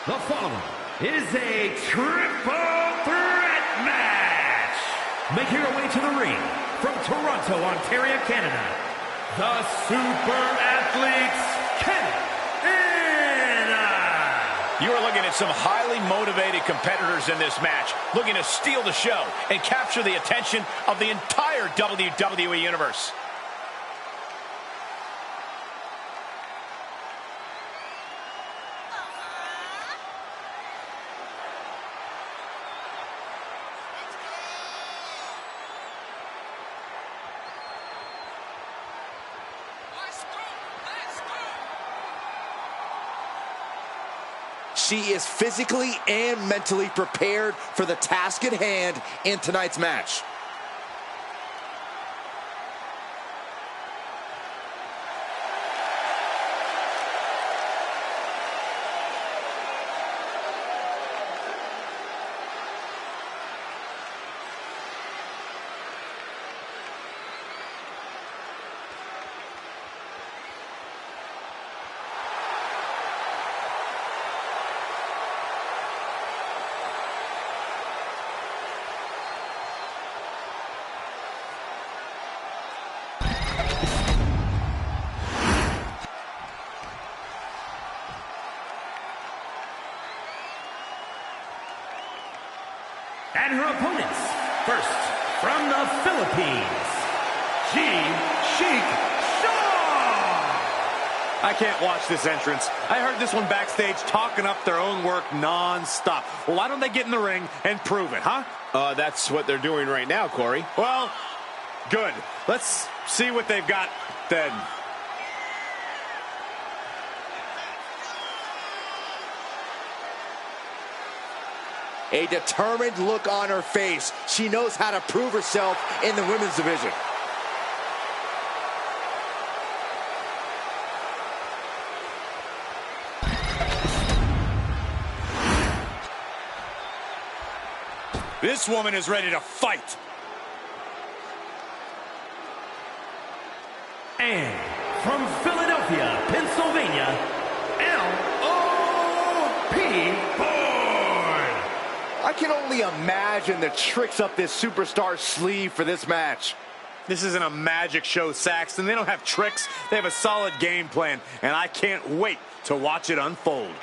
The following is a triple threat match. Making her way to the ring from Toronto, Ontario, Canada, the Super Athletes, Ken and You are looking at some highly motivated competitors in this match, looking to steal the show and capture the attention of the entire WWE Universe. She is physically and mentally prepared for the task at hand in tonight's match. and her opponents. First, from the Philippines, Sheik Shaw. I can't watch this entrance. I heard this one backstage talking up their own work non-stop. Well, why don't they get in the ring and prove it, huh? That's what they're doing right now, Corey. Well, good. Let's see what they've got then. A determined look on her face. She knows how to prove herself in the women's division. This woman is ready to fight. And from Philadelphia, Pennsylvania, L.O.P. I can only imagine the tricks up this superstar's sleeve for this match. This isn't a magic show, Saxton. They don't have tricks. They have a solid game plan, and I can't wait to watch it unfold.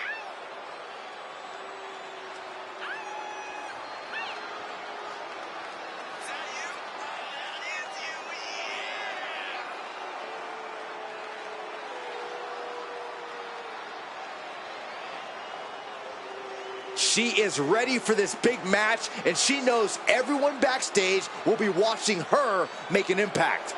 She is ready for this big match, and she knows everyone backstage will be watching her make an impact.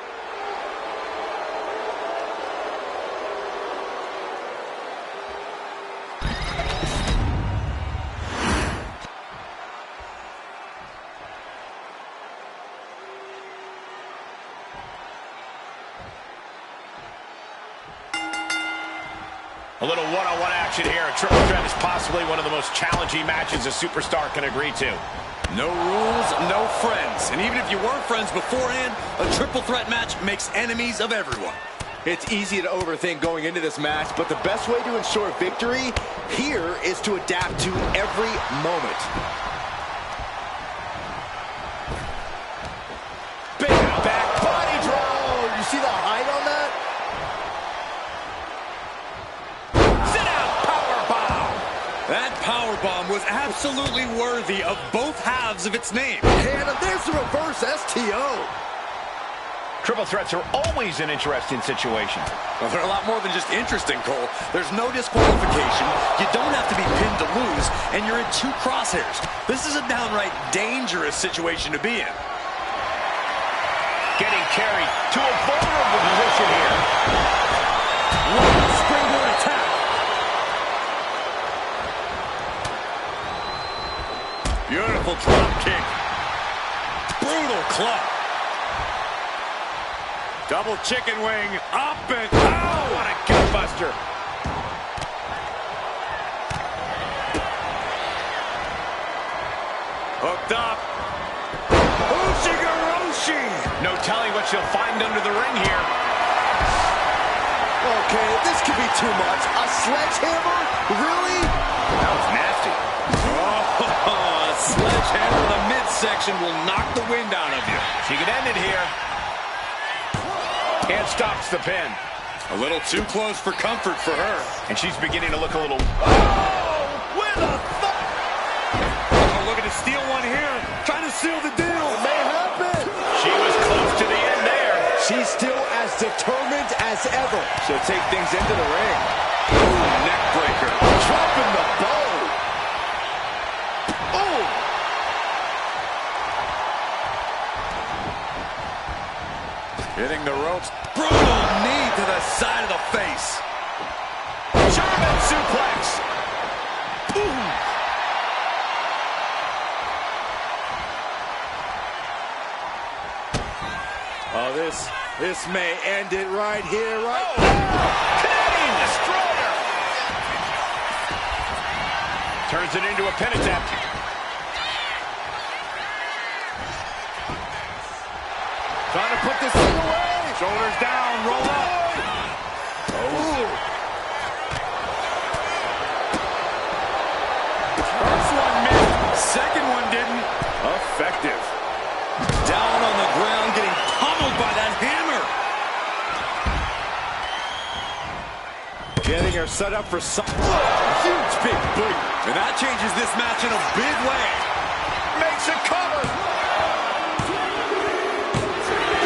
A little one-on-one action here. A triple threat is possibly one of the most challenging matches a superstar can agree to. No rules, no friends. And even if you weren't friends beforehand, a triple threat match makes enemies of everyone. It's easy to overthink going into this match, but the best way to ensure victory here is to adapt to every moment. Big back body drop. You see the height on that? That powerbomb was absolutely worthy of both halves of its name. And there's the reverse STO. Triple threats are always an interesting situation. Well, they're a lot more than just interesting, Cole. There's no disqualification. You don't have to be pinned to lose, and you're in two crosshairs. This is a downright dangerous situation to be in. Getting carried to a vulnerable position here. What a springboard attack. Beautiful drop kick. Brutal club. Double chicken wing. Up and oh, What a gutbuster. hooked up. Ushigoroshi. No telling what she'll find under the ring here. Okay, this could be too much. A sledgehammer? Really? That was nasty. midsection will knock the wind out of you. She can end it here. And stops the pin. A little too close for comfort for her. And she's beginning to look a little... Oh! With a thump! Oh, looking to steal one here. Trying to seal the deal. It may happen. She was close to the end there. She's still as determined as ever. She'll take things into the ring. Ooh, neck breaker. Dropping the bow. Oh! Hitting the ropes. Brutal knee to the side of the face. German suplex. Boom. Oh, this may end it right here, right? Canadian destroyer. Turns it into a pin attempt. Trying to put this thing away. Shoulders down, roll up. Oh. First one missed. Second one didn't. Effective. Down on the ground, getting pummeled by that hammer. Getting her set up for some huge big boot. And that changes this match in a big way. Makes a cover.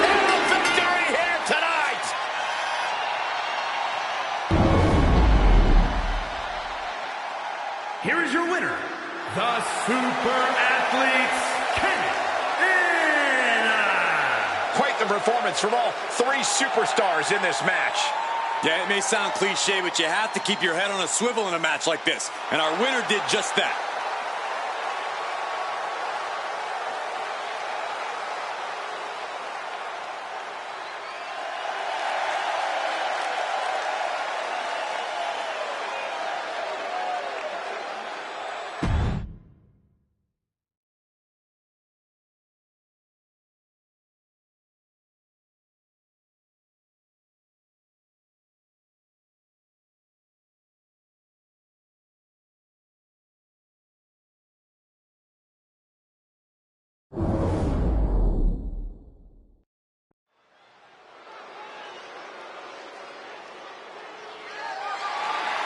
And a victory here tonight. Here is your winner, the Super Athletes, Quite the performance from all three superstars in this match. Yeah, it may sound cliche, but you have to keep your head on a swivel in a match like this. And our winner did just that.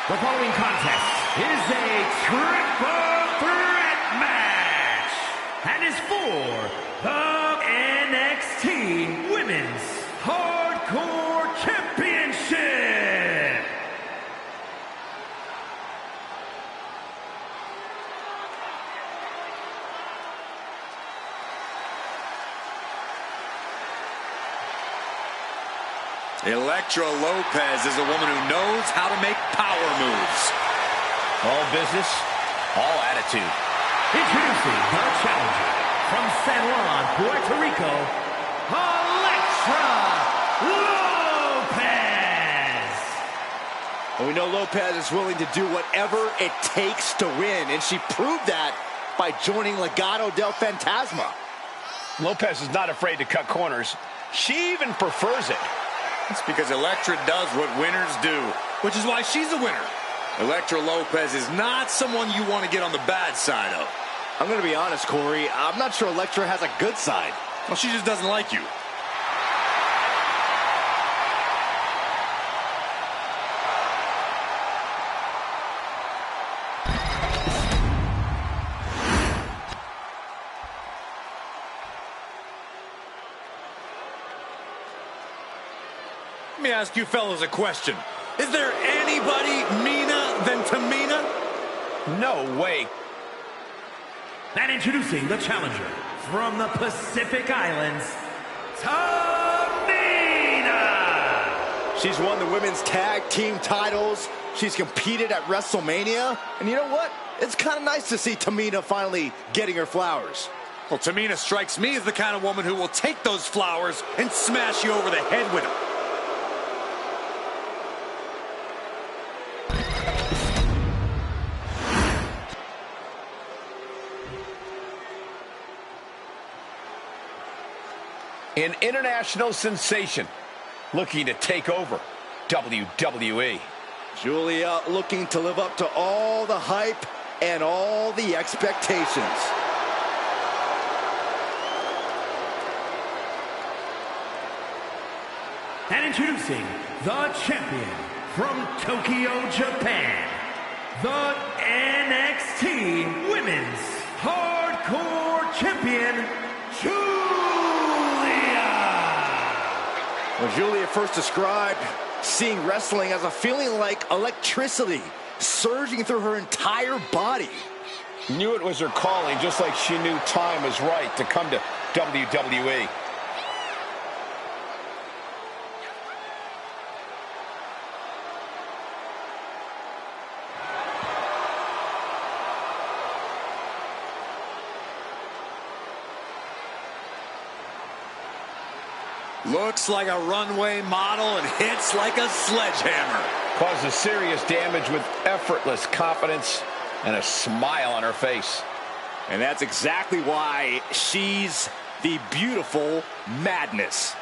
The following contest is a triple threat match and is for the NXT Women's Hardcore Championship. Elektra Lopez is a woman who knows how to make power moves. All business, all attitude. Introducing the challenger from San Juan, Puerto Rico, Elektra Lopez. And we know Lopez is willing to do whatever it takes to win, and she proved that by joining Legado del Fantasma. Lopez is not afraid to cut corners. She even prefers it. It's because Elektra does what winners do, which is why she's a winner. Elektra Lopez is not someone you want to get on the bad side of. I'm going to be honest, Corey. I'm not sure Elektra has a good side. Well, she just doesn't like you. Let me ask you fellas a question. Is there anybody meaner than Tamina? No way. And introducing the challenger from the Pacific Islands, Tamina. She's won the women's tag team titles. She's competed at WrestleMania. And you know what? It's kind of nice to see Tamina finally getting her flowers. Well, Tamina strikes me as the kind of woman who will take those flowers and smash you over the head with them. An international sensation looking to take over WWE. Julia looking to live up to all the hype and all the expectations. introducing the champion from Tokyo, Japan, the NXT Women's Hardcore Champion, Julia. Well, Julia first described seeing wrestling as a feeling like electricity surging through her entire body. Knew it was her calling, just like she knew time was right to come to WWE. Looks like a runway model and hits like a sledgehammer. Causes serious damage with effortless confidence and a smile on her face. And that's exactly why she's the beautiful Madness.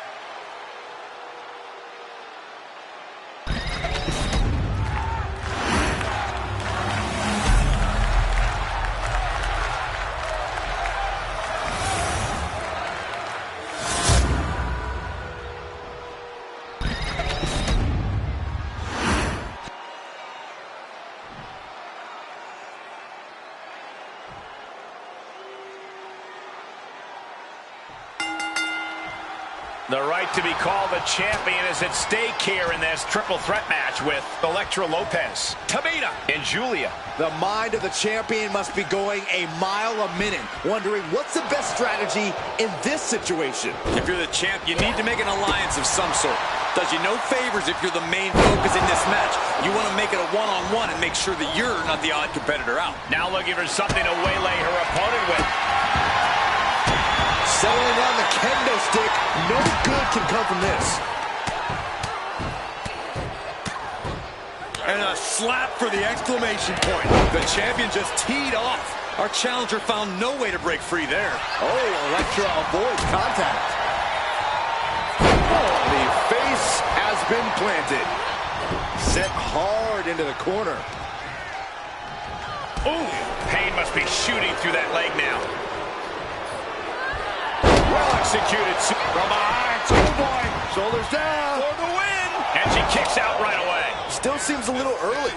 The right to be called the champion is at stake here in this triple threat match with Elektra Lopez, Tamina, and Julia. The mind of the champion must be going a mile a minute, wondering what's the best strategy in this situation. If you're the champ, you need to make an alliance of some sort. Does you no favors if you're the main focus in this match. You want to make it a one-on-one and make sure that you're not the odd competitor out. Now looking for something to waylay her opponent with. Settling on the kendo stick, no good can come from this. And a slap for the exclamation point. The champion just teed off. Our challenger found no way to break free there. Oh, Elektra avoids contact. Oh, the face has been planted. Set hard into the corner. Ooh, pain must be shooting through that leg now. Well executed. From behind. Oh boy. Shoulders down. For the win. And she kicks out right away. Still seems a little early.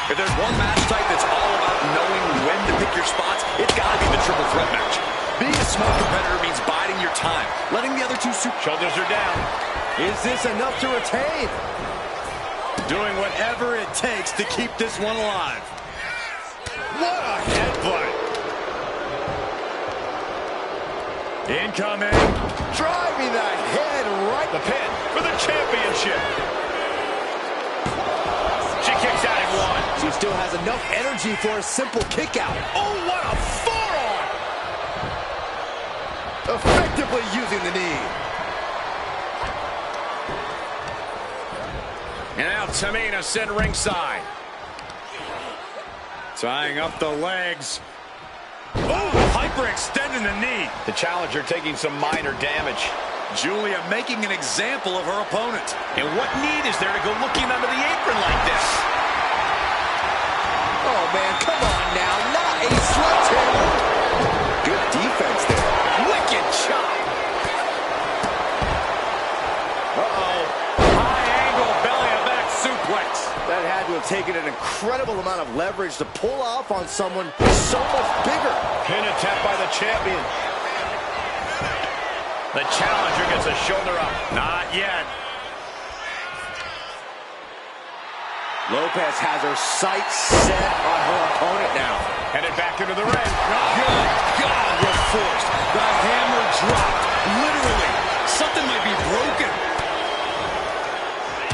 If there's one match type that's all about knowing when to pick your spots, it's got to be the triple threat match. Being a smart competitor means biding your time, letting the other two Shoulders are down. Is this enough to retain? doing whatever it takes to keep this one alive. What a headbutt. Incoming. Driving the head right. The pin for the championship. She kicks out at one. She still has enough energy for a simple kick out. Oh, what a forearm. Effectively using the knee. And now Tamina sent ringside. Tying up the legs. Oh, hyperextending the knee. The challenger taking some minor damage. Julia making an example of her opponent. And what need is there to go looking under the apron like this? Oh, man, come on now. Not a sledgehammer. Good defense there. Wicked chop. Uh-oh. High-angle belly-to-back suplex. That had to have taken an incredible amount of leverage to pull off on someone so much bigger. Pin attempt by the champion. The challenger gets a shoulder up. Not yet. Lopez has her sights set on her opponent now. Headed back into the ring. Good God, we're forced. The hammer dropped. Literally. Something might be broken.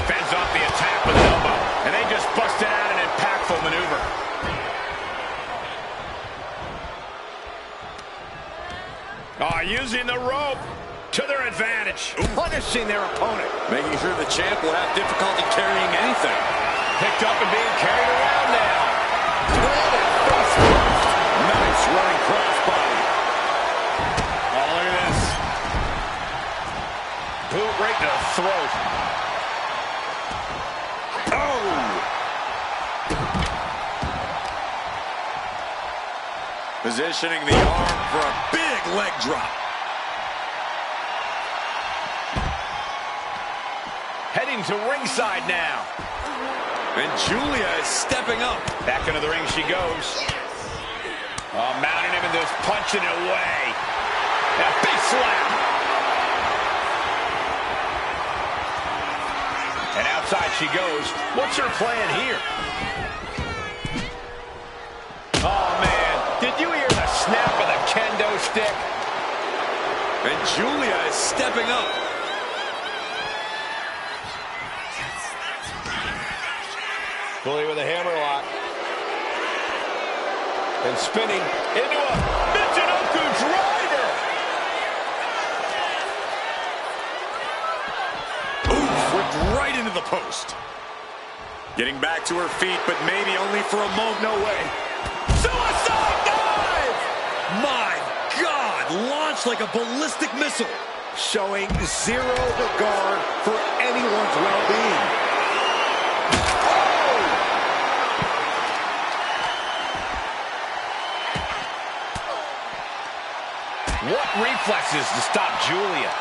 Fends off the attack with an elbow. And they just busted out an impactful maneuver. Oh, using the rope to their advantage. Punishing their opponent. Making sure the champ will have difficulty carrying anything. Picked up and being carried around now. Nice running crossbody. Oh, look at this. Boot right to the throat. Oh! Positioning the arm for a big leg drop. heading to ringside now. And Julia is stepping up. Back into the ring she goes. Oh, mounting him and just punching it away. A big slap. And outside she goes. What's her plan here? Oh, man. Did you hear the snap of the kendo stick? And Julia is stepping up. Bully with a hammerlock. And spinning into a Michinoku driver. Oof, ripped right into the post. Getting back to her feet, but maybe only for a moment. No way. Suicide dive! My God, launched like a ballistic missile. Showing zero regard for anyone's well-being. What reflexes to stop Julia?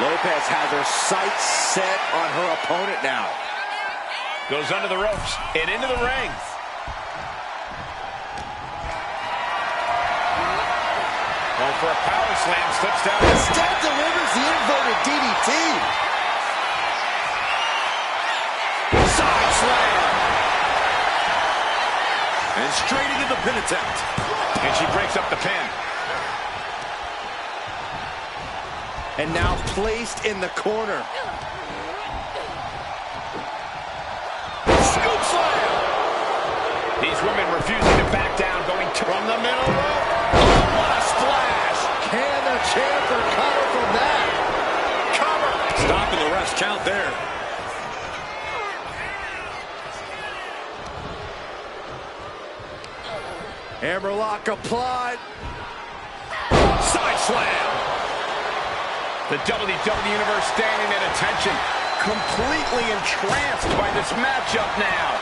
Lopez has her sights set on her opponent now. Goes under the ropes and into the ring. Going for a power slam, slips down. Instead delivers the inverted DDT. Side slam. And straight into the pin attempt. And she breaks up the pin. And now placed in the corner. Scoop slam. These women refusing to back down, going from the middle rope. Oh, what a splash. Can the champ recover from that? Cover. Stopping the ref's count there. Hammerlock applied. Side slam. The WWE Universe standing at attention, completely entranced by this matchup now.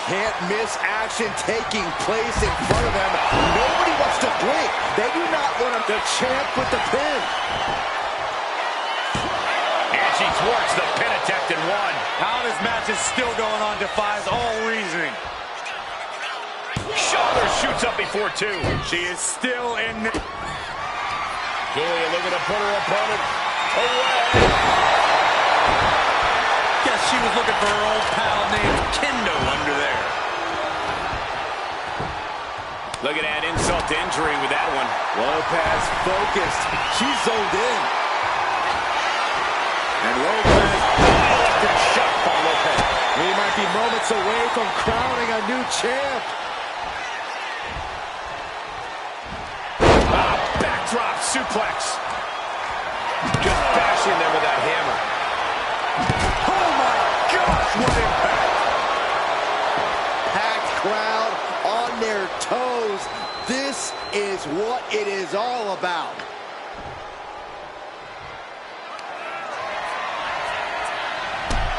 Can't miss action taking place in front of them. Nobody wants to blink. They do not want him to champ with the pin. And she thwarts the pin attempt in one. How this match is still going on defies all reasoning. Shoulder shoots up before two. She is still in. Julia looking to put her opponent away. Guess she was looking for her old pal named Kendo under there. Look at that insult to injury with that one. Lopez focused. She's zoned in. And Lopez. Good shot by Lopez. He might be moments away from crowning a new champ. Backdrop suplex. Just bashing them with that hammer. Oh my gosh, what impact! Packed crowd on their toes. This is what it is all about.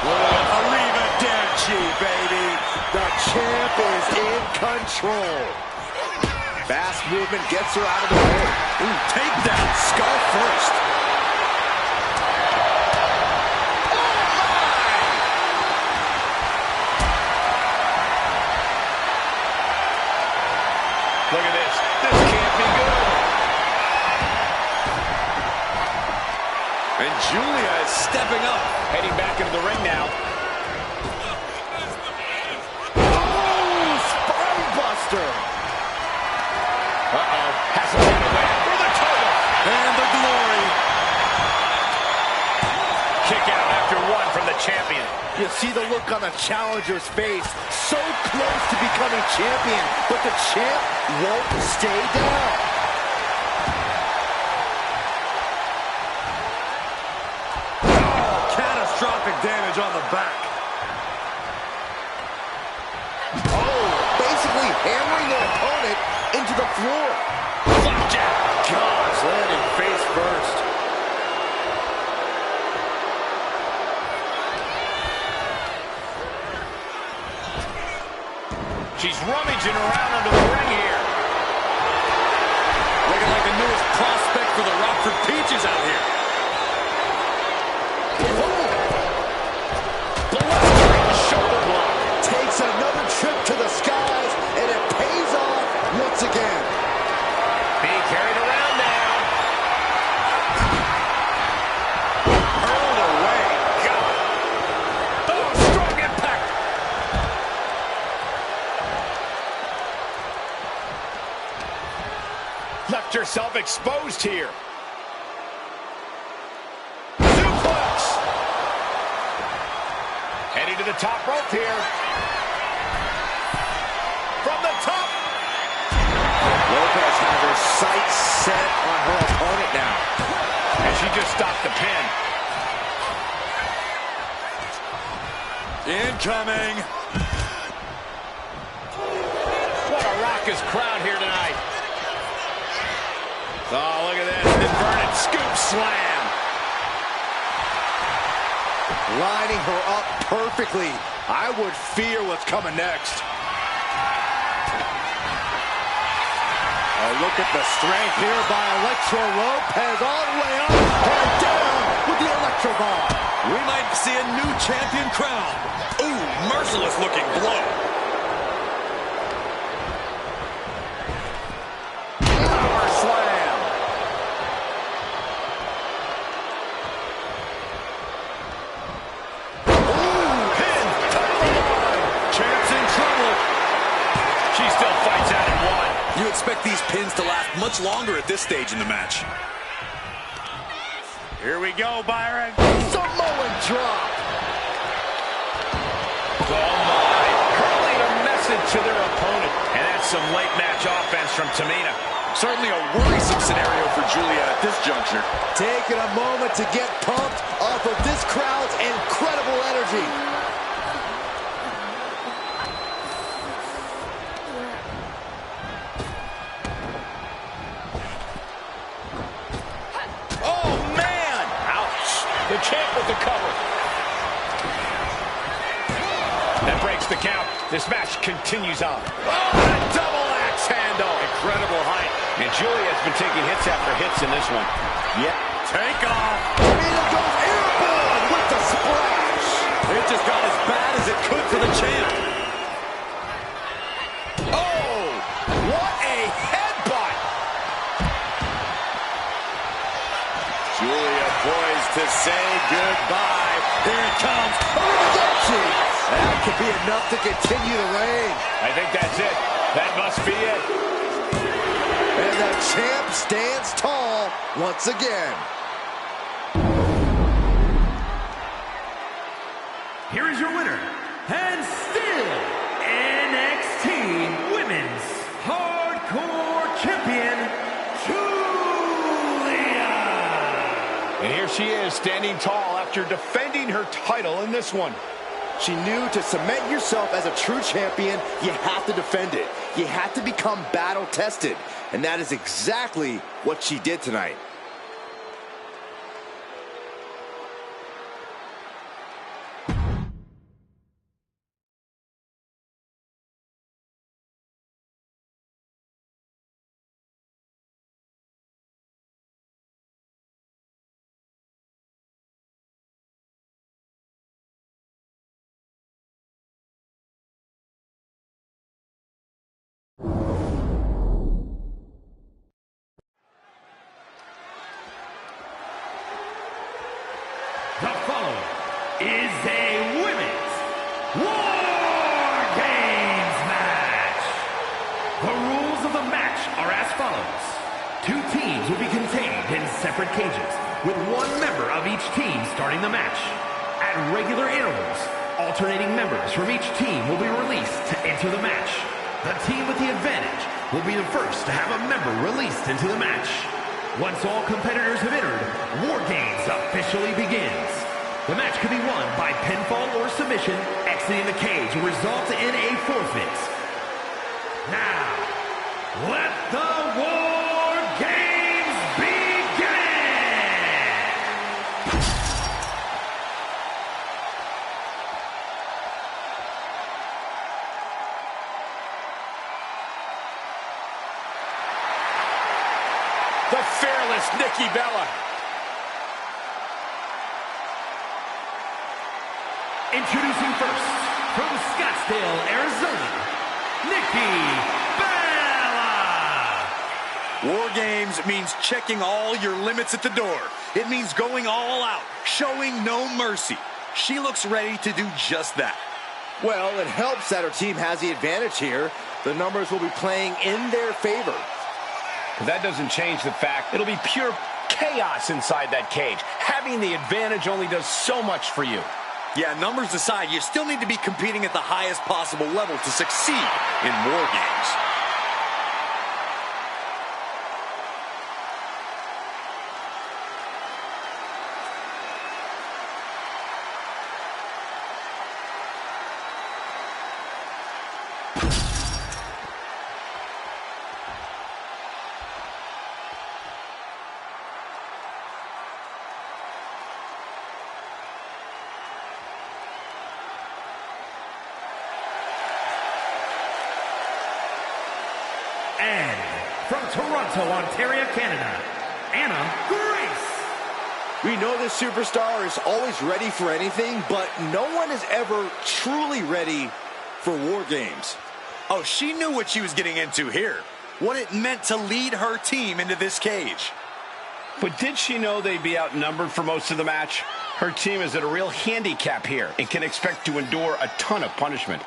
Arrivederci, baby. The champ is in control. Fast movement gets her out of the way. Ooh, takedown, skull first. Look at this. This can't be good. And Julia is stepping up. Heading back into the ring now. Oh, spine buster. Uh-oh. Has to run away for the total. And the glory. Kick out after one from the champion. You see the look on the challenger's face. So close to becoming champion, but the champ won't stay down. Oh, catastrophic damage on the back. Oh, basically hammering their opponent into the floor. Flapjack. Gosh, landing face first. She's rummaging around under the ring here. Looking like the newest prospect for the Rockford Peaches out here. yourself exposed here. Suplex. Heading to the top rope here. From the top. Lopez has her sights set on her opponent now. And she just stopped the pin. Incoming. What a raucous crowd here tonight. Oh, look at this. Inverted scoop slam. Lining her up perfectly. I would fear what's coming next. Oh, look at the strength here by Electro Lopez. All the way up and down with the Electro Bomb. We might see a new champion crown. Ooh, merciless looking blow. Power slam. Ooh, pin. Champ's in trouble. She still fights out at one. You expect these pins to last much longer at this stage in the match. Here we go, Byron. Samoan drop. Oh, my. Hurling a message to their opponent. And that's some late match offense from Tamina. Certainly a worrisome scenario for Julia at this juncture. Taking a moment to get pumped off of this crowd's incredible energy. Oh, man. Ouch. The champ with the cover. That breaks the count. This match continues on. Oh, a double axe handle. Incredible height. And Julia has been taking hits after hits in this one. Yeah. Take off. Tamina goes airborne with the splash. It just got as bad as it could for the champ. Oh, what a headbutt. Julia poised to say goodbye. Here it comes. That could be enough to continue the reign. I think that's it. That must be it. And the champ stands tall once again. Here is your winner, and still NXT Women's Hardcore Champion, Julia. And here she is, standing tall after defending her title in this one. She knew to cement yourself as a true champion, you have to defend it. You have to become battle-tested. And that is exactly what she did tonight. The following is a Women's War Games match. The rules of the match are as follows. 2 teams will be contained in separate cages, with 1 member of each team starting the match. At regular intervals, alternating members from each team will be released to enter the match. The team with the advantage will be the first to have a member released into the match. Once all competitors have entered, War Games officially begins. The match can be won by pinfall or submission. Exiting the cage will result in a forfeit. Now, let the War Games begin! The fearless Nikki Bella. Introducing first, from Scottsdale, Arizona, Nikki Bella! War Games means checking all your limits at the door. It means going all out, showing no mercy. She looks ready to do just that. Well, it helps that her team has the advantage here. The numbers will be playing in their favor. But that doesn't change the fact it'll be pure chaos inside that cage. Having the advantage only does so much for you. Yeah, numbers aside, you still need to be competing at the highest possible level to succeed in War Games. And from Toronto, Ontario, Canada, Anna Grace. We know this superstar is always ready for anything, but no one is ever truly ready for War Games. Oh, she knew what she was getting into here. What it meant to lead her team into this cage. But did she know they'd be outnumbered for most of the match? Her team is at a real handicap here and can expect to endure a ton of punishment.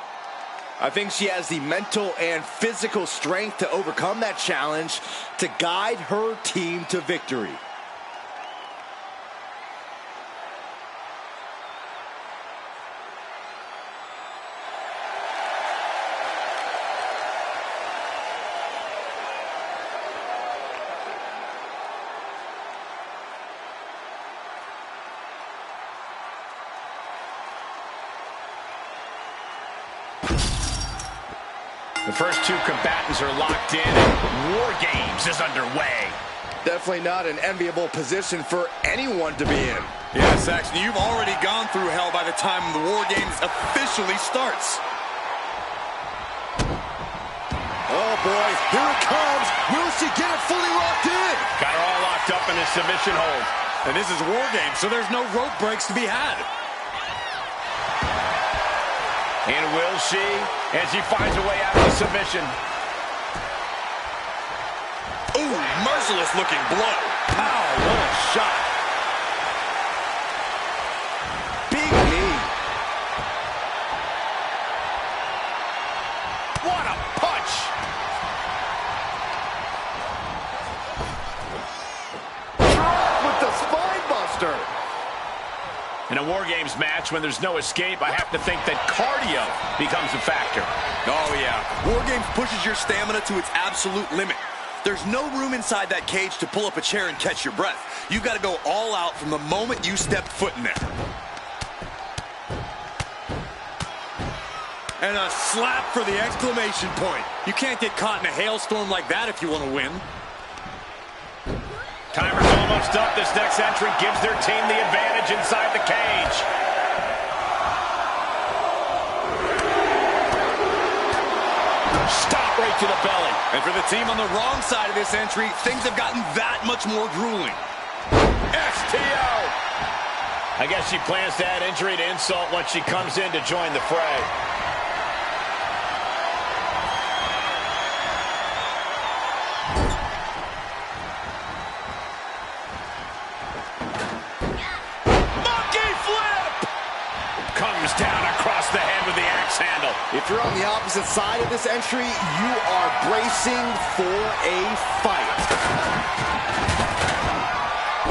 I think she has the mental and physical strength to overcome that challenge to guide her team to victory. The first two combatants are locked in and War Games is underway. Definitely not an enviable position for anyone to be in. Yeah, Saxton, you've already gone through hell by the time the War Games officially starts. Oh boy, here it comes. Will she get it fully locked in? Got her all locked up in a submission hold. And this is War Games, so there's no rope breaks to be had. And will she? And she finds a way out of the submission. Ooh, merciless looking blow. Wow, what a shot. Big knee. What a punch! Drop with the spine buster. In a War Games match, when there's no escape, I have to think that cardio becomes a factor. Oh, yeah. War Games pushes your stamina to its absolute limit. There's no room inside that cage to pull up a chair and catch your breath. You've got to go all out from the moment you step foot in there. And a slap for the exclamation point. You can't get caught in a hailstorm like that if you want to win. Timer's almost up. This next entry gives their team the advantage inside the cage. Stop right to the belly. And for the team on the wrong side of this entry, things have gotten that much more grueling. STO. I guess she plans to add injury to insult once she comes in to join the fray. Down across the head with the axe handle. If you're on the opposite side of this entry, you are bracing for a fight.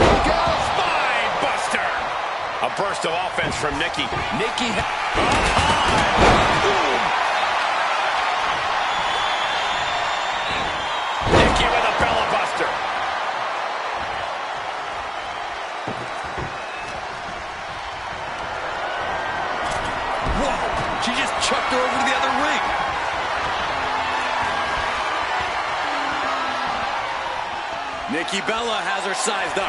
Look out! Spine buster! A burst of offense from Nikki. Nikki Nikki with a Bella buster. She just chucked her over to the other ring. Nikki Bella has her sized up.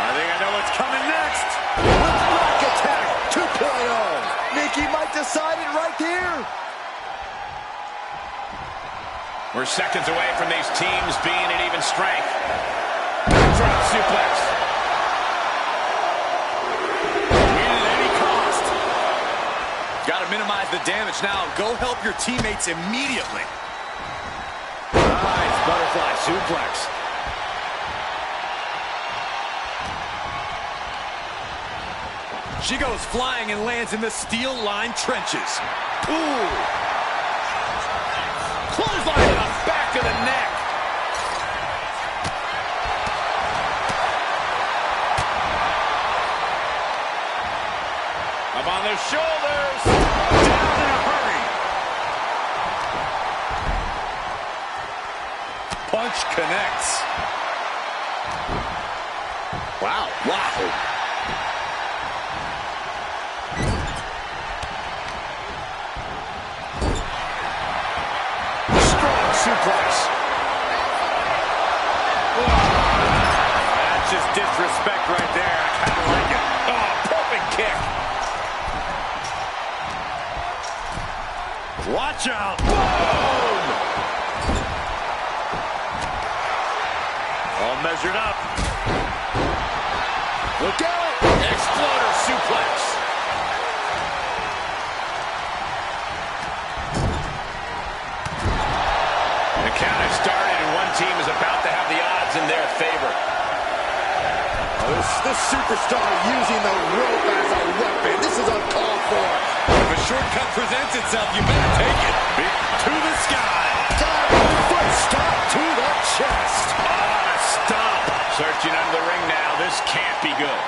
I think I know what's coming next. Black attack 2.0. Nikki might decide it right here. We're seconds away from these teams being at even strength. Drop suplex. Minimize the damage now. Go help your teammates immediately. Nice butterfly suplex. She goes flying and lands in the steel-lined trenches. Ooh. the shoulders. Down in a hurry. Punch connects. Wow. Strong suplex. That's just disrespect right there. I kind of like it. Oh, perfect kick. Watch out. Boom! All measured up. Look out. Exploder suplex. The count has started, and one team is about to have the odds in their favor. This superstar using the rope as a weapon. This is uncalled for. If a shortcut presents itself, you better take it. To the sky. Diving foot stop to the chest. Ah, stop. Searching under the ring now. This can't be good.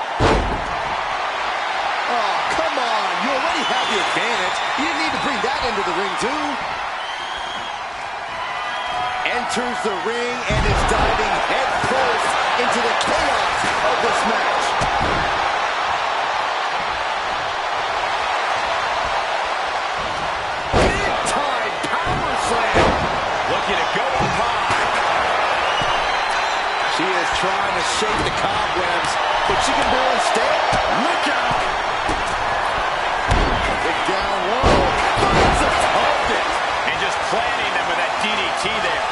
Oh, come on. You already have the advantage. You didn't need to bring that into the ring, too. Enters the ring and is diving head first into the chaos of this match. Big time power slam. Looking to go up high. She is trying to shake the cobwebs, but she can barely stand. Look out. Big down low. Finds a target. And just planting them with that DDT there.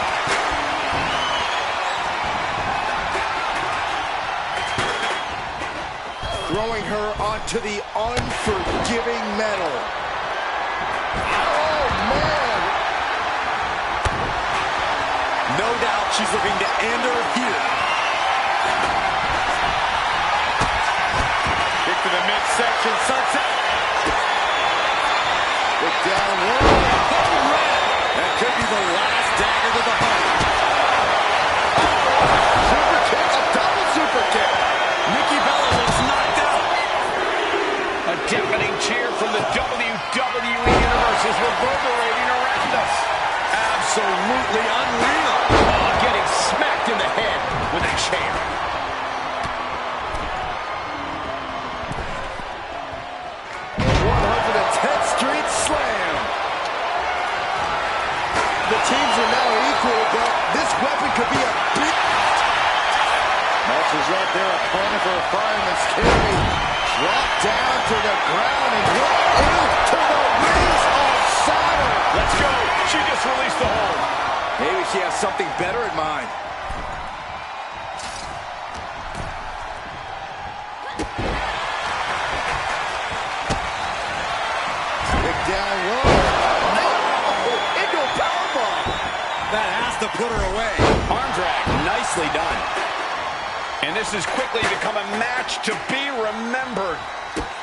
Throwing her onto the unforgiving metal. Oh, man. No doubt she's looking to end her here. Kick to the midsection, sunset. Look down low. That could be the last dagger to the heart. Super kick, a double super kick. Nikki Bella looks knocked out. A deafening cheer from the WWE Universe is reverberating around us. Absolutely unreal. Oh, getting smacked in the head with a chair. 110th Street Slam. The teams are now equal, but this weapon could be a big... Matches up their opponent for a fireman's carry. Drop down to the ground and right into the rings of Saturn. Let's go. She just released the hold. Maybe she has something better in mind. Big down low. Oh, into a powerbomb. That has to put her away. Arm drag. Nicely done. And this has quickly become a match to be remembered.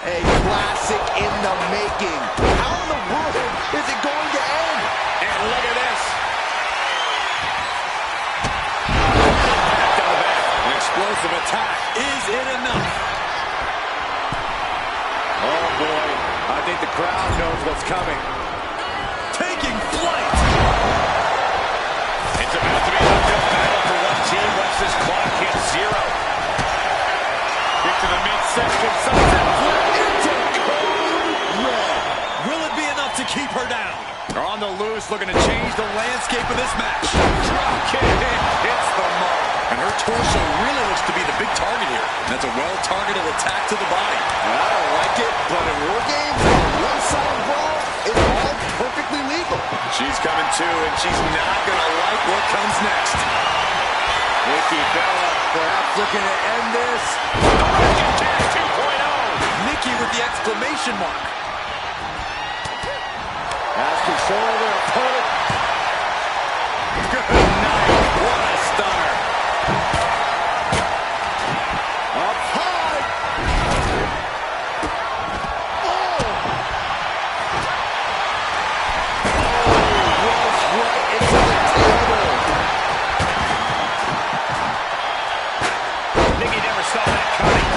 A classic in the making. How in the world is it going to end? And look at this. Back on the back. An explosive attack. Is it enough? Oh, boy. I think the crowd knows what's coming. Taking flight. It's about to be an uphill battle for one team once this clock hits zero. Kick to the midsection, sunset flip. Into code red. Will it be enough to keep her down? They're on the loose, looking to change the landscape of this match. Drop kick. Hits the mark. And her torso really looks to be the big target here. That's a well-targeted attack to the body. I don't like it, but in war games, one-side brawl is all perfectly legal. She's coming to, and she's not going to like what comes next. Nikki Bella perhaps looking to end this. Tag 2.0. Nikki with the exclamation mark. Has control of their opponent. Good night. What a stunner. Up high. Oh! Rolls right into the table. Nikki never saw that coming.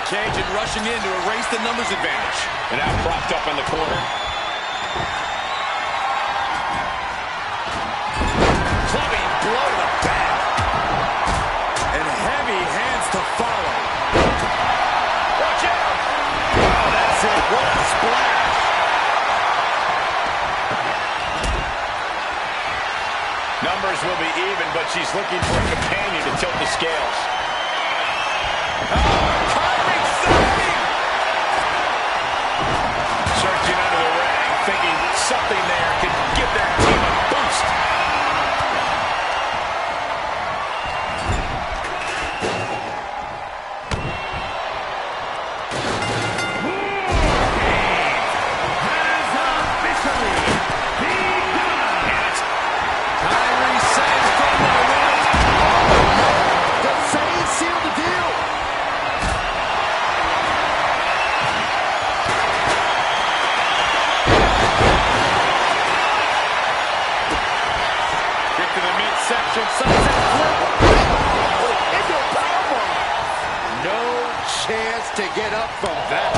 cage and rushing in to erase the numbers advantage. And now propped up in the corner. Clubbing blow to the back. And heavy hands to follow. Watch out! Oh, that's it. What a splash. Numbers will be even, but she's looking for a companion to tilt the scales. Searching under the ring, thinking something there could give their team a boost. To get up from that.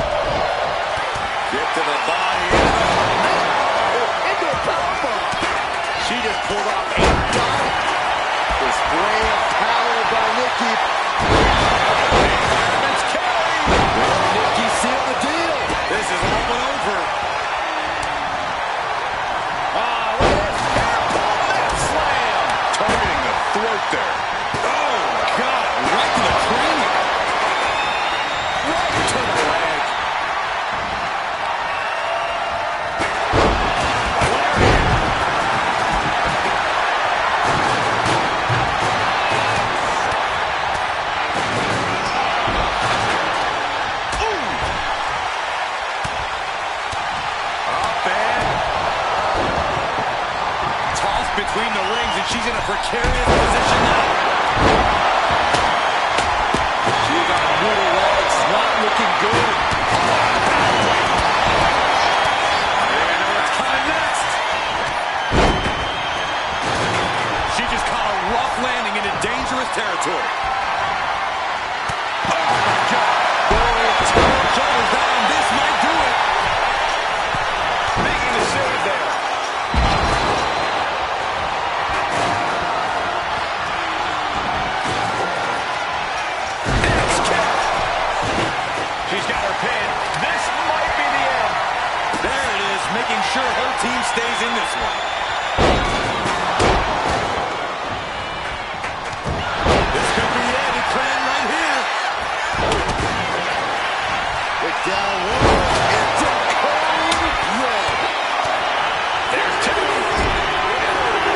Get to the body. Into a powerbomb. She just pulled off a display of power by Nikki. It's Kelly. Nikki sealed the deal. This is all but over. Slam. Targeting the throat there. Oh, God. Right to the cranium. Right to the leg. Between the rings, and she's in a precarious position now. She got brutal legs, not looking good. I know what's coming next. She just caught a rough landing into dangerous territory. Oh, my God. Shoulders down. This might do it. Making the save there. Making sure her team stays in this one. This could be it. It's playing right here. The down low. It's a cold red. There's two.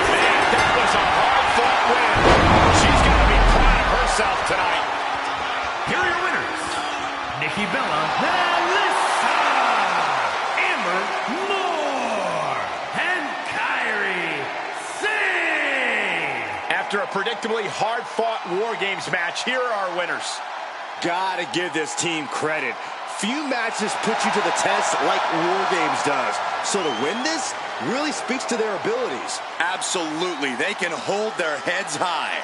Man, that was a hard-fought win. She's got to be proud of herself tonight. Here are your winners. Nikki Bella, after a predictably hard-fought War Games match, here are our winners. Gotta give this team credit. Few matches put you to the test like War Games does. So to win this really speaks to their abilities. Absolutely. They can hold their heads high.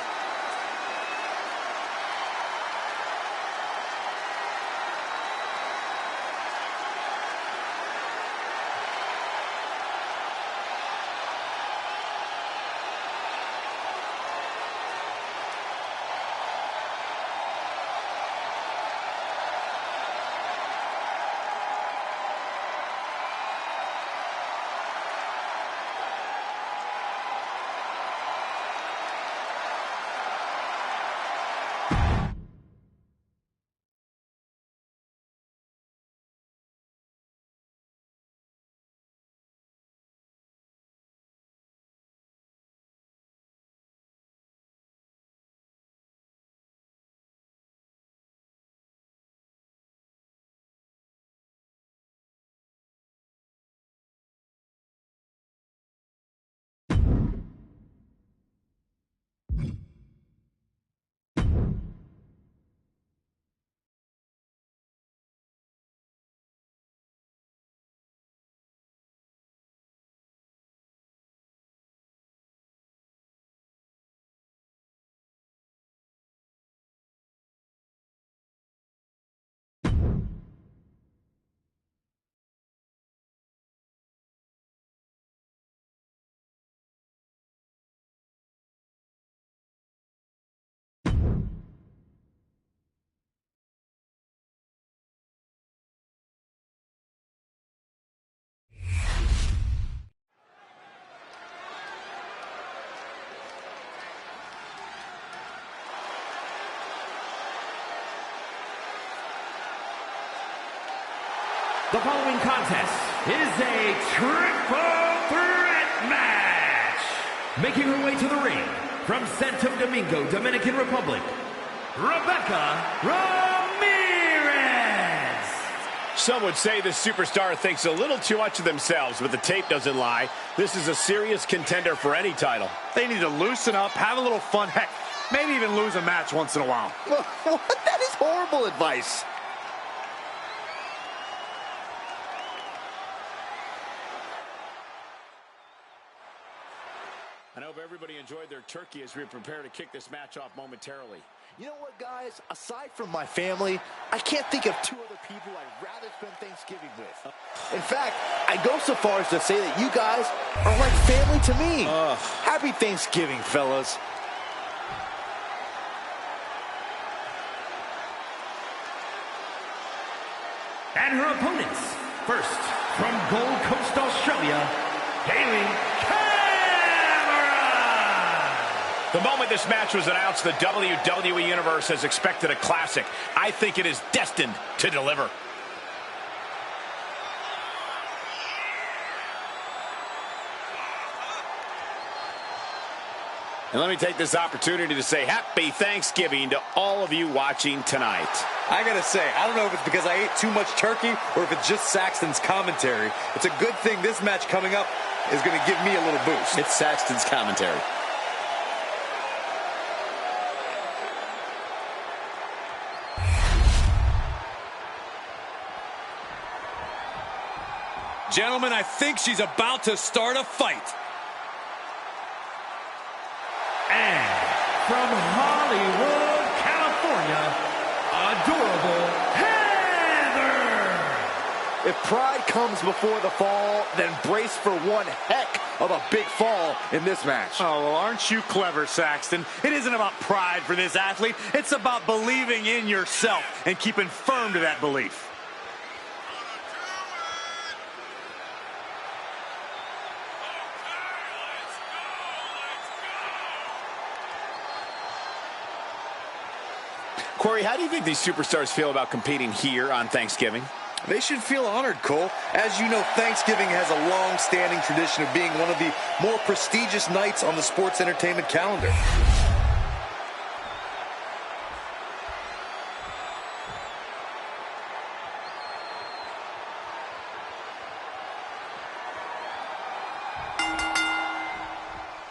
The following contest is a triple threat match. Making her way to the ring from Santo Domingo, Dominican Republic, Rebecca Ramirez. Some would say this superstar thinks a little too much of themselves, but the tape doesn't lie. This is a serious contender for any title. They need to loosen up, have a little fun, heck, maybe even lose a match once in a while. That is horrible advice. I hope everybody enjoyed their turkey as we prepare to kick this match off momentarily. You know what, guys? Aside from my family, I can't think of two other people I'd rather spend Thanksgiving with. In fact, I go so far as to say that you guys are like family to me. Happy Thanksgiving, fellas. And her opponents, first, from Gold Coast, Australia, Haley. The moment this match was announced, the WWE Universe has expected a classic. I think it is destined to deliver. And let me take this opportunity to say happy Thanksgiving to all of you watching tonight. I gotta say, I don't know if it's because I ate too much turkey or if it's just Saxton's commentary. It's a good thing this match coming up is gonna give me a little boost. It's Saxton's commentary. Gentlemen, I think she's about to start a fight. And from Hollywood, California, adorable Heather. If pride comes before the fall, then brace for one heck of a big fall in this match. Oh, well, aren't you clever, Saxton? It isn't about pride for this athlete. It's about believing in yourself and keeping firm to that belief. Corey, how do you think these superstars feel about competing here on Thanksgiving? They should feel honored, Cole. As you know, Thanksgiving has a long-standing tradition of being one of the more prestigious nights on the sports entertainment calendar.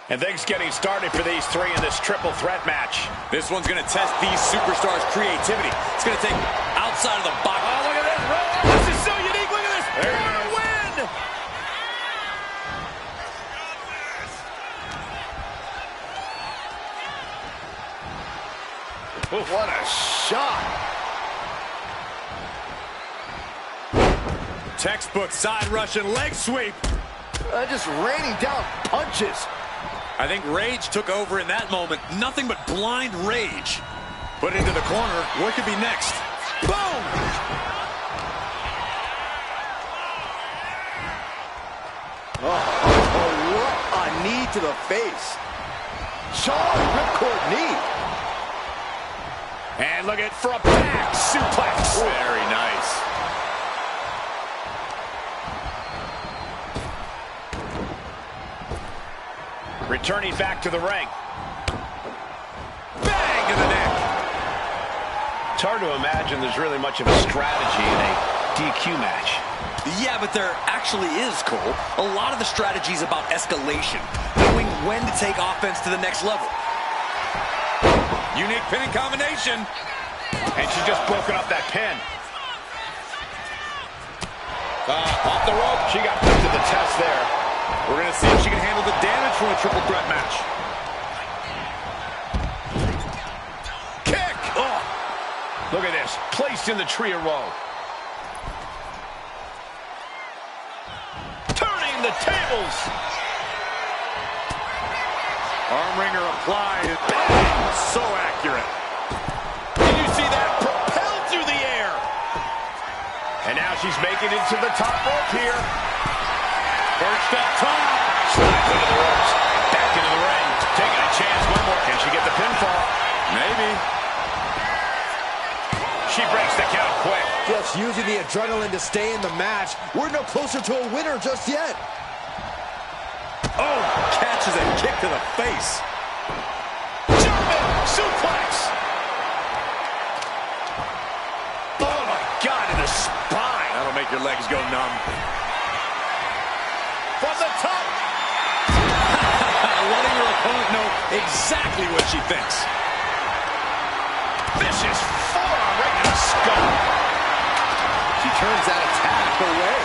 And things getting started for these three in this triple threat match. This one's going to test these superstars' creativity. It's going to take outside of the box. Oh, look at this. Oh, this is so unique. Look at this. They're going to win. What a shot. Textbook side Russian leg sweep. Just raining down punches. I think rage took over in that moment. Nothing but blind rage. Put it into the corner. What could be next? Boom! What a knee to the face. Sean ripcord knee. And look at for a back suplex. Very nice. Returning back to the ring. Bang to the neck. It's hard to imagine there's really much of a strategy in a DQ match. Yeah, but there actually is, Cole. A lot of the strategy is about escalation, knowing when to take offense to the next level. Unique pinning combination. And she's just broken up that pin. Off the rope. She got put to the test there. We're going to see if she can handle the damage from a triple threat match. Kick! Oh. Look at this. Placed in the tree of woe. Turning the tables. Arm wringer applied. Bang! So accurate. Did you see that? Propelled through the air. And now she's making it to the top rope here. Perched up top. Slides into the ropes. Back into the ring. Taking a chance. One more. Can she get the pinfall? Maybe. She breaks the count quick. Just using the adrenaline to stay in the match. We're no closer to a winner just yet. Oh, catches a kick to the face. German suplex. Oh, my God, in the spine. That'll make your legs go numb. From the top. Letting her opponent know exactly what she thinks. Vicious forearm right in the skull. She turns that attack away.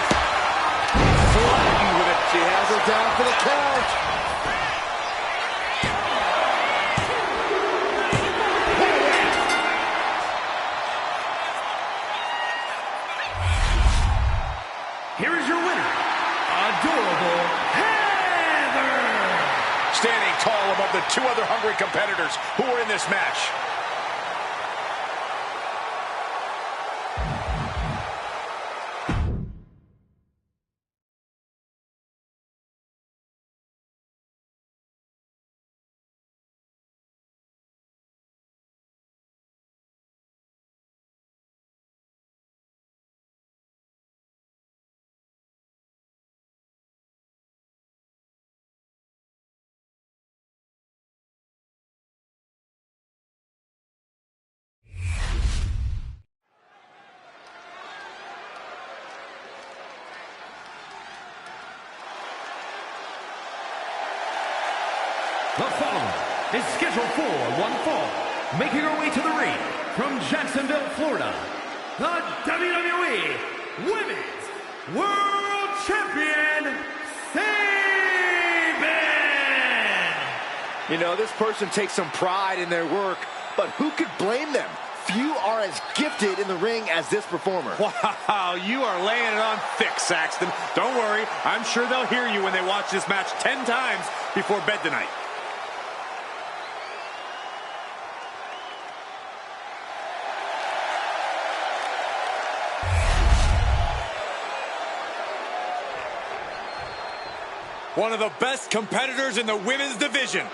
Flattened with it. She has her down for the count. Here is your winner, Adorable Heather. Standing tall above the two other hungry competitors who were in this match. The following is scheduled for one fall. Making her way to the ring from Jacksonville, Florida, the WWE Women's World Champion, Sabin! You know, this person takes some pride in their work, but who could blame them? Few are as gifted in the ring as this performer. Wow, you are laying it on thick, Saxton. Don't worry, I'm sure they'll hear you when they watch this match 10 times before bed tonight. One of the best competitors in the women's division.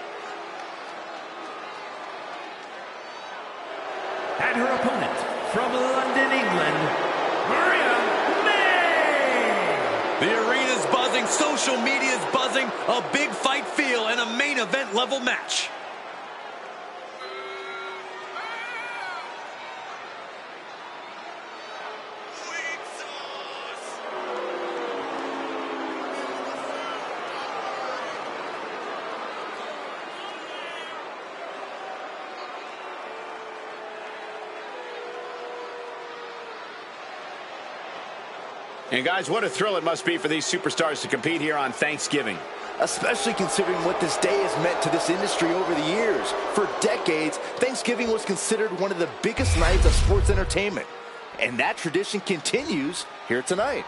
And her opponent from London, England, Maria May. The arena's buzzing, social media's buzzing, a big fight feel, and a main event level match. And guys, what a thrill it must be for these superstars to compete here on Thanksgiving. Especially considering what this day has meant to this industry over the years. For decades, Thanksgiving was considered one of the biggest nights of sports entertainment. And that tradition continues here tonight.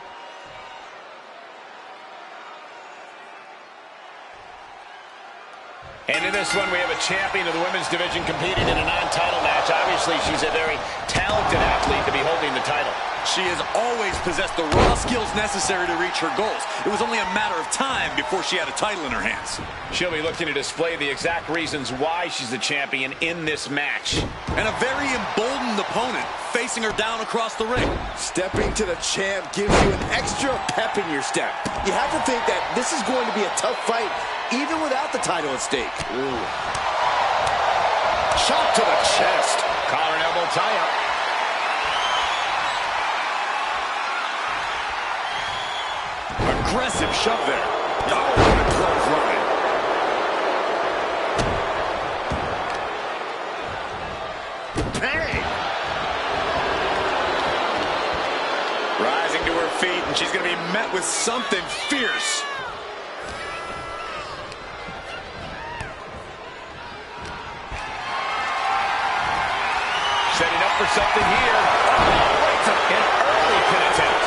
And in this one, we have a champion of the women's division competing in a non-title match. Obviously, she's a very talented athlete to be holding the title. She has always possessed the raw skills necessary to reach her goals. It was only a matter of time before she had a title in her hands. She'll be looking to display the exact reasons why she's the champion in this match. And a very emboldened opponent facing her down across the ring. Stepping to the champ gives you an extra pep in your step. You have to think that this is going to be a tough fight, even without the title at stake. Ooh. Shot to the chest. Collar and elbow tie-up. Aggressive shove there. Oh, what a clothesline. Bang! Rising to her feet, and she's going to be met with something fierce. Setting up for something here. Oh, right to an early pin attempt.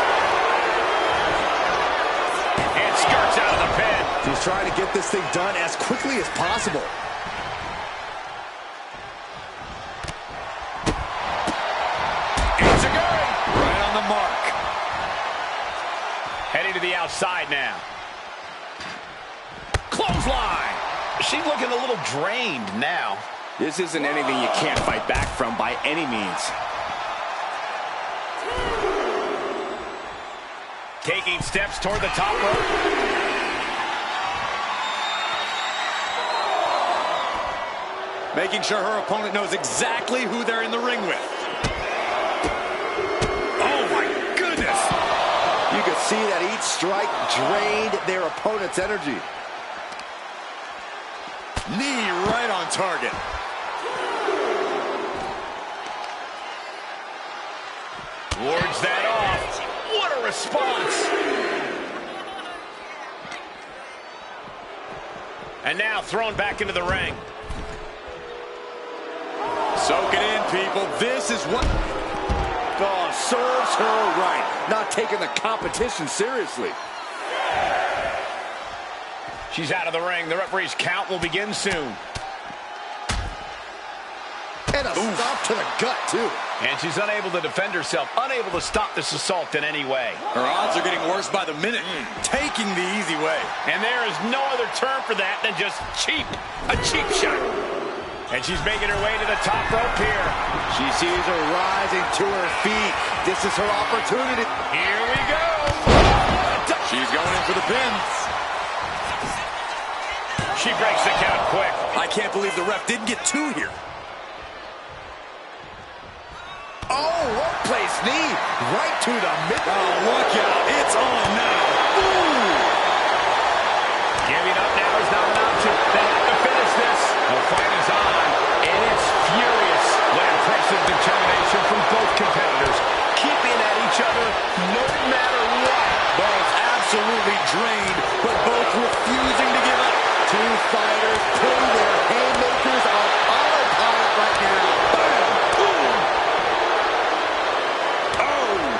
And skirts out of the pin. She's trying to get this thing done as quickly as possible. It's a good. Right on the mark. Heading to the outside now. Clothesline. She's looking a little drained now. This isn't anything you can't fight back from by any means. Taking steps toward the top rope. Making sure her opponent knows exactly who they're in the ring with. Oh, my goodness. You can see that each strike drained their opponent's energy. Knee right on target. Wards that off. What a response. And now thrown back into the ring. Soak it in, people. This is what... Oh, serves her right. Not taking the competition seriously. She's out of the ring. The referee's count will begin soon. And a stomp to the gut, too. And she's unable to defend herself, unable to stop this assault in any way. Her odds are getting worse by the minute. Taking the easy way. And there is no other term for that than just cheap. A cheap shot. And she's making her way to the top rope here. She sees her rising to her feet. This is her opportunity. Here we go. She's going in for the pin. She breaks the count quick. I can't believe the ref didn't get two here. Oh, one-place knee right to the mid. Oh, look out. It's on now. Ooh. Giving up now is not an option. They have to finish this. The fight is on, and it's furious. What impressive determination from both competitors. Keeping at each other no matter what. Both absolutely drained, but both refusing to give up. Two fighters putting their haymakers on autopilot right now.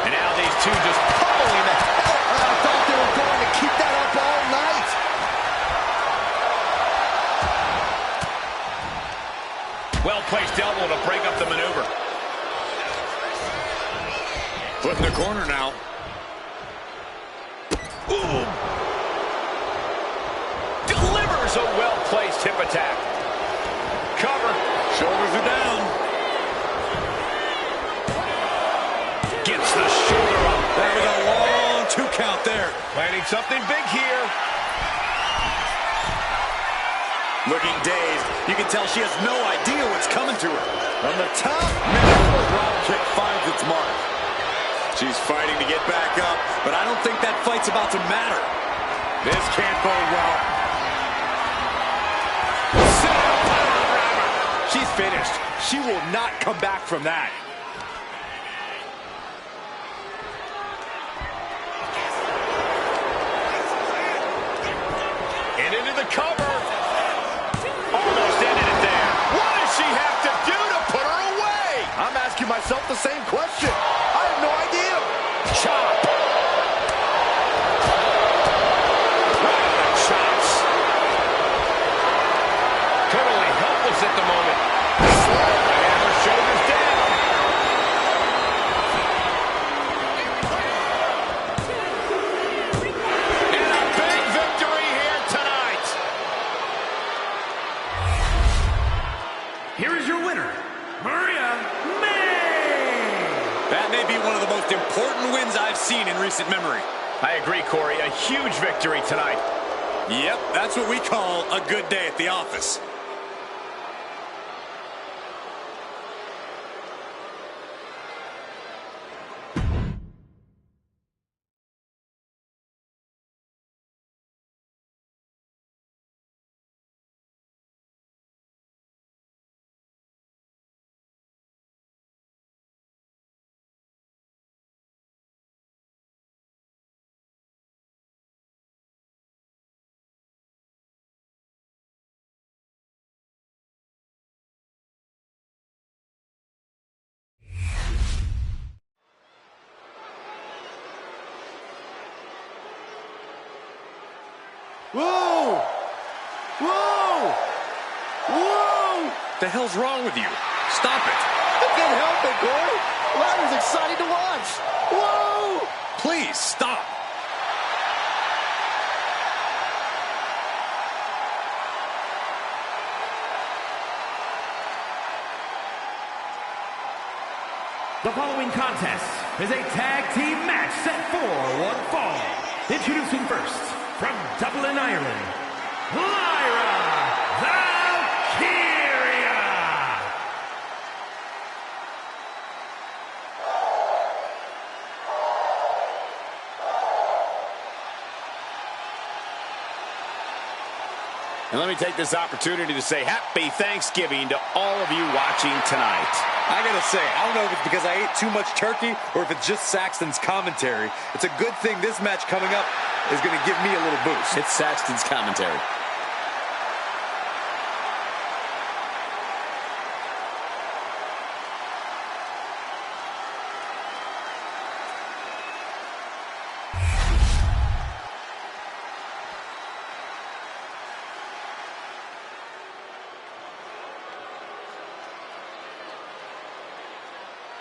And now these two just pummeling the hell. I thought they were going to keep that up all night. Well-placed elbow to break up the maneuver. Foot in the corner now. Ooh. Delivers a well-placed hip attack. Cover. Shoulders are down. Gets the shoulder up. That was a long 2 count there. Planning something big here. Looking dazed. You can tell she has no idea what's coming to her. From the top, middle drop kick finds its mark. She's fighting to get back up, but I don't think that fight's about to matter. This can't go well. She's finished. She will not come back from that. And into the cover. Almost ended it there. What does she have to do to put her away? I'm asking myself the same question. I have no idea. Chop. Right on the chops. Totally helpless at the moment. And her shoulders down. And a big victory here tonight. Here is your winner, Maria May. That may be one of the most important wins I've seen in recent memory. I agree, Corey. A huge victory tonight. Yep, that's what we call a good day at the office. Whoa! Whoa! Whoa! The hell's wrong with you? Stop it. I can't help it, Corey. That was exciting to watch. Whoa! Please, stop. The following contest is a tag team match set for one fall. Introducing first, from Dublin, Ireland, Lyra Valkyria! And let me take this opportunity to say happy Thanksgiving to all of you watching tonight. I gotta say, I don't know if it's because I ate too much turkey or if it's just Saxton's commentary. It's a good thing this match coming up is gonna give me a little boost. It's Saxton's commentary.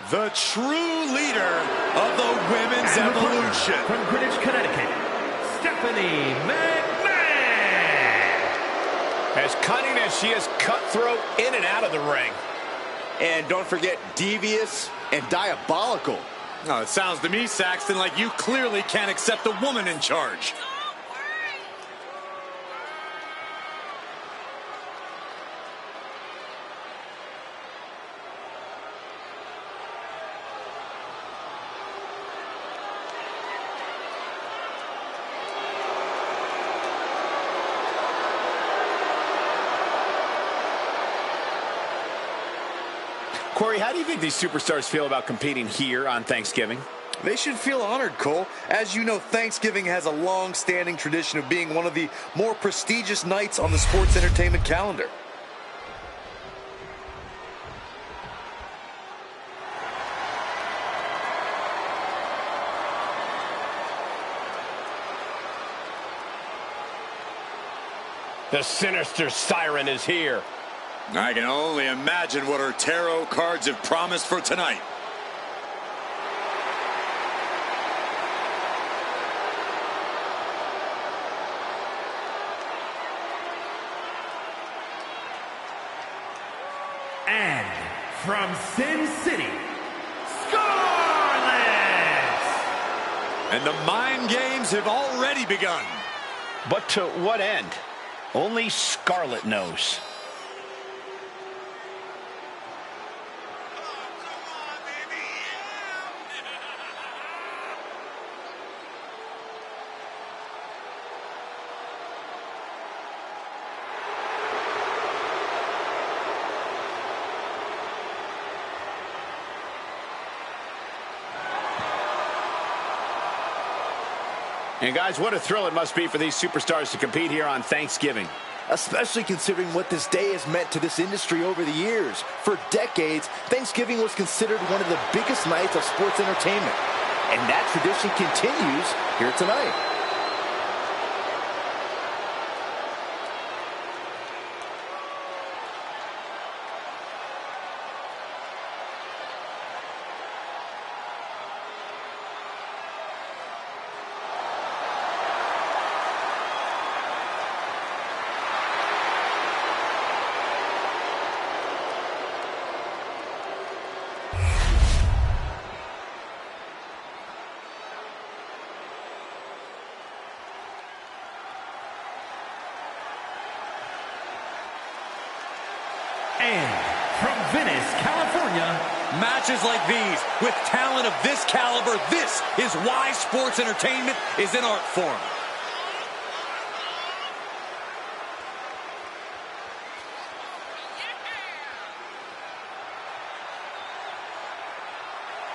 The true leader of the women's evolution. From Greenwich, Connecticut, Stephanie McMahon. As cunning as she is, cutthroat in and out of the ring. And don't forget, devious and diabolical. Oh, it sounds to me, Saxton, like you clearly can't accept a woman in charge. Corey, how do you think these superstars feel about competing here on Thanksgiving? They should feel honored, Cole. As you know, Thanksgiving has a long-standing tradition of being one of the more prestigious nights on the sports entertainment calendar. The sinister siren is here. I can only imagine what her tarot cards have promised for tonight. And from Sin City, Scarlet! And the mind games have already begun. But to what end? Only Scarlet knows. And guys, what a thrill it must be for these superstars to compete here on Thanksgiving. Especially considering what this day has meant to this industry over the years. For decades, Thanksgiving was considered one of the biggest nights of sports entertainment. And that tradition continues here tonight. And from Venice, California, Matches like these, with talent of this caliber, this is why sports entertainment is an art form.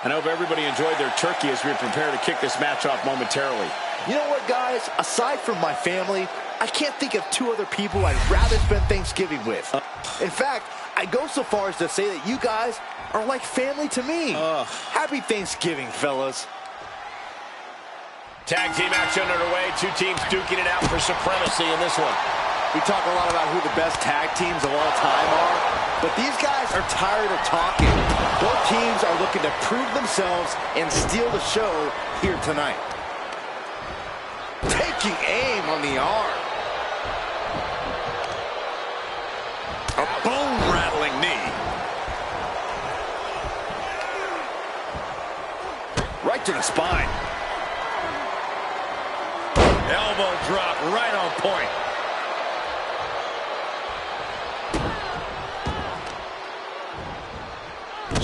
I hope everybody enjoyed their turkey as we prepare to kick this match off momentarily. You know what, guys? Aside from my family, I can't think of two other people I'd rather spend Thanksgiving with. In fact, I go so far as to say that you guys are like family to me. Happy Thanksgiving, fellas. Tag team action underway. Two teams duking it out for supremacy in this one. We talk a lot about who the best tag teams of all time are, but these guys are tired of talking. Both teams are looking to prove themselves and steal the show here tonight. Taking aim on the arm. A bone-rattling knee. to the spine. Elbow drop right on point.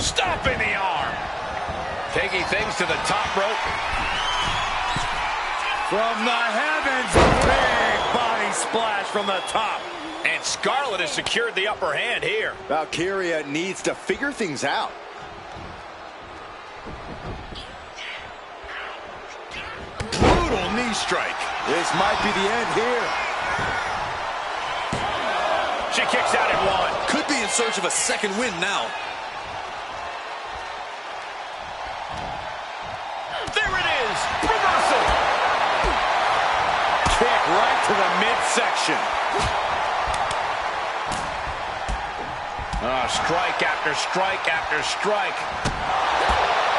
Stopping the arm. Taking things to the top rope. From the heavens, big body splash from the top. And Scarlett has secured the upper hand here. Valkyria needs to figure things out. Brutal knee strike. This might be the end here. She kicks out at one. Could be in search of a second win now. There it is. Reversal. Kick right to the midsection. Strike after strike after strike.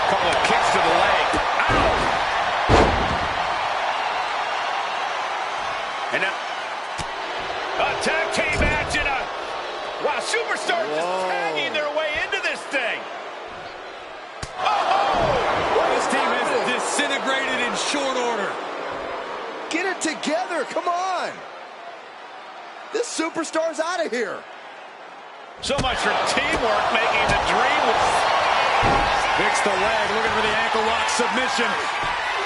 Couple of kicks to the leg. Ow! And a tag team match and a... Wow, superstars just tagging their way into this thing. This team is disintegrated in short order. Get it together, come on. This superstar's out of here. So much for teamwork making the dream. Fix the leg, looking for the ankle lock submission.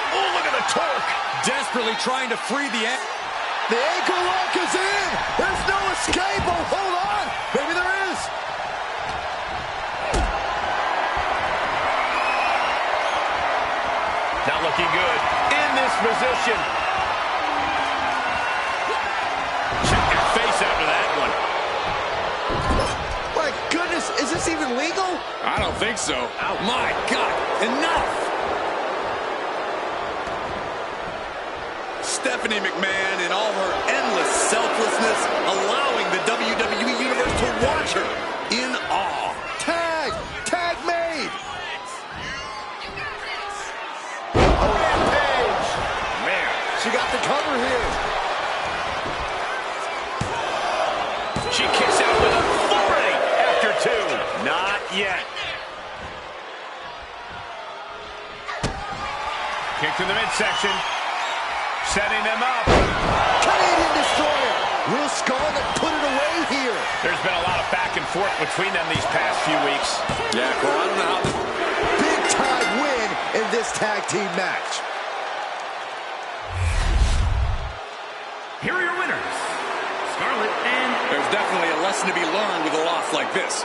Oh, look at the torque. Desperately trying to free the ankle. The ankle lock is in. There's no escape. Oh, hold on. Maybe there is. Not looking good in this position. Check your face after that one. My goodness, is this even legal? I don't think so. Oh, my God, enough! Stephanie McMahon, in all her endless selflessness, allowing the WWE Universe to watch her in awe. Tag made. Oh, Rampage. Man, She got the cover here. she kicks out with authority after two. Not yet. Kick to the midsection. Setting them up. Canadian Destroyer. Will Scarlett put it away here? There's been a lot of back and forth between them these past few weeks. Yeah, Cole, I don't know how... Big time win in this tag team match. Here are your winners, Scarlett and... There's definitely a lesson to be learned with a loss like this.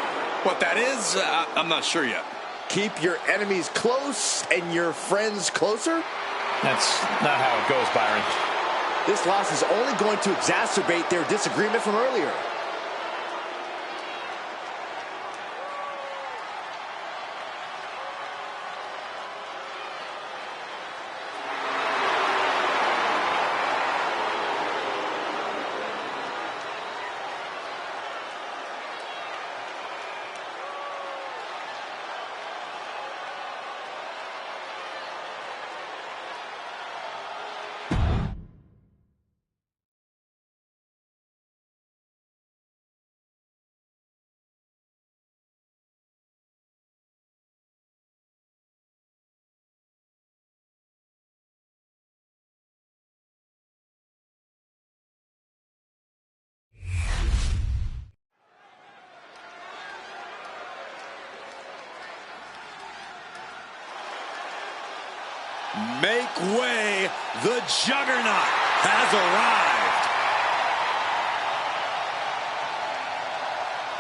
What that is, I'm not sure yet. Keep your enemies close and your friends closer? That's not how it goes, Byron. This loss is only going to exacerbate their disagreement from earlier. Make way, the Juggernaut has arrived.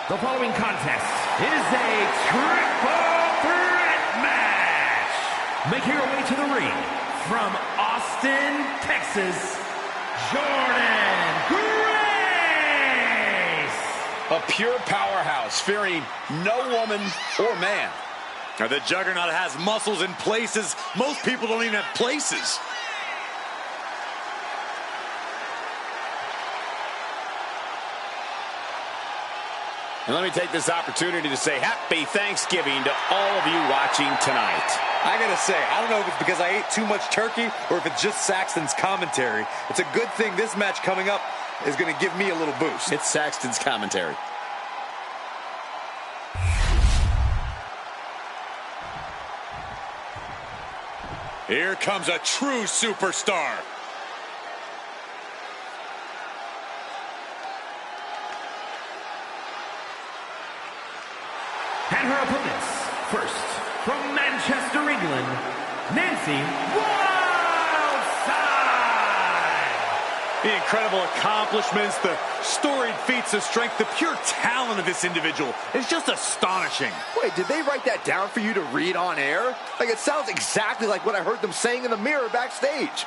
The following contest is a triple threat match. Making her way to the ring from Austin, Texas, Jordan Grace. A pure powerhouse, fearing no woman or man. Now, the Juggernaut has muscles in places most people don't even have places. And let me take this opportunity to say happy Thanksgiving to all of you watching tonight. I gotta say, I don't know if it's because I ate too much turkey or if it's just Saxton's commentary. It's a good thing this match coming up is gonna give me a little boost. It's Saxton's commentary. Here comes a true superstar. And her opponents, first, from Manchester, England, Nancy Wildside. The incredible accomplishments, the storied feats of strength, the pure talent of this individual is just astonishing. Wait, did they write that down for you to read on air? Like, it sounds exactly like what I heard them saying in the mirror backstage.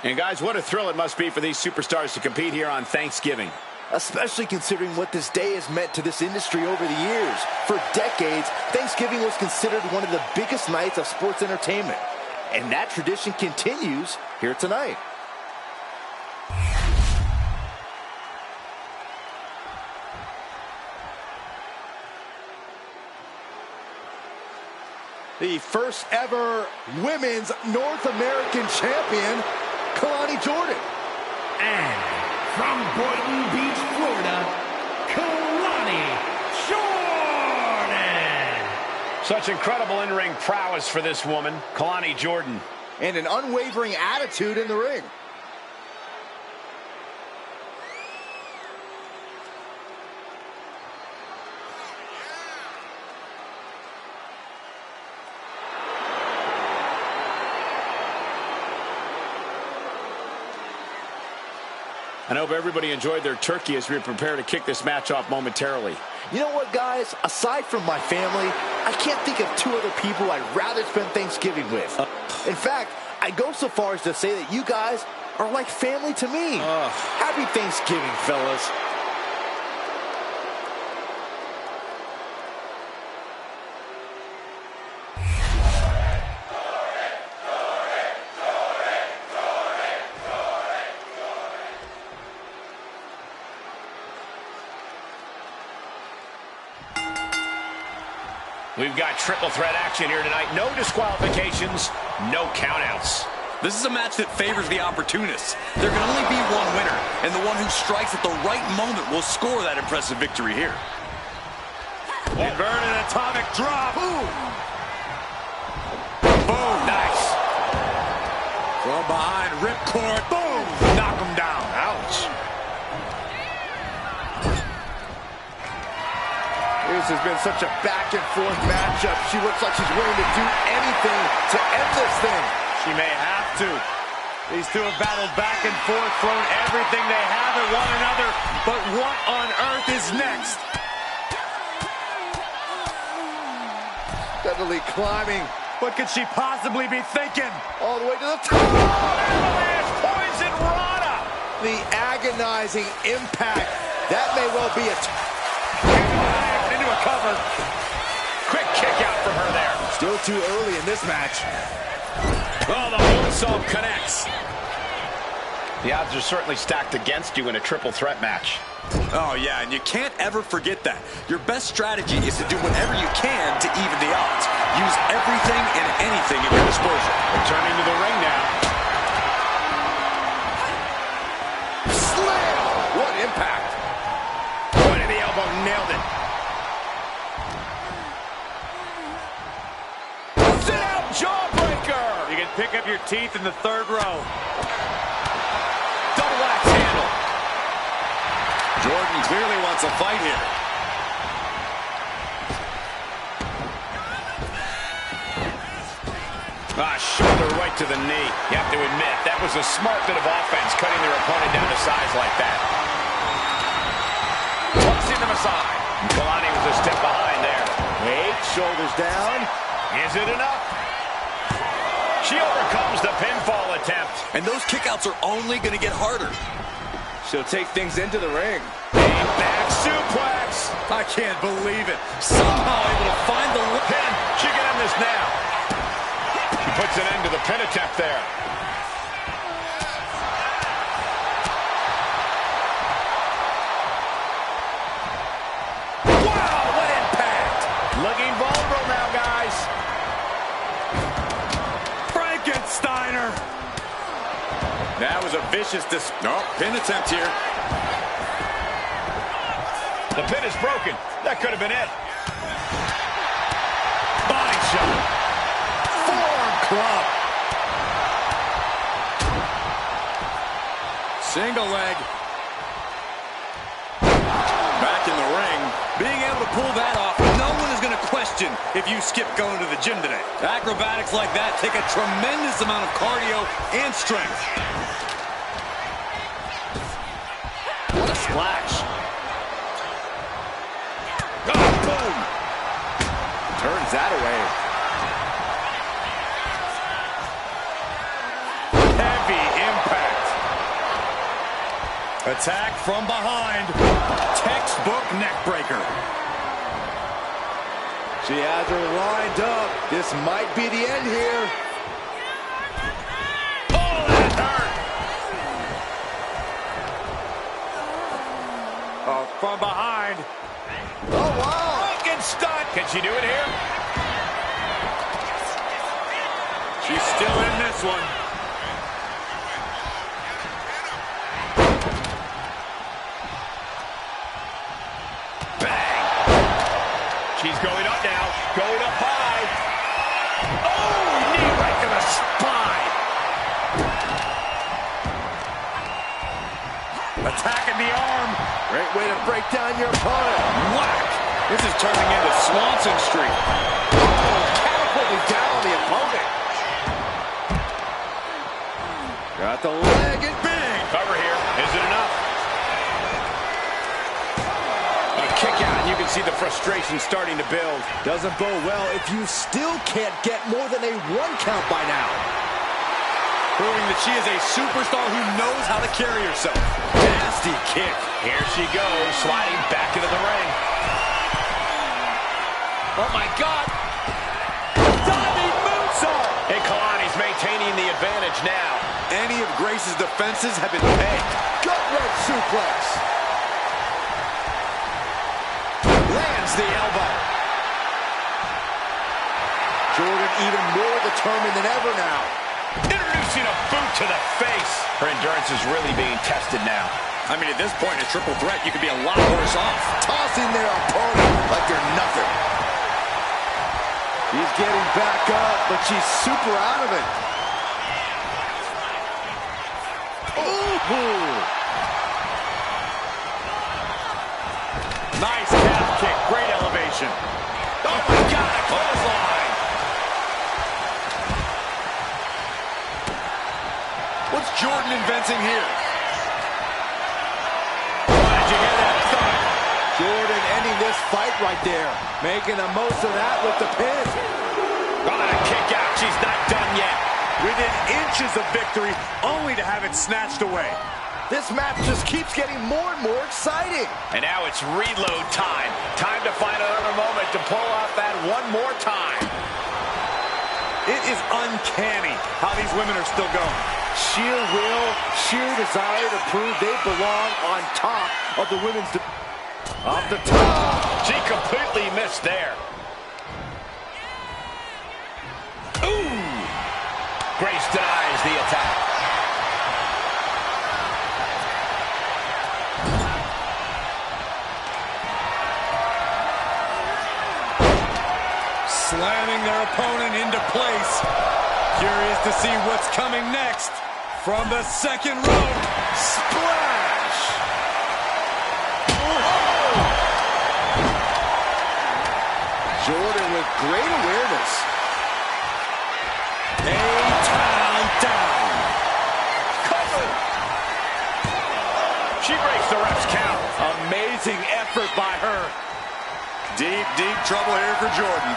And guys, what a thrill it must be for these superstars to compete here on Thanksgiving. Especially considering what this day has meant to this industry over the years. For decades, Thanksgiving was considered one of the biggest nights of sports entertainment. And that tradition continues here tonight. The first ever women's North American champion, Kalani Jordan. And from Boynton Beach, Florida, Kalani Jordan. Such incredible in-ring prowess for this woman, Kalani Jordan. And an unwavering attitude in the ring. I hope everybody enjoyed their turkey as we prepare to kick this match off momentarily. You know what, guys? Aside from my family, I can't think of two other people I'd rather spend Thanksgiving with. In fact, I go so far as to say that you guys are like family to me. Happy Thanksgiving, fellas. We've got triple threat action here tonight. No disqualifications, no countouts. This is a match that favors the opportunists. There can only be one winner, and the one who strikes at the right moment will score that impressive victory here. Inverted atomic drop. Boom, nice. From behind, ripcord. Boom. Knock him down. Ouch. This has been such a back-and-forth matchup. She looks like she's willing to do anything to end this thing. She may have to. These two have battled back and forth, thrown everything they have at one another. But what on earth is next? Steadily climbing. What could she possibly be thinking? All the way to the top. Avalanche poison Rana. The agonizing impact. That may well be a... Into a cover. Quick kick out from her there. Still too early in this match. Oh, the moonsault connects. The odds are certainly stacked against you in a triple threat match. Oh, yeah, and you can't ever forget that. Your best strategy is to do whatever you can to even the odds. Use everything and anything at your disposal. Returning to the ring now. Slam! What impact! Point of the elbow, nailed it. Sit out jawbreaker. You can pick up your teeth in the third row. Double axe handle. Jordan clearly wants a fight here. Shoulder right to the knee. You have to admit, that was a smart bit of offense, cutting their opponent down to size like that. Tossing them aside. Kalani was a step behind there. Wait, shoulders down. Is it enough? She overcomes the pinfall attempt. And those kickouts are only going to get harder. She'll take things into the ring. A back suplex. I can't believe it. Somehow able to find the Pin. She can end this now. She puts an end to the pin attempt there. Wow, what impact. Looking vulnerable now, guys. Frankensteiner. That was a vicious pin attempt here. The pin is broken. That could have been it. Body shot. Forearm club. Single leg. Back in the ring. Being able to pull that off, no one is going to question if you skip going to the gym today. Acrobatics like that take a tremendous amount of cardio and strength. What a splash. Oh, boom. Turns that away. Heavy impact. Attack from behind. Textbook neck breaker. She has her lined up. This might be the end here. Oh, that hurt. Oh, from behind. Oh, wow. Broken stunt. Can she do it here? She's still in this one. She's going up now, going up high. Oh, knee right to the spine. Attacking the arm. Great way to break down your opponent. Whack. This is turning into Swanson Street. Catapulting down on the opponent. Got the leg and big. Cover here. Is it enough? A kick out, and you can see the frustration starting to build. Doesn't bode well if you still can't get more than a 1 count by now. Proving that she is a superstar who knows how to carry herself. Nasty kick. Here she goes, sliding back into the ring. Oh, my God. Diving moonsault. And Kalani's maintaining the advantage now. Any of Grace's defenses have been pegged. Gut-wrench suplex. Lands the elbow. Jordan even more determined than ever now. Introducing a boot to the face. Her endurance is really being tested now. I mean, at this point, a triple threat, you could be a lot worse off. Tossing their opponent like they're nothing. She's getting back up, but she's super out of it. Ooh. Nice calf kick, great elevation. Oh my God, a clothesline. What's Jordan inventing here? Why did you hear that thud? Jordan ending this fight right there. Making the most of that with the pin. Oh, and a kick out. She's not done yet. Within inches of victory, only to have it snatched away. This match just keeps getting more and more exciting. And now it's reload time. Time to find another moment to pull off that one more time. It is uncanny how these women are still going. Sheer will, sheer desire to prove they belong on top of the women's off the top. She completely missed there. Ooh! Grace denies the attack. Slamming their opponent into place. Curious to see what's coming next. From the second rope. Splash! Jordan with great awareness. A-town down. Cover! She breaks the ref's count. Amazing effort by her. Deep, deep trouble here for Jordan.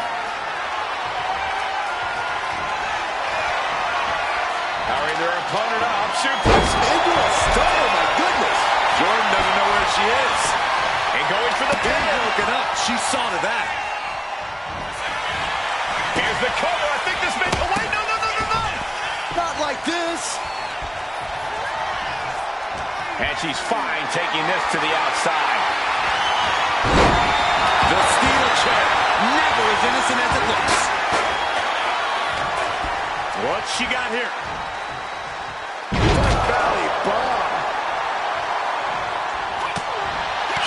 Powering their opponent up. Suplex Into a stunner, my goodness. Jordan doesn't know where she is. and going for the pin. Broken up. She saw to that. Here's the cover. I think this may... Oh, wait, no. Not like this. And she's fine taking this to the outside. The steel chair, never as innocent as it looks. What's she got here? Valley bomb.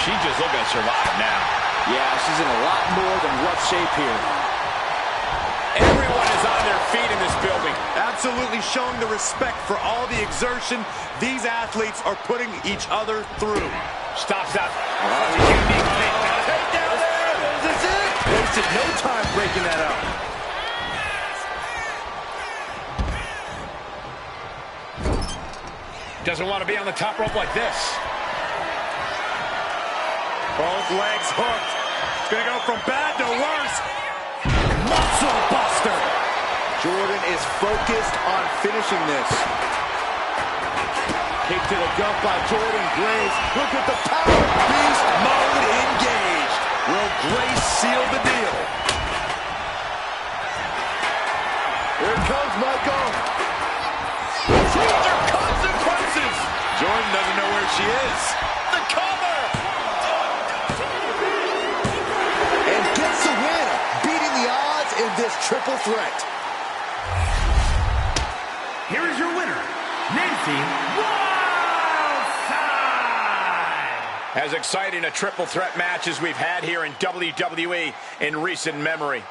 She just looking to survive now. Yeah, she's in a lot more than rough shape here. Everyone is on their feet in this building. Absolutely showing the respect for all the exertion these athletes are putting each other through. Stops out. Unique takedown. Takedown there. Is this it? Wasted no time breaking that up. Doesn't want to be on the top rope like this. Both legs hooked. It's going to go from bad to worse. Muscle buster. Jordan is focused on finishing this. Kick to the gut by Jordan Grace. Look at the power. Beast mode engaged. Will Grace seal the deal? Here it comes, Michael. These are consequences. Jordan doesn't know where she is. The cover. And gets the win, beating the odds in this triple threat. Here is your winner, Nancy Wildside. As exciting a triple threat match as we've had here in WWE in recent memory.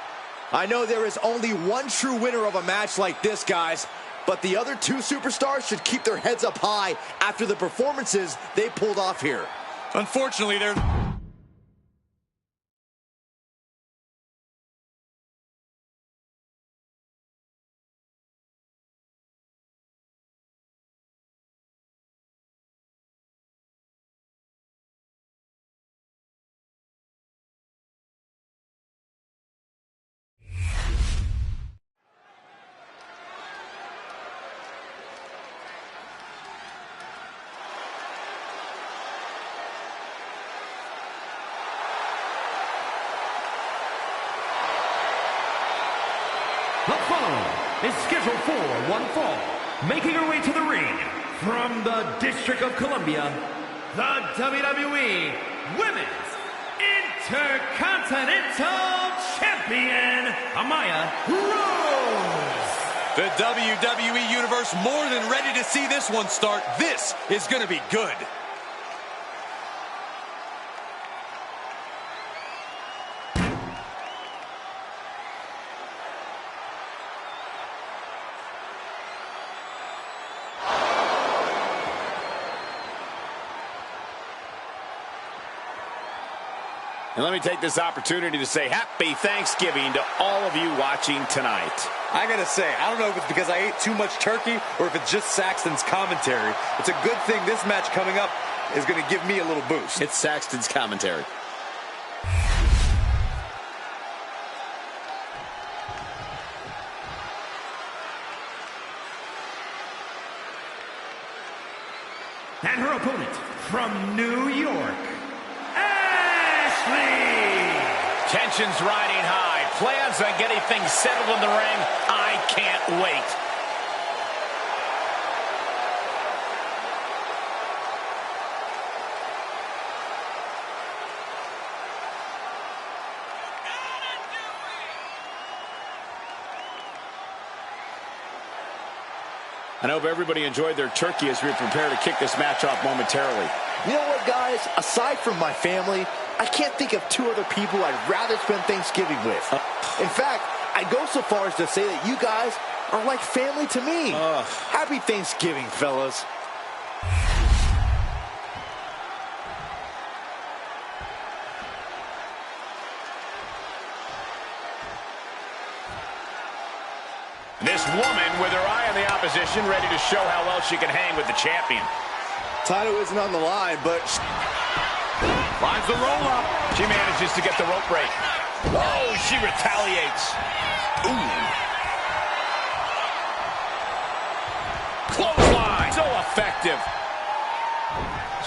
I know there is only one true winner of a match like this, guys, but the other two superstars should keep their heads up high after the performances they pulled off here. Unfortunately, they're... The following is scheduled for one fall. Making her way to the ring from the District of Columbia, the WWE Women's Intercontinental Champion, Amaya Rose. The WWE Universe more than ready to see this one start. This is going to be good. And let me take this opportunity to say happy Thanksgiving to all of you watching tonight. I gotta say, I don't know if it's because I ate too much turkey or if it's just Saxton's commentary. It's a good thing this match coming up is gonna give me a little boost. It's Saxton's commentary. And her opponent from New York, Tensions riding high. Plans on getting things settled in the ring. I can't wait. I hope everybody enjoyed their turkey as we prepare to kick this match off momentarily. You know what, guys? Aside from my family, I can't think of two other people I'd rather spend Thanksgiving with. In fact, I go so far as to say that you guys are like family to me. Happy Thanksgiving, fellas. This woman with her eye on the opposition, ready to show how well she can hang with the champion. Title isn't on the line, but... Finds the roll-up. She manages to get the rope break. Oh, she retaliates. Ooh. Clothesline. So effective.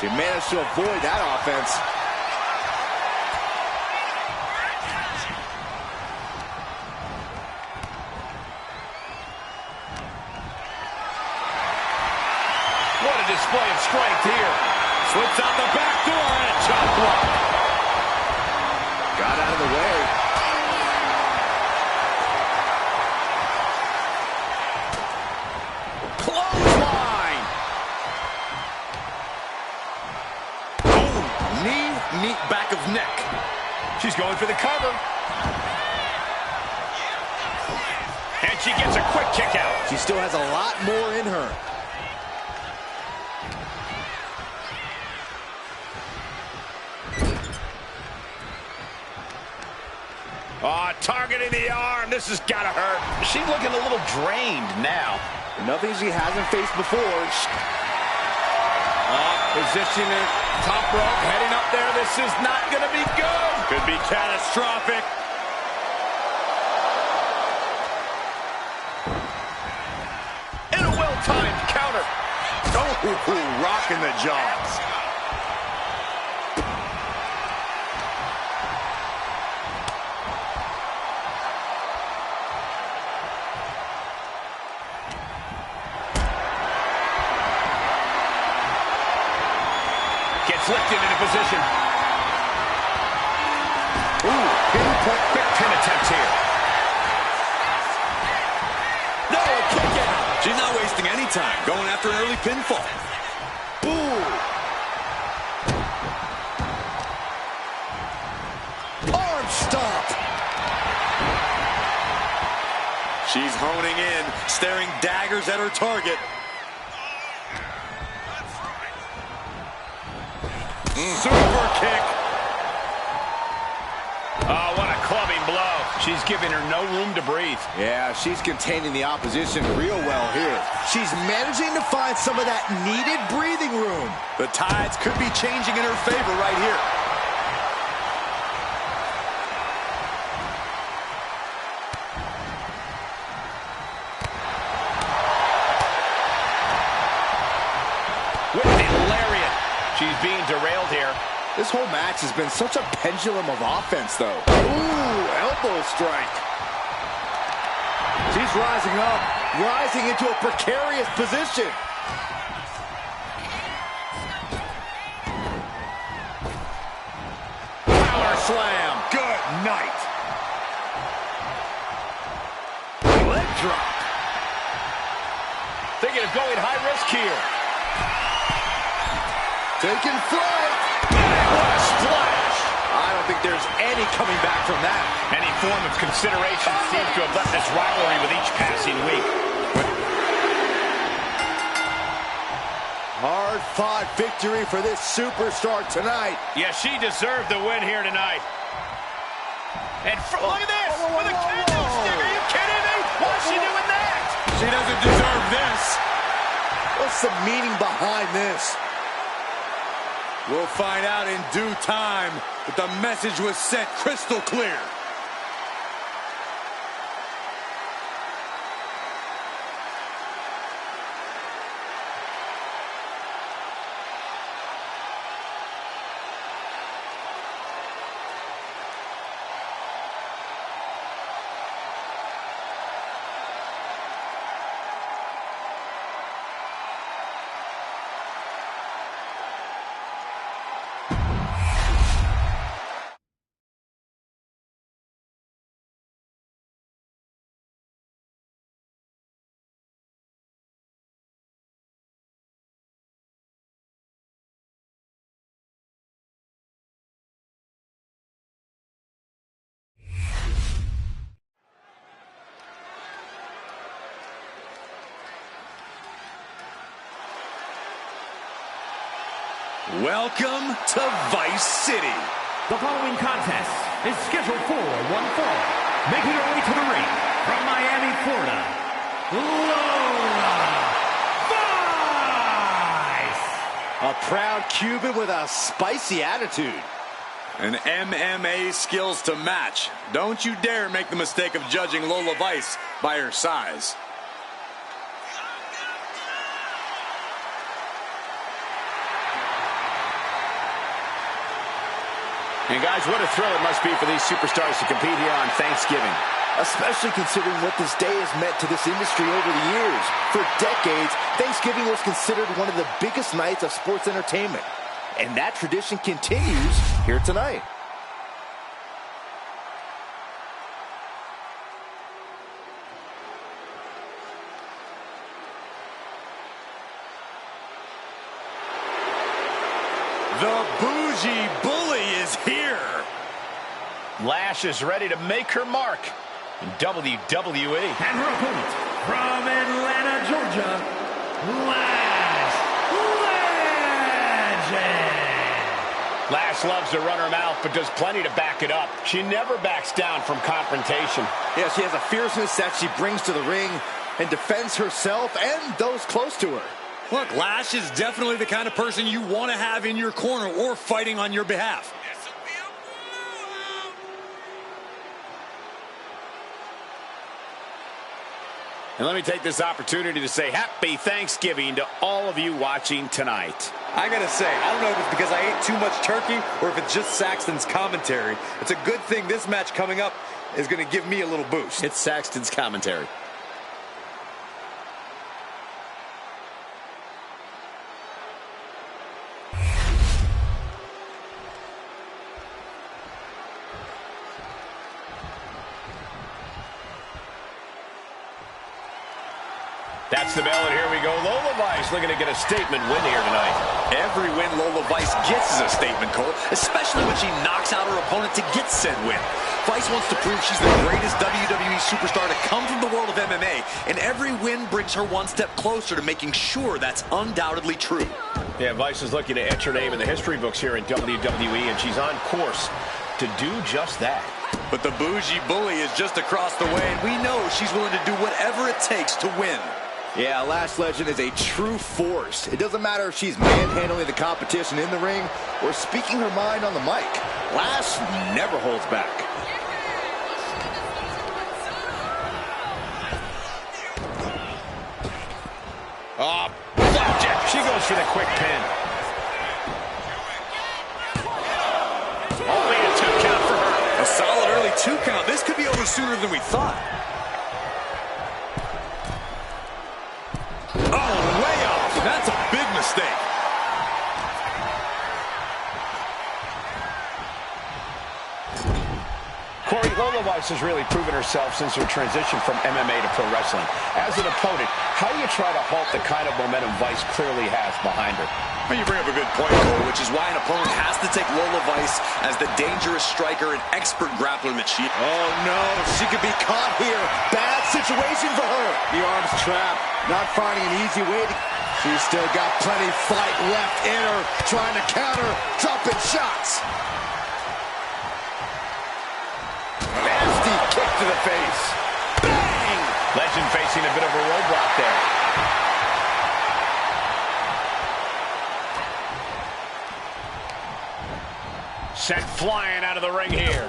She managed to avoid that offense. What a display of strength here. Slips out the back door and a chop block. Got out of the way. Clothesline. Boom. Knee She's going for the cover. And she gets a quick kick out. She still has a lot more in her. Oh, targeting the arm. This has got to hurt. She's looking a little drained now. Nothing she hasn't faced before. Positioning her top rope, heading up there. This is not going to be good. Could be catastrophic. And a well-timed counter. Oh, rocking the jaws. Gets lifted into position. Ooh, pinpoint, quick pin attempts here. No, a kick out. She's not wasting any time, going after an early pinfall. Ooh. Arm stomp. She's honing in, staring daggers at her target. Super kick. Oh, what a clubbing blow. She's giving her no room to breathe. Yeah, she's containing the opposition real well here. She's managing to find some of that needed breathing room. The tides could be changing in her favor right here. With the lariat. She's being derailed here. This whole match has been such a pendulum of offense, though. Ooh, elbow strike. She's rising up, rising into a precarious position. Power slam. Good night. Leg drop. Thinking of going high risk here. Taking flight. What a splash. I don't think there's any coming back from that. Any form of consideration seems to have left this rivalry with each passing week. Hard-fought victory for this superstar tonight. Yeah, she deserved the win here tonight. And look at this! With a candlestick! Are you kidding me? Why's she doing that? She doesn't deserve this. What's the meaning behind this? We'll find out in due time, but the message was sent crystal clear. Welcome to Vice City. The following contest is scheduled for one fall. Making her way to the ring from Miami, Florida, Lola Vice! A proud Cuban with a spicy attitude. And MMA skills to match. Don't you dare make the mistake of judging Lola Vice by her size. And guys, what a thrill it must be for these superstars to compete here on Thanksgiving. Especially considering what this day has meant to this industry over the years. For decades, Thanksgiving was considered one of the biggest nights of sports entertainment. And that tradition continues here tonight. The bougie bully is here. Lash is ready to make her mark in WWE. And her opponent from Atlanta, Georgia, Lash Legend. Lash loves to run her mouth, but does plenty to back it up. She never backs down from confrontation. Yeah, she has a fierceness that she brings to the ring and defends herself and those close to her. Look, Lash is definitely the kind of person you want to have in your corner or fighting on your behalf. And let me take this opportunity to say happy Thanksgiving to all of you watching tonight. I gotta say, I don't know if it's because I ate too much turkey or if it's just Saxton's commentary. It's a good thing this match coming up is gonna give me a little boost. It's Saxton's commentary. That's the bell, and here we go. Lola Vice looking to get a statement win here tonight. Every win Lola Vice gets is a statement, Cole, especially when she knocks out her opponent to get said win. Vice wants to prove she's the greatest WWE superstar to come from the world of MMA, and every win brings her one step closer to making sure that's undoubtedly true. Yeah, Vice is looking to etch her name in the history books here in WWE, and she's on course to do just that. But the bougie bully is just across the way, and we know she's willing to do whatever it takes to win. Yeah, Lash Legend is a true force. It doesn't matter if she's manhandling the competition in the ring or speaking her mind on the mic. Lash never holds back. Flapjack. She goes for the quick pin. Only a 2 count for her. A solid early 2 count. This could be over sooner than we thought. Oh, way off. That's a big mistake. Corey, Lola Vice has really proven herself since her transition from MMA to pro wrestling. As an opponent, how do you try to halt the kind of momentum Vice clearly has behind her? Well, you bring up a good point, Cole, which is why an opponent has to take Lola Vice as the dangerous striker and expert grappler that she... Oh, no, she could be caught here. Bad situation for her. The arm's trapped, not finding an easy way to... She's still got plenty fight left in her, trying to counter, dropping shots. Nasty kick to the face. Bang! Legend facing a bit of a roadblock there. Sent flying out of the ring here.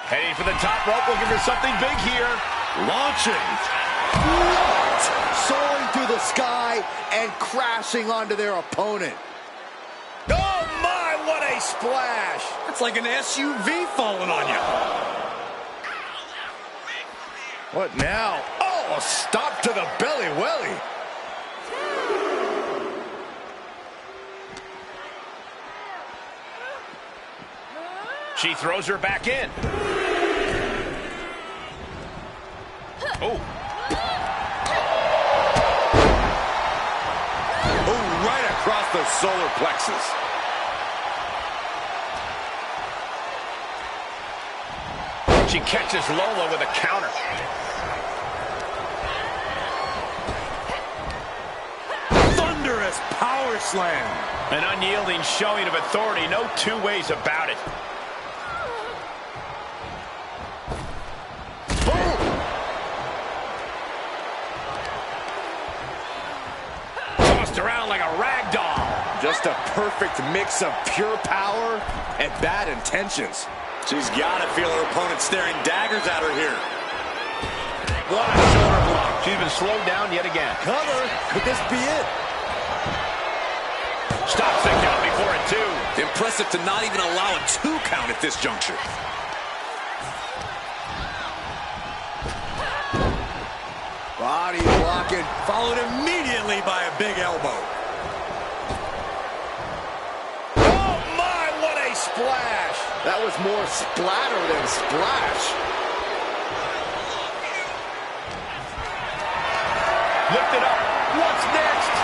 Heading for the top rope, looking for something big here. Launching. What? Soaring through the sky and crashing onto their opponent. Oh my, what a splash! It's like an SUV falling on you. What now? Oh, a stop to the belly welly. She throws her back in. Oh. Oh, right across the solar plexus. She catches Lola with a counter. Thunderous power slam. An unyielding showing of authority, no two ways about it. Tossed around like a rag doll. Just a perfect mix of pure power and bad intentions. She's got to feel her opponent staring daggers at her here. What a shoulder block. She's been slowed down yet again. Cover. Could this be it? Stops the count before a 2. Impressive to not even allow a 2 count at this juncture. Body blocking. Followed immediately by a big elbow. Oh my, what a splash. That was more splatter than splash. Lift it up. What's next?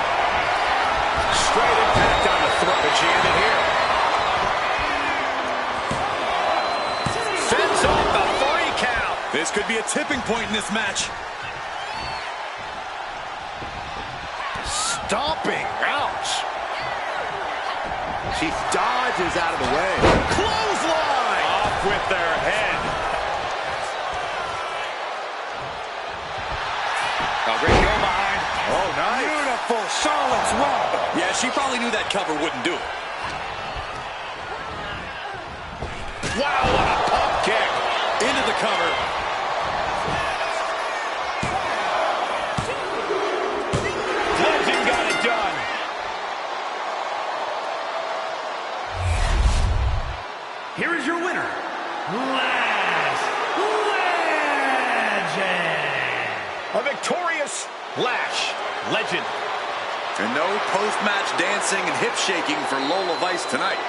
Straight impact on the throat. But she ended here. Could be a tipping point in this match. Stomping. Ouch. She dodges out of the way. Clothesline! Off with their head. A great go behind. Oh, nice. Beautiful Charlotte's Web. Yeah, she probably knew that cover wouldn't do it. Wow, what a pump kick. Into the cover. Legend got it done. Here is your winner, Last Legend. A victorious Lash Legend. And no post-match dancing and hip shaking for Lola Vice tonight.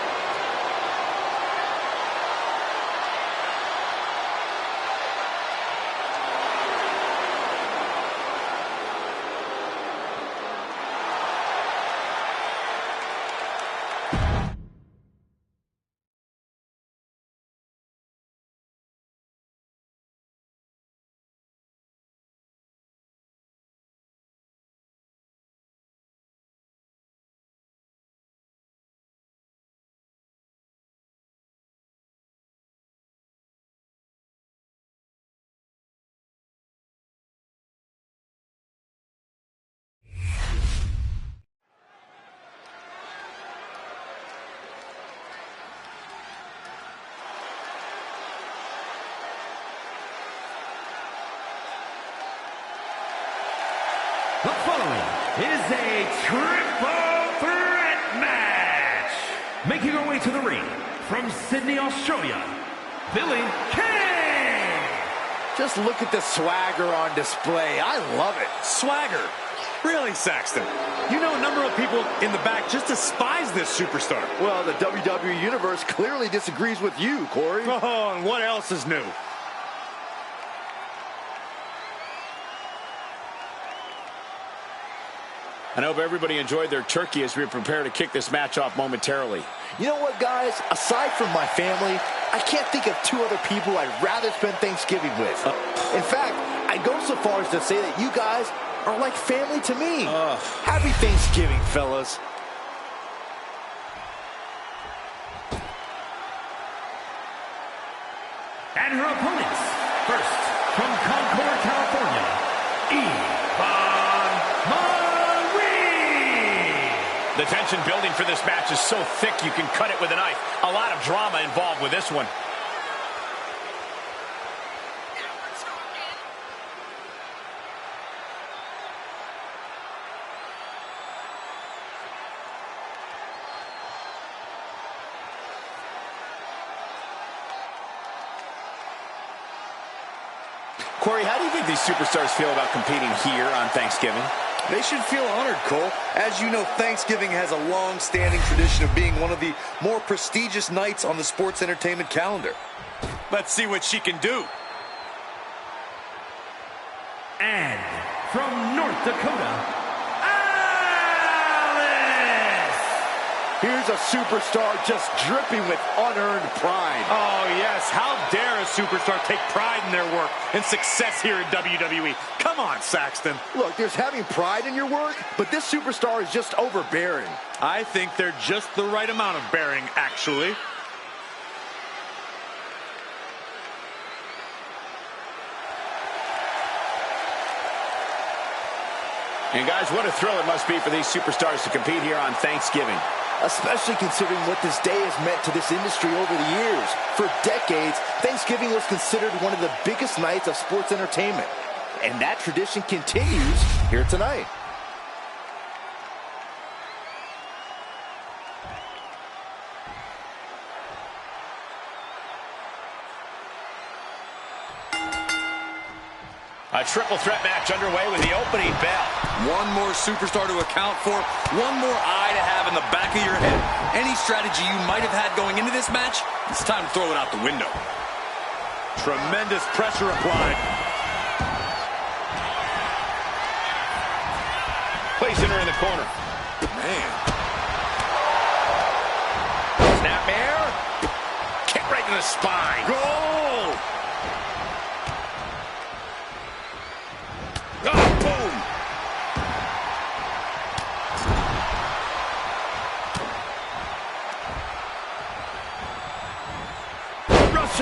The following is a triple threat match. Making her way to the ring from Sydney, Australia, Billy Kay. Just look at the swagger on display. I love it. Swagger. Really, Saxton? You know a number of people in the back just despise this superstar. Well, the WWE Universe clearly disagrees with you, Corey. Oh, and what else is new? I hope everybody enjoyed their turkey as we prepare to kick this match off momentarily. You know what, guys? Aside from my family, I can't think of two other people I'd rather spend Thanksgiving with. In fact, I go so far as to say that you guys are like family to me. Happy Thanksgiving, fellas. And her opponents, first, from Concord, California, The tension building for this match is so thick you can cut it with a knife. A lot of drama involved with this one. Corey, how do you think these superstars feel about competing here on Thanksgiving? They should feel honored, Cole. As you know, Thanksgiving has a long-standing tradition of being one of the more prestigious nights on the sports entertainment calendar. Let's see what she can do. And from North Dakota, Alice! Here's a superstar just dripping with unearned pride. Oh, yes. How dare a superstar take pride in their work and success here in WWE? Come on, Saxton. Look, there's having pride in your work, but this superstar is just overbearing. I think they're just the right amount of bearing, actually. And guys, what a thrill it must be for these superstars to compete here on Thanksgiving. Especially considering what this day has meant to this industry over the years. For decades, Thanksgiving was considered one of the biggest nights of sports entertainment. And that tradition continues here tonight. A triple threat match underway with the opening bell. One more superstar to account for, one more eye to have in the back of your head. Any strategy you might have had going into this match, it's time to throw it out the window. Tremendous pressure applied. Placing her in the corner. Man. Snapmare. Kick right to the spine. Goal!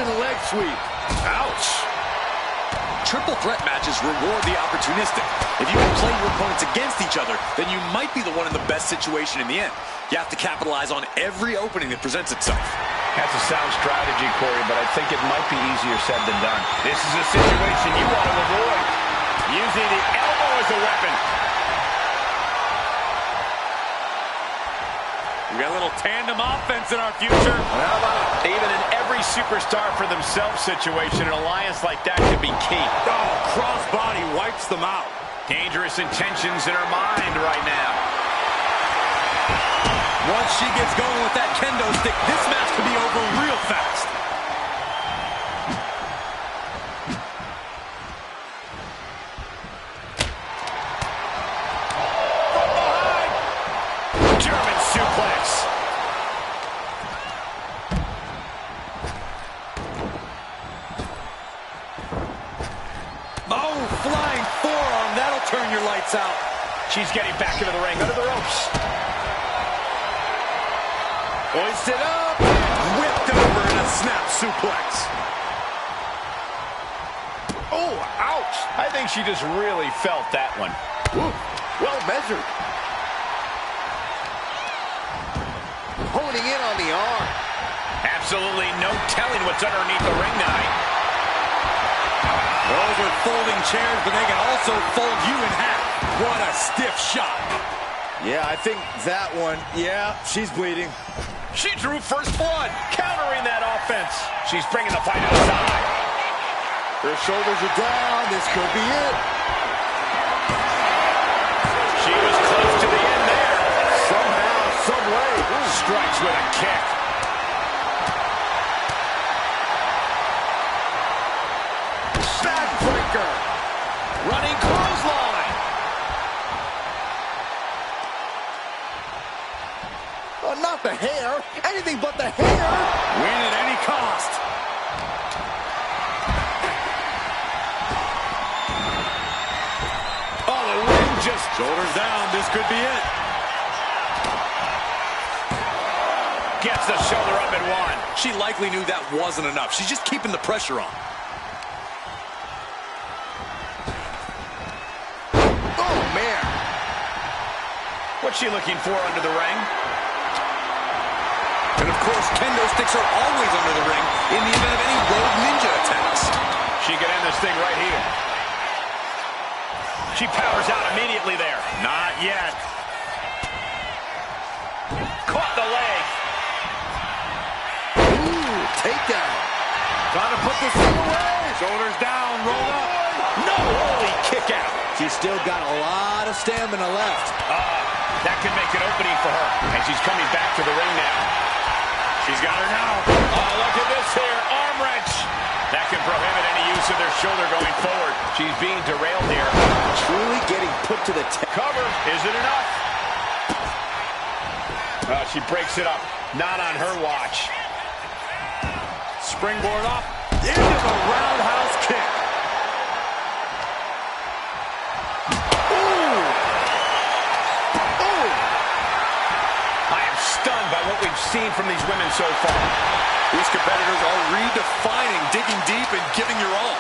using a leg sweep. Ouch. Triple threat matches reward the opportunistic. If you can play your opponents against each other, then you might be the one in the best situation in the end. You have to capitalize on every opening that presents itself. That's a sound strategy, Corey, but I think it might be easier said than done. This is a situation you want to avoid. Using the elbow as a weapon. We got a little tandem offense in our future. How about even in every superstar for themselves situation, an alliance like that could be key. Oh, crossbody wipes them out. Dangerous intentions in her mind right now. Once she gets going with that kendo stick, this match could be over real fast. From behind. German suplex. Oh, flying forearm. That'll turn your lights out. She's getting back into the ring, under the ropes. Hoisted up. Whipped over in a snap suplex. Oh, ouch. I think she just really felt that one. Ooh, well measured. Honing in on the arm. Absolutely no telling what's underneath the ring tonight. Those are folding chairs, but they can also fold you in half. What a stiff shot. Yeah, I think that one, yeah, she's bleeding. She drew first blood, countering that offense. She's bringing the fight outside. Her shoulders are down. This could be it. She was close to the end there. Somehow, some way. Strikes with a kick. Backbreaker. Running clothesline. Oh, not the hair. Anything but the hair. Win at any cost. Oh, the ring just shoulders down. This could be it. Gets the shoulder up and one. She likely knew that wasn't enough. She's just keeping the pressure on. Oh, man. What's she looking for under the ring? And of course, kendo sticks are always under the ring in the event of any rogue ninja attacks. She can end this thing right here. She powers out immediately there. Not yet. Caught the leg. Ooh, takedown. Trying to put this thing away. Shoulders down, roll up. No, holy kick out. She's still got a lot of stamina left. That could make an opening for her. And she's coming back to the ring now. She's got her now. Oh, look at this here. Arm wrench. That can prohibit any use of their shoulder going forward. She's being derailed here. Truly getting put to the test. Cover. Is it enough? She breaks it up. Not on her watch. Springboard up. Into the roundhouse kick. Stunned by what we've seen from these women so far. These competitors are redefining digging deep and giving your all.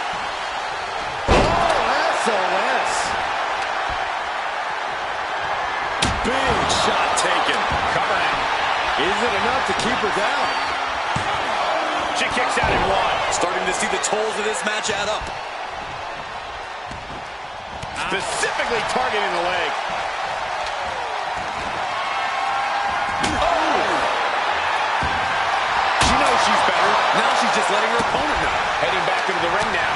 Oh, SOS. Big shot taken. Cover now. Is it enough to keep her down? She kicks out in one. Starting to see the tolls of this match add up. Specifically targeting the leg. She's better. Now she's just letting her opponent know. Heading back into the ring now.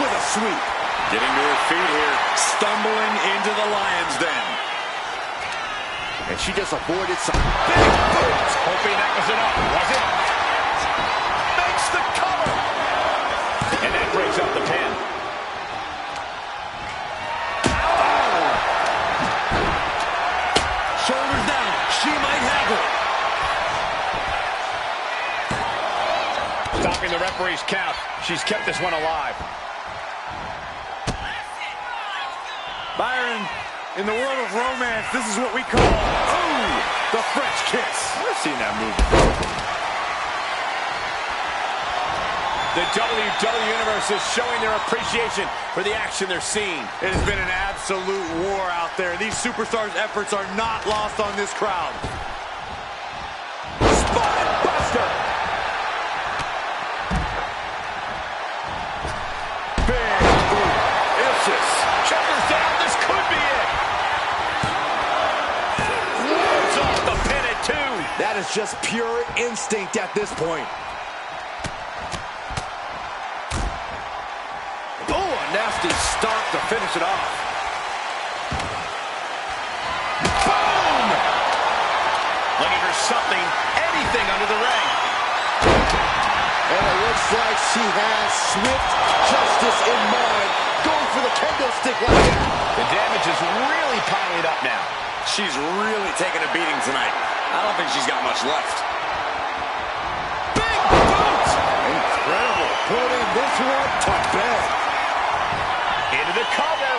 With a sweep. Getting to her feet here. Stumbling into the lion's den. And she just avoided some big boots. Hoping that was enough. Was it? Makes the cover. And that breaks up the pin. Shoulders down. She might have her. Stopping the referee's count. She's kept this one alive. Byron, In the world of romance, this is what we call, ooh, the French kiss. I've seen that movie. The WWE Universe is showing their appreciation for the action they're seeing. It has been an absolute war out there. These superstars' efforts are not lost on this crowd. Spine buster. Big boot. Vicious. Shoulders down. This could be it. It's off the pin at 2. That is just pure instinct at this point. Nasty stomp to finish it off. Boom! Looking for something, anything under the ring. And it looks like she has swift justice in mind. Going for the kendo stick like that. The damage is really piling up now. She's really taking a beating tonight. I don't think she's got much left. Big boot! Incredible. Putting this one to bed. Into the cover.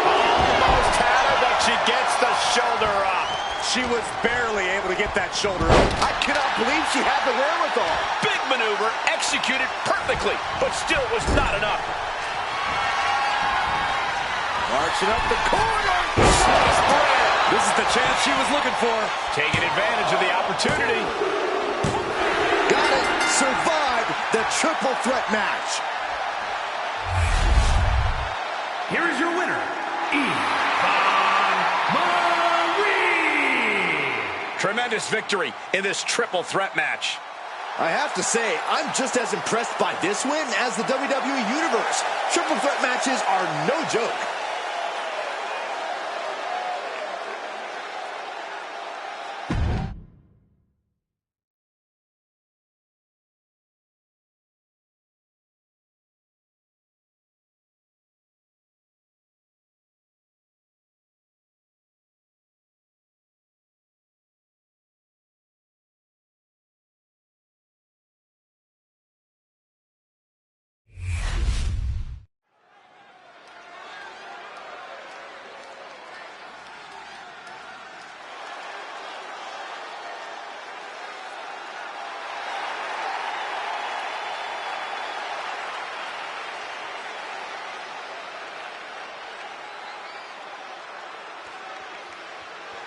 Almost had her, but she gets the shoulder up. She was barely able to get that shoulder up. I cannot believe she had the wherewithal. Big maneuver, executed perfectly, but still was not enough. Marching up the corner. Sliced bread. This is the chance she was looking for. Taking advantage of the opportunity. Got it. Survived the triple threat match. Here is your winner, Yvonne Marie. Tremendous victory in this triple threat match. I have to say, I'm just as impressed by this win as the WWE Universe. Triple threat matches are no joke.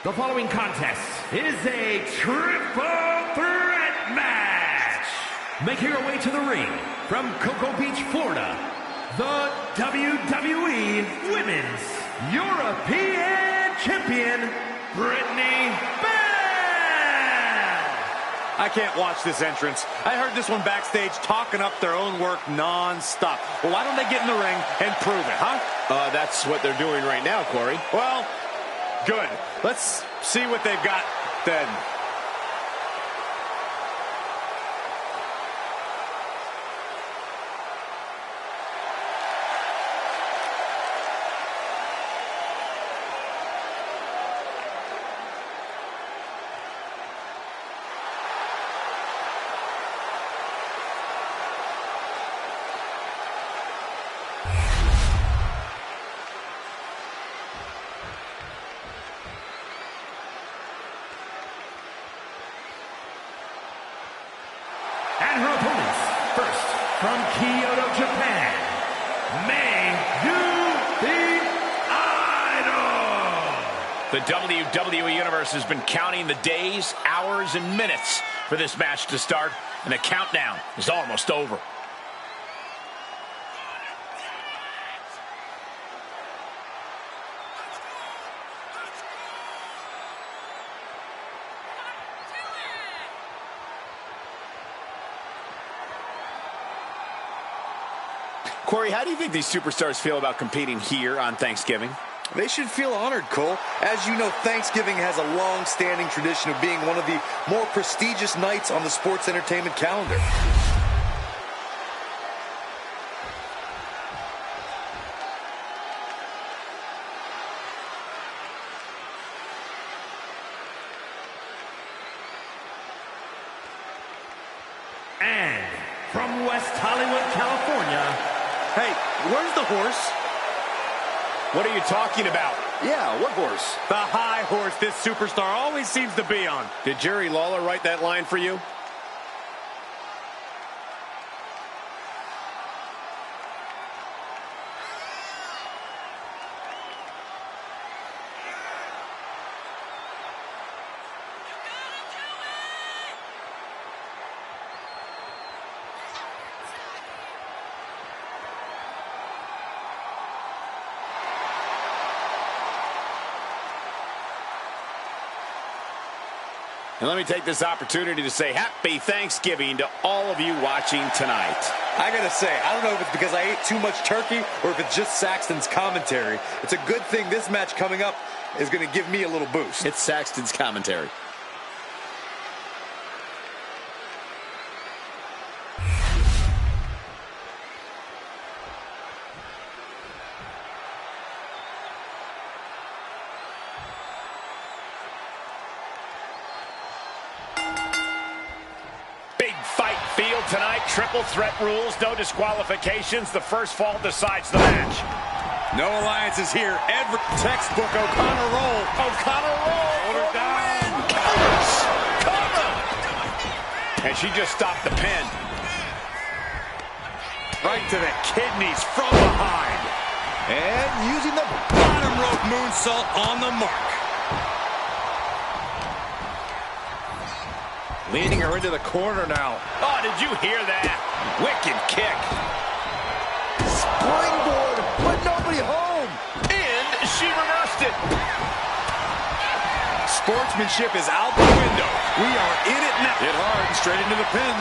The following contest is a triple threat match. Making her way to the ring from Cocoa Beach, Florida, the WWE Women's European Champion, Brittany Bell. I can't watch this entrance. I heard this one backstage talking up their own work non-stop. Well, why don't they get in the ring and prove it, huh? That's what they're doing right now, Corey. Well, good. Let's see what they've got then. And her opponents, first from Kyoto, Japan, May the Idol. The WWE Universe has been counting the days, hours, and minutes for this match to start, and the countdown is almost over. Corey, how do you think these superstars feel about competing here on Thanksgiving? They should feel honored, Cole. As you know, Thanksgiving has a long-standing tradition of being one of the more prestigious nights on the sports entertainment calendar. And from West Hollywood, California, Hey, where's the horse? What are you talking about? Yeah, what horse? The high horse this superstar always seems to be on. Did Jerry Lawler write that line for you? And let me take this opportunity to say happy Thanksgiving to all of you watching tonight. I gotta say, I don't know if it's because I ate too much turkey or if it's just Saxton's commentary. It's a good thing this match coming up is gonna give me a little boost. It's Saxton's commentary. Fight field tonight. Triple threat rules, no disqualifications. The first fall decides the match. No alliances here. Every Textbook O'Connor roll. O'Connor roll. Hold her down. Counters. Cover. And she just stopped the pin. Right to the kidneys from behind. And using the bottom rope moonsault on the mark. Leading her into the corner now. Oh, did you hear that? Wicked kick. springboard, but nobody home. And she reversed it. Sportsmanship is out the window. We are in it now. Hit hard, straight into the pin.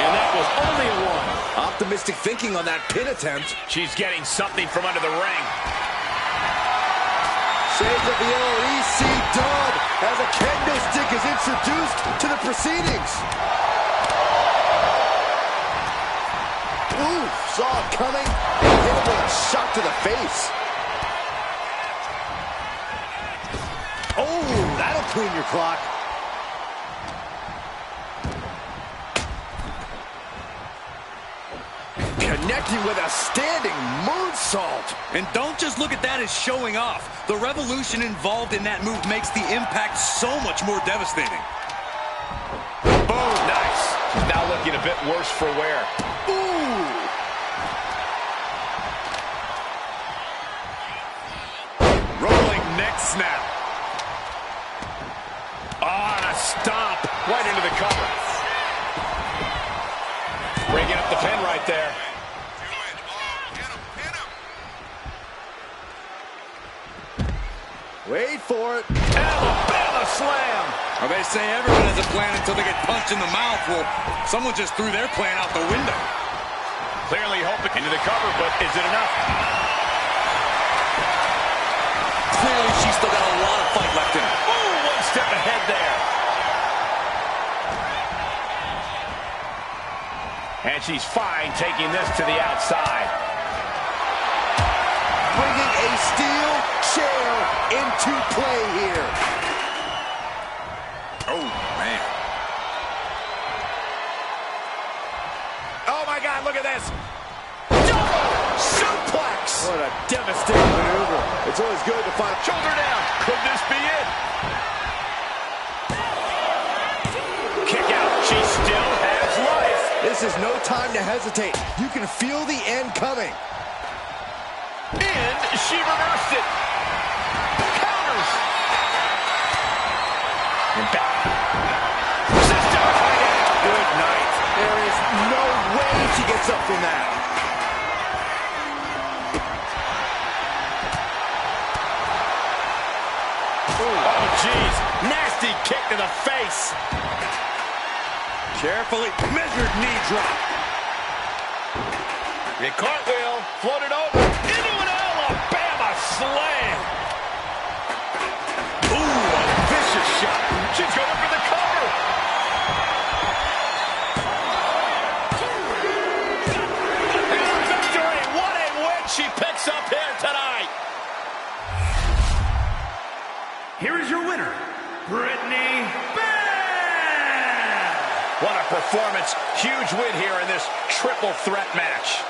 And that was only a one. Optimistic thinking on that pin attempt. She's getting something from under the ring. Shades of the LEC dub as a kendo stick is introduced to the proceedings. Ooh, saw it coming and hit him with a shot to the face. Oh, that'll clean your clock. Connecting with a standing moonsault. And don't just look at that as showing off. The revolution involved in that move makes the impact so much more devastating. Boom, nice. She's now looking a bit worse for wear. Ooh. Rolling neck snap. On a stomp. Right into the cover. Breaking up the pin right there. Wait for it. Alabama slam. Well, they say everyone has a plan until they get punched in the mouth. Well, someone just threw their plan out the window. Clearly hoping into the cover, but is it enough? Clearly, she's still got a lot of fight left in her. Ooh, one step ahead there. And she's fine taking this to the outside. Bringing a steel chair into play here. Oh, man. Oh, my God, look at this. Double suplex. What a devastating maneuver. It's always good to find a Shoulder down. Could this be it? Kick out. She still has life. This is no time to hesitate. You can feel the end coming. And she reversed it. Counters. And back. Sister. Good night. There is no way she gets up from that. Oh, jeez. Nasty kick to the face. Carefully measured knee drop. The cartwheel floated over into an Alabama slam. Ooh, a vicious shot. She's going for the cover. And victory. What a win she picks up here tonight. Here is your winner, Brittany Bell. What a performance. Huge win here in this triple threat match.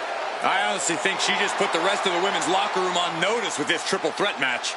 I honestly think she just put the rest of the women's locker room on notice with this triple threat match.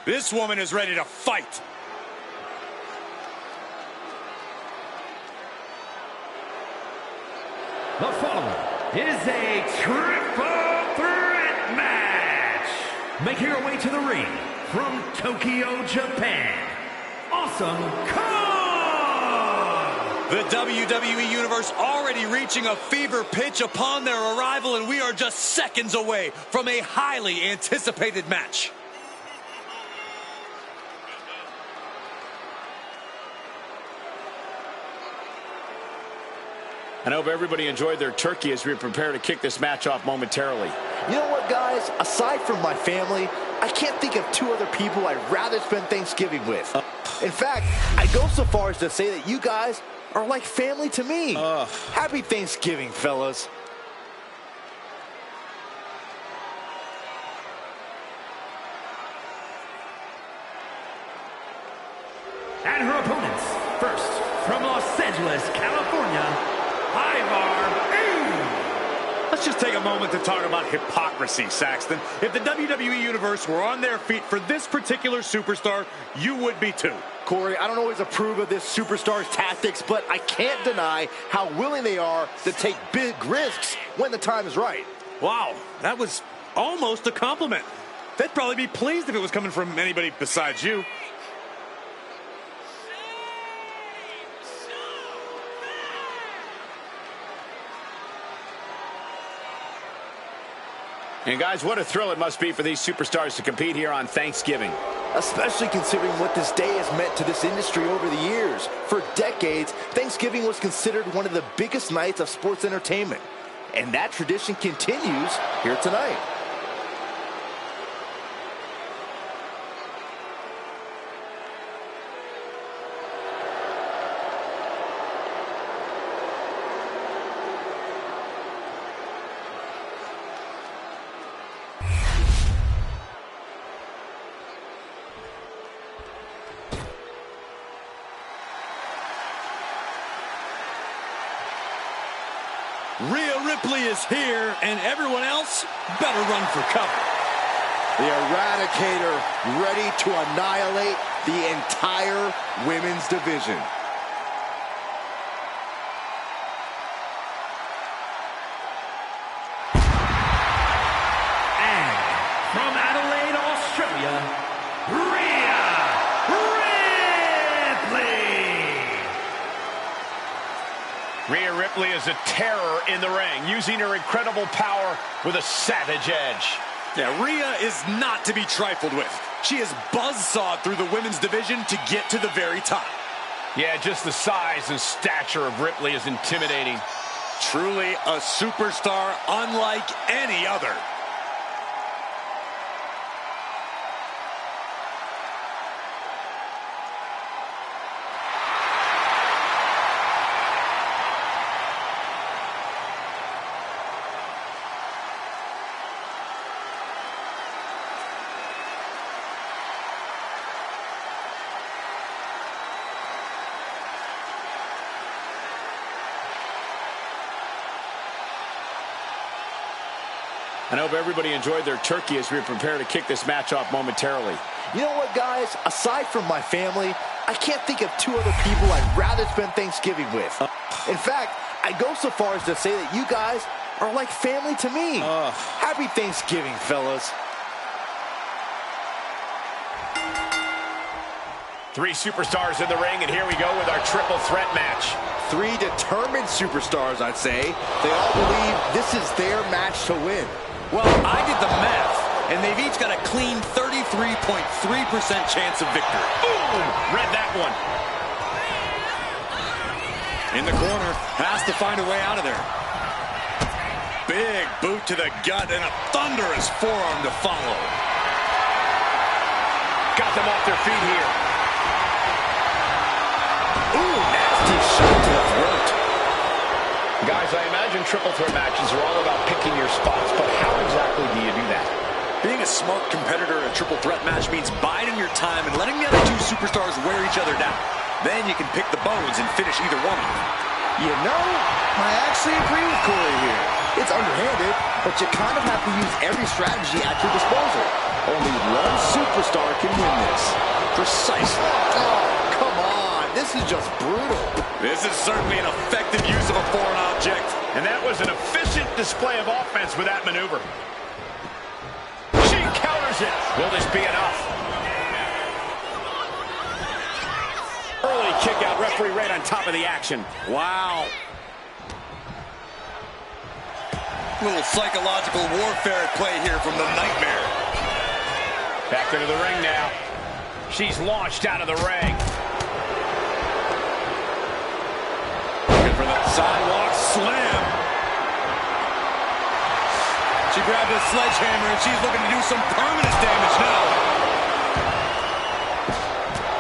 This woman is ready to fight. The following is a triple threat match. Making her way to the ring from Tokyo, Japan, Awesome Kong! The WWE Universe already reaching a fever pitch upon their arrival, and we are just seconds away from a highly anticipated match. I hope everybody enjoyed their turkey as we prepare to kick this match off momentarily. You know what, guys? Aside from my family, I can't think of two other people I'd rather spend Thanksgiving with. In fact, I go so far as to say that you guys are like family to me. Happy Thanksgiving, fellas. And her opponents, first from Los Angeles, California, Let's just take a moment to talk about hypocrisy, Saxton. If the WWE Universe were on their feet for this particular superstar, you would be too. Corey, I don't always approve of this superstar's tactics, but I can't deny how willing they are to take big risks when the time is right. Wow, that was almost a compliment. They'd probably be pleased if it was coming from anybody besides you. And guys, what a thrill it must be for these superstars to compete here on Thanksgiving. Especially considering what this day has meant to this industry over the years. For decades, Thanksgiving was considered one of the biggest nights of sports entertainment. And that tradition continues here tonight. Rhea Ripley is here, and everyone else better run for cover. The Eradicator ready to annihilate the entire women's division. And from Adelaide, Australia, Rhea Ripley. Rhea Ripley is a terror in the ring, using her incredible power with a savage edge. Yeah, Rhea is not to be trifled with. She is buzzsawed through the women's division to get to the very top. Yeah, just the size and stature of Ripley is intimidating. Truly a superstar unlike any other. I hope everybody enjoyed their turkey as we prepare to kick this match off momentarily. You know what, guys? Aside from my family, I can't think of two other people I'd rather spend Thanksgiving with. In fact, I go so far as to say that you guys are like family to me. Happy Thanksgiving, fellas. Three superstars in the ring, and here we go with our triple threat match. Three determined superstars, I'd say. They all believe this is their match to win. Well, I did the math, and they've each got a clean 33.3% chance of victory. Boom! Read that one. In the corner, has to find a way out of there. Big boot to the gut and a thunderous forearm to follow. Got them off their feet here. Ooh, nasty shot to the throat. Guys, I imagine triple threat matches are all about picking your spots, but how exactly do you do that? Being a smart competitor in a triple threat match means biding your time and letting the other two superstars wear each other down. Then you can pick the bones and finish either one of them. You know, I actually agree with Corey here. It's underhanded, but you kind of have to use every strategy at your disposal. Only one superstar can win this. Precisely. Oh, come on. This is just brutal. This is certainly an effective use of a foreign object. And that was an efficient display of offense with that maneuver. She counters it. Will this be enough? Early kick out. Referee right on top of the action. Wow. Little psychological warfare at play here from the Nightmare. Back into the ring now. She's launched out of the ring. Looking for that sidewalk slam. She grabbed a sledgehammer and she's looking to do some permanent damage now.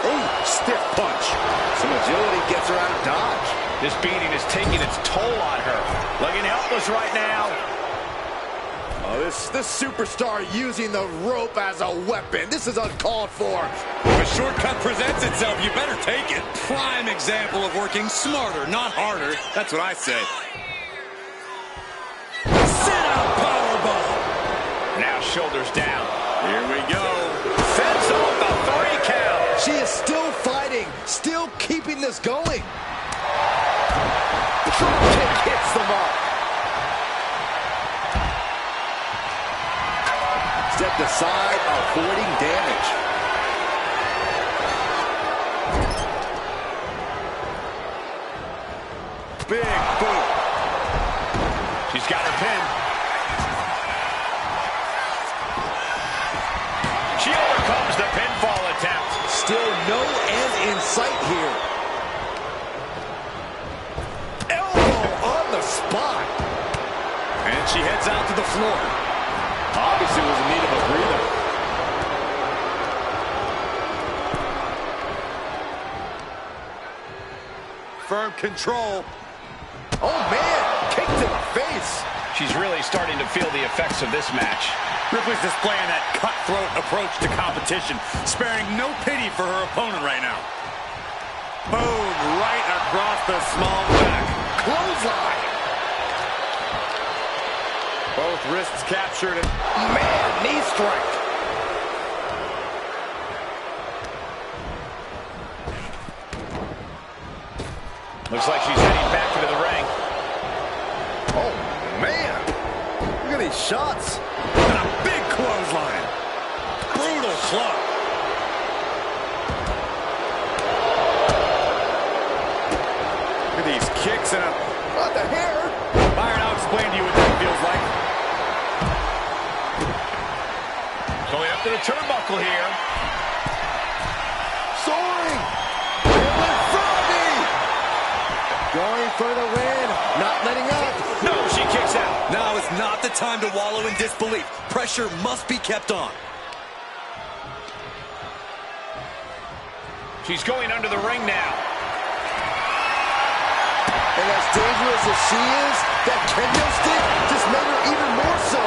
Ooh, stiff punch. Some agility gets her out of dodge. This beating is taking its toll on her. Looking helpless right now. Oh, this superstar using the rope as a weapon. This is uncalled for. If a shortcut presents itself, you better take it. Prime example of working smarter, not harder. That's what I say. Sit-out powerbomb. Now shoulders down. Here we go. Fends off the 3 count. She is still fighting, still keeping this going. Drop kick hits the mark. Stepped aside, avoiding damage. Big boot. She's got her pin. She overcomes the pinfall attempt. Still no end in sight here. Elbow on the spot. And she heads out to the floor. Obviously was in need of a breather. Firm control. Oh, man. Kick to the face. She's really starting to feel the effects of this match. Ripley's displaying that cutthroat approach to competition, sparing no pity for her opponent right now. Boom, right across the small back. Clothesline. Both wrists captured and Man, knee strike. Looks like she's heading back into the ring. Oh, man. Look at these shots. and a big clothesline. Brutal club. Look at these kicks and a... What the hair? Byron, I'll explain to you what that feels like. Going up to the turnbuckle here. Soaring. It froggy. Going for the win. Not letting up. No, she kicks out. Now is not the time to wallow in disbelief. Pressure must be kept on. She's going under the ring now. And as dangerous as she is, that kendo stick just made her even more so.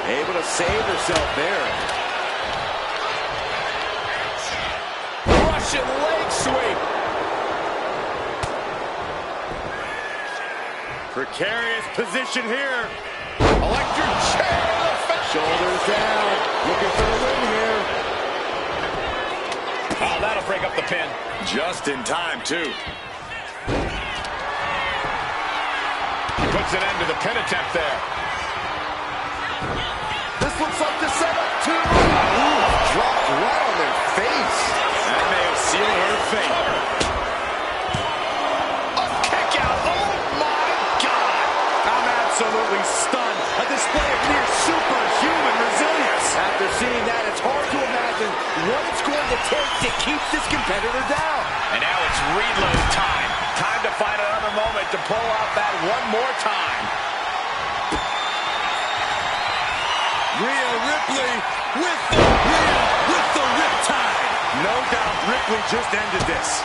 Able to save herself there. Russian leg sweep. Precarious position here. Electric Shoulders down. Looking for the win here. Oh, that'll break up the pin. Just in time, too. He puts an end to the pin attempt there. This looks like the setup, too. Dropped right on their face. That may have sealed her fate. A kick out. Oh, my God. I'm absolutely stunned. A display of near superhuman resilience. After seeing that, it's hard to imagine what it's going to take to keep this competitor down. And now it's reload time. Time to find another moment to pull out that one more time. Rhea Ripley with the riptide. No doubt Ripley just ended this.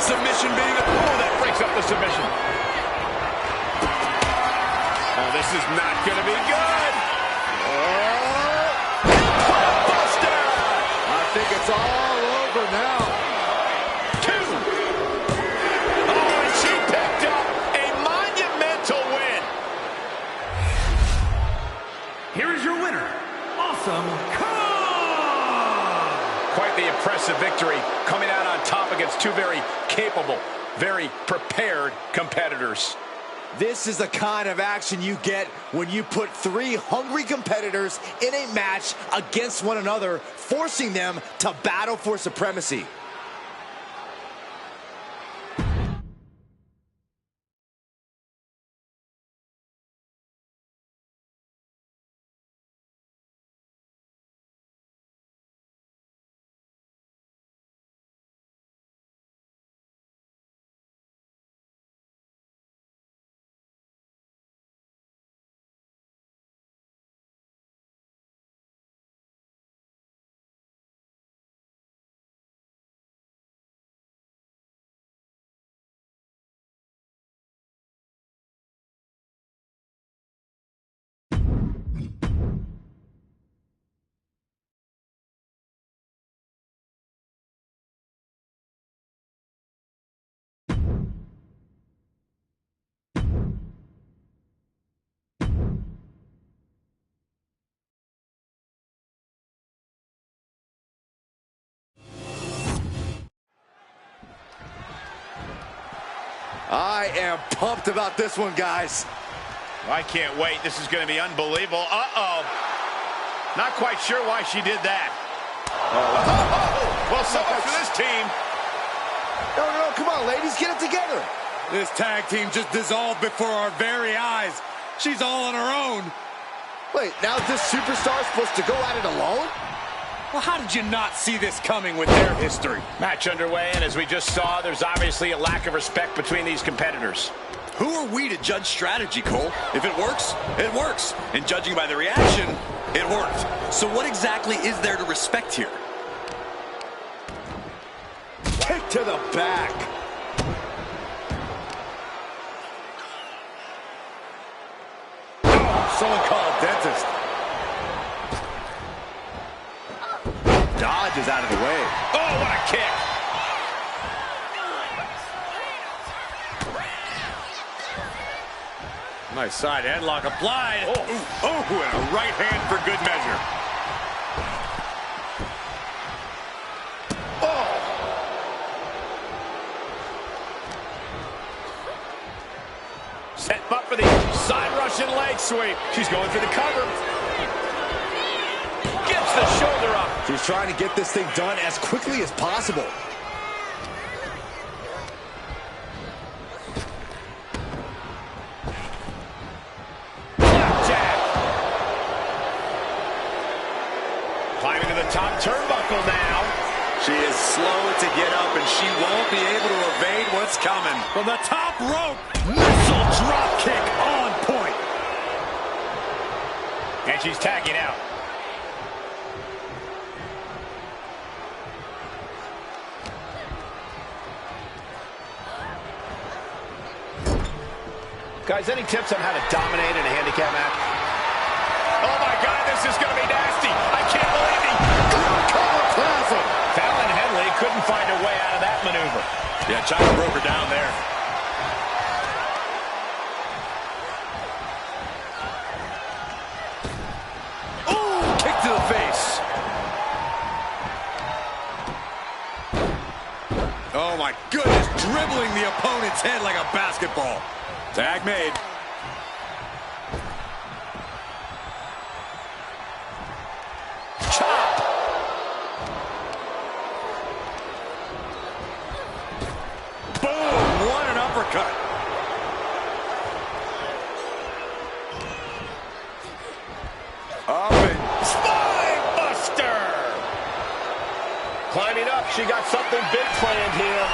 Submission being a... Oh, that breaks up the submission. Oh, this is not going to be good. Buster! I think it's all over now. 2. Oh, and she picked up a monumental win. Here is your winner, Awesome Kong! Quite the impressive victory, coming out on top against two very capable, very prepared competitors. This is the kind of action you get when you put 3 hungry competitors in a match against one another, forcing them to battle for supremacy. I am pumped about this one, guys. I can't wait. This is going to be unbelievable. Uh-oh. Not quite sure why she did that. Well, so much for this team. No, come on, ladies, get it together. This tag team just dissolved before our very eyes. She's all on her own. Wait, now is this superstar supposed to go at it alone? Well, how did you not see this coming with their history? Match underway, and as we just saw, there's obviously a lack of respect between these competitors. Who are we to judge strategy, Cole? If it works, it works. And judging by the reaction, it worked. So what exactly is there to respect here? Kick to the back. Oh, someone call a dentist. Dodge is out of the way. Oh, what a kick. Nice side headlock applied. Oh, and a right hand for good measure. Oh. Set up for the side Russian leg sweep. She's going for the cover. Gets the shoulder up. She's trying to get this thing done as quickly as possible. Jab. Climbing to the top turnbuckle now. She is slow to get up, and she won't be able to evade what's coming. From the top rope, missile drop kick on point. And she's tagging out. Guys, any tips on how to dominate in a handicap match? Oh my God, this is going to be nasty. I can't believe he cover. Fallon Henley couldn't find a way out of that maneuver. Yeah, China broke her down there. Ooh, kick to the face. Oh my goodness, dribbling the opponent's head like a basketball. Tag made. Chop. Boom, what an uppercut. Up and spine buster. Climbing up, she got something big planned here.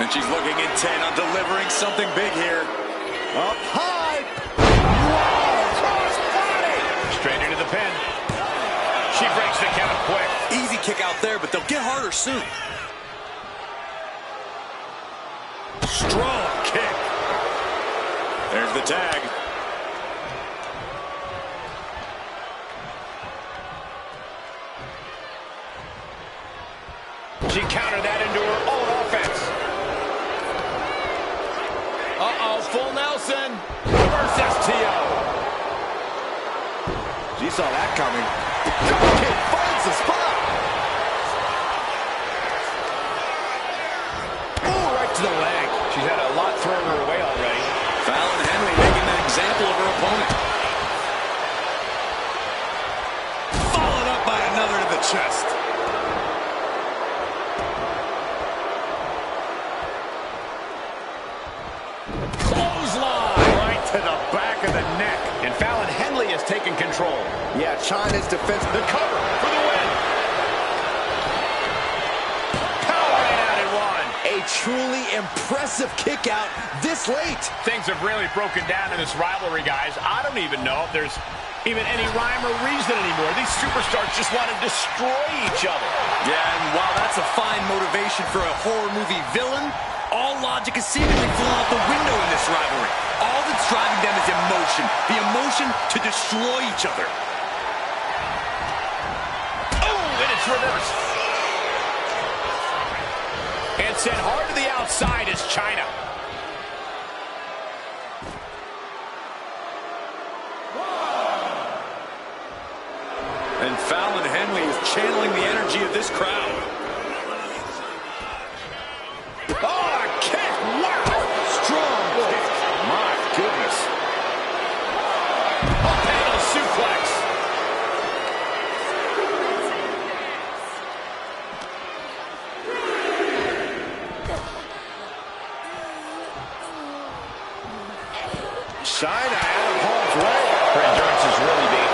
And she's looking intent on delivering something big here. Up high. Wow. Cross body. Straight into the pin. She breaks the count quick. Easy kick out there, but they'll get harder soon. Strong kick. There's the tag. She countered that into her own offense. Uh-oh, full Nelson. Reverse STO. She saw that coming. Kick finds the spot. Ooh, right to the leg. She's had a lot thrown her way already. Fallon Henley making an example of her opponent. Followed up by another to the chest. To the back of the neck. And Fallon Henley has taken control. Yeah, Chyna's defense. The cover for the win. Power right out in one. A truly impressive kick out this late. Things have really broken down in this rivalry, guys. I don't even know if there's even any rhyme or reason anymore. These superstars just want to destroy each other. Yeah, and while that's a fine motivation for a horror movie villain, all logic is seemingly flown out the window in this rivalry. All that's driving them is emotion. The emotion to destroy each other. Oh, and it's reversed. And sent hard to the outside is Chyna. And Fallon Henley is channeling the energy of this crowd. Oh, a kick! Wow! Strong kick. My goodness. A panel suplex. Chyna out of harm's way. Her endurance is really deep.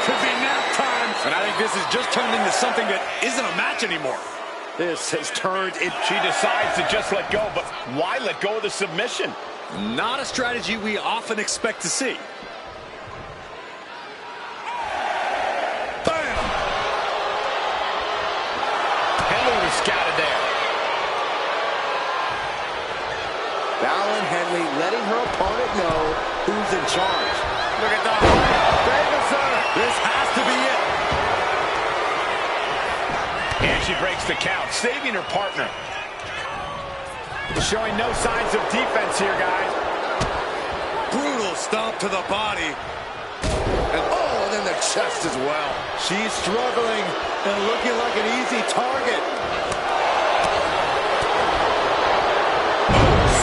Could be nap time. And I think this has just turned into something that isn't a match anymore. This has turned it. She decides to just let go, but why let go of the submission? Not a strategy we often expect to see. Bam! Henley was scouted there. Fallon Henley letting her opponent know who's in charge. Look at that. This has to be it. And she breaks the count, saving her partner. Showing no signs of defense here, guys. Brutal stomp to the body. And then the chest as well. She's struggling and looking like an easy target.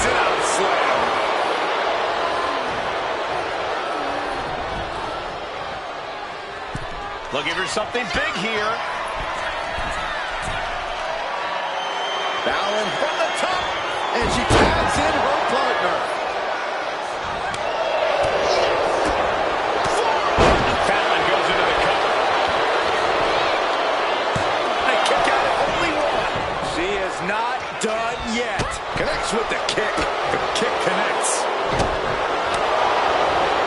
Sit out slam. Looking for something big here. Fallon from the top, and she taps in her partner. Fallon goes into the cover. A kick out of only one. She is not done yet. Connects with the kick. The kick connects.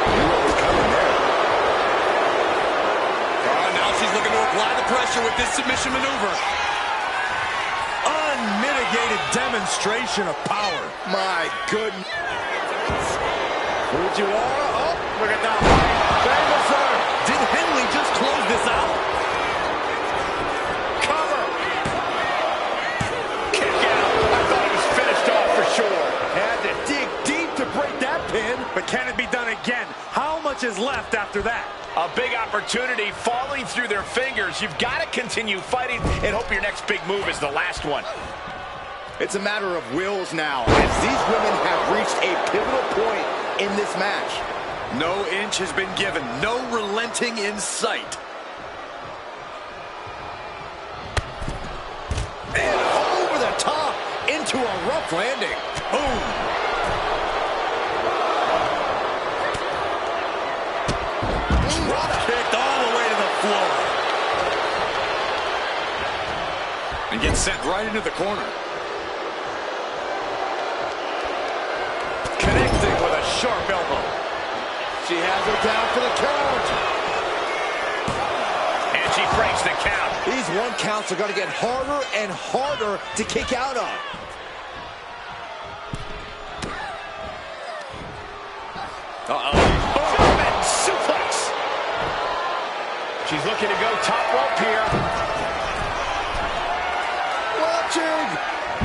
Knew what was coming there. Now she's looking to apply the pressure with this submission maneuver. Unmitigated demonstration of power. My goodness. Fujiwara. Oh, look at that. Famous her. Did Henley just close this out? Cover. Kick out. I thought it was finished off for sure. Had to dig deep to break that pin. But can it be done again? How much is left after that? A big opportunity falling through their fingers. You've got to continue fighting and hope your next big move is the last one. It's a matter of wills now, as these women have reached a pivotal point in this match. No inch has been given. No relenting in sight. And over the top into a rough landing. Boom. Kicked all the way to the floor. And gets sent right into the corner. Connecting with a sharp elbow. She has her down for the count. And she breaks the count. These 1 counts are going to get harder and harder to kick out on. German suplex. She's looking to go top rope here. Watching.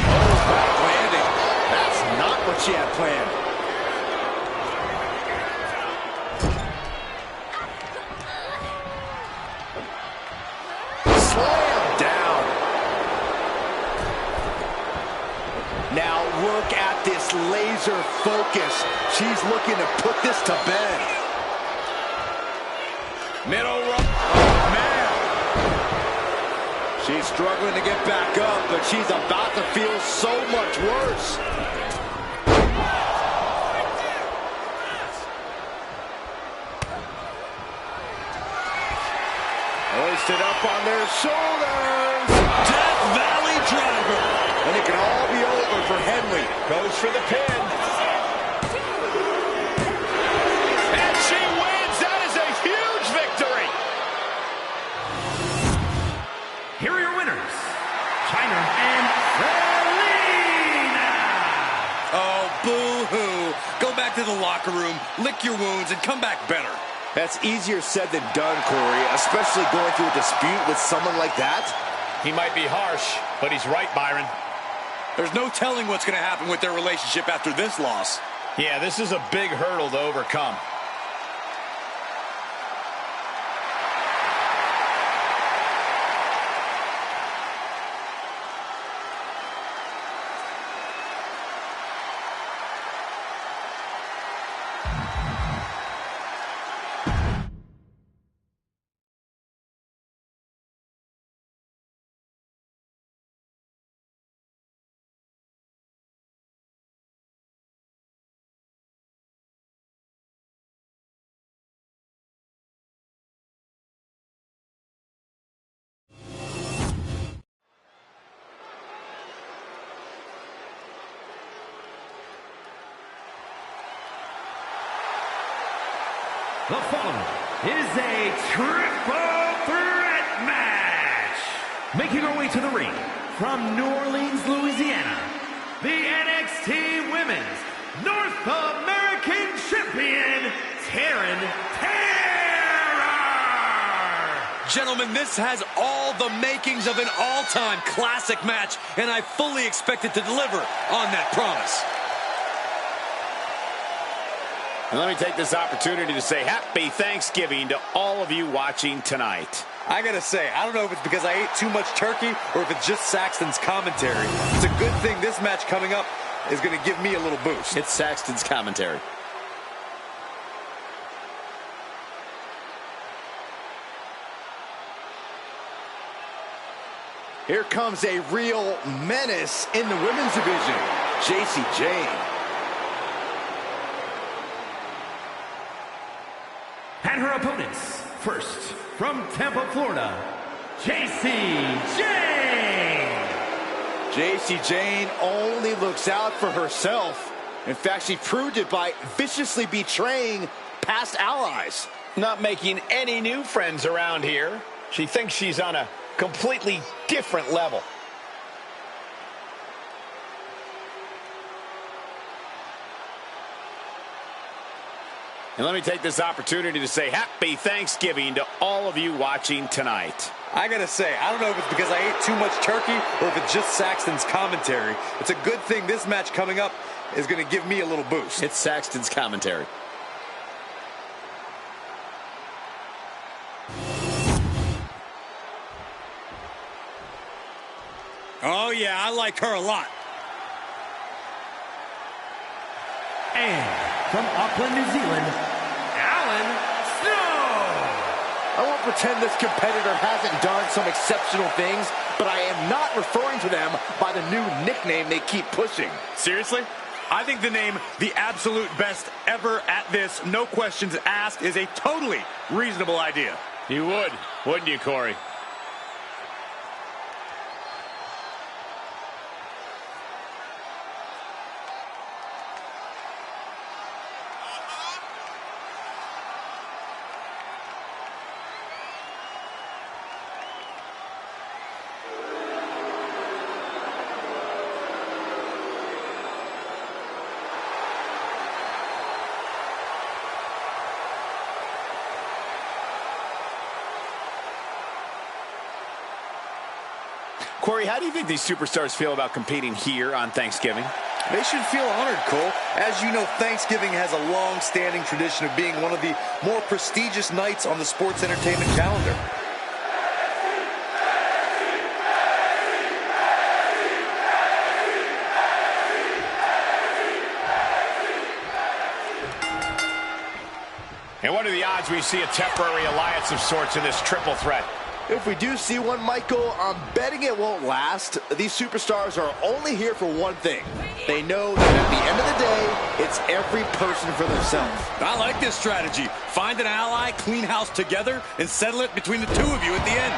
Oh, back landing. That's not what she had planned. Slam down. Now look at this laser focus. She's looking to put this to bed. Middle rope. She's struggling to get back up, but she's about to feel so much worse. Hoisted up on their shoulders. Death Valley Driver. And it can all be over for Henley. Goes for the pin. And she wins. That is a huge victory. Here are your winners, China and Selena. Oh, boo-hoo. Go back to the locker room, lick your wounds, and come back better. That's easier said than done, Corey, especially going through a dispute with someone like that. He might be harsh, but he's right, Byron. There's no telling what's going to happen with their relationship after this loss. Yeah, this is a big hurdle to overcome. The following is a triple threat match. Making our way to the ring from New Orleans, Louisiana, the NXT Women's North American Champion, Taryn Terror. Gentlemen, this has all the makings of an all-time classic match, and I fully expect it to deliver on that promise. And let me take this opportunity to say happy Thanksgiving to all of you watching tonight. I gotta say, I don't know if it's because I ate too much turkey or if it's just Saxton's commentary. It's a good thing this match coming up is gonna give me a little boost. It's Saxton's commentary. Here comes a real menace in the women's division, Jacy Jayne. And her opponents, first, from Tampa, Florida, Jacy Jayne. Jacy Jayne only looks out for herself. In fact, she proved it by viciously betraying past allies. Not making any new friends around here. She thinks she's on a completely different level. And let me take this opportunity to say happy Thanksgiving to all of you watching tonight. I gotta say, I don't know if it's because I ate too much turkey or if it's just Saxton's commentary. It's a good thing this match coming up is gonna give me a little boost. It's Saxton's commentary. Oh, yeah, I like her a lot. And from Auckland, New Zealand, Alan Snow. I won't pretend this competitor hasn't done some exceptional things, but I am not referring to them by the new nickname they keep pushing. Seriously? I think the name the absolute best ever at this, no questions asked, is a totally reasonable idea. You would, wouldn't you, Corey? Corey, how do you think these superstars feel about competing here on Thanksgiving? They should feel honored, Cole. As you know, Thanksgiving has a long-standing tradition of being one of the more prestigious nights on the sports entertainment calendar. And what are the odds we see a temporary alliance of sorts in this triple threat? If we do see one, Michael, I'm betting it won't last. These superstars are only here for one thing. They know that at the end of the day, it's every person for themselves. I like this strategy. Find an ally, clean house together, and settle it between the two of you at the end.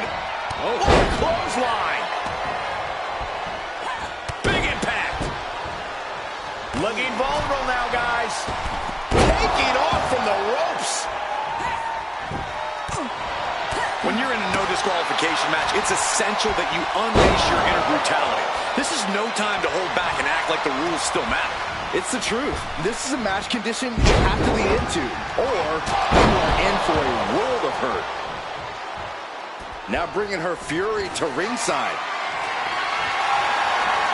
Oh, what a clothesline! Big impact! Looking vulnerable now, guys. Taking off from the ropes. When you're in a no disqualification match, it's essential that you unleash your inner brutality. This is no time to hold back and act like the rules still matter. It's the truth. This is a match condition you have to lean into, or you are in for a world of hurt. Now bringing her fury to ringside.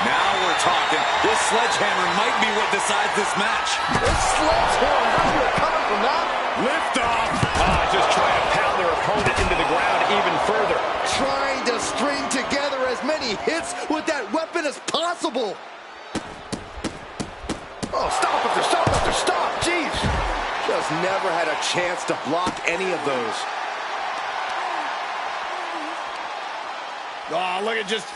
Now we're talking. This sledgehammer might be what decides this match. This sledgehammer, how you coming from that? Lift off. Just trying to pound their opponent into the ground even further. Trying to string together as many hits with that weapon as possible. Oh, stop after stop after stop. Jeez. Just never had a chance to block any of those. Oh, look at just...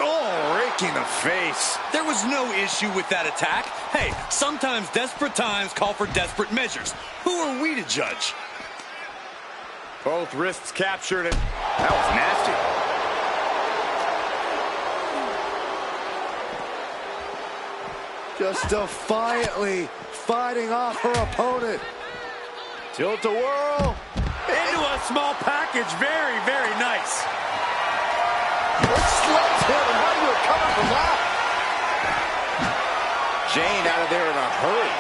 Oh, raking the face. There was no issue with that attack. Hey, sometimes desperate times call for desperate measures. Who are we to judge? Both wrists captured it. That was nasty. Just defiantly fighting off her opponent. Tilt-a-whirl. Into a small package. Very, very nice. Sledgehammer, how you were coming from that? Jane out of there in a hurry.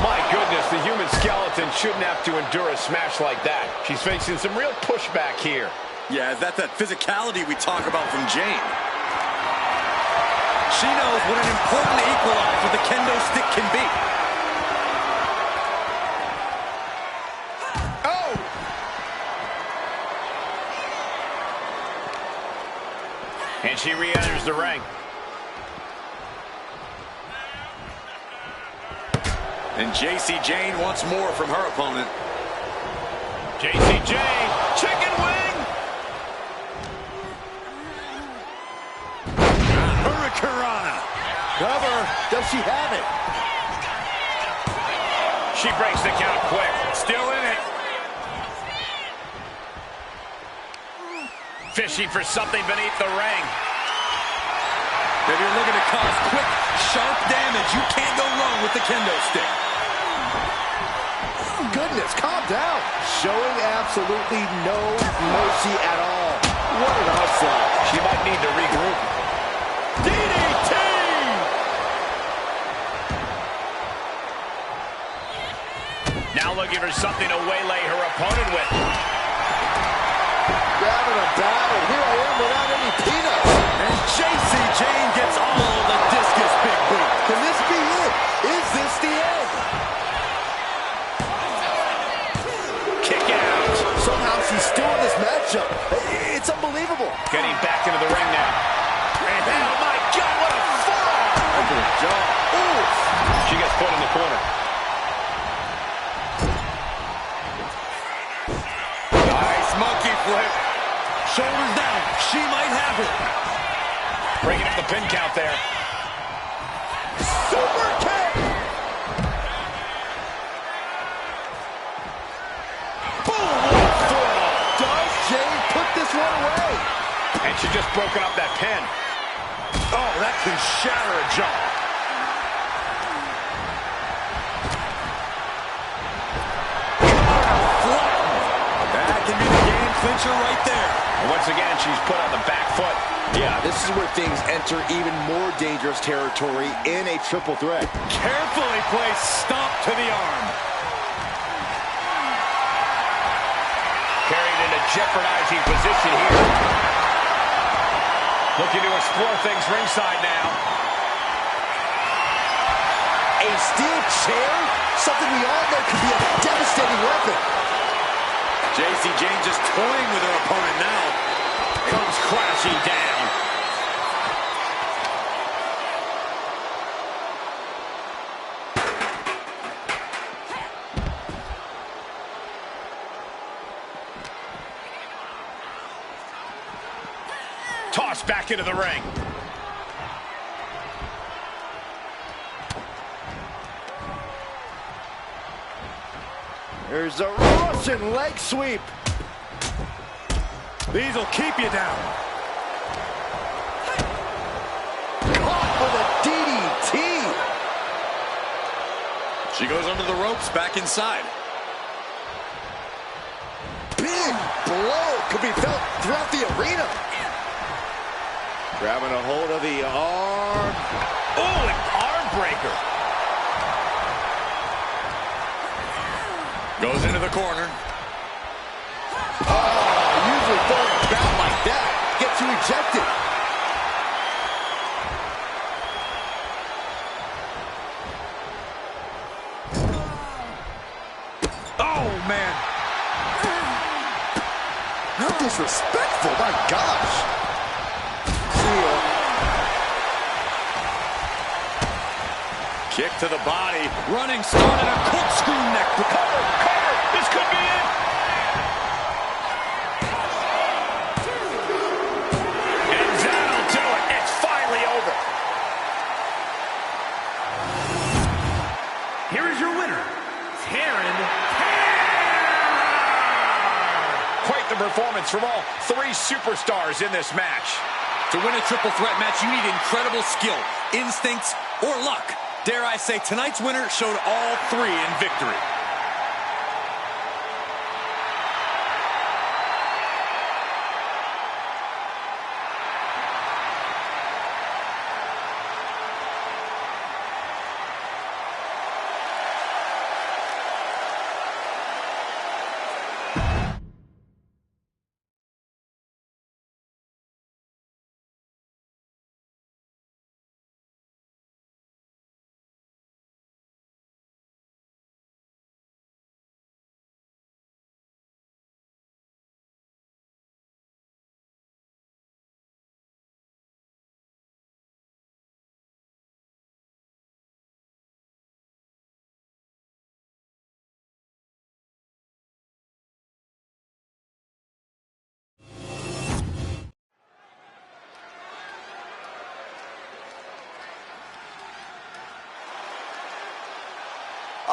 My goodness, the human skeleton shouldn't have to endure a smash like that. She's facing some real pushback here. Yeah, that's that physicality we talk about from Jane. She knows what an important equalizer the kendo stick can be. And she re-enters the ring. And JC Jane wants more from her opponent. JC Jane, chicken wing! Hurricanrana. Cover. Does she have it? She breaks the count quick. Still in it. Fishing for something beneath the ring. If you're looking to cause quick, sharp damage, you can't go wrong with the kendo stick. Goodness, calm down. Showing absolutely no mercy at all. What an onslaught. She might need to regroup. DDT! looking for something to waylay her opponent with. Grabbing a battle. Here I am without any peanuts. And JC Jane gets all the discus big boot. Can this be it? Is this the end? Kick out. Somehow she's still in this matchup. It's unbelievable. Getting back into the ring now. And oh my God, what a forearm! Under the jaw. Ooh. She gets put in the corner. Nice monkey flip. Shoulders down. She might have it. Breaking up the pin count there. Super kick. Boom. Does Jane put this one away? And she's just broken up that pin. Oh, that can shatter a jaw. That can be the game clincher right there. And once again, she's put on the back foot. Yeah, this is where things enter even more dangerous territory in a triple threat. Carefully placed stomp to the arm. Carried in a jeopardizing position here. Looking to explore things ringside now. A steel chair? Something we all know could be a devastating weapon. JC Jane just toying with her opponent now. Comes crashing down. Tossed back into the ring. There's a Russian leg sweep. These will keep you down. Caught with a DDT. She goes under the ropes, back inside. Big blow could be felt throughout the arena. Grabbing a hold of the arm. Oh, an arm breaker. Goes into the corner. Usually throwing a bout like that gets you ejected. Oh, man. How disrespectful, my gosh. Kick to the body. Running start and a corkscrew neck. Cover. This could be it. And that'll do it. It's finally over. Here is your winner, Taryn. Quite the performance from all three superstars in this match. To win a triple threat match, you need incredible skill, instincts, or luck. Dare I say, tonight's winner showed all three in victory.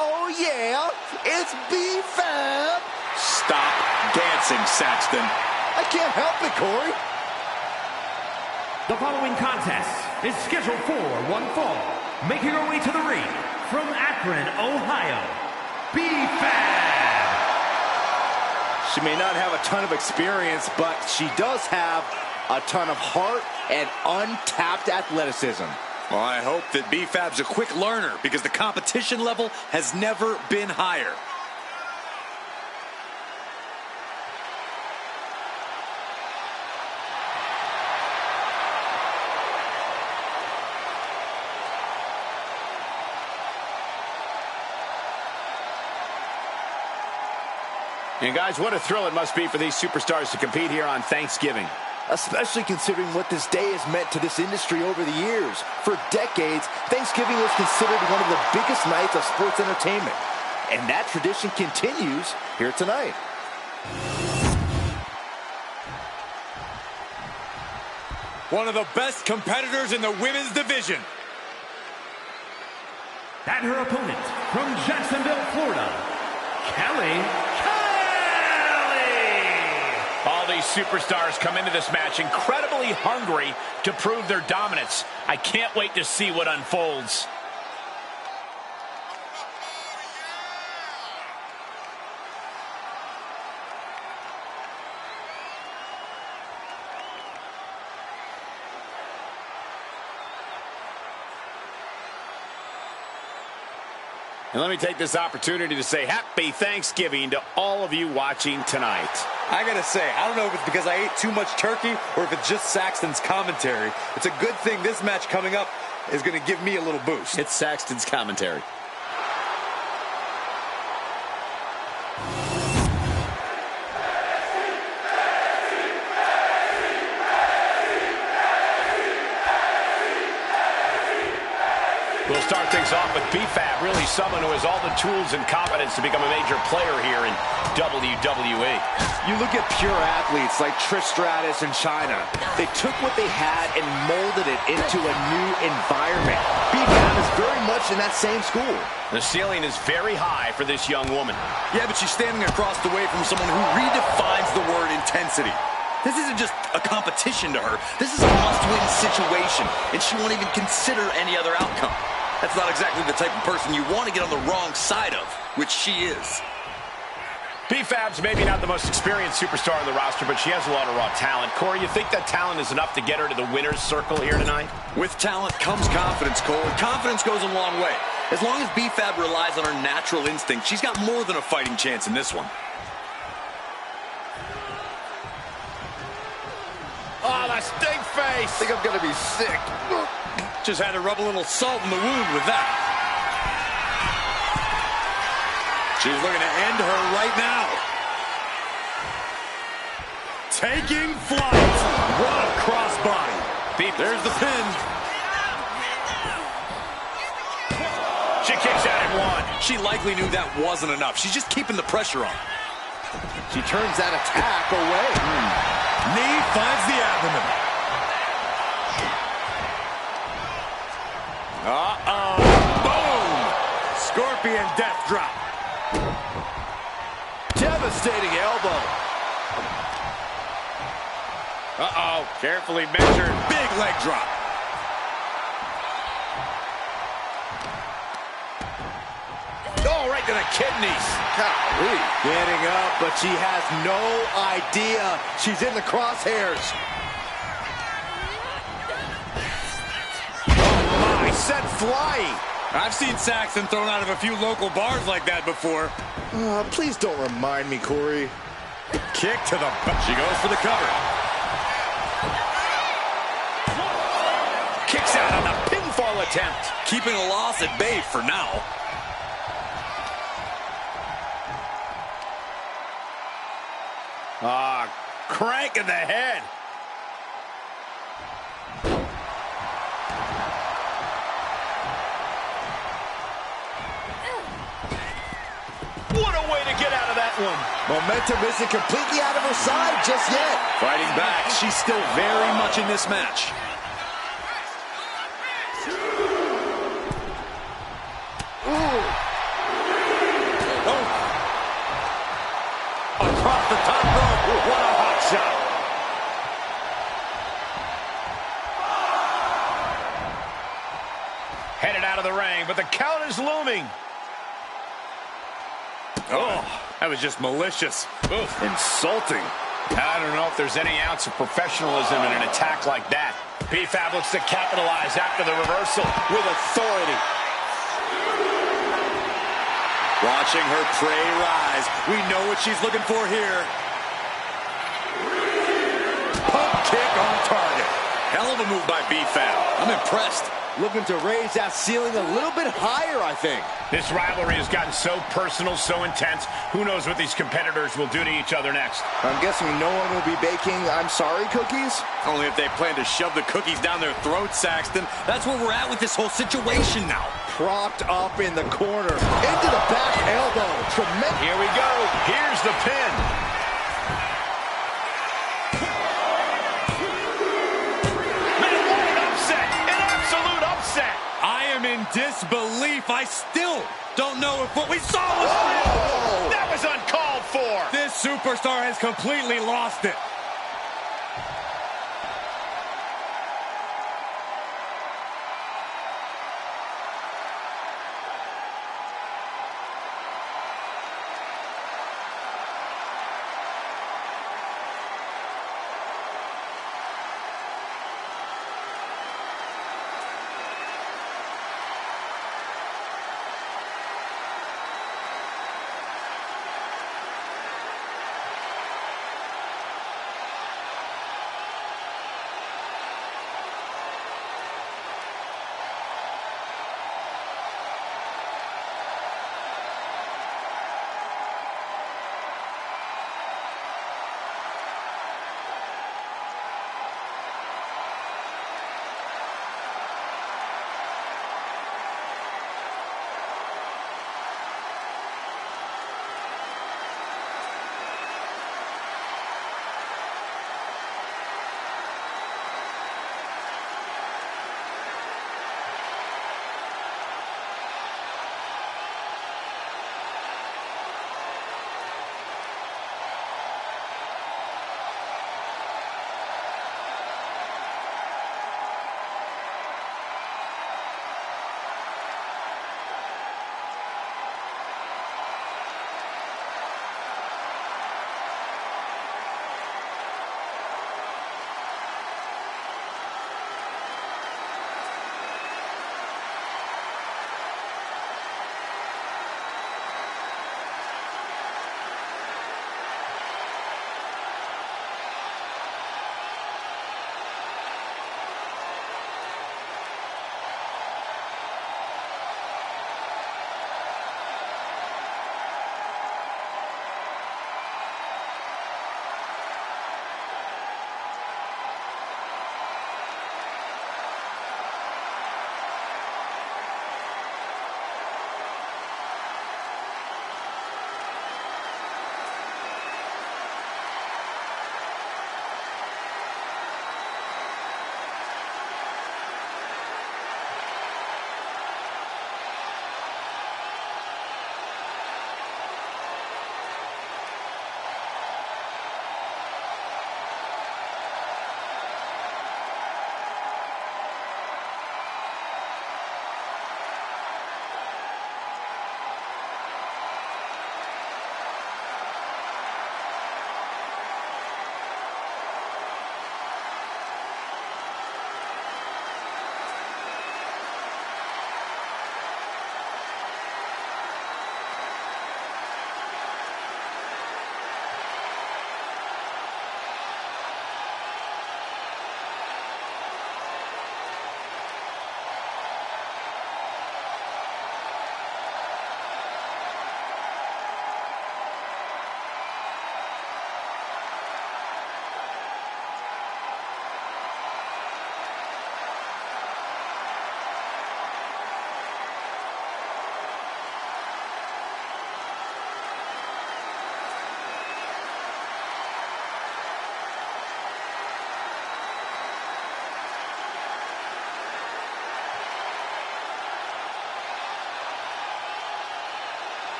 Oh, yeah, it's B-Fab. Stop dancing, Saxton. I can't help it, Corey. The following contest is scheduled for one fall. Making her way to the ring from Akron, Ohio, B-Fab. She may not have a ton of experience, but she does have a ton of heart and untapped athleticism. Well, I hope that B-Fab's a quick learner because the competition level has never been higher. And guys, what a thrill it must be for these superstars to compete here on Thanksgiving. Especially considering what this day has meant to this industry over the years. For decades, Thanksgiving was considered one of the biggest nights of sports entertainment. And that tradition continues here tonight. One of the best competitors in the women's division. And her opponent from Jacksonville, Florida, Kelly. All these superstars come into this match incredibly hungry to prove their dominance. I can't wait to see what unfolds. And let me take this opportunity to say happy Thanksgiving to all of you watching tonight. I gotta say, I don't know if it's because I ate too much turkey or if it's just Saxton's commentary. It's a good thing this match coming up is gonna give me a little boost. It's Saxton's commentary. We'll start things off with B-Fab, really someone who has all the tools and confidence to become a major player here in WWE. You look at pure athletes like Trish Stratus and Chyna. They took what they had and molded it into a new environment. B-Fab is very much in that same school. The ceiling is very high for this young woman. Yeah, but she's standing across the way from someone who redefines the word intensity. This isn't just a competition to her. This is a must-win situation, and she won't even consider any other outcome. That's not exactly the type of person you want to get on the wrong side of, which she is. B-Fab's maybe not the most experienced superstar on the roster, but she has a lot of raw talent. Corey, you think that talent is enough to get her to the winner's circle here tonight? With talent comes confidence, Cole, and confidence goes a long way. As long as B-Fab relies on her natural instinct, she's got more than a fighting chance in this one. Oh, the stink face! I think I'm gonna be sick. Just had to rub a little salt in the wound with that. She's looking to end her right now. Taking flight. What a crossbody. There's the pin. She kicks out at one. She likely knew that wasn't enough. She's just keeping the pressure on. She turns that attack away. Knee finds the abdomen. Uh-oh. Boom! Scorpion death drop. Devastating elbow. Uh-oh. Carefully measured. Big leg drop. Oh, right to the kidneys. Golly. Getting up, but she has no idea she's in the crosshairs. Oh, my. Sent flying. I've seen Saxton thrown out of a few local bars like that before. Please don't remind me, Corey. Kick to the butt. She goes for the cover. Kicks out on the pinfall attempt. Keeping a loss at bay for now. Crank in the head. What a way to get out of that one. Momentum isn't completely out of her side just yet. Fighting back, she's still very much in this match. Across the top rope. What a hot shot. Headed out of the ring, but the count is looming. Oh, that was just malicious. Oof. Insulting. I don't know if there's any ounce of professionalism in an attack like that. B-Fab looks to capitalize after the reversal with authority. Watching her prey rise. We know what she's looking for here. Pump kick on target. Hell of a move by B-Fab. I'm impressed. looking to raise that ceiling a little bit higher, I think. This rivalry has gotten so personal, so intense. Who knows what these competitors will do to each other next? I'm guessing no one will be baking I'm sorry cookies? Only if they plan to shove the cookies down their throat, Saxton. That's where we're at with this whole situation now. Propped up in the corner, into the back elbow. Tremendous. Here we go. Here's the pin. Man, what an upset. An absolute upset. I am in disbelief. I still don't know if what we saw was real. That was uncalled for. This superstar has completely lost it.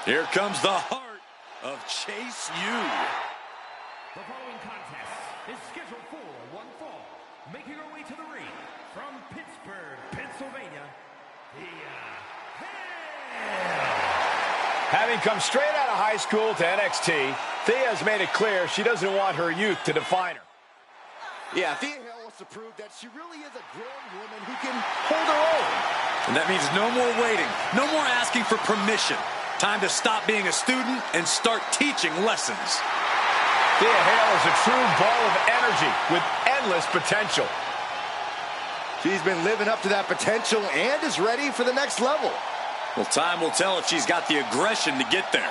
Here comes the heart of Chase U. The following contest is scheduled for one fall. Making her way to the ring from Pittsburgh, Pennsylvania, Having come straight out of high school to NXT, Thea has made it clear she doesn't want her youth to define her. Yeah, Thea wants to prove that she really is a grown woman who can hold her own. And that means no more waiting, no more asking for permission. Time to stop being a student and start teaching lessons. Thea Hale is a true ball of energy with endless potential. She's been living up to that potential and is ready for the next level. Well, time will tell if she's got the aggression to get there.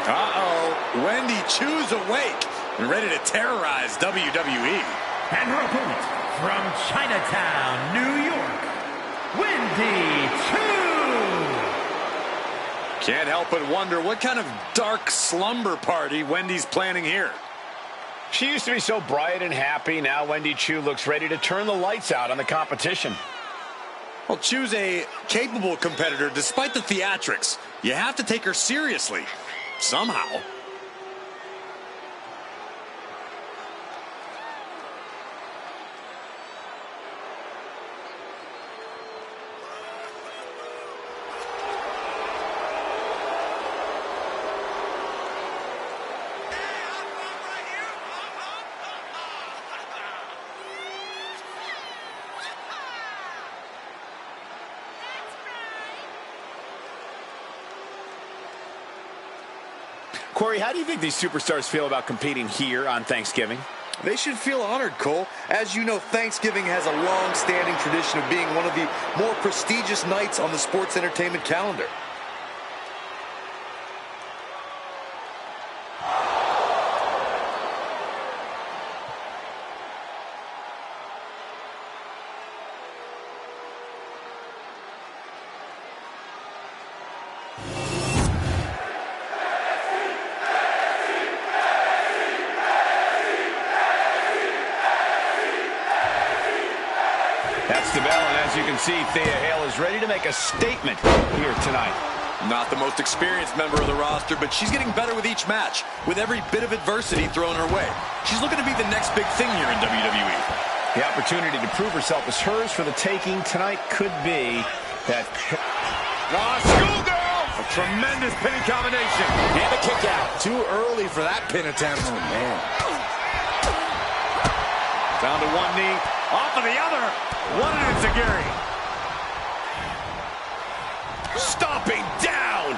Uh-oh, Wendy Chu's awake and ready to terrorize WWE. and her opponent from Chinatown, New York, Wendy Chu. Can't help but wonder what kind of dark slumber party Wendy's planning here. She used to be so bright and happy. Now Wendy Chu looks ready to turn the lights out on the competition. Well, Chu's a capable competitor despite the theatrics. You have to take her seriously. Somehow. Corey, how do you think these superstars feel about competing here on Thanksgiving? They should feel honored, Cole. As you know, Thanksgiving has a long-standing tradition of being one of the more prestigious nights on the sports entertainment calendar. That's the bell, and as you can see, Thea Hale is ready to make a statement here tonight. Not the most experienced member of the roster, but she's getting better with each match, with every bit of adversity thrown her way. She's looking to be the next big thing here in WWE. The opportunity to prove herself is hers for the taking tonight. Could be that... Schoolgirl! A tremendous pinning combination. And a kick out. Too early for that pin attempt. Oh, man. Down to one knee, off of the other. What an enziguri. Stomping down!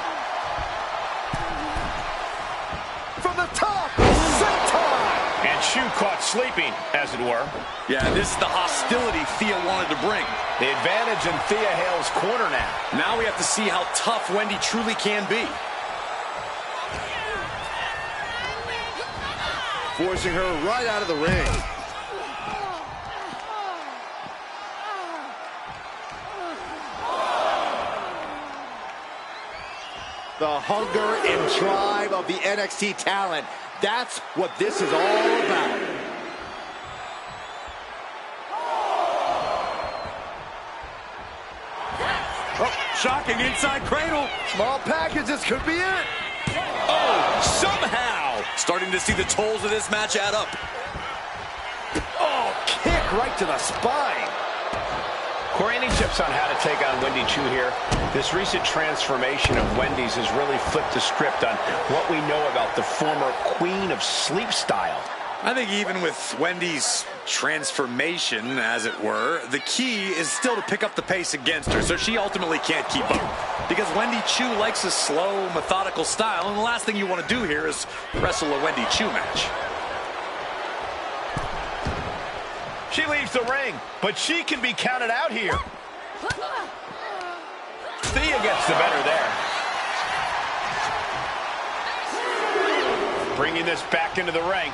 From the top, senton! And Chu caught sleeping, as it were. Yeah, this is the hostility Thea wanted to bring. The advantage in Thea Hale's corner now. Now we have to see how tough Wendy truly can be. Forcing her right out of the ring. The hunger and drive of the NXT talent. That's what this is all about. Oh, shocking inside cradle. Small packages could be it. Oh, somehow. Starting to see the tolls of this match add up. Oh, kick right to the spine. Corey, any tips on how to take on Wendy Chu here? This recent transformation of Wendy's has really flipped the script on what we know about the former Queen of Sleep style. I think even with Wendy's transformation, as it were, the key is still to pick up the pace against her, so she ultimately can't keep up. Because Wendy Chu likes a slow, methodical style, and the last thing you want to do here is wrestle a Wendy Chu match. She leaves the ring, but she can be counted out here. Thea gets the better there. bringing this back into the ring.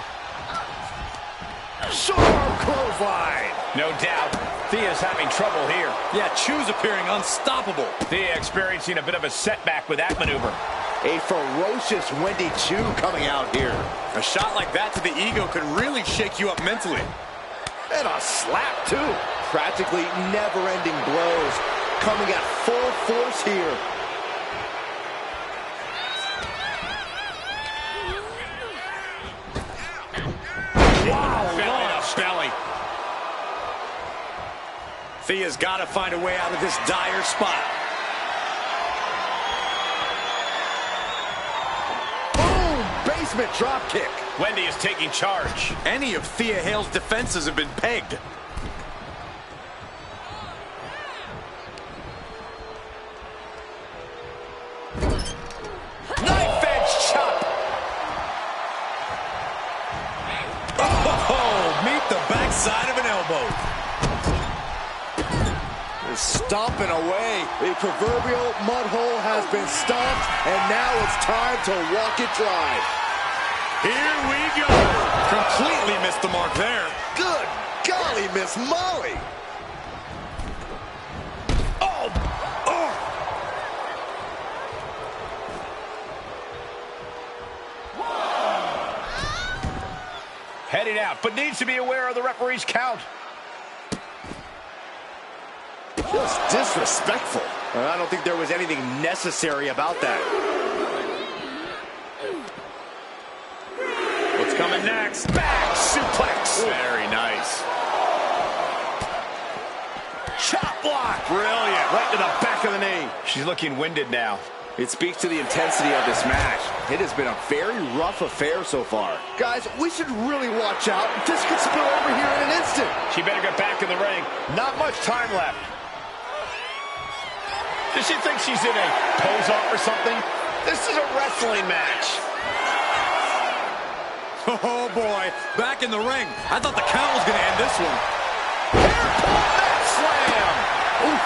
Short arm clothesline. No doubt, Thea's having trouble here. Yeah, Chu's appearing unstoppable. Thea experiencing a bit of a setback with that maneuver. A ferocious Wendy Chu coming out here. A shot like that to the ego could really shake you up mentally. And a slap, too. Practically never-ending blows coming at full force here. Wow, launch. Belly. Thea's got to find a way out of this dire spot. Basement drop kick. Wendy is taking charge. Any of Thea Hale's defenses have been pegged. Knife edge chop. Oh, meet the backside of an elbow. They're stomping away. The proverbial mud hole has been stomped, and now it's time to walk it dry. Here we go. Completely missed the mark there. Good golly, Miss Molly. Oh, oh. Heading out, but needs to be aware of the referee's count. Just disrespectful. I don't think there was anything necessary about that. What's coming next? Back suplex. Very nice. Chop block. Brilliant. Right to the back of the knee. She's looking winded now. It speaks to the intensity of this match. It has been a very rough affair so far. Guys, we should really watch out. This could spill over here in an instant. She better get back in the ring. Not much time left. Does she think she's in a pose-off or something? This is a wrestling match. Oh, boy. Back in the ring. I thought the count was going to end this one. That slam. Oof.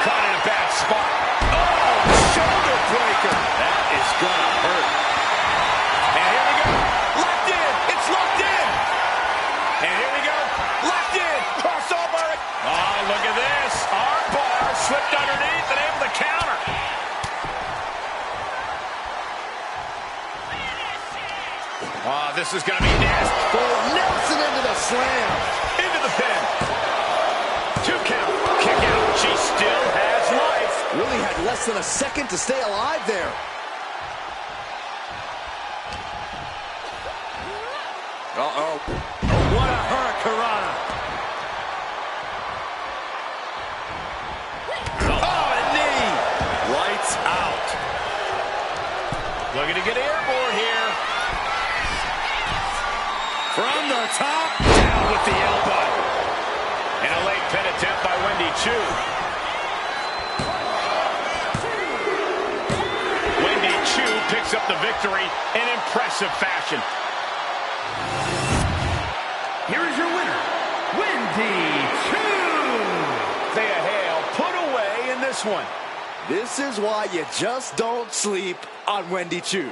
Caught in a bad spot. Oh, shoulder breaker. That is going to hurt. And here we go. Locked in. It's locked in. And here we go. Locked in. Crossover. Oh, look at this. Arm bar slipped underneath and able to counter. Oh, this is going to be nasty. Oh, Nelson into the slam. Into the pin. 2 count. Kick out. She still has life. Really had less than a second to stay alive there. Uh-oh. What a hurricanrana. Oh, a knee. Lights out. Looking to get airborne here. From the top. Down with the elbow. And a late pin attempt by Wendy Chu. Wendy Chu picks up the victory in impressive fashion. Here is your winner, Wendy Chu. Thea Hale put away in this one. This is why you just don't sleep on Wendy Chu.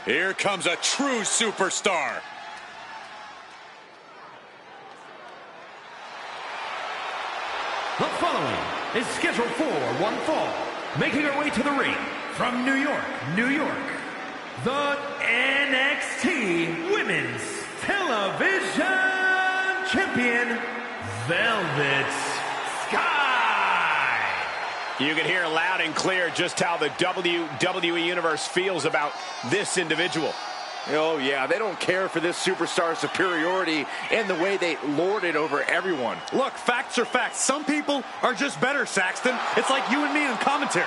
Here comes a true superstar. The following is scheduled for one fall, making her way to the ring from New York, New York, the NXT Women's Television Champion, Velvet Sky. You can hear loud and clear just how the WWE Universe feels about this individual. Oh, yeah, they don't care for this superstar's superiority and the way they lord it over everyone. Look, facts are facts. Some people are just better, Saxton. It's like you and me in commentary.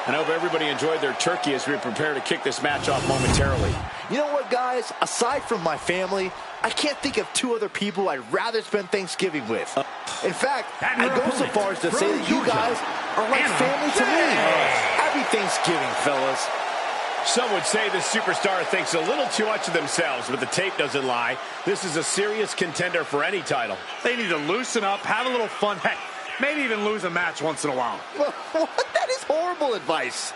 I hope everybody enjoyed their turkey as we prepare to kick this match off momentarily. You know what, guys? Aside from my family, I can't think of two other people I'd rather spend Thanksgiving with. In fact, I go so far as to say that you guys are like family to me. Happy Thanksgiving, fellas. Some would say this superstar thinks a little too much of themselves, but the tape doesn't lie. This is a serious contender for any title. They need to loosen up, have a little fun. Heck, maybe even lose a match once in a while. What? That is horrible advice.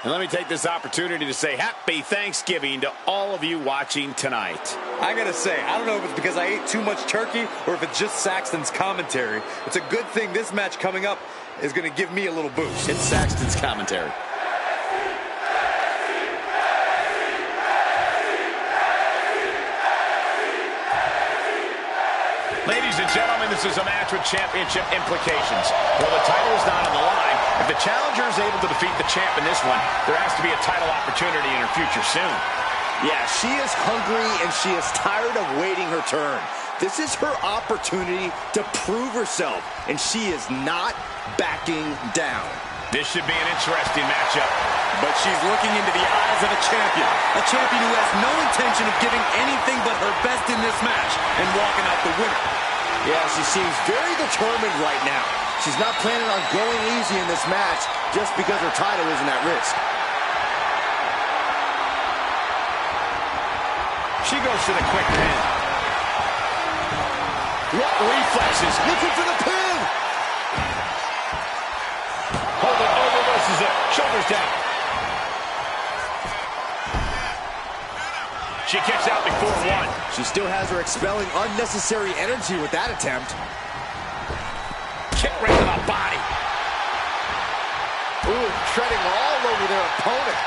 And let me take this opportunity to say happy Thanksgiving to all of you watching tonight. I gotta say, I don't know if it's because I ate too much turkey or if it's just Saxton's commentary. It's a good thing this match coming up is gonna give me a little boost. It's Saxton's commentary. Ladies and gentlemen, this is a match with championship implications. While the title is not on the line, if the challenger is able to defeat the champ in this one, there has to be a title opportunity in her future soon. Yeah, she is hungry and she is tired of waiting her turn. This is her opportunity to prove herself, and she is not backing down. This should be an interesting matchup. But she's looking into the eyes of a champion who has no intention of giving anything but her best in this match and walking out the winner. Yeah, she seems very determined right now. She's not planning on going easy in this match just because her title isn't at risk. She goes to the quick pin. What reflexes? Looking for the pin! Hold it, reverses it. Shoulders down. She kicks out before one. She still has her expelling unnecessary energy with that attempt. Kick right to the body. Ooh, treading all over their opponent.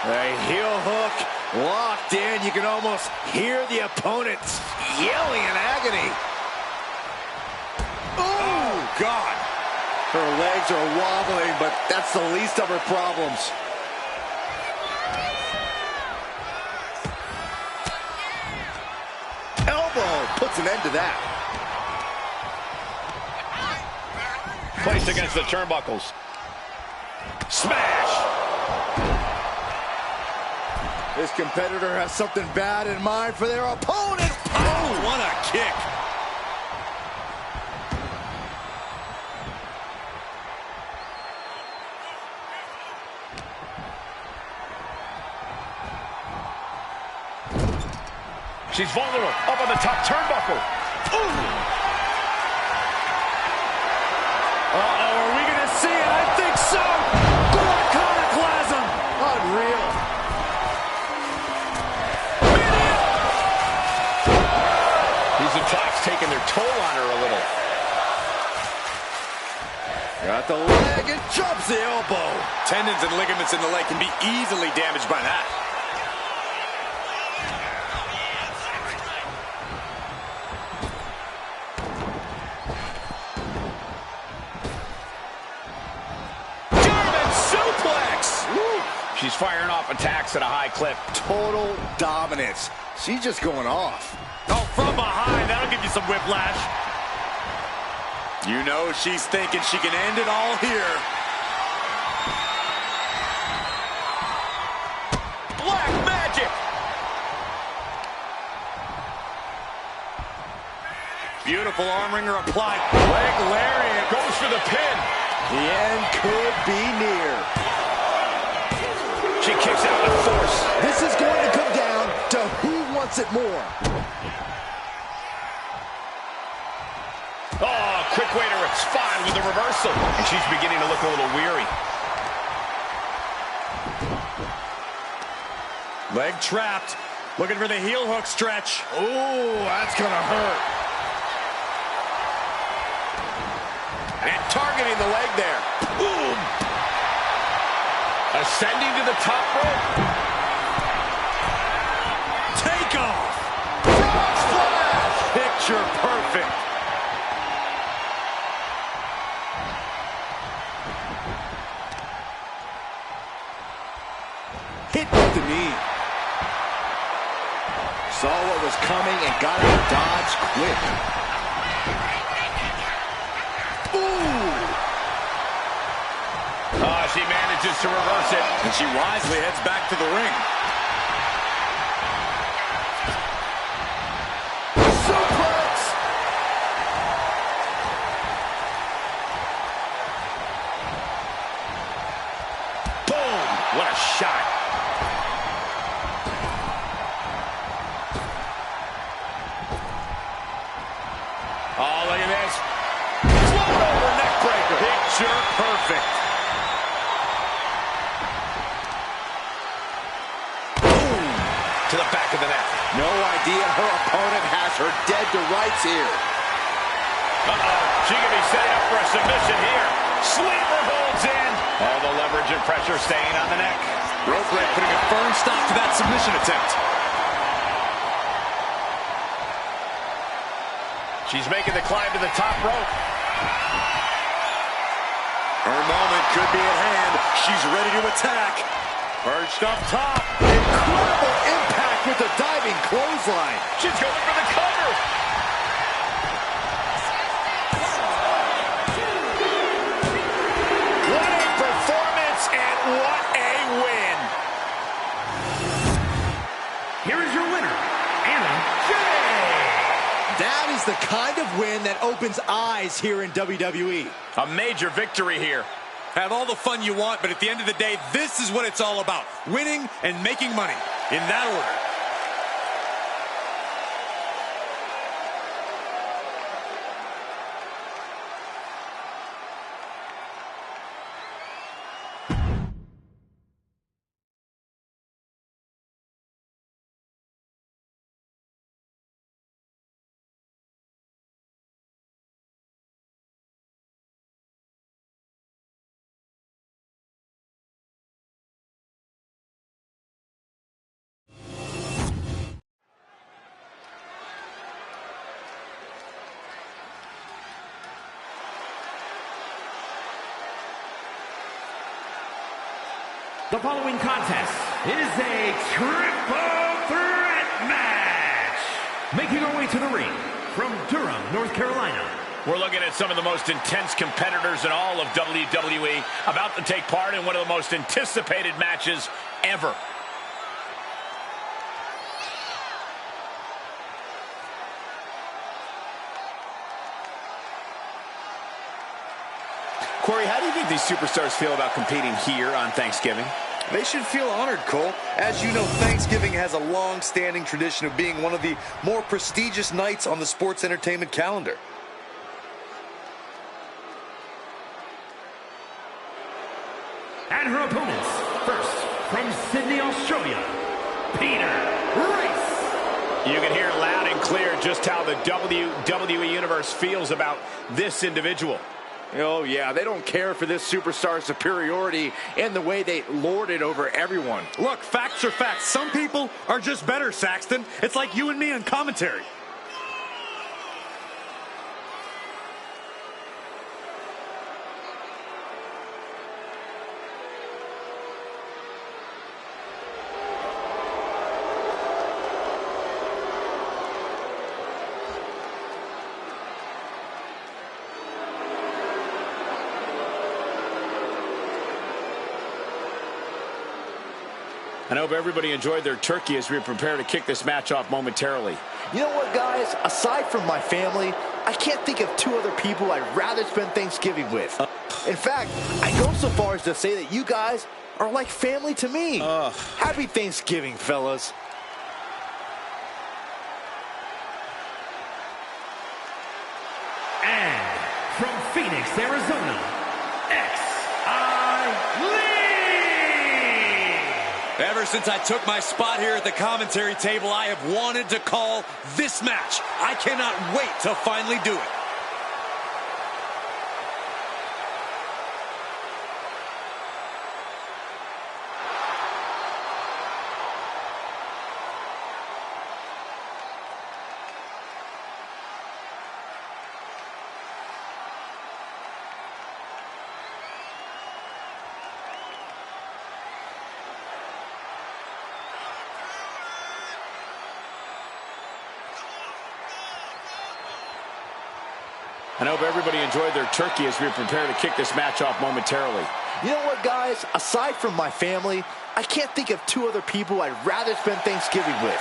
A heel hook locked in. You can almost hear the opponent yelling in agony. Oh, God. Her legs are wobbling, but that's the least of her problems. Elbow puts an end to that. Placed against the turnbuckles. Smash! This competitor has something bad in mind for their opponent. Oh, what a kick. She's vulnerable. Up on the top turnbuckle. Ooh! Uh-oh, are we going to see it? I think so. Iconoclasm. Unreal. These attacks taking their toll on her a little. Got the leg and jumps the elbow. Tendons and ligaments in the leg can be easily damaged by that. She's firing off attacks at a high clip. Total dominance. She's just going off. Oh, from behind. That'll give you some whiplash. You know she's thinking she can end it all here. Black magic. Beautiful arm wringer applied. Leg lariat. Goes for the pin. The end could be near. She kicks out with force. This is going to come down to who wants it more. Oh, quick way to respond with the reversal. And she's beginning to look a little weary. Leg trapped. Looking for the heel hook stretch. Oh, that's going to hurt. And targeting the leg there. Boom. Ascending to the top rope. Take off. Frog splash. Picture perfect. Hit with the knee. Saw what was coming and got out of dodge quick. Ooh! She manages to reverse it. And she wisely heads back to the ring. Suplex! Boom. What a shot. Oh, look at this. Float over neck breaker. Picture perfect. Boom. To the back of the neck. No idea her opponent has her dead to rights here. Uh-oh. She could be setting up for a submission here. Sleeper holds in. All the leverage and pressure staying on the neck. Rope break putting a firm stop to that submission attempt. She's making the climb to the top rope. Her moment could be at hand. She's ready to attack. Perched up top. Incredible impact with the diving clothesline. She's going for the cover. What a performance and what a win. Here is your winner, Anna Jay. That is the kind of win that opens eyes here in WWE. A major victory here. Have all the fun you want, but at the end of the day, this is what it's all about. Winning and making money. In that order. The following contest is a triple threat match. Making our way to the ring from Durham, North Carolina. We're looking at some of the most intense competitors in all of WWE about to take part in one of the most anticipated matches ever. Corey, how do you think these superstars feel about competing here on Thanksgiving? They should feel honored, Cole. As you know, Thanksgiving has a long-standing tradition of being one of the more prestigious nights on the sports entertainment calendar. And her opponents, first, from Sydney, Australia, Peter Rice. You can hear loud and clear just how the WWE Universe feels about this individual. Oh, yeah, they don't care for this superstar's superiority and the way they lord it over everyone. Look, facts are facts. Some people are just better, Saxton. It's like you and me on commentary. I hope everybody enjoyed their turkey as we prepare to kick this match off momentarily. You know what, guys? Aside from my family, I can't think of two other people I'd rather spend Thanksgiving with. In fact, I go so far as to say that you guys are like family to me. Happy Thanksgiving, fellas. And from Phoenix, Arizona, Lee! Ever since I took my spot here at the commentary table, I have wanted to call this match. I cannot wait to finally do it. I hope everybody enjoyed their turkey as we prepare to kick this match off momentarily. You know what, guys? Aside from my family, I can't think of two other people I'd rather spend Thanksgiving with.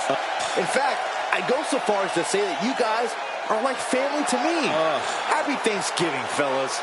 In fact, I go so far as to say that you guys are like family to me. Happy Thanksgiving, fellas.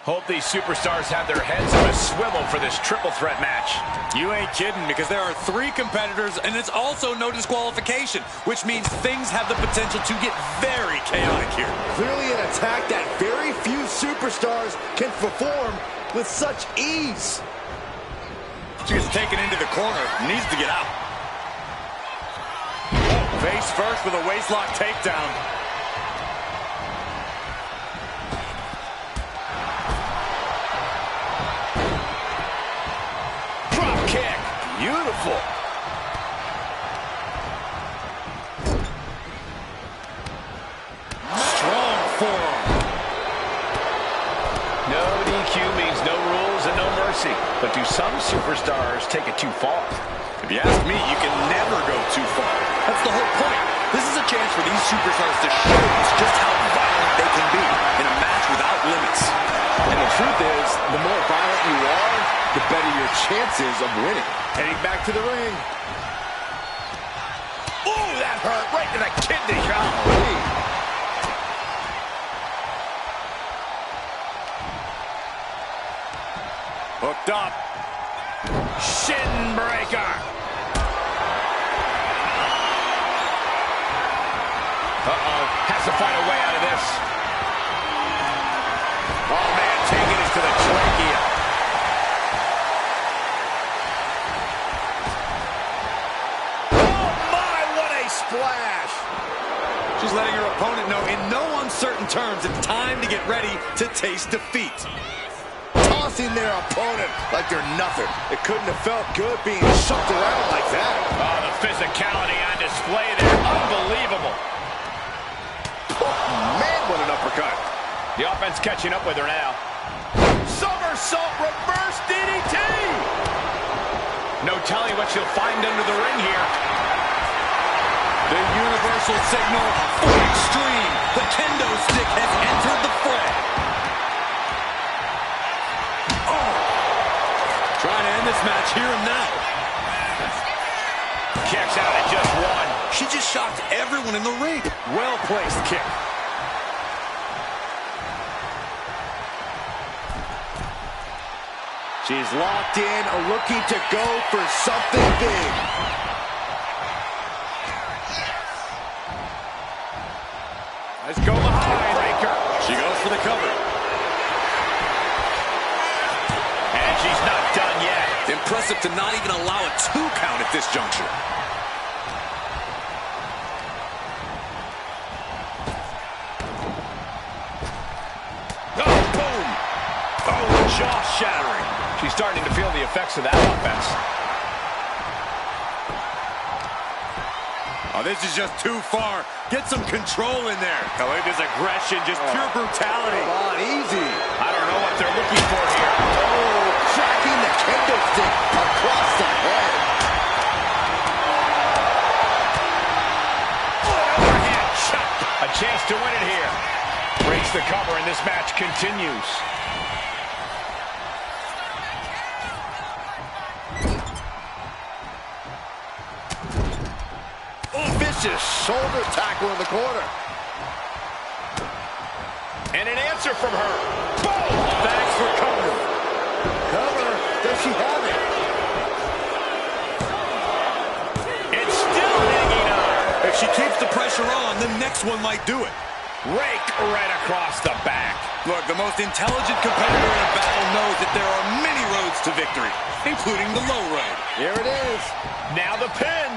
Hope these superstars have their heads on a swivel for this triple threat match. You ain't kidding, because there are 3 competitors, and it's also no disqualification, which means things have the potential to get very chaotic here. Clearly an attack that very few superstars can perform with such ease. She gets taken into the corner, needs to get out. Face first with a waistlock takedown. Beautiful. Strong forearm. No DQ means no rules and no mercy. But do some superstars take it too far? If you ask me, you can never go too far. That's the whole point. This is a chance for these superstars to show us just how violent they can be in a match without limits. And the truth is, the more violent you are, the better your chances of winning. Heading back to the ring. Ooh, that hurt right to the kidney. Hooked up. Shin breaker. Uh-oh. Has to find a way out of this. Oh, man, taking us to the trachea. Splash. She's letting her opponent know in no uncertain terms it's time to get ready to taste defeat. Tossing their opponent like they're nothing. It couldn't have felt good being shoved around like that. Oh, the physicality on display there. Unbelievable. Oh, man, what an uppercut. The offense catching up with her now. Somersault reverse DDT. No telling what she'll find under the ring here. The universal signal for extreme. The kendo stick has entered the fray. Oh! Trying to end this match here and now. Kicks out at just 1. She just shocked everyone in the ring. Well-placed kick. She's locked in, looking to go for something big. Let's go behind. Breaker. She goes for the cover. And she's not done yet. Impressive to not even allow a 2 count at this juncture. Oh, boom. Oh, jaw-shattering. She's starting to feel the effects of that offense. Oh, this is just too far. Get some control in there. Oh, look at this aggression, just pure brutality. Come on, easy. I don't know what they're looking for here. Oh, tracking the kendo stick across the head. Overhand shot. chance to win it here. Breaks the cover, and this match continues. Vicious shoulder tackle in the corner. And an answer from her. Boom! Thanks for covering. Cover. Does she have it? It's still hanging on. If she keeps the pressure on, the next one might do it. Rake right across the back. Look, the most intelligent competitor in a battle knows that there are many roads to victory, including the low road. Here it is. Now the pin.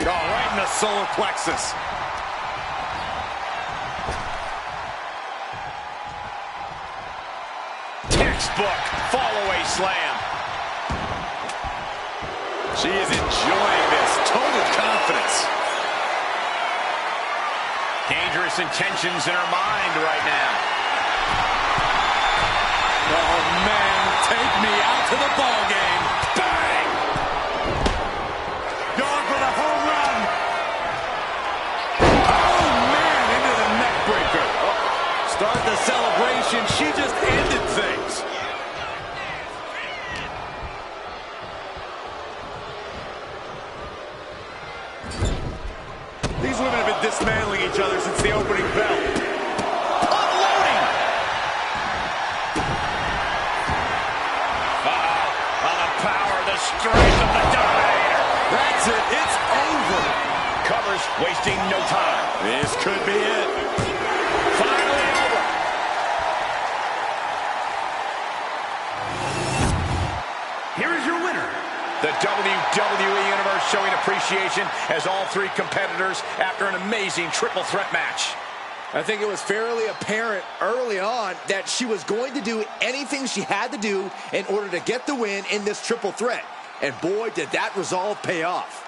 Oh, right in the solar plexus. Textbook fall-away slam. She is enjoying this. Total confidence. Dangerous intentions in her mind right now. Oh, man, take me out to the ball game. Bang! Going for the home run. Oh, man, into the neck breaker. Oh, start the celebration. She just ended things. These women have been dismantling each other since the opening bell. Unloading! The power, the strength of the Dominator. That's it. It's over. Covers, wasting no time. This could be it. Finally over. Here is your winner. The WWE Universe showing appreciation as all three competitors after an amazing triple threat match. I think it was fairly apparent early on that she was going to do anything she had to do in order to get the win in this triple threat. And boy, did that resolve pay off.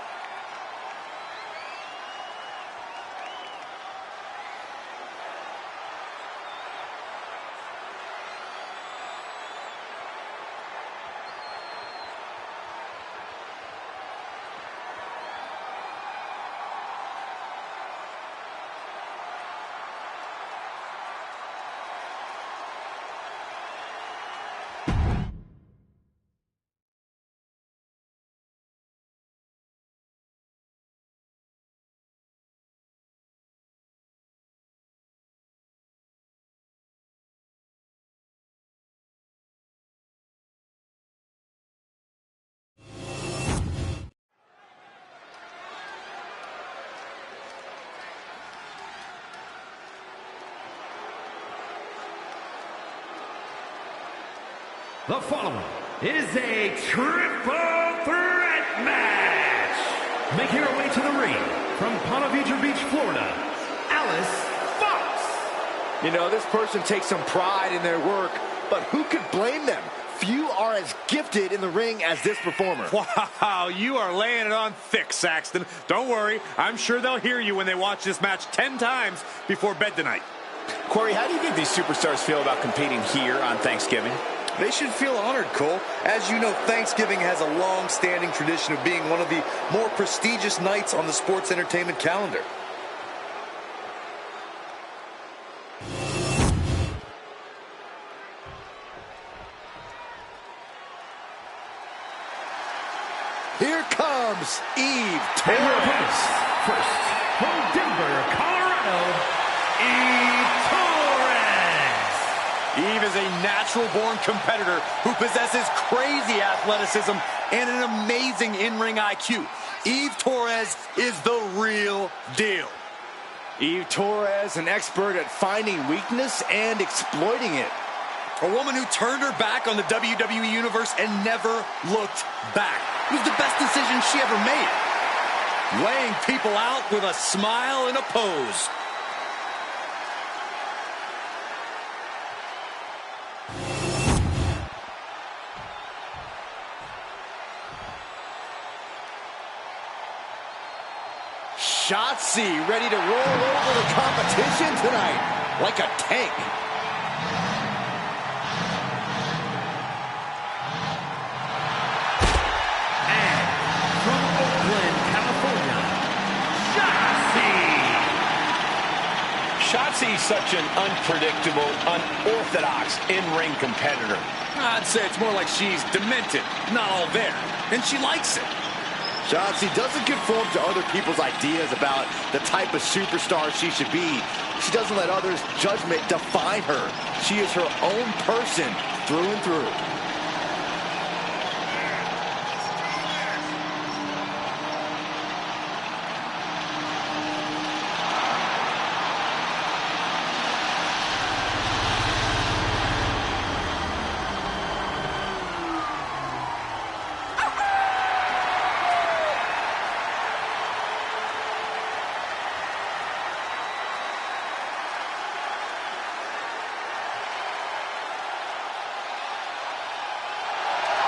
The following is a triple threat match. Making her way to the ring from Ponte Vedra Beach, Florida, Alice Fox. You know, this person takes some pride in their work, but who could blame them? Few are as gifted in the ring as this performer. Wow, you are laying it on thick, Saxton. Don't worry, I'm sure they'll hear you when they watch this match 10 times before bed tonight. Corey, how do you think these superstars feel about competing here on Thanksgiving? They should feel honored, Cole. As you know, Thanksgiving has a long-standing tradition of being one of the more prestigious nights on the sports entertainment calendar. Here comes Eve And your opponents, first, from Denver, Colorado, Eve Torres. Eve is a natural-born competitor who possesses crazy athleticism and an amazing in-ring IQ. Eve Torres is the real deal. Eve Torres, an expert at finding weakness and exploiting it. A woman who turned her back on the WWE Universe and never looked back. It was the best decision she ever made. Laying people out with a smile and a pose. Shotzi ready to roll over the competition tonight like a tank. And from Oakland, California, Shotzi. Shotzi's such an unpredictable, unorthodox in-ring competitor. I'd say it's more like she's demented, not all there, and she likes it. Shotzi doesn't conform to other people's ideas about the type of superstar she should be. She doesn't let others' judgment define her. She is her own person through and through.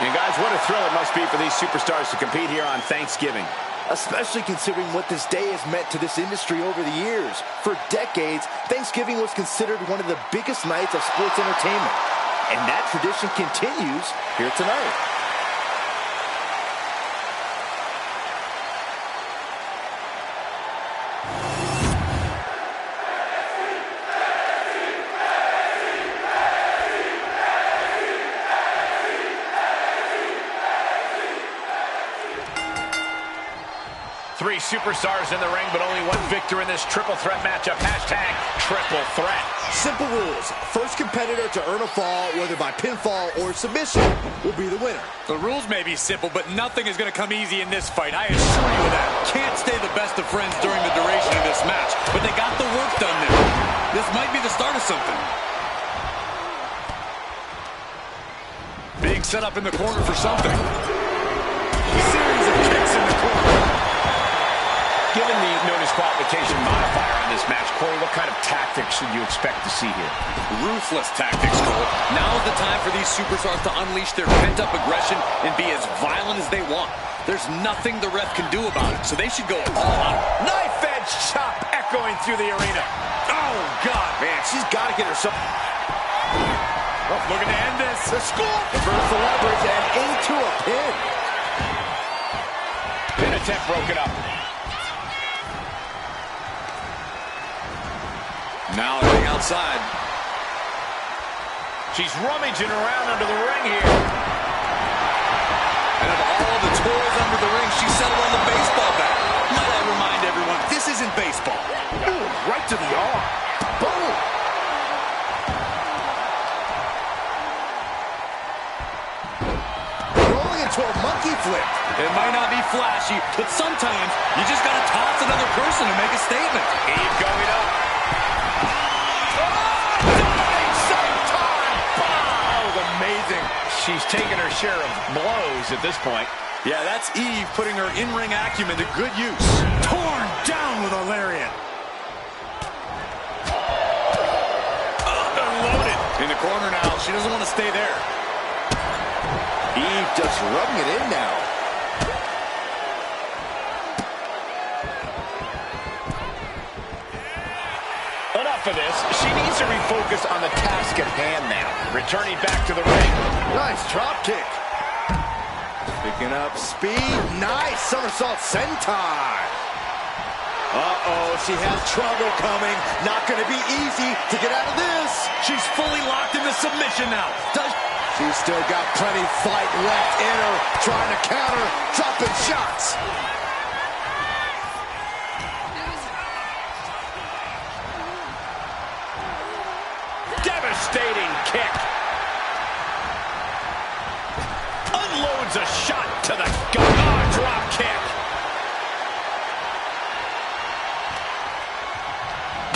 And guys, what a thrill it must be for these superstars to compete here on Thanksgiving. Especially considering what this day has meant to this industry over the years. For decades, Thanksgiving was considered one of the biggest nights of sports entertainment. And that tradition continues here tonight. Three superstars in the ring, but only one victor in this triple threat matchup. Hashtag triple threat. Simple rules. First competitor to earn a fall, whether by pinfall or submission, will be the winner. The rules may be simple, but nothing is going to come easy in this fight. I assure you of that. Can't stay the best of friends during the duration of this match, but they got the work done there. This might be the start of something. Being set up in the corner for something. Series of kicks in the corner. Given the no disqualification modifier on this match, Corey, what kind of tactics should you expect to see here? Ruthless tactics, Cole. Now is the time for these superstars to unleash their pent-up aggression and be as violent as they want. There's nothing the ref can do about it, so they should go all out. Knife-edge chop echoing through the arena. Oh, God. Man, she's got to get herself... Oh, looking to end this. The score! Reverse the leverage and into a pin. Pin attempt broken up. Now heading outside. She's rummaging around under the ring here. And of all the toys under the ring, she settled on the baseball bat. Might I remind everyone, this isn't baseball. Ooh, right to the arm. Boom! Rolling into a monkey flip. It might not be flashy, but sometimes you just got to toss another person to make a statement. Eve going up. Amazing. She's taken her share of blows at this point. Yeah, that's Eve putting her in-ring acumen to good use. Torn down with a lariat. Unloaded. In the corner now. She doesn't want to stay there. Eve just rubbing it in now. Enough of this. She needs to refocus on the task at hand now. Returning back to the ring. Nice drop kick. Picking up speed. Nice somersault senton. Uh-oh, she has trouble coming. Not going to be easy to get out of this. She's fully locked into submission now. She's still got plenty fight left in her. Trying to counter, dropping shots. Devastating kick. Unloads a shot to the gut. Oh, drop kick.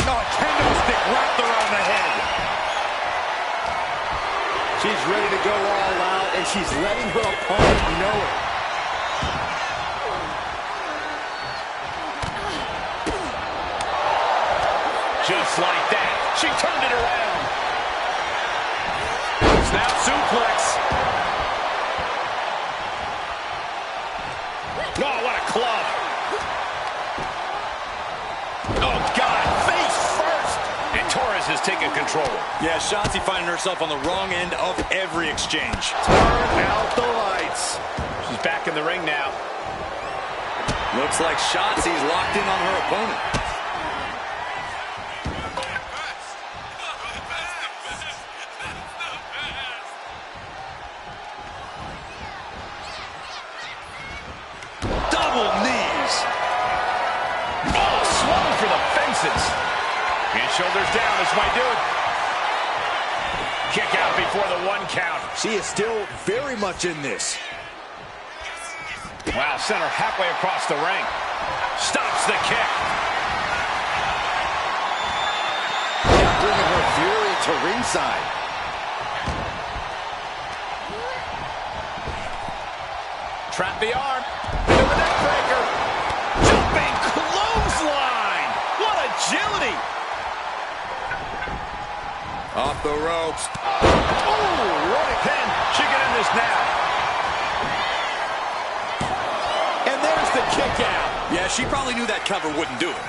No, a kendo stick wrapped around the head. She's ready to go all out, and she's letting her opponent know it. Just like that. She turned it around. Snap suplex. Oh, what a club. Oh, God, face first. And Torres has taken control. Yeah, Shotzi finding herself on the wrong end of every exchange. Turn out the lights. She's back in the ring now. Looks like Shotzi's locked in on her opponent. distance. And shoulders down. This might do it. Kick out before the 1 count. She is still very much in this. Wow, sent her halfway across the ring. Stops the kick. Bringing her fury to ringside. Trap the arm. Into the neck breaker. Jumping clothesline. What agility. Off the ropes. Oh, what a pin. She can end this now. And there's the kick out. Yeah, she probably knew that cover wouldn't do it.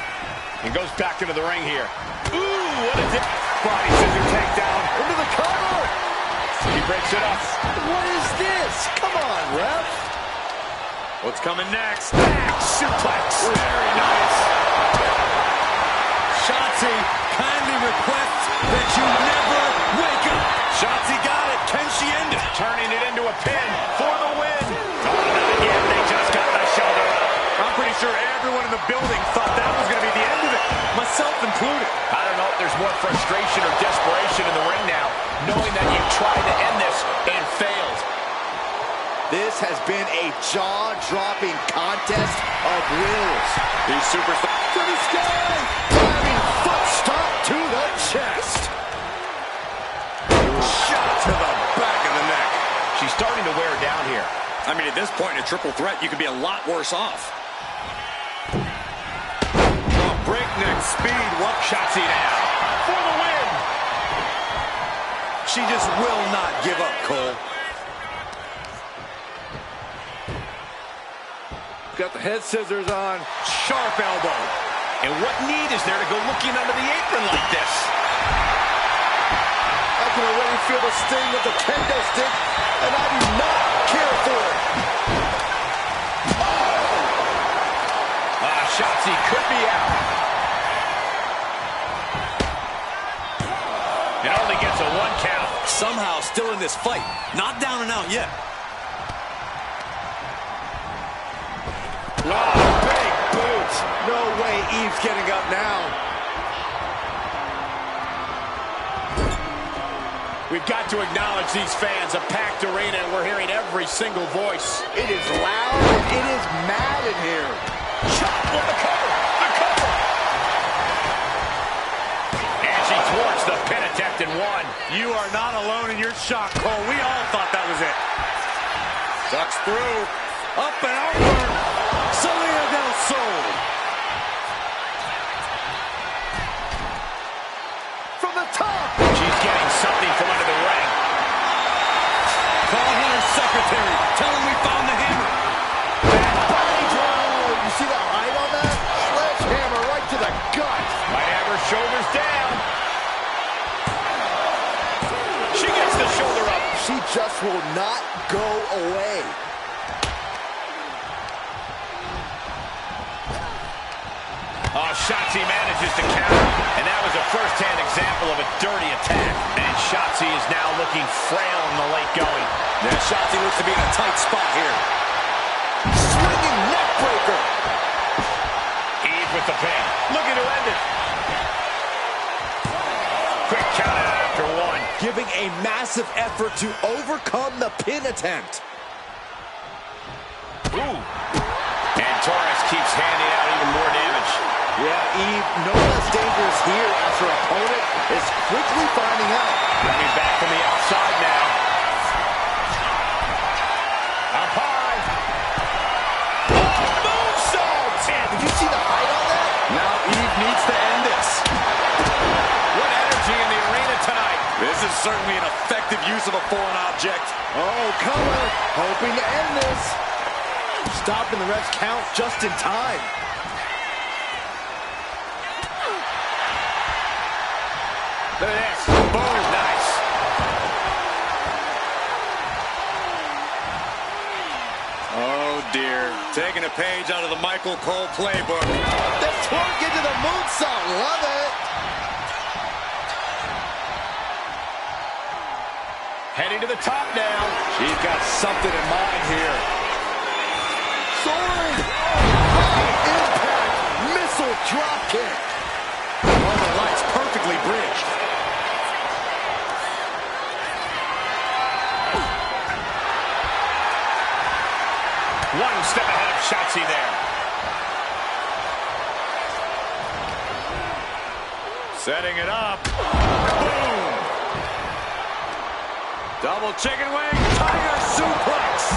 And goes back into the ring here. Ooh, what a dip. Body scissor takedown. Into the cover. He breaks it up. What is this? Come on, ref. What's coming next? Back suplex. Very nice. Shotzi kindly requests that you never wake up. Shotzi got it. Can she end it? Turning it into a pin for the win. Oh, not again. They just got the shoulder up. I'm pretty sure everyone in the building thought that was going to be the end of it, myself included. I don't know if there's more frustration or desperation in the ring now, knowing that you tried to end this and failed. This has been a jaw-dropping contest of wills. These superstars To the sky! Diving foot stomp to the chest. shot to the back of the neck. She's starting to wear down here. I mean, at this point in a triple threat, you could be a lot worse off. Breakneck speed. What Shotzi now for the win. She just will not give up, Cole. Got the head scissors on. Sharp elbow. And what need is there to go looking under the apron like this? I can already feel the sting of the kendo stick, and I do not care for it. Shotzi could be out. It only gets a 1 count. Somehow still in this fight. Not down and out yet. Oh, big boot. No way Eve's getting up now. We've got to acknowledge these fans. A packed arena, and we're hearing every single voice. It is loud and it is mad in here. Chop with the cover. The cover. And she thwarts the pin attempt in 1. You are not alone in your shock, Cole. We all thought that was it. Ducks through. Up and over. Salida del Sol. From the top. She's getting something from under the ring. Call Hunter's secretary. Tell him we found the hammer. Body drop. You see the height on that? Sledgehammer right to the gut. Might have her shoulders down. She gets the shoulder up. She just will not go away. Oh, Shotzi manages to counter, and that was a first-hand example of a dirty attack. And Shotzi is now looking frail in the late going. Yeah, Shotzi looks to be in a tight spot here. Swinging neck breaker. Eve with the pin. Looking to end it. Quick count out after 1. Giving a massive effort to overcome the pin attempt. Ooh. And Torres keeps handing out even more damage. Yeah, Eve, no less dangerous here as her opponent is quickly finding out. Coming back from the outside now. Up high. Oh, moonsault! Man, did you see the height on that? Now Eve needs to end this. What energy in the arena tonight. This is certainly an effective use of a foreign object. Oh, cover, hoping to end this. Stopping the ref's count just in time. Look at this. Boom. Nice. Oh, dear. Taking a page out of the Michael Cole playbook. The twerk into the moonsault. Love it. Heading to the top now. She's got something in mind here. Soaring. High impact missile drop kick. mercy there. Setting it up. Boom! Double chicken wing, tiger suplex.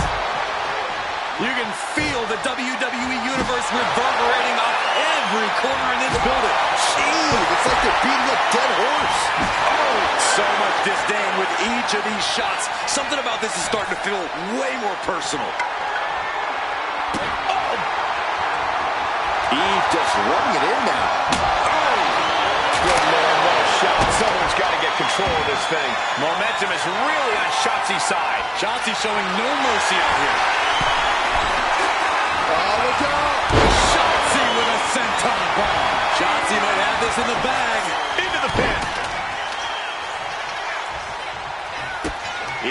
You can feel the WWE Universe reverberating off every corner in this building. Jeez, it's like they're beating a dead horse. Oh, so much disdain with each of these shots. Something about this is starting to feel way more personal. Oh! Eve just running it in now. Oh! Good Lord, what a shot. Someone's got to get control of this thing. Momentum is really on Shotzi's side. Shotzi showing no mercy out here. Oh, look out! Shotzi with a senton bomb. Shotzi might have this in the bag. Into the pin.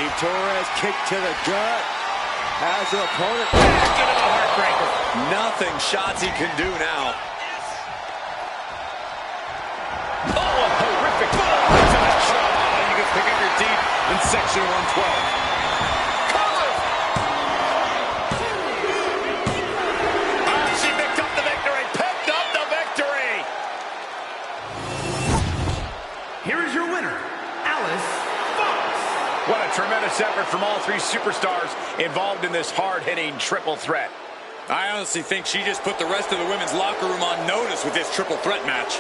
Eve Torres kicked to the gut. Has her opponent Back into the heartbreaker. Nothing Shotzi can do now. Oh, a horrific blow to the jaw. You can pick up your teeth in section 112. What a tremendous effort from all three superstars involved in this hard-hitting triple threat. I honestly think she just put the rest of the women's locker room on notice with this triple threat match.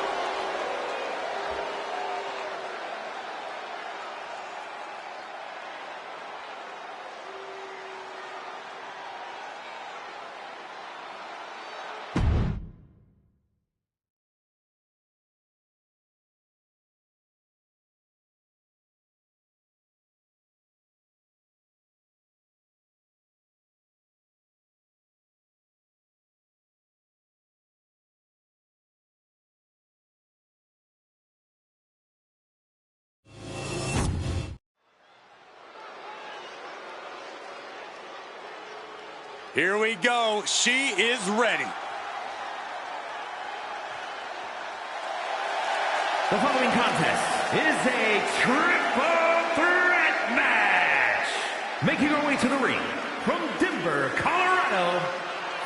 Here we go. She is ready. The following contest is a triple threat match. Making her way to the ring from Denver, Colorado,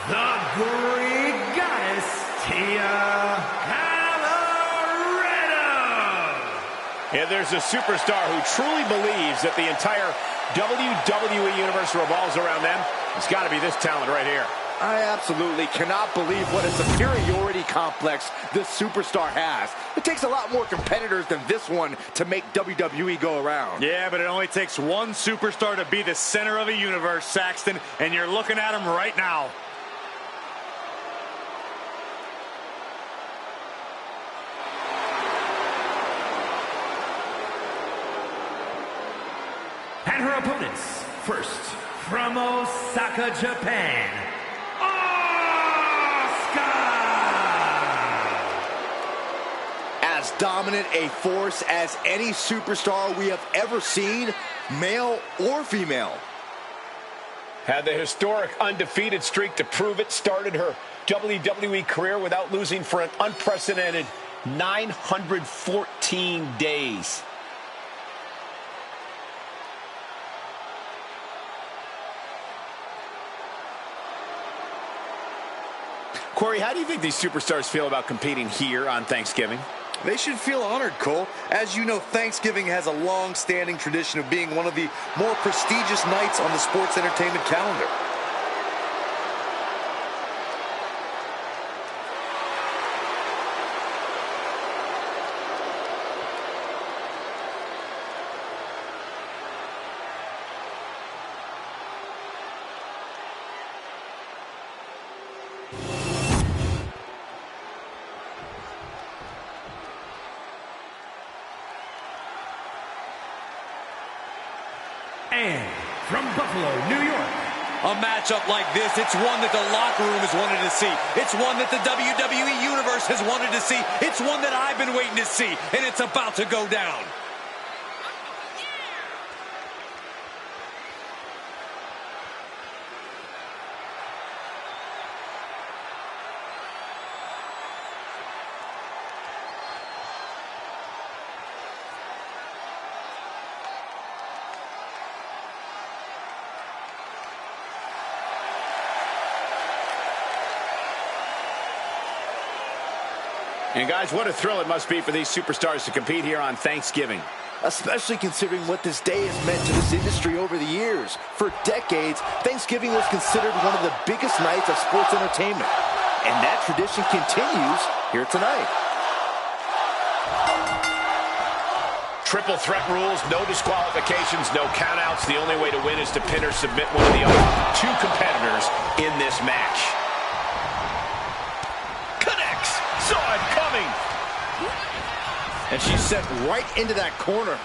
the Greek Goddess, Tia Colorado. And there's a superstar who truly believes that the entire WWE Universe revolves around them. It's got to be this talent right here. I absolutely cannot believe what a superiority complex this superstar has. It takes a lot more competitors than this one to make WWE go around. Yeah, but it only takes one superstar to be the center of a universe, Saxton, and you're looking at him right now. And her opponents, first, from Osaka, Japan, As dominant a force as any superstar we have ever seen, male or female. Had the historic undefeated streak to prove it, started her WWE career without losing for an unprecedented 914 days. Corey, how do you think these superstars feel about competing here on Thanksgiving? They should feel honored, Cole. As you know, Thanksgiving has a long-standing tradition of being one of the more prestigious nights on the sports entertainment calendar. And from Buffalo, New York, A matchup like this, it's one that the locker room has wanted to see. It's one that the WWE Universe has wanted to see. It's one that I've been waiting to see, and it's about to go down. And guys, what a thrill it must be for these superstars to compete here on Thanksgiving. Especially considering what this day has meant to this industry over the years. For decades, Thanksgiving was considered one of the biggest nights of sports entertainment. And that tradition continues here tonight. Triple threat rules, no disqualifications, no countouts. The only way to win is to pin or submit one of the other two competitors in this match. Connects. Saw it coming. And she's set right into that corner.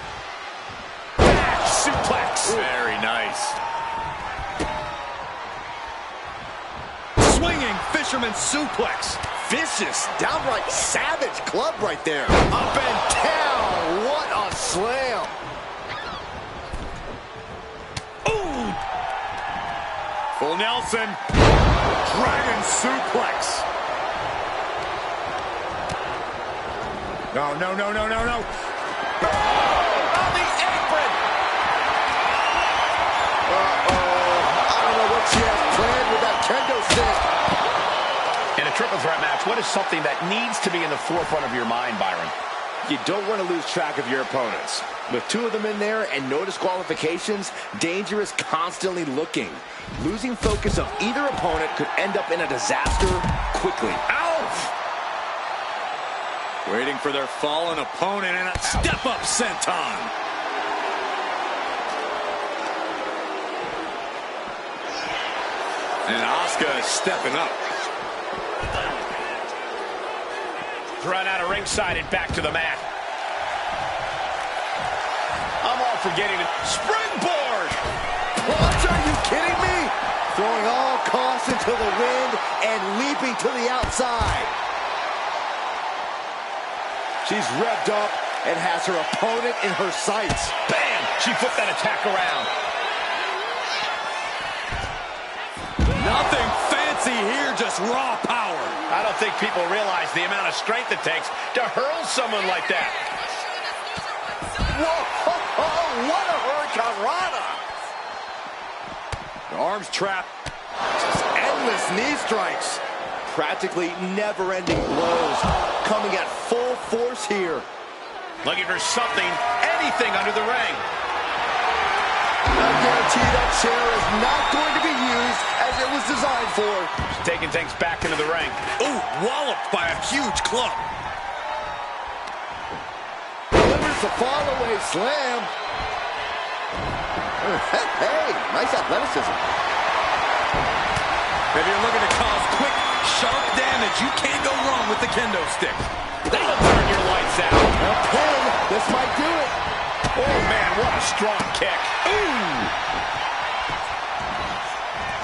Back suplex. Very nice. Swinging fisherman suplex. Vicious, downright savage club right there. Up and down. What a slam. Ooh. Full Nelson. Dragon suplex. No, no, no, no, no, no. Oh, on the apron. I don't know what she has planned with that kendo stick. In a triple threat match, what is something that needs to be in the forefront of your mind, Byron? You don't want to lose track of your opponents. With two of them in there and no disqualifications, danger is constantly looking. Losing focus of either opponent could end up in a disaster quickly. Ow! Waiting for their fallen opponent and a step-up senton. And Asuka is stepping up. Run out of ringside and back to the mat. I'm all for getting it. Springboard! What? Are you kidding me? Throwing all caution to the wind and leaping to the outside. She's revved up and has her opponent in her sights. Bam! She flipped that attack around. Nothing fancy here, just raw power. I don't think people realize the amount of strength it takes to hurl someone like that. Whoa! What a Hurricane Rana! The arms trap. Just endless knee strikes. Practically never-ending blows. Coming at full force here. Looking for something, anything under the ring. I guarantee that chair is not going to be used as it was designed for. She's taking things back into the ring. Ooh, walloped by a huge club. Delivers the fall-away slam. Hey, nice athleticism. If you're looking to cause quick, sharp damage, you can't go wrong with the kendo stick. That'll turn your lights out. A pin. This might do it. Oh, man, what a strong kick. Ooh!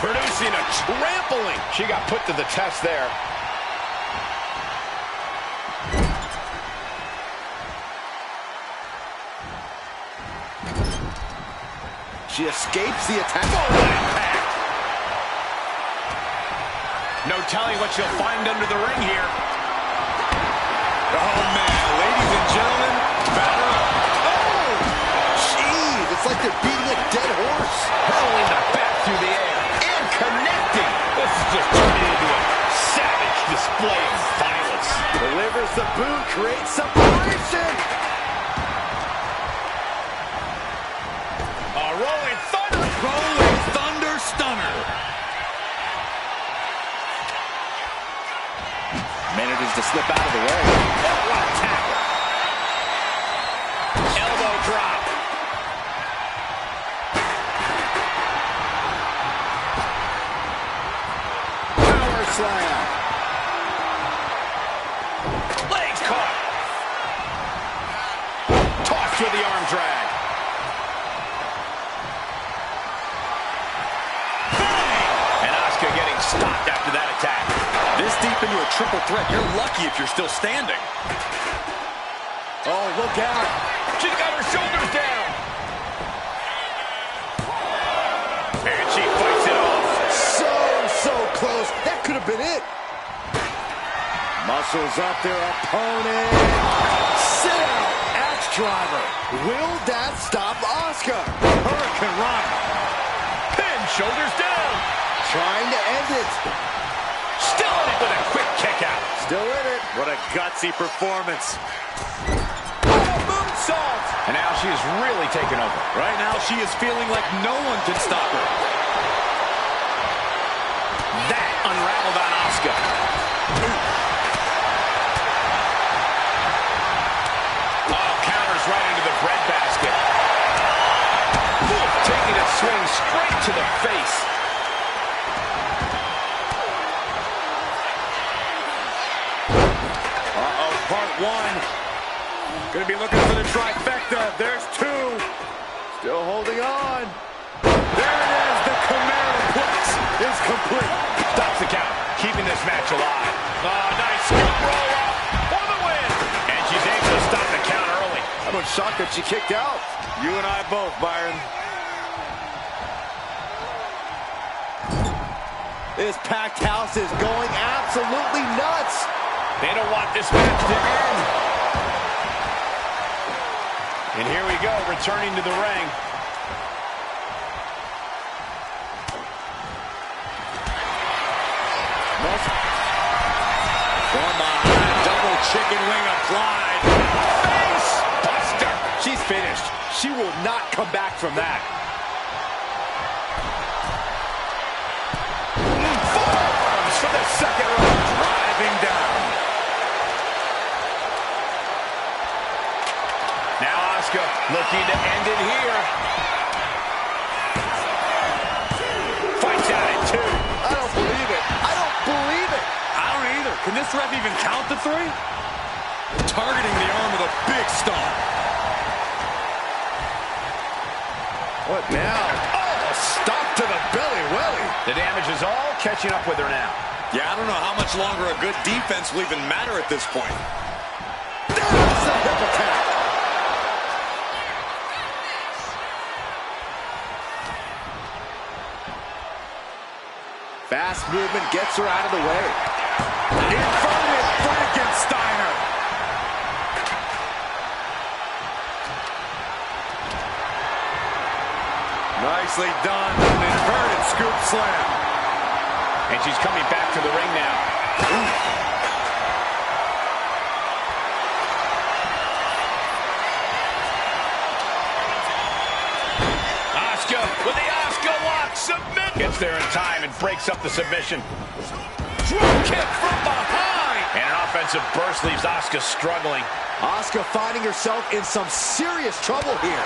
Producing a trampling. She got put to the test there. She escapes the attack. No telling what she'll find under the ring here. Oh, man, ladies and gentlemen, batter up. Oh! Jeez, it's like they're beating a dead horse. Hurling the bat through the air and connecting. This is just turning into a savage display of violence. Delivers the boot, creates separation. A rolling thunder. Rolling thunder stunner. Manages to slip out of the way. Oh, what a tackle. Elbow drop. Power slam. Legs caught. Tossed with the arm drag. Bang! And Asuka getting stopped after that attack. This deep into a triple threat, you're lucky if you're still standing. Oh, look out. She's got her shoulders down. And she fights it off. So close. That could have been it. Muscles up their opponent. Sit out. Axe driver. Will that stop Asuka? Hurricane Rana. Pin, shoulders down. Trying to end it. Still in it with a quick kick out. Still in it. What a gutsy performance. Moonsault. And now she is really taking over. Right now she is feeling like no one can stop her. That unraveled on Asuka. Oh, counters right into the breadbasket. Taking a swing straight to the face. Part one. Gonna be looking for the trifecta. There's two. Still holding on. There it is. The Chimeraplex is complete. Stops the count. Keeping this match alive. Oh, nice scoop roll up for the win. And she's able to stop the count early. I'm shocked that she kicked out. You and I both, Byron. This packed house is going absolutely nuts. They don't want this match to end. And here we go, returning to the ring. From behind, double chicken wing applied. Face buster. She's finished. She will not come back from that. Forearms for the second round. Driving down. Now Asuka looking to end it here. Fights out at 2. I don't believe it. I don't believe it. I don't either. Can this ref even count the 3? Targeting the arm with a big stomp. What now? Oh, stop to the belly welly. The damage is all catching up with her now. Yeah, I don't know how much longer a good defense will even matter at this point. There's the hip attack. Fast movement gets her out of the way. Inverted Frankensteiner. Nicely done. An inverted scoop slam. And she's coming back to the ring now. Asuka with the Asuka lock. Submit. Gets there in time and breaks up the submission. Drop kick from behind. And an offensive burst leaves Asuka struggling. Asuka finding herself in some serious trouble here.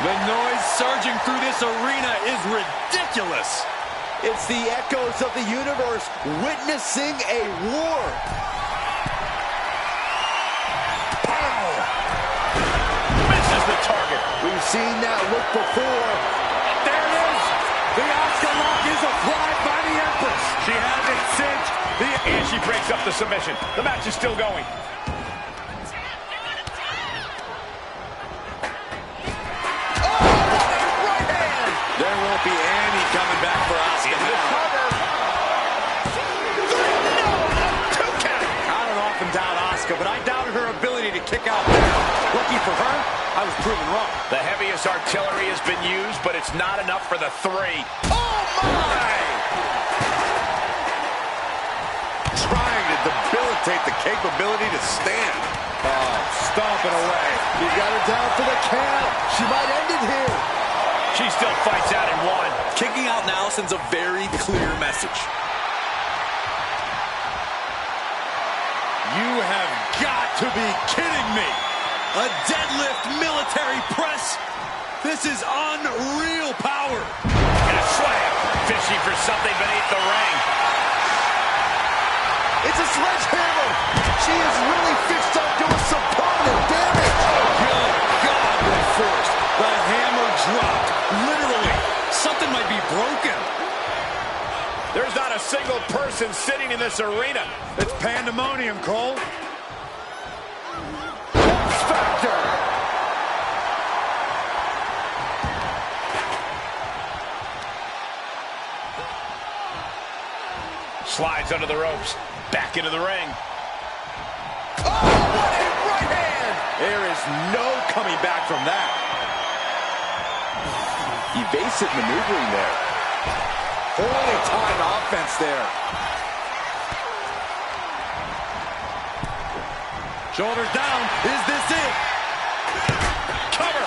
The noise surging through this arena is ridiculous. It's the echoes of the universe witnessing a war. Pow! Misses the target. We've seen that look before. There it is. The Asuka lock is applied by the Empress. She has it cinched. And she breaks up the submission. The match is still going. There won't be any coming back for Asuka now. I don't often doubt Asuka, but I doubted her ability to kick out there. Lucky for her, I was proven wrong. The heaviest artillery has been used, but it's not enough for the 3. Oh, my! Trying to debilitate the capability to stand. Oh, stomping away. You got her down for the count. She might end it here. She still fights out in 1. Kicking out now sends a very clear message. You have got to be kidding me. A deadlift military press? This is unreal power. And a slam. Fishing for something beneath the ring. It's a sledgehammer. She is really fixed on doing some permanent damage. Good God, what force. The hammer dropped. Literally. Something might be broken. There's not a single person sitting in this arena. It's pandemonium, Cole. X-Factor. Slides under the ropes. Back into the ring. Oh, what a right hand. There is no coming back from that. Evasive maneuvering there. Holy time offense there. Shoulders down. Is this it? Cover.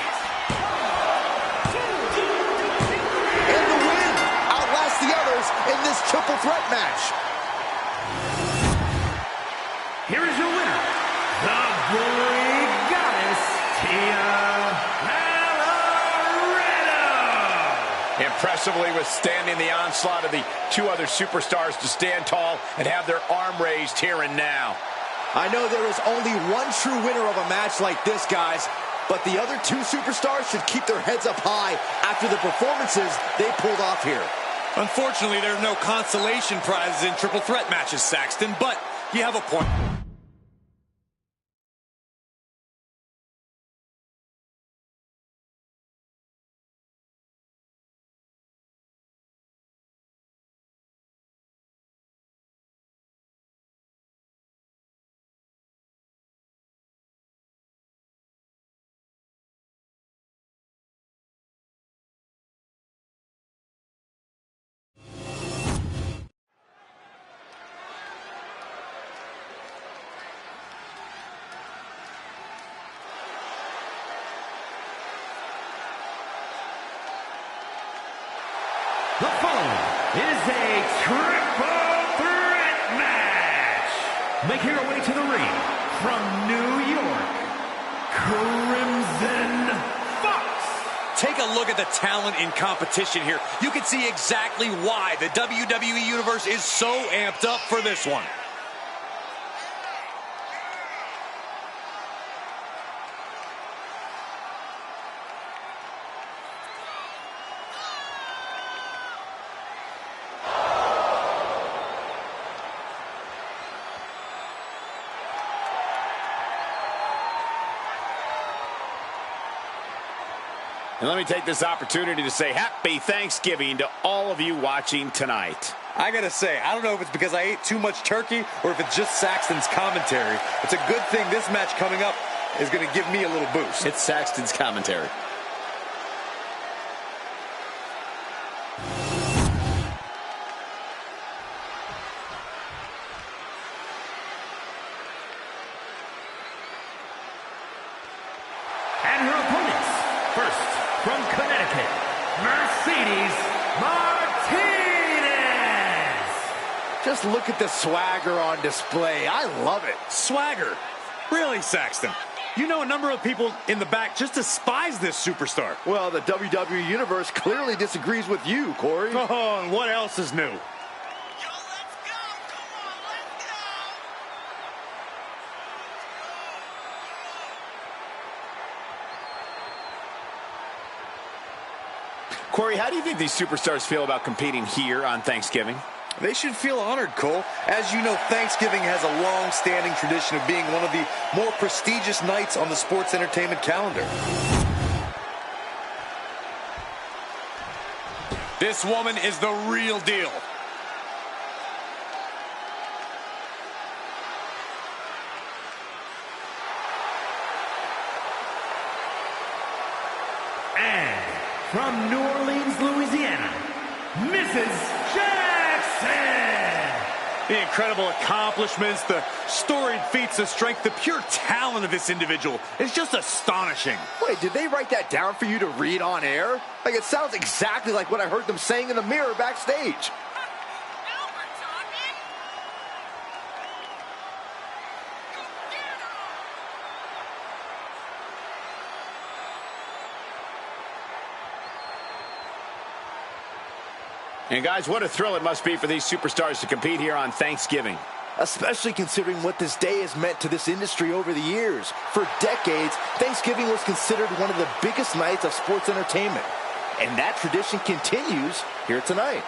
And the win outlasts the others in this triple threat match. Here is your winner, the Glory Goddess, Impressively withstanding the onslaught of the two other superstars to stand tall and have their arm raised here and now. I know there is only one true winner of a match like this, guys, but the other two superstars should keep their heads up high after the performances they pulled off here. Unfortunately, there's no consolation prizes in triple threat matches, Saxton, but you have a point. The following is a triple threat match. Making her way to the ring from New York, Crimson Fox. Take a look at the talent in competition here. You can see exactly why the WWE Universe is so amped up for this one. And let me take this opportunity to say happy Thanksgiving to all of you watching tonight. I gotta say, I don't know if it's because I ate too much turkey or if it's just Saxton's commentary. It's a good thing this match coming up is gonna give me a little boost. It's Saxton's commentary. And her opponents, first from Connecticut, Mercedes Martinez. Just look at the swagger on display. I love it. Swagger? Really, Saxton? You know a number of people in the back just despise this superstar. Well, the WWE Universe clearly disagrees with you, Corey. Oh, and what else is new? Corey, how do you think these superstars feel about competing here on Thanksgiving? They should feel honored, Cole. As you know, Thanksgiving has a long-standing tradition of being one of the more prestigious nights on the sports entertainment calendar. This woman is the real deal. And from New Orleans, Louisiana, Mrs. Jackson. The incredible accomplishments, the storied feats of strength, the pure talent of this individual is just astonishing. Wait, did they write that down for you to read on air? Like, it sounds exactly like what I heard them saying in the mirror backstage. And guys, what a thrill it must be for these superstars to compete here on Thanksgiving. Especially considering what this day has meant to this industry over the years. For decades, Thanksgiving was considered one of the biggest nights of sports entertainment. And that tradition continues here tonight.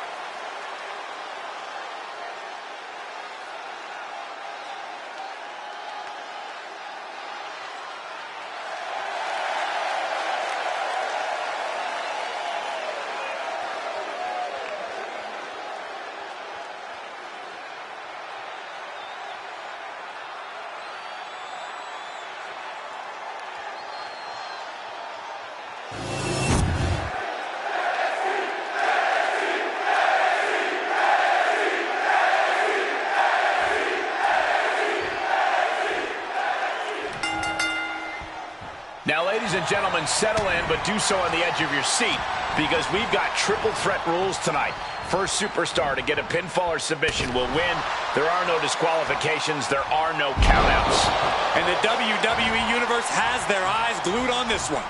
Now, ladies and gentlemen, settle in, but do so on the edge of your seat, because we've got triple threat rules tonight. First superstar to get a pinfall or submission will win. There are no disqualifications. There are no countouts. And the WWE Universe has their eyes glued on this one.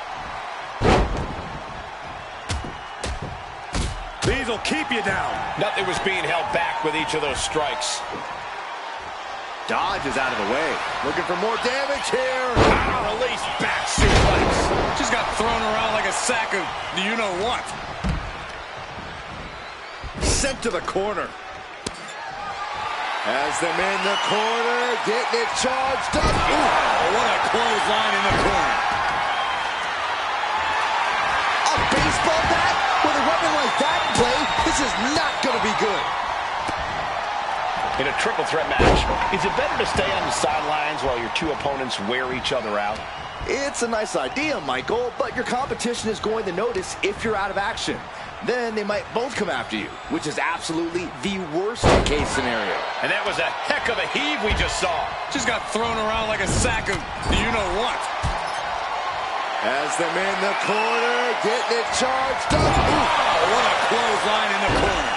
These will keep you down. Nothing was being held back with each of those strikes. Dodge is out of the way. Looking for more damage here. Release back suplex. Just got thrown around like a sack of you-know-what. Sent to the corner. Has them in the corner. Getting it charged up. Ooh, what a clothesline in the corner. A baseball bat? With a weapon like that in play, this is not going to be good. In a triple threat match, is it better to stay on the sidelines while your two opponents wear each other out? It's a nice idea, Michael, but your competition is going to notice if you're out of action. Then they might both come after you, which is absolutely the worst-case scenario. And that was a heck of a heave we just saw. Just got thrown around like a sack of you-know-what. Has them in the corner, getting it charged up. Oh, what a clothesline in the corner.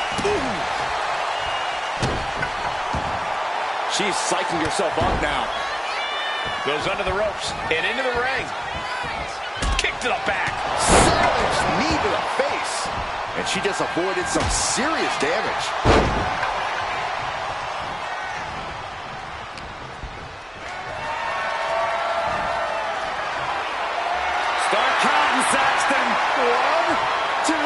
She's psyching herself up now. Goes under the ropes and into the ring. Kick to the back. Savage knee to the face. And she just avoided some serious damage. Start counting, Saxton. 1, 2,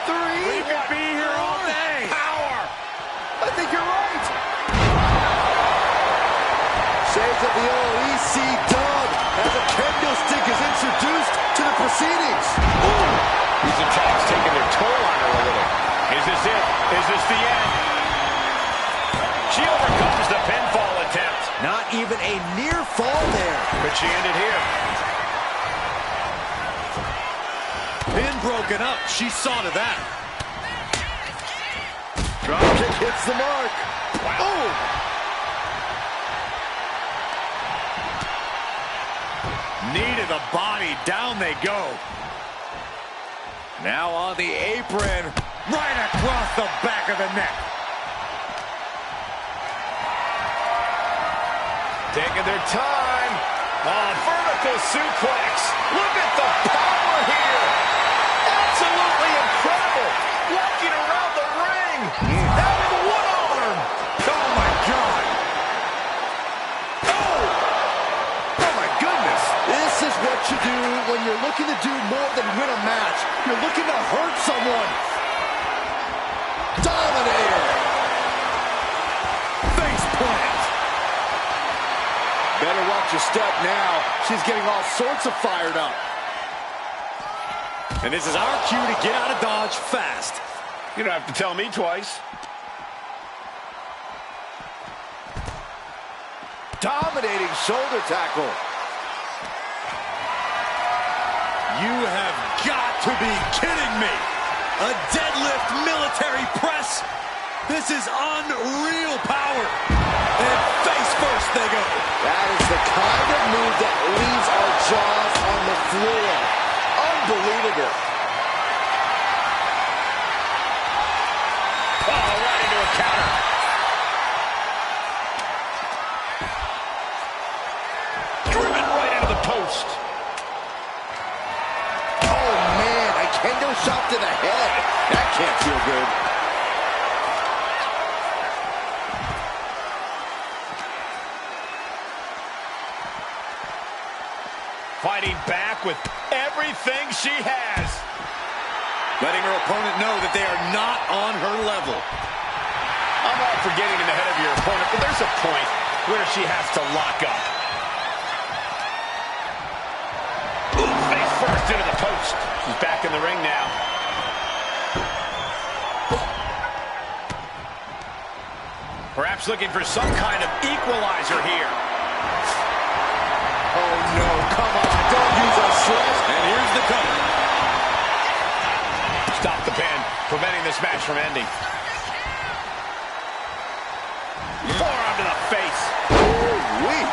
3. We could be here all day. Power. I think you're right. Shades of the old EC dub as a kendo stick is introduced to the proceedings. These attacks taking their toll on her a little. Is this it? Is this the end? She overcomes the pinfall attempt. Not even a near fall there. But she ended here. Pin broken up. She saw to that. Drop kick hits the mark. Oh! Knee to the body. Down they go. Now on the apron. Right across the back of the neck. Taking their time. Vertical suplex. Look at the power here. Absolutely incredible. Walking around the ring. Having one arm. Oh, my God. Oh my goodness! This is what you do when you're looking to do more than win a match. You're looking to hurt someone. Dominator! Face plant. Better watch your step now. She's getting all sorts of fired up. And this is our cue to get out of Dodge fast. You don't have to tell me twice. Dominating shoulder tackle. You have got to be kidding me. A deadlift military press. This is unreal power. And face first they go. That is the kind of move that leaves our jaws on the floor. Unbelievable. Oh, right into a counter. Driven right into the post. Oh man, a kendo shot to the head. That can't feel good. Fighting back with everything she has. Letting her opponent know that they are not on her level. I'm all for getting in the head of your opponent, but there's a point where she has to lock up. Ooh, face first into the post. She's back in the ring now. Perhaps looking for some kind of equalizer here. Oh no, come on, don't use a slip. And here's the cover. Stop the pin, preventing this match from ending. Forearm to the face. Ooh-wee.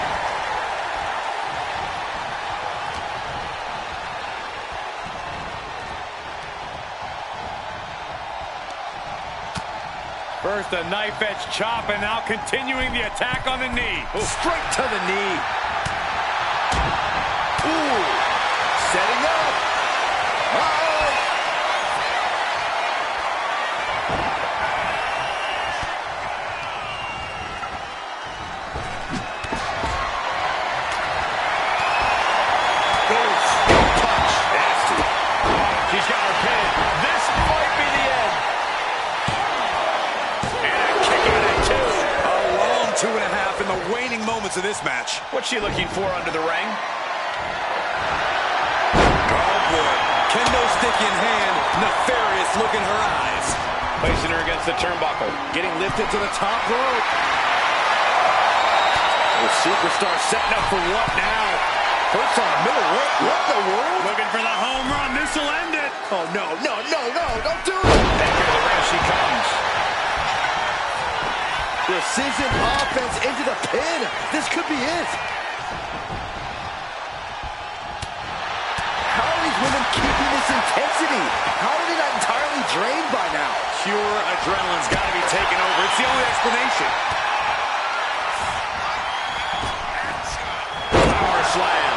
First a knife-edge chop, and now continuing the attack on the knee. Ooh. Straight to the knee. Ooh. Setting up. Uh-oh. She's got her pin. This might be the end. And a kick out at 2. A long 2.5 in the waning moments of this match. What's she looking for under the ring? Oh, boy. Kendo stick in hand, nefarious look in her eyes. Placing her against the turnbuckle. Getting lifted to the top rope. The superstar setting up for what now? First on the middle rope. What the world? Looking for the home run. This will end it. Oh, no, no, no, no. Don't do it. Back into the ring she comes. Precision offense into the pin. This could be it. How are these women keeping this intensity? How are they not entirely drained by now? Pure adrenaline's got to be taken over. It's the only explanation. Power slam.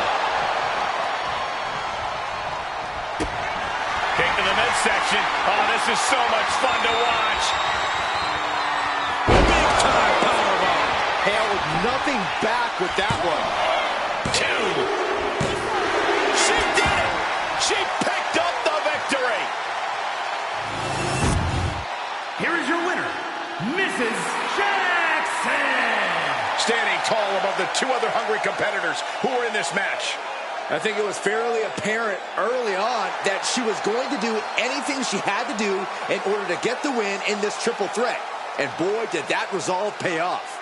Kick to the midsection. Oh, this is so much fun to watch. Big time powerbomb. Held nothing back with that one. 2. She did it. She picked up the victory. Here is your winner, Mrs. Jackson. Standing tall above the 2 other hungry competitors who were in this match. I think it was fairly apparent early on that she was going to do anything she had to do in order to get the win in this triple threat. And boy, did that resolve pay off.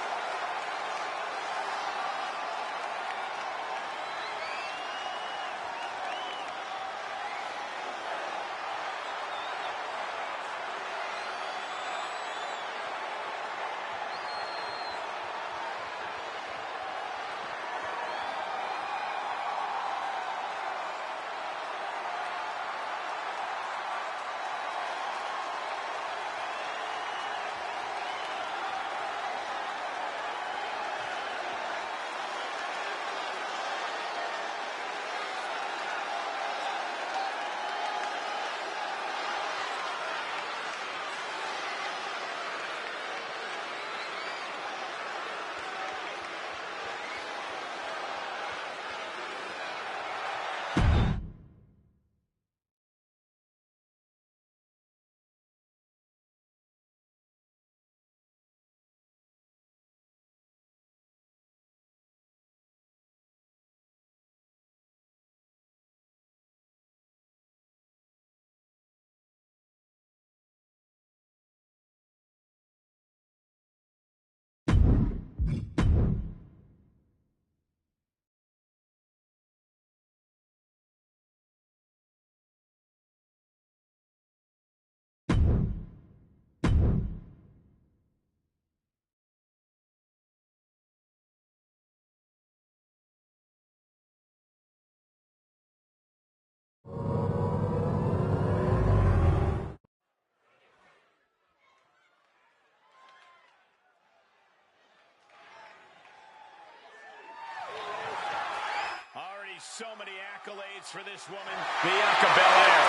So many accolades for this woman, Bianca Belair.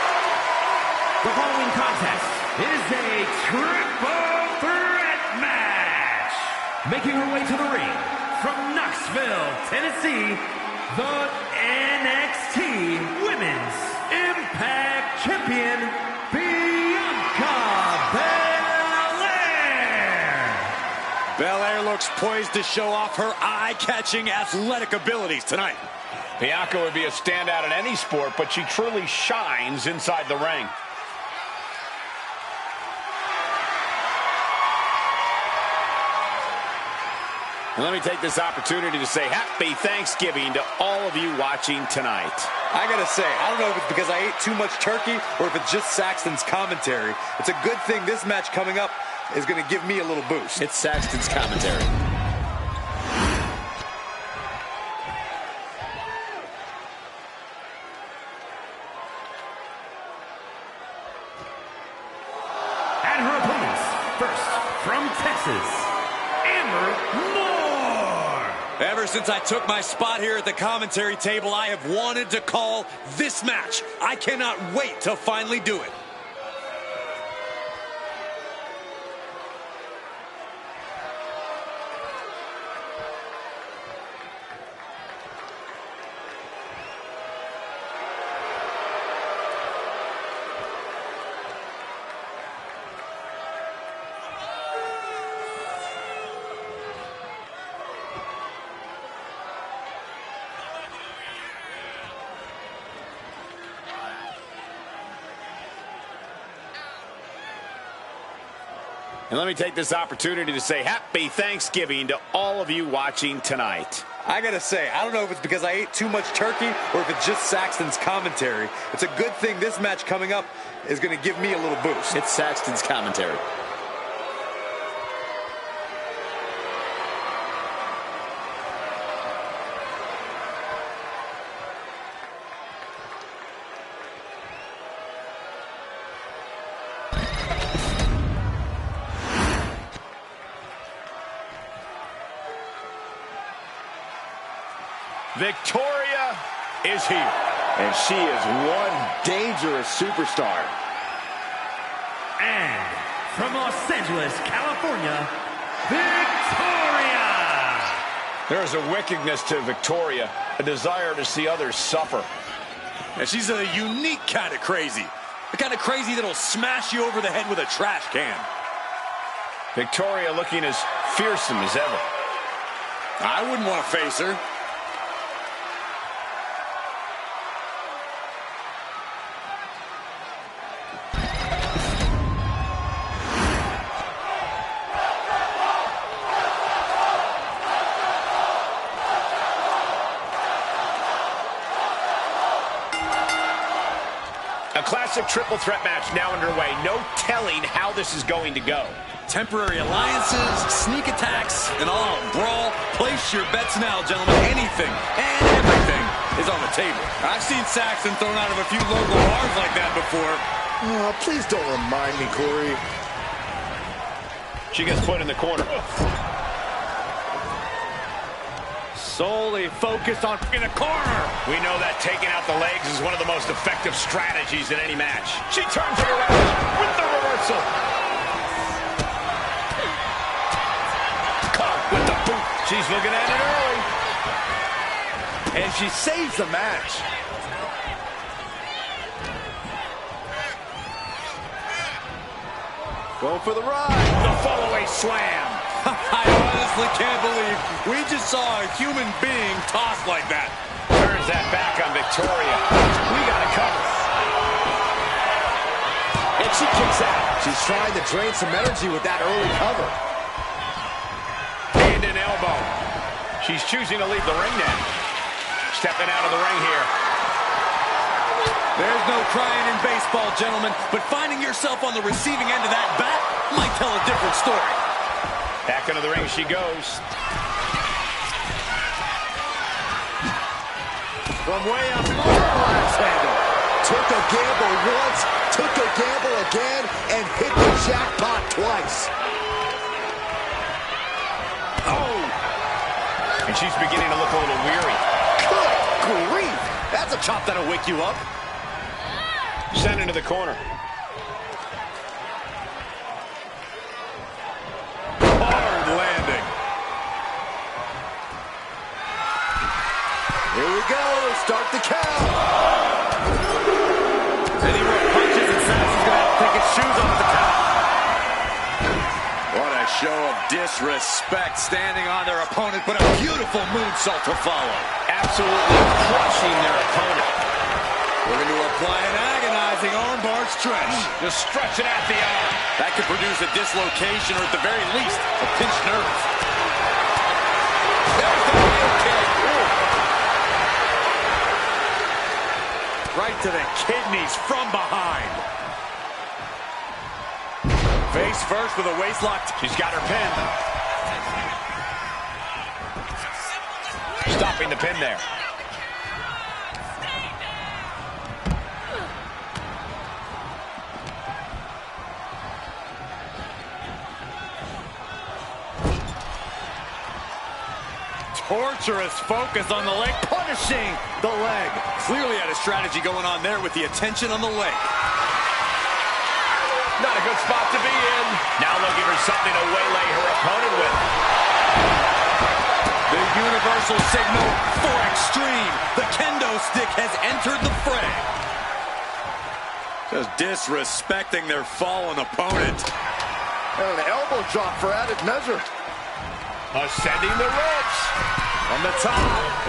The following contest is a triple threat match. Making her way to the ring from Knoxville, Tennessee, the NXT Women's Impact Champion, Bianca Belair. Belair looks poised to show off her eye-catching athletic abilities tonight. Bianca would be a standout in any sport, but she truly shines inside the ring. And let me take this opportunity to say happy Thanksgiving to all of you watching tonight. I gotta say, I don't know if it's because I ate too much turkey or if it's just Saxton's commentary. It's a good thing this match coming up is gonna give me a little boost. It's Saxton's commentary. And her opponents, first from Texas, Amber Moore. Ever since I took my spot here at the commentary table, I have wanted to call this match. I cannot wait to finally do it. And let me take this opportunity to say happy Thanksgiving to all of you watching tonight. I gotta say, I don't know if it's because I ate too much turkey or if it's just Saxton's commentary. It's a good thing this match coming up is gonna give me a little boost. It's Saxton's commentary. Victoria is here. And she is one dangerous superstar. And from Los Angeles, California, Victoria. There is a wickedness to Victoria, a desire to see others suffer. And she's a unique kind of crazy. The kind of crazy that'll smash you over the head with a trash can. Victoria looking as fearsome as ever. I wouldn't want to face her. A classic triple threat match now underway. No telling how this is going to go. Temporary alliances, sneak attacks, and all-out brawl. Place your bets now, gentlemen. Anything and everything is on the table. I've seen Saxton thrown out of a few local bars like that before. Oh, please don't remind me, Corey. She gets put in the corner. Solely focused on in the corner. We know that taking out the legs is one of the most effective strategies in any match. She turns it around with the reversal. Caught with the boot. She's looking at it early. And she saves the match. Going for the ride. The follow-away slam. I honestly can't believe we just saw a human being tossed like that. Turns that back on Victoria. We got to cover. And she kicks out. She's trying to drain some energy with that early cover. Hand and elbow. She's choosing to leave the ring now. Stepping out of the ring here. There's no crying in baseball, gentlemen, but finding yourself on the receiving end of that bat might tell a different story. Back into the ring she goes. From way up axe handle. Took a gamble once, took a gamble again, and hit the jackpot twice. Oh! And she's beginning to look a little weary. Good grief! That's a chop that'll wake you up. Sent into the corner. Hard landing. Here we go. Start the count. Any more punches and Saxton's going to have to take his shoes off the count. What a show of disrespect standing on their opponent, but a beautiful moonsault to follow. Absolutely crushing their opponent. We're going to apply an agonizing armbar stretch. Just stretching out the arm. That could produce a dislocation or at the very least, a pinched nerve. There's the heel kick. Right to the kidneys from behind. Face first with a waist lock. She's got her pin. Stopping the pin there. torturous focus on the leg, punishing the leg. Clearly had a strategy going on there with the attention on the leg. Not a good spot to be in. Now looking for something to waylay her opponent with. The universal signal for extreme. The kendo stick has entered the fray. Just disrespecting their fallen opponent. And an elbow drop for added measure. Ascending the ropes. From the top.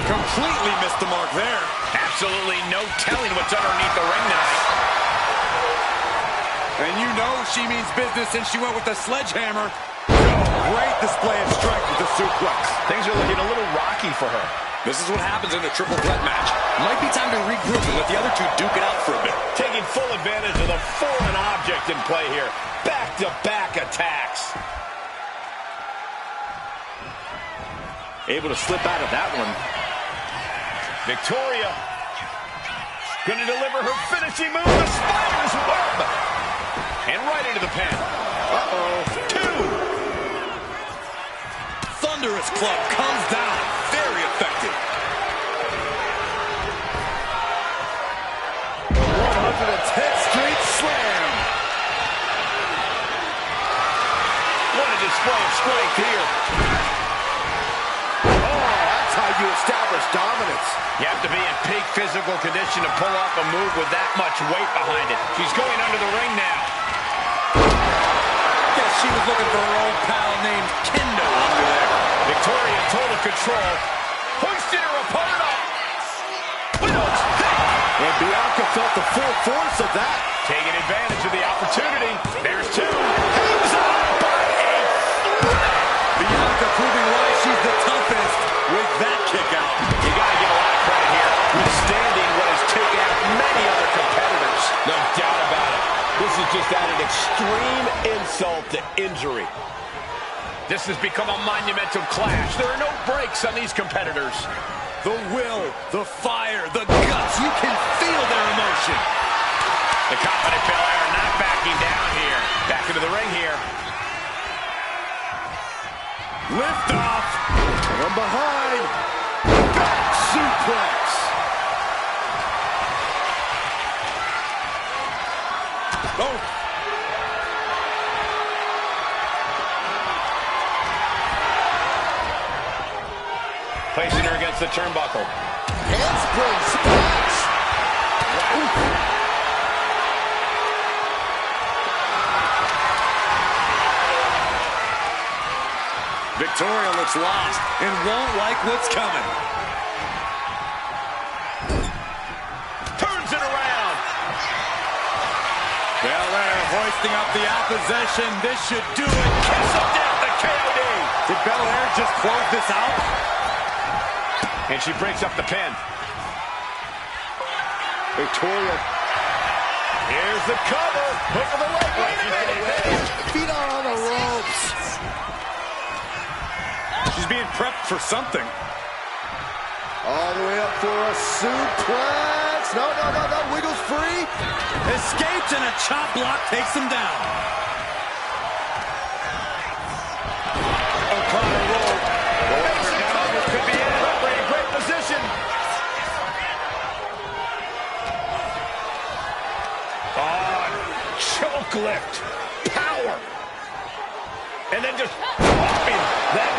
Completely missed the mark there. Absolutely no telling what's underneath the ring tonight. And you know she means business since she went with the sledgehammer. Great display of strength with the suplex. Things are looking a little rocky for her. This is what happens in a triple threat match. Might be time to regroup and let the other two duke it out for a bit. Taking full advantage of the foreign object in play here. Back-to-back attacks. Able to slip out of that one. Victoria going to deliver her finishing move, the Spider's Web. And right into the pin. Two. Thunderous club comes down. Very effective. 110th Street Slam. What a display of strength here. That's how you establish dominance. You have to be in peak physical condition to pull off a move with that much weight behind it. She's going under the ring now. Guess she was looking for her old pal named Kendo under there. Victoria in total control. Hoisting her opponent up. Widow's pick. And Bianca felt the full force of that. Taking advantage of the opportunity. There's two. Hangs on by a thread. Bianca proving why she's the toughest with that kick out. You got to give a lot of credit here. Withstanding what has taken out many other competitors. No doubt about it. This is just added extreme insult to injury. This has become a monumental clash. There are no breaks on these competitors. The will, the fire, the guts. You can feel their emotion. The confident Belair not backing down here. Back into the ring here. Lift off. From behind. Back suplex. Oh. Placing her against the turnbuckle. Handspring suplex. Victoria looks lost and won't like what's coming. Turns it around. Belair hoisting up the opposition. This should do it. Kiss of death, the KOD. Did Belair just close this out? And she breaks up the pin. Victoria. Here's the cover. Hook of the leg. Wait a minute. Feet are on the ropes. She's being prepped for something. All the way up for a suplex. No. Wiggles free. Escapes and a chop block takes him down. O'Connor rolled. This could be it. Referee in great position. Choke lift. Power. And then just dropping that.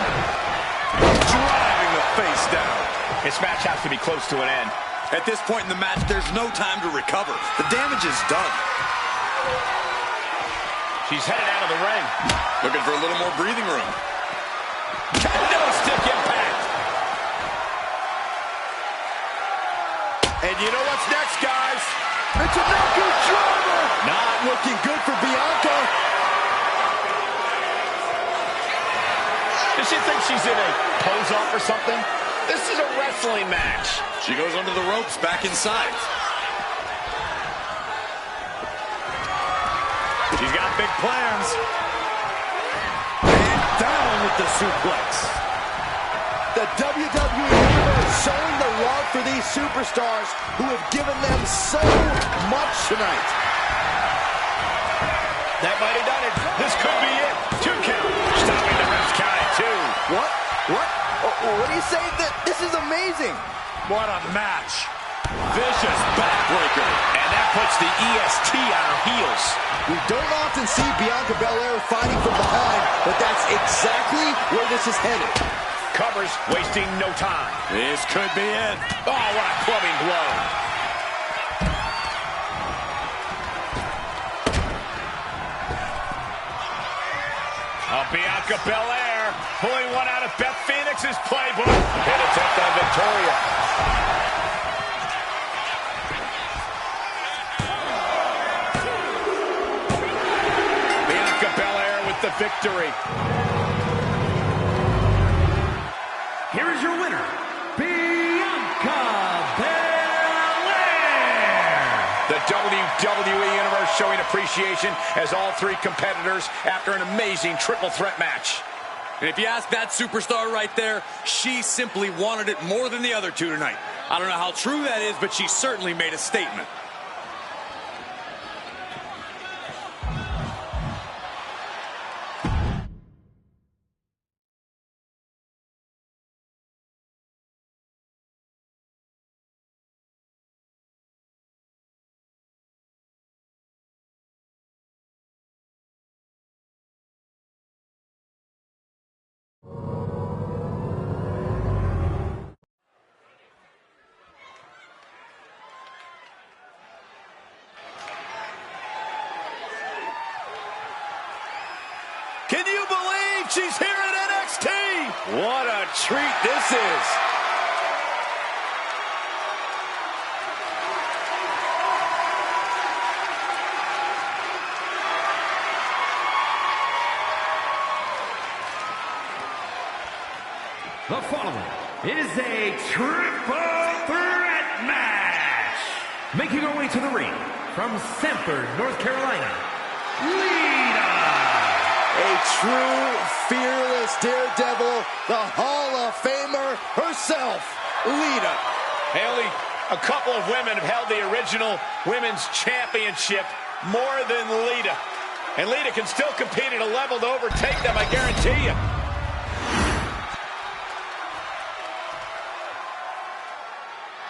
Driving the face down. This match has to be close to an end. At this point in the match, there's no time to recover. The damage is done. She's headed out of the ring. Looking for a little more breathing room. Kendo stick impact. And you know what's next, guys? It's a knuckle driver. Not looking good for Bianca. Does she think she's in a pose-off or something? This is a wrestling match. She goes under the ropes, back inside. She's got big plans. And down with the suplex. The WWE Universe showing the love for these superstars who have given them so much tonight. That might have done it. This could be it. 2 count. Stopping the ref's count at 2. What? Well, what do you say? This is amazing. What a match. Vicious backbreaker. And that puts the EST on her heels. We don't often see Bianca Belair fighting from behind, but that's exactly where this is headed. Covers, wasting no time. This could be it. Oh, what a clubbing blow. Bianca Belair pulling one out of Beth Phoenix's playbook. Hit attempt on Victoria. Bianca Belair with the victory. Here is your winner, Bianca Belair. The WWE Universe showing appreciation as all three competitors after an amazing triple threat match. And if you ask that superstar right there, she simply wanted it more than the other two tonight. I don't know how true that is, but she certainly made a statement. Can you believe she's here at NXT? What a treat this is. The following is a triple threat match. Making her way to the ring from Sanford, North Carolina, Lita. A true, fearless daredevil, the Hall of Famer herself, Lita. Haley, a couple of women have held the original women's championship more than Lita. And Lita can still compete at a level to overtake them, I guarantee you.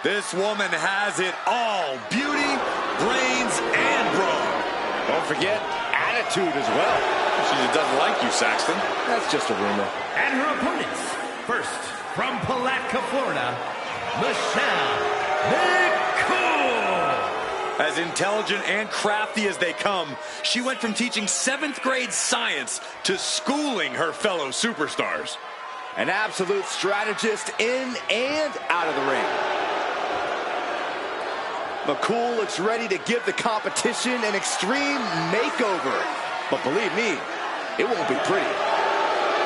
This woman has it all. Beauty, brains, and brawn. Don't forget, attitude as well. She just doesn't like you, Saxton. That's just a rumor. And her opponents, first from Palatka, Florida, Michelle McCool. As intelligent and crafty as they come, she went from teaching 7th grade science to schooling her fellow superstars. An absolute strategist in and out of the ring. McCool looks ready to give the competition an extreme makeover. But believe me, it won't be pretty.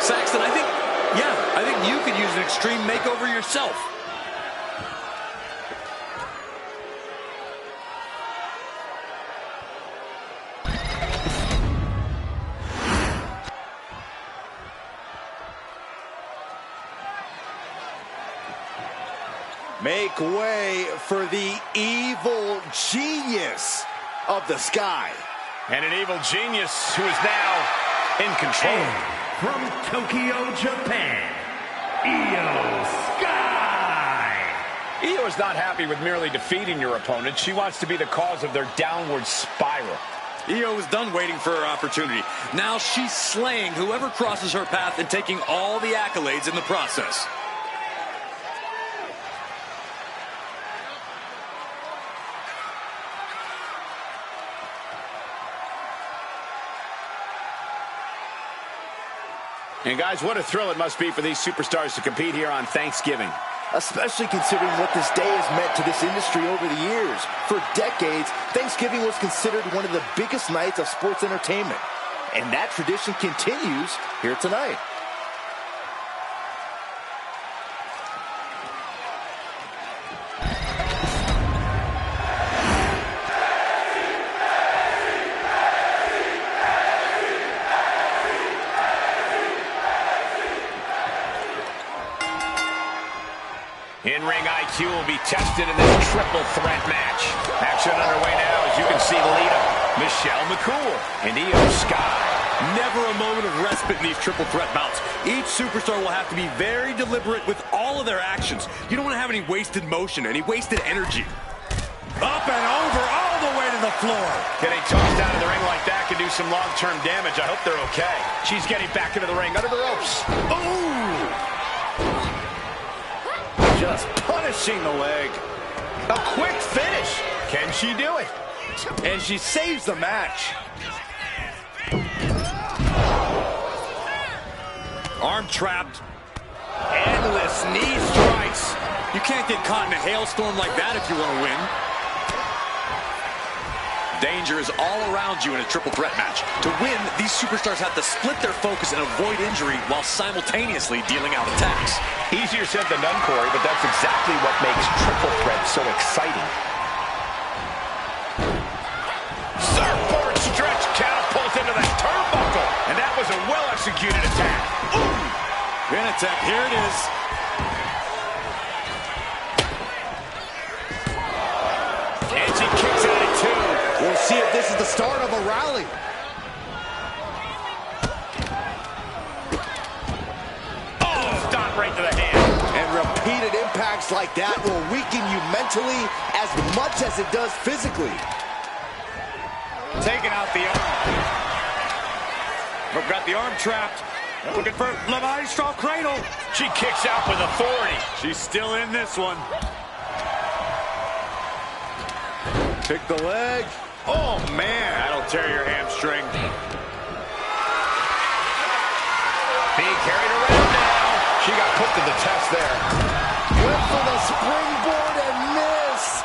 Saxton, I think you could use an extreme makeover yourself. Make way for the evil genius of the sky. And an evil genius who is now in control. And from Tokyo, Japan, Io Sky. Io is not happy with merely defeating your opponent. She wants to be the cause of their downward spiral. Io is done waiting for her opportunity. Now she's slaying whoever crosses her path and taking all the accolades in the process. And guys, what a thrill it must be for these superstars to compete here on Thanksgiving. Especially considering what this day has meant to this industry over the years. For decades, Thanksgiving was considered one of the biggest nights of sports entertainment. And that tradition continues here tonight. In-ring IQ will be tested in this triple threat match. Action underway now, as you can see, Lita, Michelle McCool, and Io Sky. Never a moment of respite in these triple threat bouts. Each superstar will have to be very deliberate with all of their actions. You don't want to have any wasted motion, any wasted energy. Up and over, all the way to the floor. Getting tossed out of the ring like that can do some long-term damage. I hope they're okay. She's getting back into the ring, under the ropes. Ooh! Just punishing the leg. A quick finish. Can she do it? And she saves the match. Arm trapped. Endless knee strikes. You can't get caught in a hailstorm like that if you want to win. Danger is all around you in a triple threat match. To win, these superstars have to split their focus and avoid injury while simultaneously dealing out attacks. Easier said than done, Corey, but that's exactly what makes triple threat so exciting. Surfboard stretch catapult into that turnbuckle. And that was a well-executed attack. Ooh! Pin attack, here it is. And she kicks out at two. We'll see if this is the start of a rally. Oh, stop right to the hand. And repeated impacts like that will weaken you mentally as much as it does physically. Taking out the arm. We've got the arm trapped. Looking for Le Maestro Cradle. She kicks out with authority. She's still in this one. Pick the leg. Oh, man. That'll tear your hamstring. Being carried around now. She got put to the test there. Went for the springboard and miss.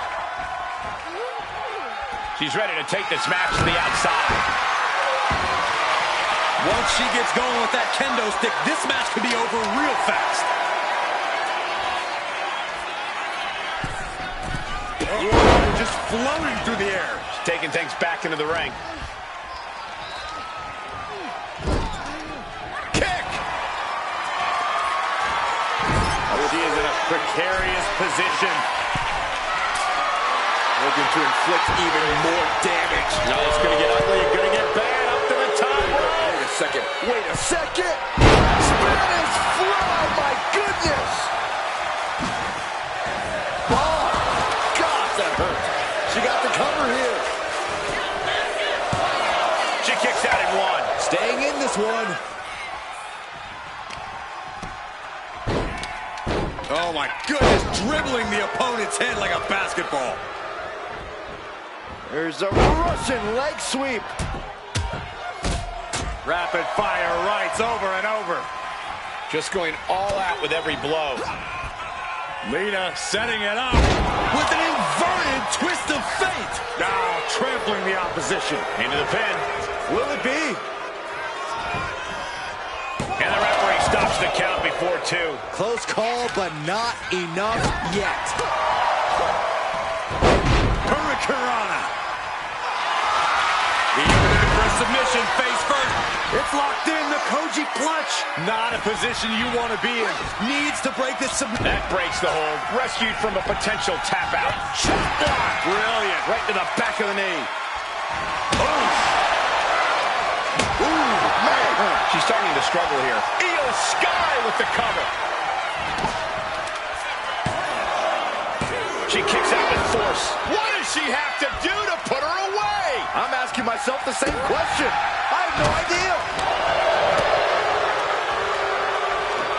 She's ready to take this match to the outside. Once she gets going with that kendo stick, this match could be over real fast. Oh, just floating through the air. She's taking things back into the ring. Kick! She is in a precarious position. Looking to inflict even more damage. No, it's going to get ugly. It's going to get bad. Up to the top rope. Wait a second. Wait a second. Spanish fly, my goodness. Oh, God, that hurt. She got the cover here. She kicks out in one. Staying in this one. Oh my goodness, dribbling the opponent's head like a basketball. There's a Russian leg sweep. Rapid fire rights over and over. Just going all out with every blow. Lita setting it up with an inverted twist of fate. Now trampling the opposition. Into the pin. Will it be? And the referee stops the count before two. Close call, but not enough yet. Hurricanrana. The unit for a submission, face first. It's locked in, the Koji clutch. Not a position you want to be in. Needs to break this submission. That breaks the hold. Rescued from a potential tap out. Chop block. Brilliant. Right to the back of the knee. Ooh, man. She's starting to struggle here. Io Sky with the cover. She kicks out with force. What does she have to do to put her away? I'm asking myself the same question. I have no idea.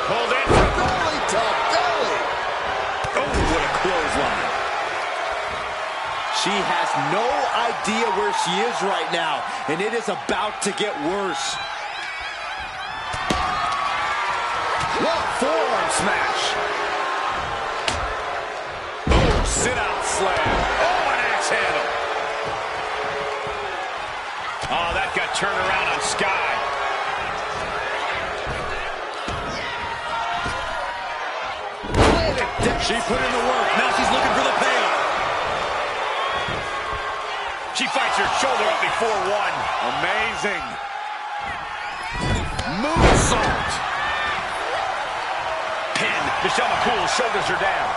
Pulled in. Belly to belly. Oh, what a clothesline. She has no idea where she is right now, and it is about to get worse. What forearm smash. Oh, sit out slam. Oh, an axe handle. Oh, that got turned around on Sky. She put in the work. Now she's looking for the payoff. She fights her shoulder up before one. Amazing. Moonsault. Pin. Michelle McCool's shoulders are down.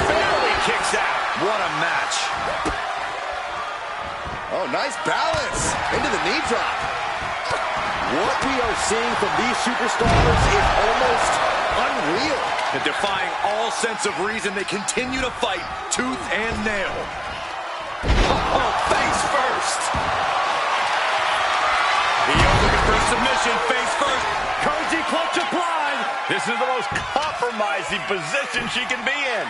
Barely kicks out. What a match. Oh, nice balance into the knee drop. What we are seeing from these superstars is almost unreal. And defying all sense of reason, they continue to fight tooth and nail. Oh, face first. Io looking for a submission, face first. Cozy clutch applied. This is the most compromising position she can be in.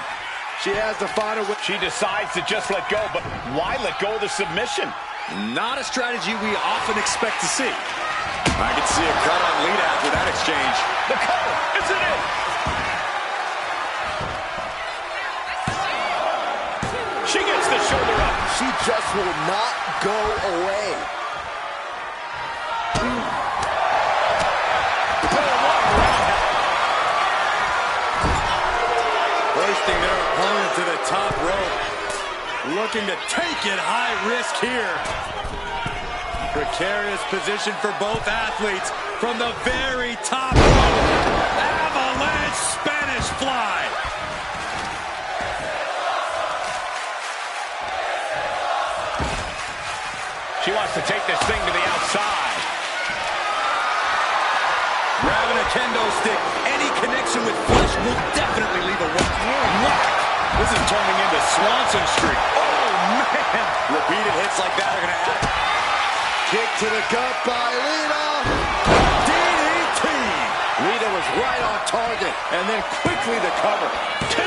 She has the final. She decides to just let go, but why let go of the submission? Not a strategy we often expect to see. I can see a cut on Lita after that exchange. The cover, is it in? She gets the shoulder up. She just will not go away. Hoisting their opponent to the top rope. Looking to take it high risk here. Precarious position for both athletes from the very top rope. Avalanche Spanish fly. She wants to take this thing to the outside. Grabbing a kendo stick. Any connection with flesh will definitely leave a mark. This is turning into Swanson Street. Oh, man. Repeated hits like that are going to add. Kick to the gut by Lita. DDT. Lita was right on target, and then quickly the cover. Two.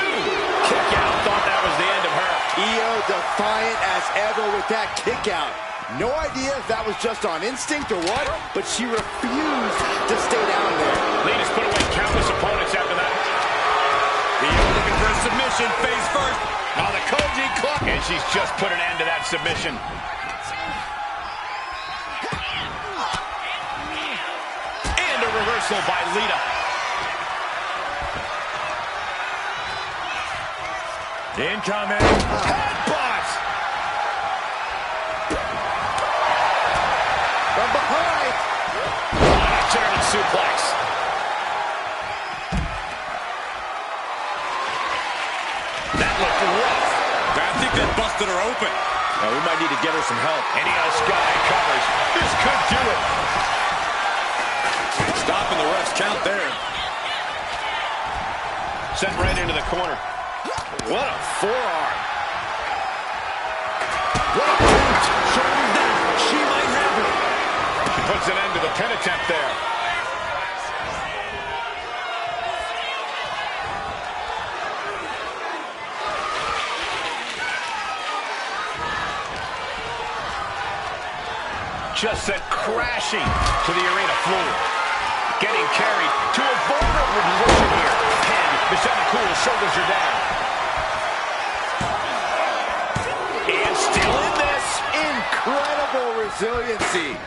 Kick out. Thought that was the end of her. Io defiant as ever with that kick out. No idea if that was just on instinct or what, but she refused to stay down there. Lita's put away countless opponents after that. Io looking for a submission, face first. On the Koji clutch. And she's just put an end to that submission. And a reversal by Lita. Incoming. Headbutt. From behind. On a German suplex. That looked rough. I think that busted her open. Now we might need to get her some help. And Io Sky covers. This could do it. Stopping the ref's count there. Sent right into the corner. What a forearm. What a boot. Shoulders down. She might have her. She puts an end to the pin attempt there. Just sent crashing to the arena floor. Getting carried to a vulnerable position here. Pin. Michelle McCool shoulders her down. And still in this. Incredible resiliency.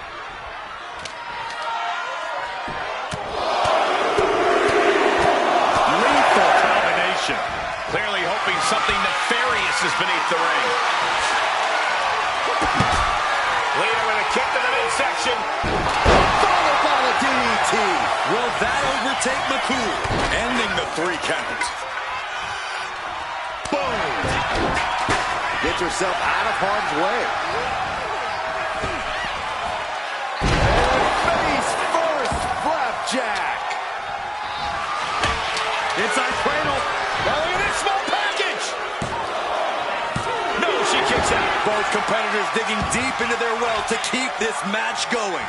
Lethal combination. Clearly hoping something nefarious is beneath the ring. Lita with a kick to the midsection. Followed by the DDT. Will that overtake McCool? Ending the 3 count. Boom. Gets herself out of harm's way. And face first flapjack. Inside cradle. Now look at this small package. No, she kicks out. Both competitors digging deep into their well to keep this match going.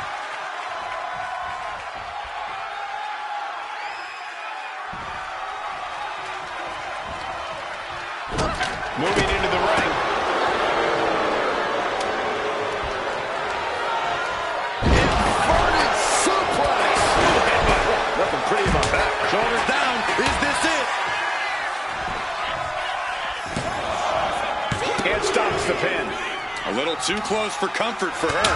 Moving into the ring. Inverted suplex. Nothing pretty about that. Shoulders down. Is this it? And stops the pin. A little too close for comfort for her.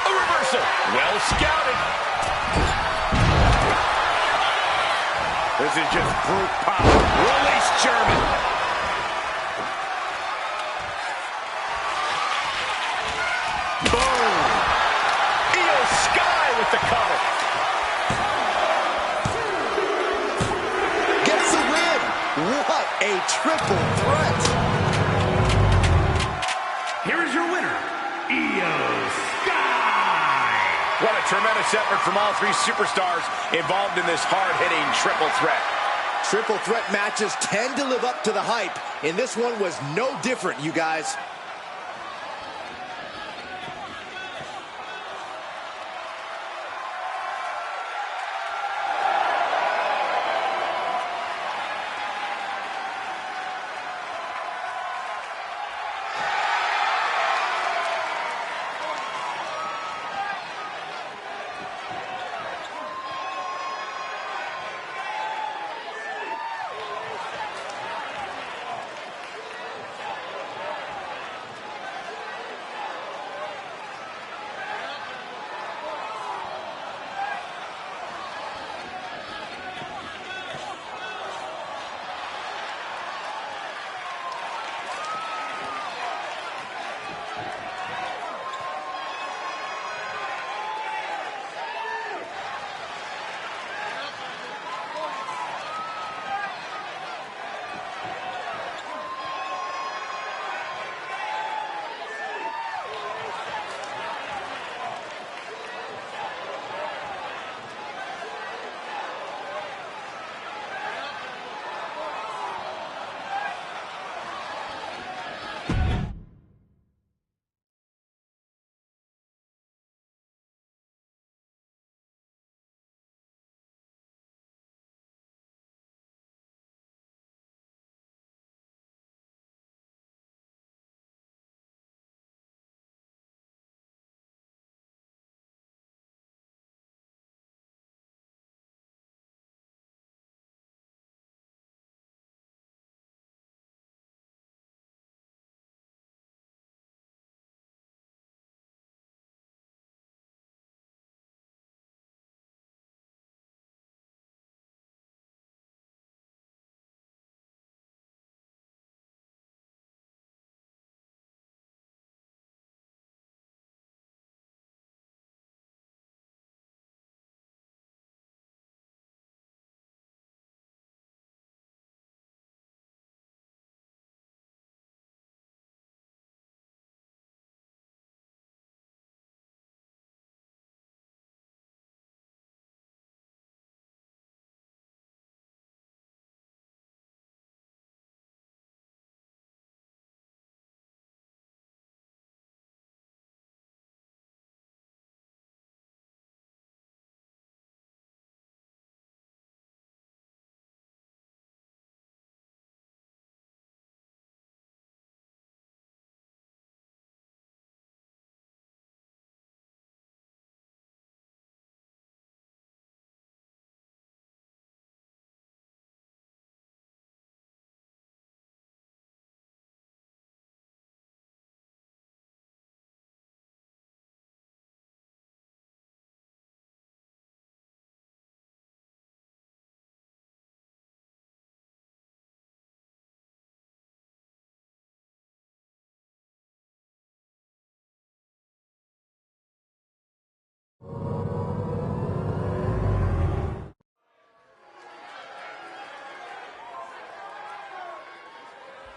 A reversal. Well scouted. This is just brute power. Release German. Boom. Io Sky with the cover. Gets the win. What a triple threat. Here is your winner, tremendous effort from all three superstars involved in this hard-hitting triple threat. Triple threat matches tend to live up to the hype, and this one was no different, you guys.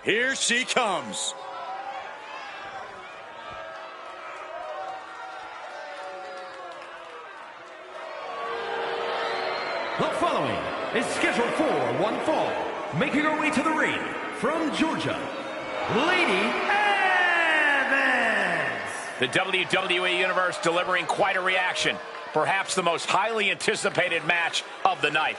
Here she comes. The following is scheduled for one fall. Making her way to the ring from Georgia, Lady Evans. The WWE Universe delivering quite a reaction. Perhaps the most highly anticipated match of the night.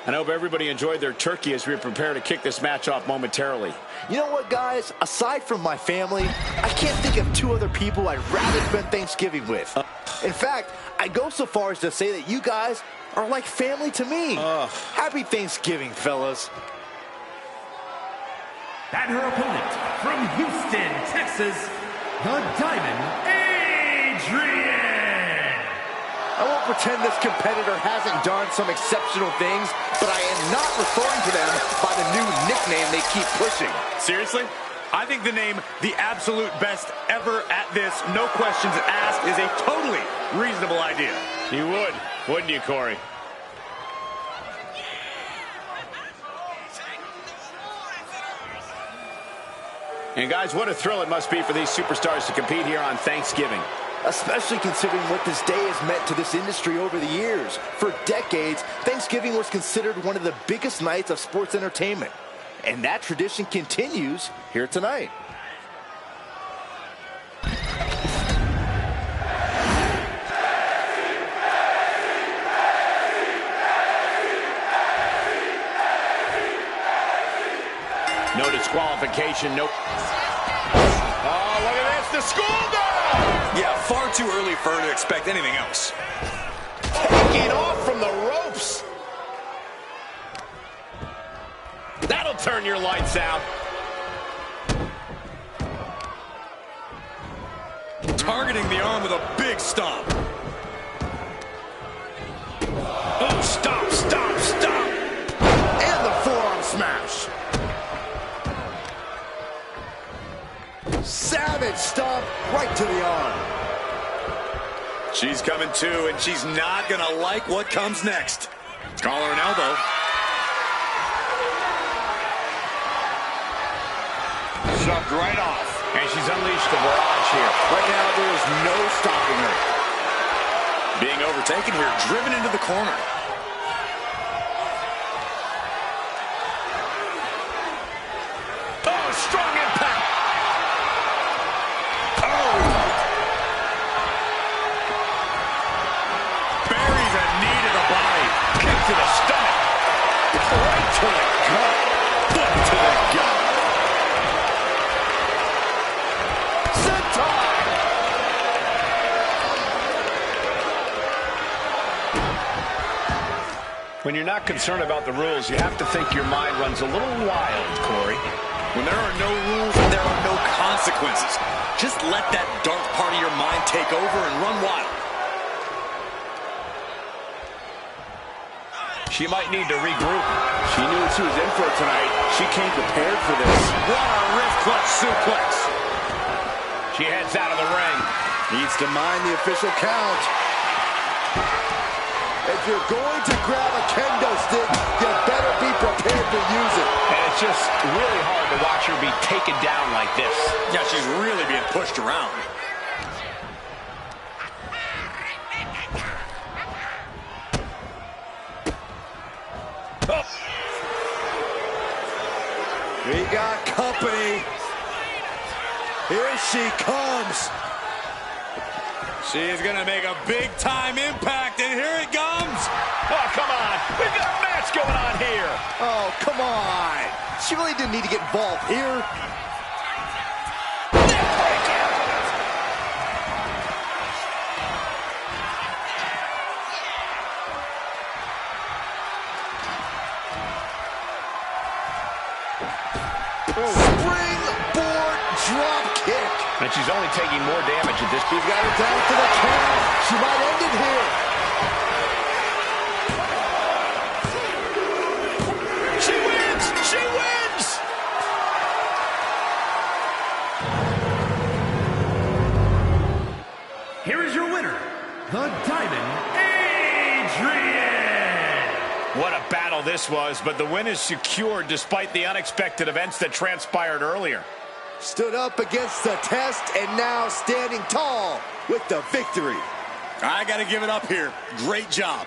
I hope everybody enjoyed their turkey as we prepare to kick this match off momentarily. You know what, guys? Aside from my family, I can't think of two other people I'd rather spend Thanksgiving with. In fact, I go so far as to say that you guys are like family to me. Happy Thanksgiving, fellas. And her opponent from Houston, Texas, the Diamond Adrian. I won't pretend this competitor hasn't done some exceptional things, but I am not referring to them by the new nickname they keep pushing. Seriously? I think the name the absolute best ever at this, no questions asked, is a totally reasonable idea. You would, wouldn't you, Corey? And guys, what a thrill it must be for these superstars to compete here on Thanksgiving. Especially considering what this day has meant to this industry over the years. For decades, Thanksgiving was considered one of the biggest nights of sports entertainment. And that tradition continues here tonight. No disqualification, nope. Oh, look at this, the schoolgirl! Yeah, far too early for her to expect anything else. Taking off from the ropes. That'll turn your lights out. Targeting the arm with a big stomp. Oh, stop, stop, stop. And the forearm smash. Savage stomp right to the arm. She's coming to, and she's not going to like what comes next. Collar and elbow. Shoved right off. And she's unleashed the barrage here. Right now, there is no stopping her. Being overtaken here, driven into the corner. Oh, strong impact. Buries a knee to the body. Kick to the stomach. Right to the gut. Foot to the gut. Senton! When you're not concerned about the rules, you have to think your mind runs a little wild, Corey. When there are no rules, there are no consequences. Just let that dark part of your mind take over and run wild. She might need to regroup. She knew what she was in for tonight. She came prepared for this. What a wrist clutch suplex. She heads out of the ring. Needs to mind the official count. If you're going to grab a kendo stick, you better be prepared to use it. And it's just really hard to watch her be taken down like this. Yeah, she's really being pushed around. Oh. We got company. Here she comes. She is going to make a big-time impact, and here it comes. Oh, come on. We've got a match going on here. Oh, come on. She really didn't need to get involved here. Springboard drop kick. And she's only taking more damage at this point. She's got her down to the count. She might end it here. She wins! She wins! Here is your winner, the Diamond Adrian! What a battle this was, but the win is secured despite the unexpected events that transpired earlier. Stood up against the test and now standing tall with the victory. I got to give it up here. Great job.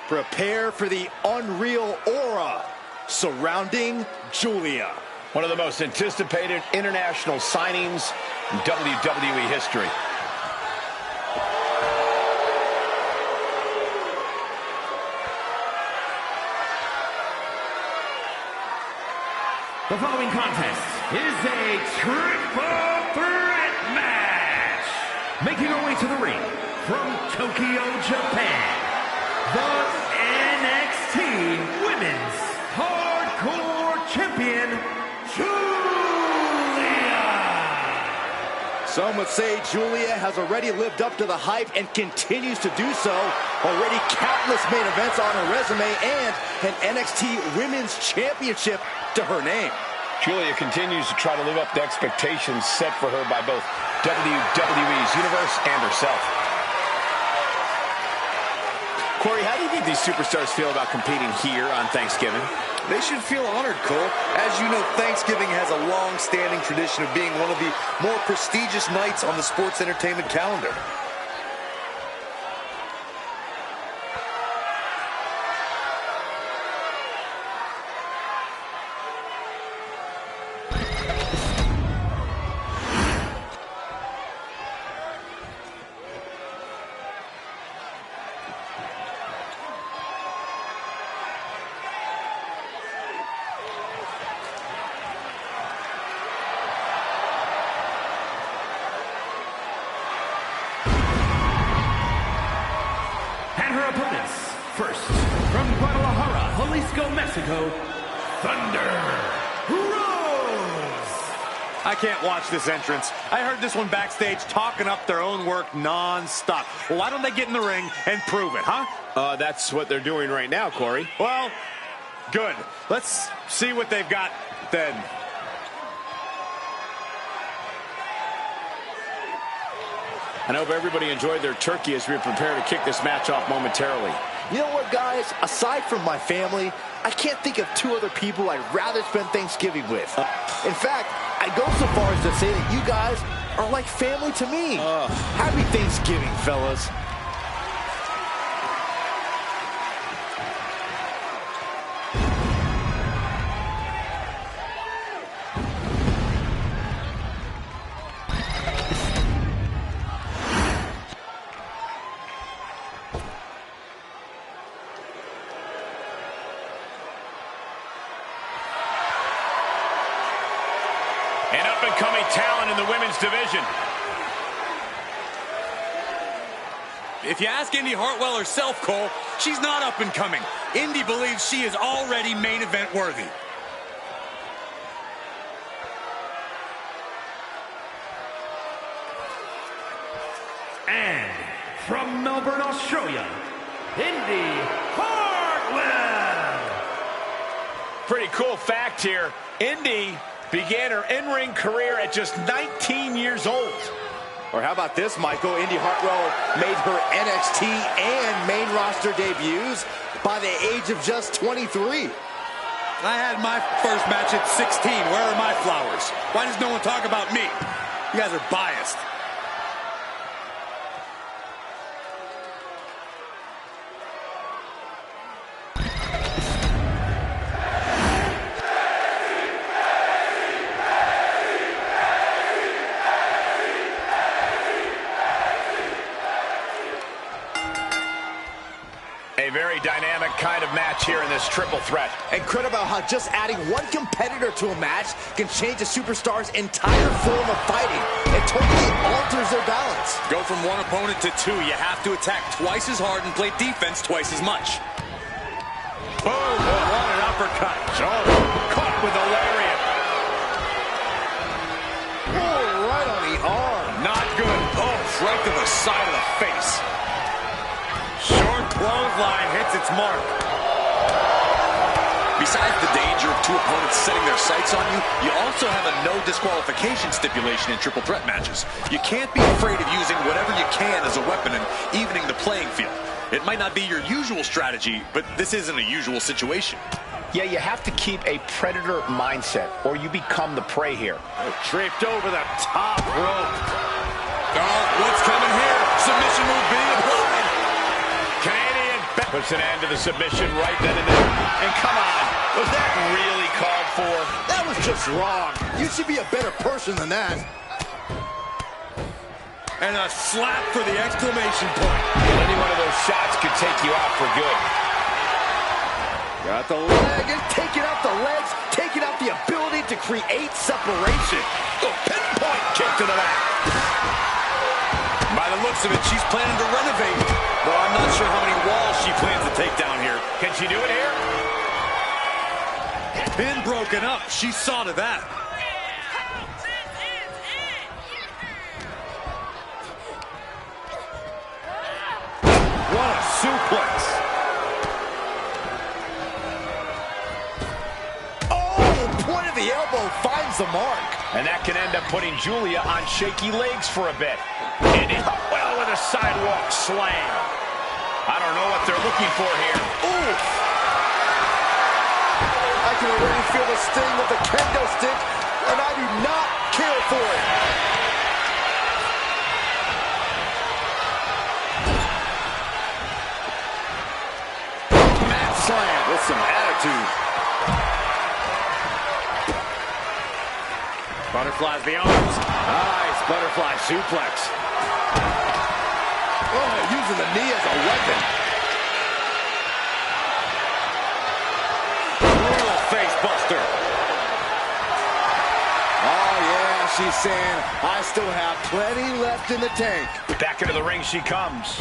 Prepare for the unreal aura surrounding Julia. One of the most anticipated international signings in WWE history. The following contest is a triple threat match. Making her way to the ring from Tokyo, Japan, the NXT Women's Hardcore Champion, Julia. Some would say Julia has already lived up to the hype and continues to do so. Already countless main events on her resume and an NXT Women's Championship to her name. Julia continues to try to live up to expectations set for her by both WWE's Universe and herself. Corey, how do you think these superstars feel about competing here on Thanksgiving? They should feel honored, Cole. As you know, Thanksgiving has a long-standing tradition of being one of the more prestigious nights on the sports entertainment calendar. And her opponents, first, from Guadalajara, Jalisco, Mexico, Thunder Rose. I can't watch this entrance. I heard this one backstage talking up their own work non-stop. Well, why don't they get in the ring and prove it, huh? That's what they're doing right now, Corey. Well, good. Let's see what they've got then. I hope everybody enjoyed their turkey as we prepare to kick this match off momentarily. You know what, guys? Aside from my family, I can't think of two other people I'd rather spend Thanksgiving with. In fact, I go so far as to say that you guys are like family to me. Happy Thanksgiving, fellas. An up-and-coming talent in the women's division. If you ask Indy Hartwell herself, Cole, she's not up-and-coming. Indy believes she is already main event worthy. And from Melbourne, Australia, Indy Hartwell. Pretty cool fact here. Indy began her in-ring career at just 19 years old. Or how about this, Michael? Indy Hartwell made her NXT and main roster debuts by the age of just 23. I had my first match at 16. Where are my flowers? Why does no one talk about me? You guys are biased. A very dynamic kind of match here in this triple threat. Incredible how just adding one competitor to a match can change a superstar's entire form of fighting. It totally alters their balance. Go from one opponent to two. You have to attack twice as hard and play defense twice as much. Boom! What an uppercut. Oh, caught with a lariat. Oh, right on the arm. Not good. Oh, right to the side of the face. Short clothesline hits its mark. Besides the danger of two opponents setting their sights on you, you also have a no disqualification stipulation in triple threat matches. You can't be afraid of using whatever you can as a weapon and evening the playing field. It might not be your usual strategy, but this isn't a usual situation. Yeah, you have to keep a predator mindset, or you become the prey here. Draped over the top rope. Oh, what's coming here? Submission move being applied. Canadian puts an end to the submission right then and there. And come on, was that really called for? That was just wrong. You should be a better person than that. And a slap for the exclamation point. Any one of those shots could take you out for good. Got the leg and taking out the legs, taking out the ability to create separation. Oh, pinpoint kick to the back. By the looks of it, she's planning to renovate. Though I'm not sure how many walls she plans to take down here. Can she do it here? Pin broken up. She saw to that. What a suplex. Oh, point of the elbow finds the mark. And that can end up putting Julia on shaky legs for a bit. Indy, well, with a sidewalk slam. I don't know what they're looking for here. Ooh. I can already feel the sting of the kendo stick, and I do not care for it. Mat slam with some attitude. Butterflies the arms. Nice butterfly suplex. Oh, using the knee as a weapon. Brutal face buster. Oh, yeah, she's saying, I still have plenty left in the tank. Back into the ring she comes.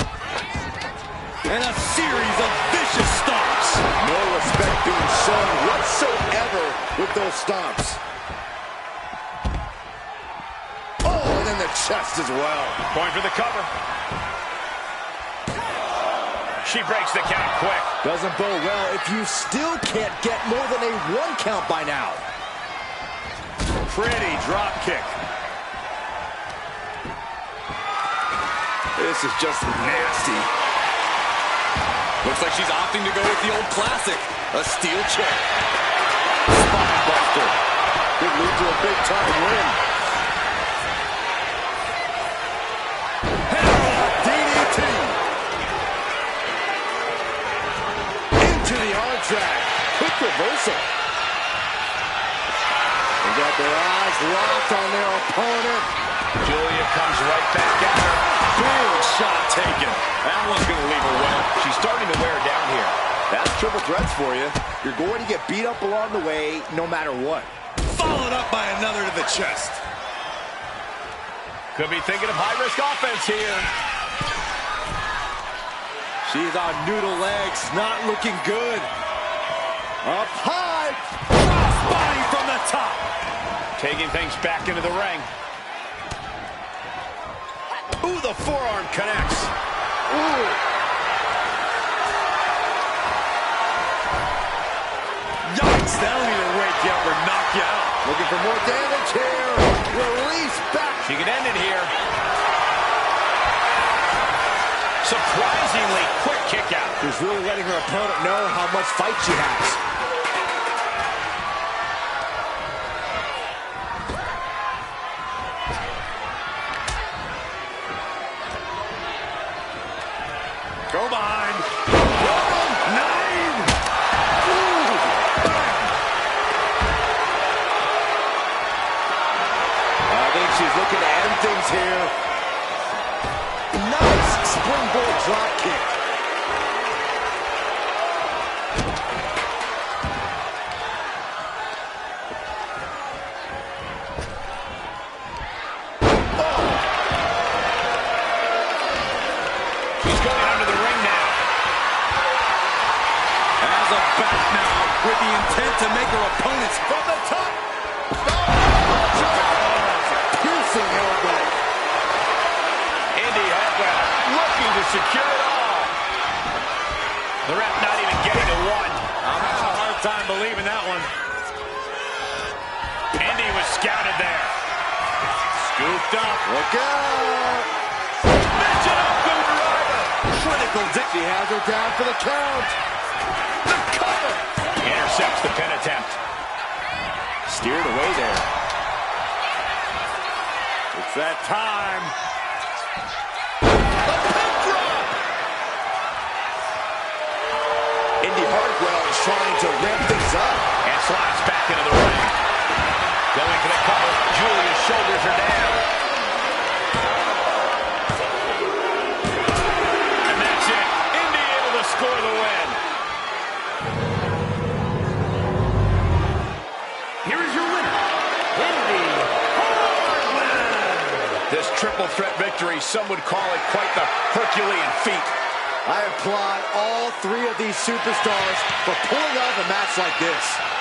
And a series of vicious stomps. No respect being shown whatsoever with those stomps. Oh, and then the chest as well. Going for the cover. She breaks the count quick. Doesn't bode well if you still can't get more than a 1 count by now. Pretty drop kick. This is just nasty. Looks like she's opting to go with the old classic, a steel chair. Spine buster. Could lead to a big-time win. DDT. Into the arm drag. Quick reversal. They got their eyes locked on their opponent. Julia comes right back at her. Big shot taken. That one's going to leave her well. She's starting to wear down here. That's triple threats for you. You're going to get beat up along the way no matter what. Followed up by another to the chest. Could be thinking of high-risk offense here. She's on noodle legs, not looking good. Up high. Crossbody from the top. Taking things back into the ring. Ooh, the forearm connects. Ooh. Yikes, that'll either wake you up or knock you out. Looking for more damage here. Release back. She could end it here. Surprisingly quick kick out. She's really letting her opponent know how much fight she has. Go behind. 9. Ooh. I think she's looking to end things here. Nice springboard drop kick. With the intent to make her opponents From the top. Piercing elbow. Indy Hartwell looking to secure it all. The ref not even getting to one. I'm having a hard time believing that one. Indy was scouted there. Scooped up. Look out. Mention of the driver. Critical. She has her down for the count. The cover. Intercepts the pin attempt. Steered away there. It's that time. The pin drop. Indy Hartwell is trying to ramp things up. And slides back into the ring. Going for the cover. Julia's shoulders are down. And that's it. Indy able to score the win. This triple threat victory, some would call it quite the Herculean feat. I applaud all three of these superstars for pulling off a match like this.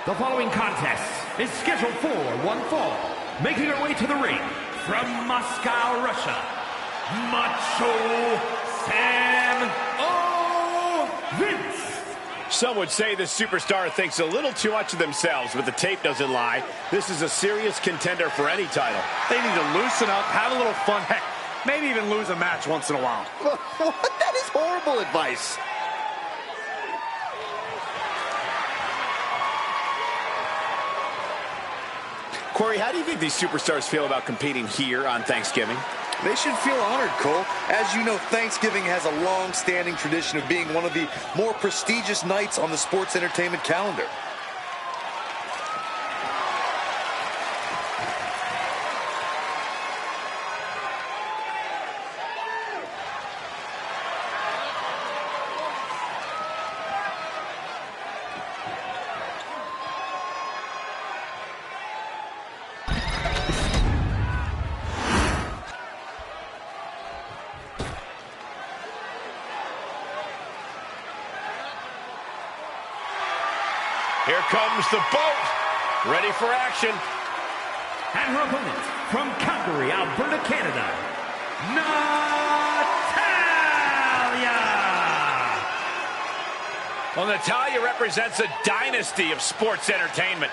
The following contest is scheduled for one fall. Making her way to the ring from Moscow, Russia, Macho Sam Vince. Some would say the superstar thinks a little too much of themselves, but the tape doesn't lie. This is a serious contender for any title. They need to loosen up, have a little fun, heck, maybe even lose a match once in a while. That is horrible advice. Corey, how do you think these superstars feel about competing here on Thanksgiving? They should feel honored, Cole. As you know, Thanksgiving has a long-standing tradition of being one of the more prestigious nights on the sports entertainment calendar. Here comes the boat, ready for action. And her opponent from Calgary, Alberta, Canada, Natalya. Well, Natalya represents a dynasty of sports entertainment.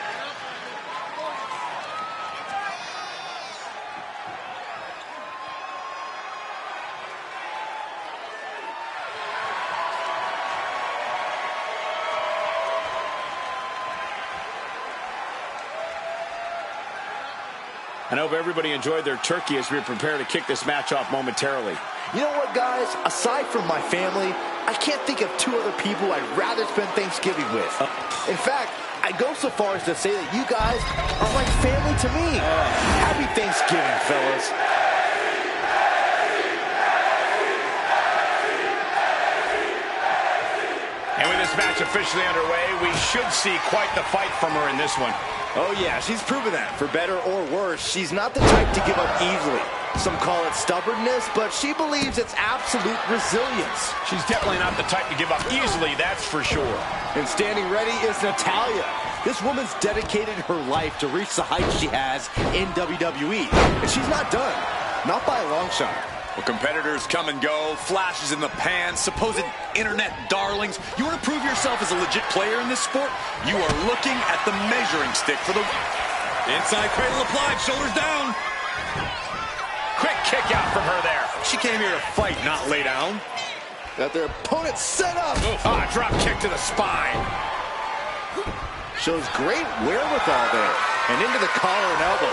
I hope everybody enjoyed their turkey as we prepare to kick this match off momentarily. You know what, guys? Aside from my family, I can't think of two other people I'd rather spend Thanksgiving with. In fact, I'd go so far as to say that you guys are like family to me. Happy Thanksgiving, fellas. And with this match officially underway, we should see quite the fight from her in this one. Oh, yeah, she's proven that. For better or worse, she's not the type to give up easily. Some call it stubbornness, but she believes it's absolute resilience. She's definitely not the type to give up easily, that's for sure. And standing ready is Natalya. This woman's dedicated her life to reach the heights she has in WWE. And she's not done. Not by a long shot. Well, competitors come and go, flashes in the pan, supposed internet darlings. You want to prove yourself as a legit player in this sport? You are looking at the measuring stick for the... Inside cradle applied, shoulders down. Quick kick out from her there. She came here to fight, not lay down. Got their opponent set up. Ah, drop kick to the spine. Shows great wherewithal there. And into the collar and elbow.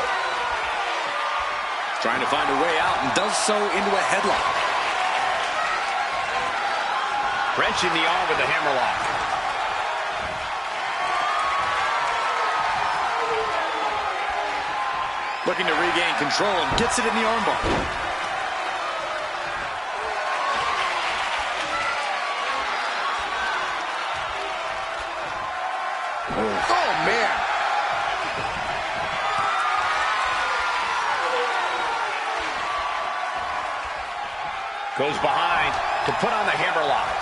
Trying to find a way out and does so into a headlock. Wrenching the arm with the hammerlock. Looking to regain control and gets it in the armbar. Oh, man. Goes behind to put on the hammerlock.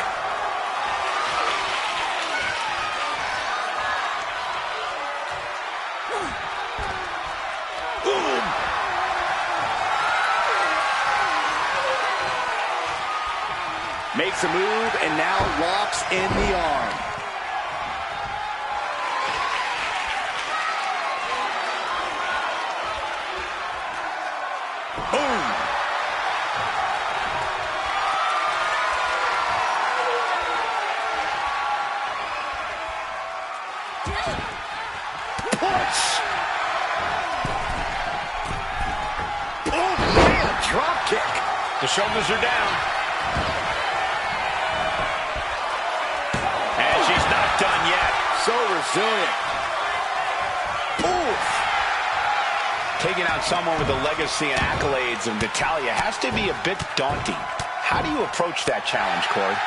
Boom! Makes a move and now locks in the arm. Boom! Punch! Oh, man, drop kick. The shoulders are down. And she's not done yet. So resilient. Oof. Taking out someone with the legacy and accolades of Natalya has to be a bit daunting. How do you approach that challenge, Corey?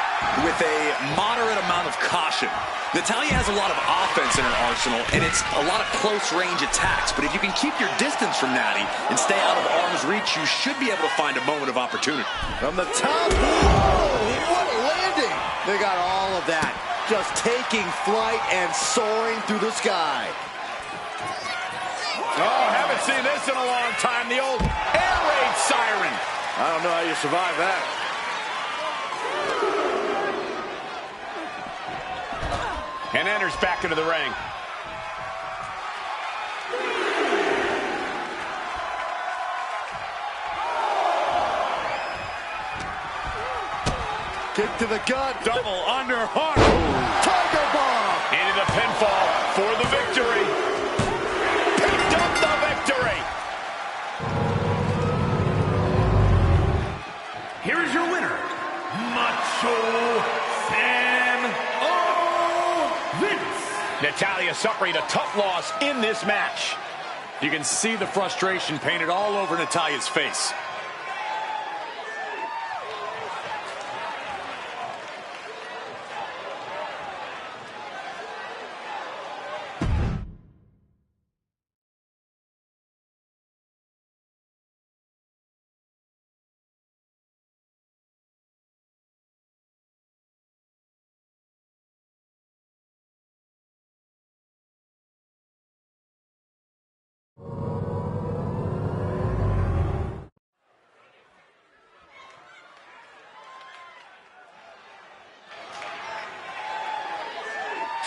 With a moderate amount of caution. Natalya has a lot of offense in her arsenal, and it's a lot of close-range attacks. But if you can keep your distance from Natty and stay out of arm's reach, you should be able to find a moment of opportunity. From the top. Whoa, what a landing. They got all of that. just taking flight and soaring through the sky. Oh, haven't seen this in a long time. The old air raid siren. I don't know how you survive that. And enters back into the ring. Kick to the gut. Double underhook. Tiger bomb. Into the pinfall for the victory. Picked up the victory. Here is your winner, Macho Man Vince. Natalya suffering a tough loss in this match. You can see the frustration painted all over Natalya's face.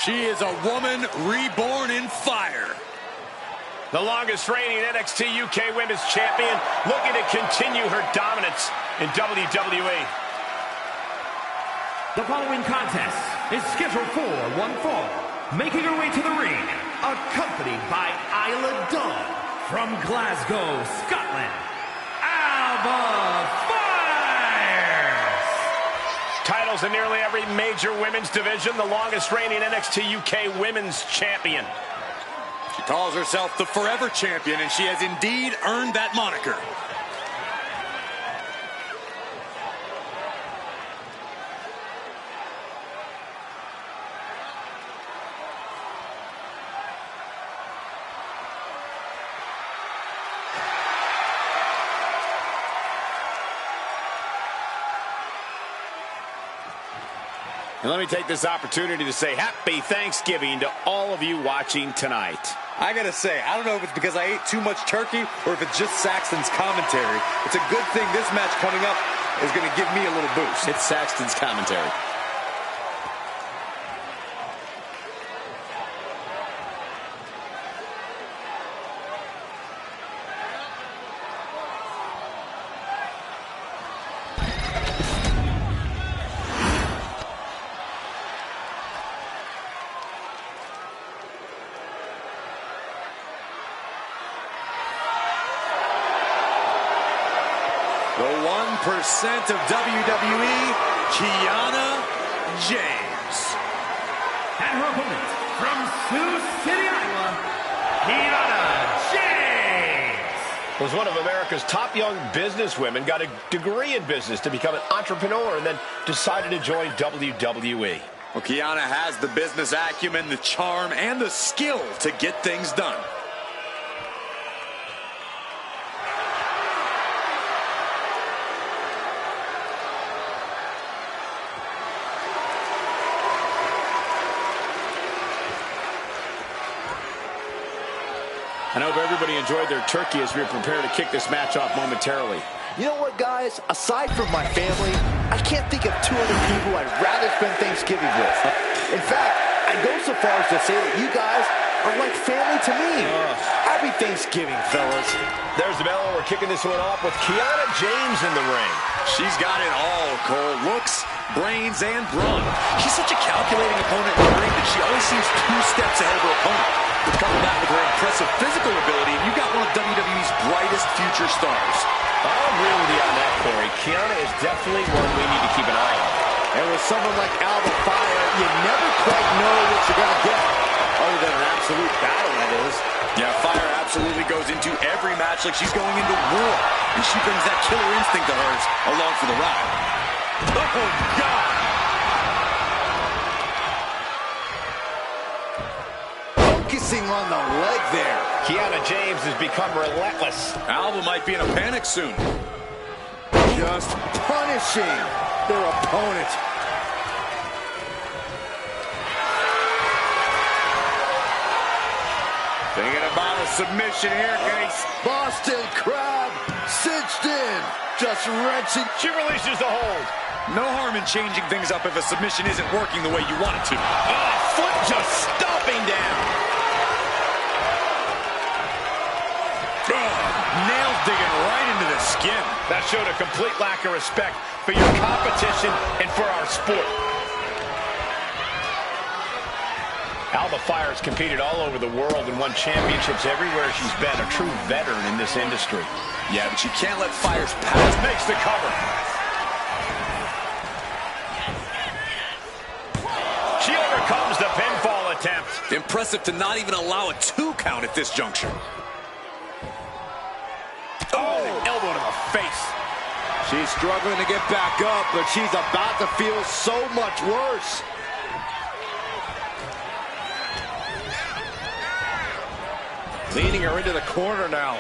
She is a woman reborn in fire. The longest reigning NXT UK Women's Champion looking to continue her dominance in WWE. The following contest is scheduled for one fall. Making her way to the ring, accompanied by Isla Dawn from Glasgow, Scotland, Alba Titles in nearly every major women's division. The longest reigning NXT UK Women's Champion. She calls herself the Forever Champion, and she has indeed earned that moniker. And let me take this opportunity to say happy Thanksgiving to all of you watching tonight. I gotta say, I don't know if it's because I ate too much turkey or if it's just Saxton's commentary. It's a good thing this match coming up is gonna give me a little boost. It's Saxton's commentary. The 1% of WWE, Kiana James. and her opponent from Sioux City, Iowa, Kiana James. Was one of America's top young businesswomen, got a degree in business to become an entrepreneur, and then decided to join WWE. Well, Kiana has the business acumen, the charm, and the skill to get things done. I hope everybody enjoyed their turkey as we prepare to kick this match off momentarily. You know what, guys? Aside from my family, I can't think of two other people I'd rather spend Thanksgiving with. In fact, I'd go so far as to say that you guys are like family to me. Happy Thanksgiving, fellas. There's the bell, and we're kicking this one off with Kiana James in the ring. She's got it all, Cole. Looks, brains, and brawn. She's such a calculating opponent in the ring that she always seems 2 steps ahead of her opponent. Couple that with her impressive physical ability, and you got one of WWE's brightest future stars. I'll agree with you on that, Corey. Kiana is definitely one we need to keep an eye on. And with someone like Alba Fire, you never quite know what you're going to get. Other than an absolute battle, that is. Yeah, Fire absolutely goes into every match like she's going into war. And she brings that killer instinct of hers along for the ride. Oh, God! Focusing on the leg there. Kiana James has become relentless. Alba might be in a panic soon. Just punishing their opponent. a submission here, Case. Boston Crab cinched in, just wrenching. She releases the hold. No harm in changing things up if a submission isn't working the way you want it to. Oh, foot just stomping down. Nails digging right into the skin. That showed a complete lack of respect for your competition and for our sport. Alba Fire's competed all over the world and won championships everywhere she's been. A true veteran in this industry. Yeah, but you can't let Fire's past Makes the cover. She overcomes the pinfall attempt. impressive to not even allow a 2 count at this juncture. Oh, elbow to the face. She's struggling to get back up, but she's about to feel so much worse. Leading her into the corner now.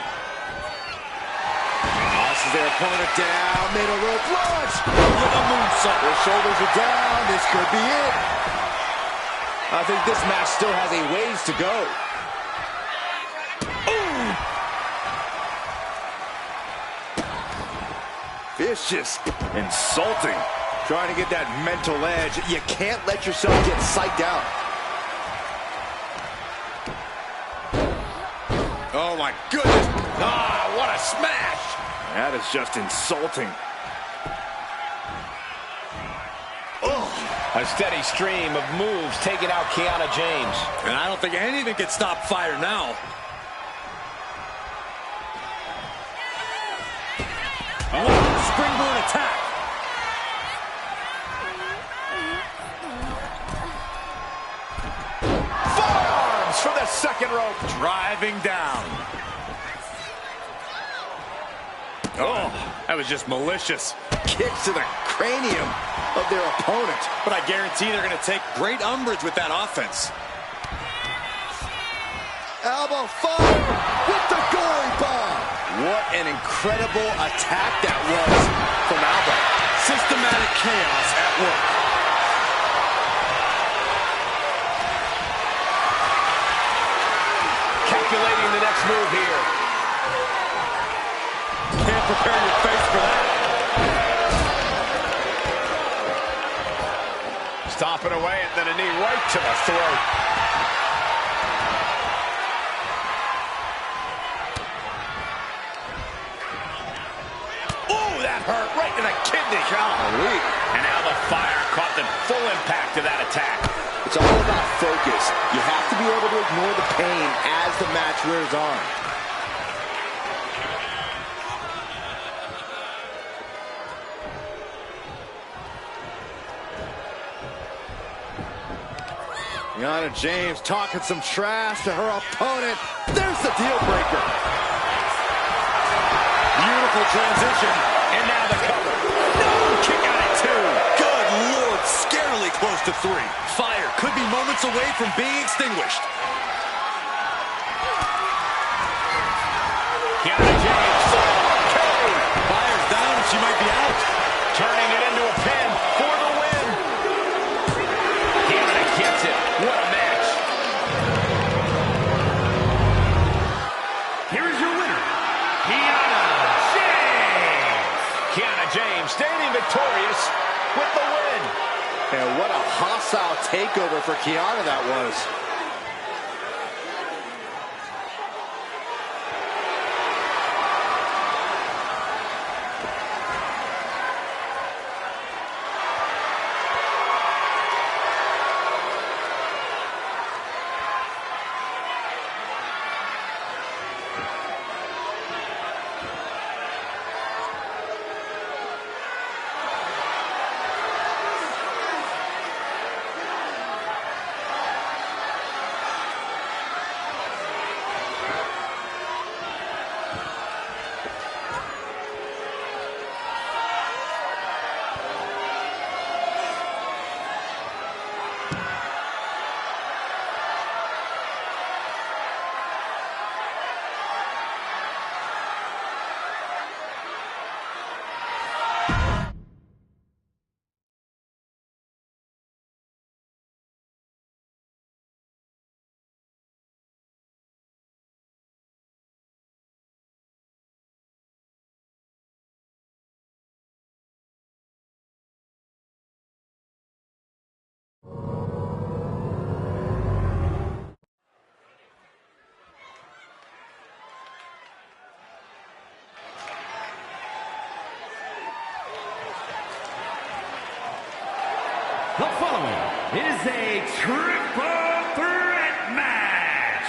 Tosses their opponent down, middle rope launch. With a moonsault. Their shoulders are down. This could be it. I think this match still has a ways to go. Vicious. Insulting. Trying to get that mental edge. You can't let yourself get psyched out. Oh, my goodness. Ah, what a smash. That is just insulting. A steady stream of moves taking out Kiana James. And I don't think anything can stop Fire now. Springboard attack. Forearms for the second rope. Driving down. Oh, that was just malicious. Kicks to the cranium of their opponent. But I guarantee they're going to take great umbrage with that offense. Elbow fire with the goalie bomb. What an incredible attack that was from Alba. Systematic chaos at work. Calculating the next move here. Can't prepare your face for that. Stomping away and then a knee right to the throat. Ooh, that hurt right in the kidney. Golly. And now the Fire caught the full impact of that attack. It's all about focus. You have to be able to ignore the pain as the match wears on. Kiana James talking some trash to her opponent. There's the deal breaker. Beautiful transition. And now the cover. No, kick out at 2. Good Lord, scarily close to 3. Fire could be moments away from being extinguished. Kiana James. Fire's down and she might be out. Turning it into a pin for the win. Kiana gets it. What a match. Here is your winner, Kiana James. Kiana James standing victorious with the win. And what a hostile takeover for Kiana that was. The following is a triple threat match.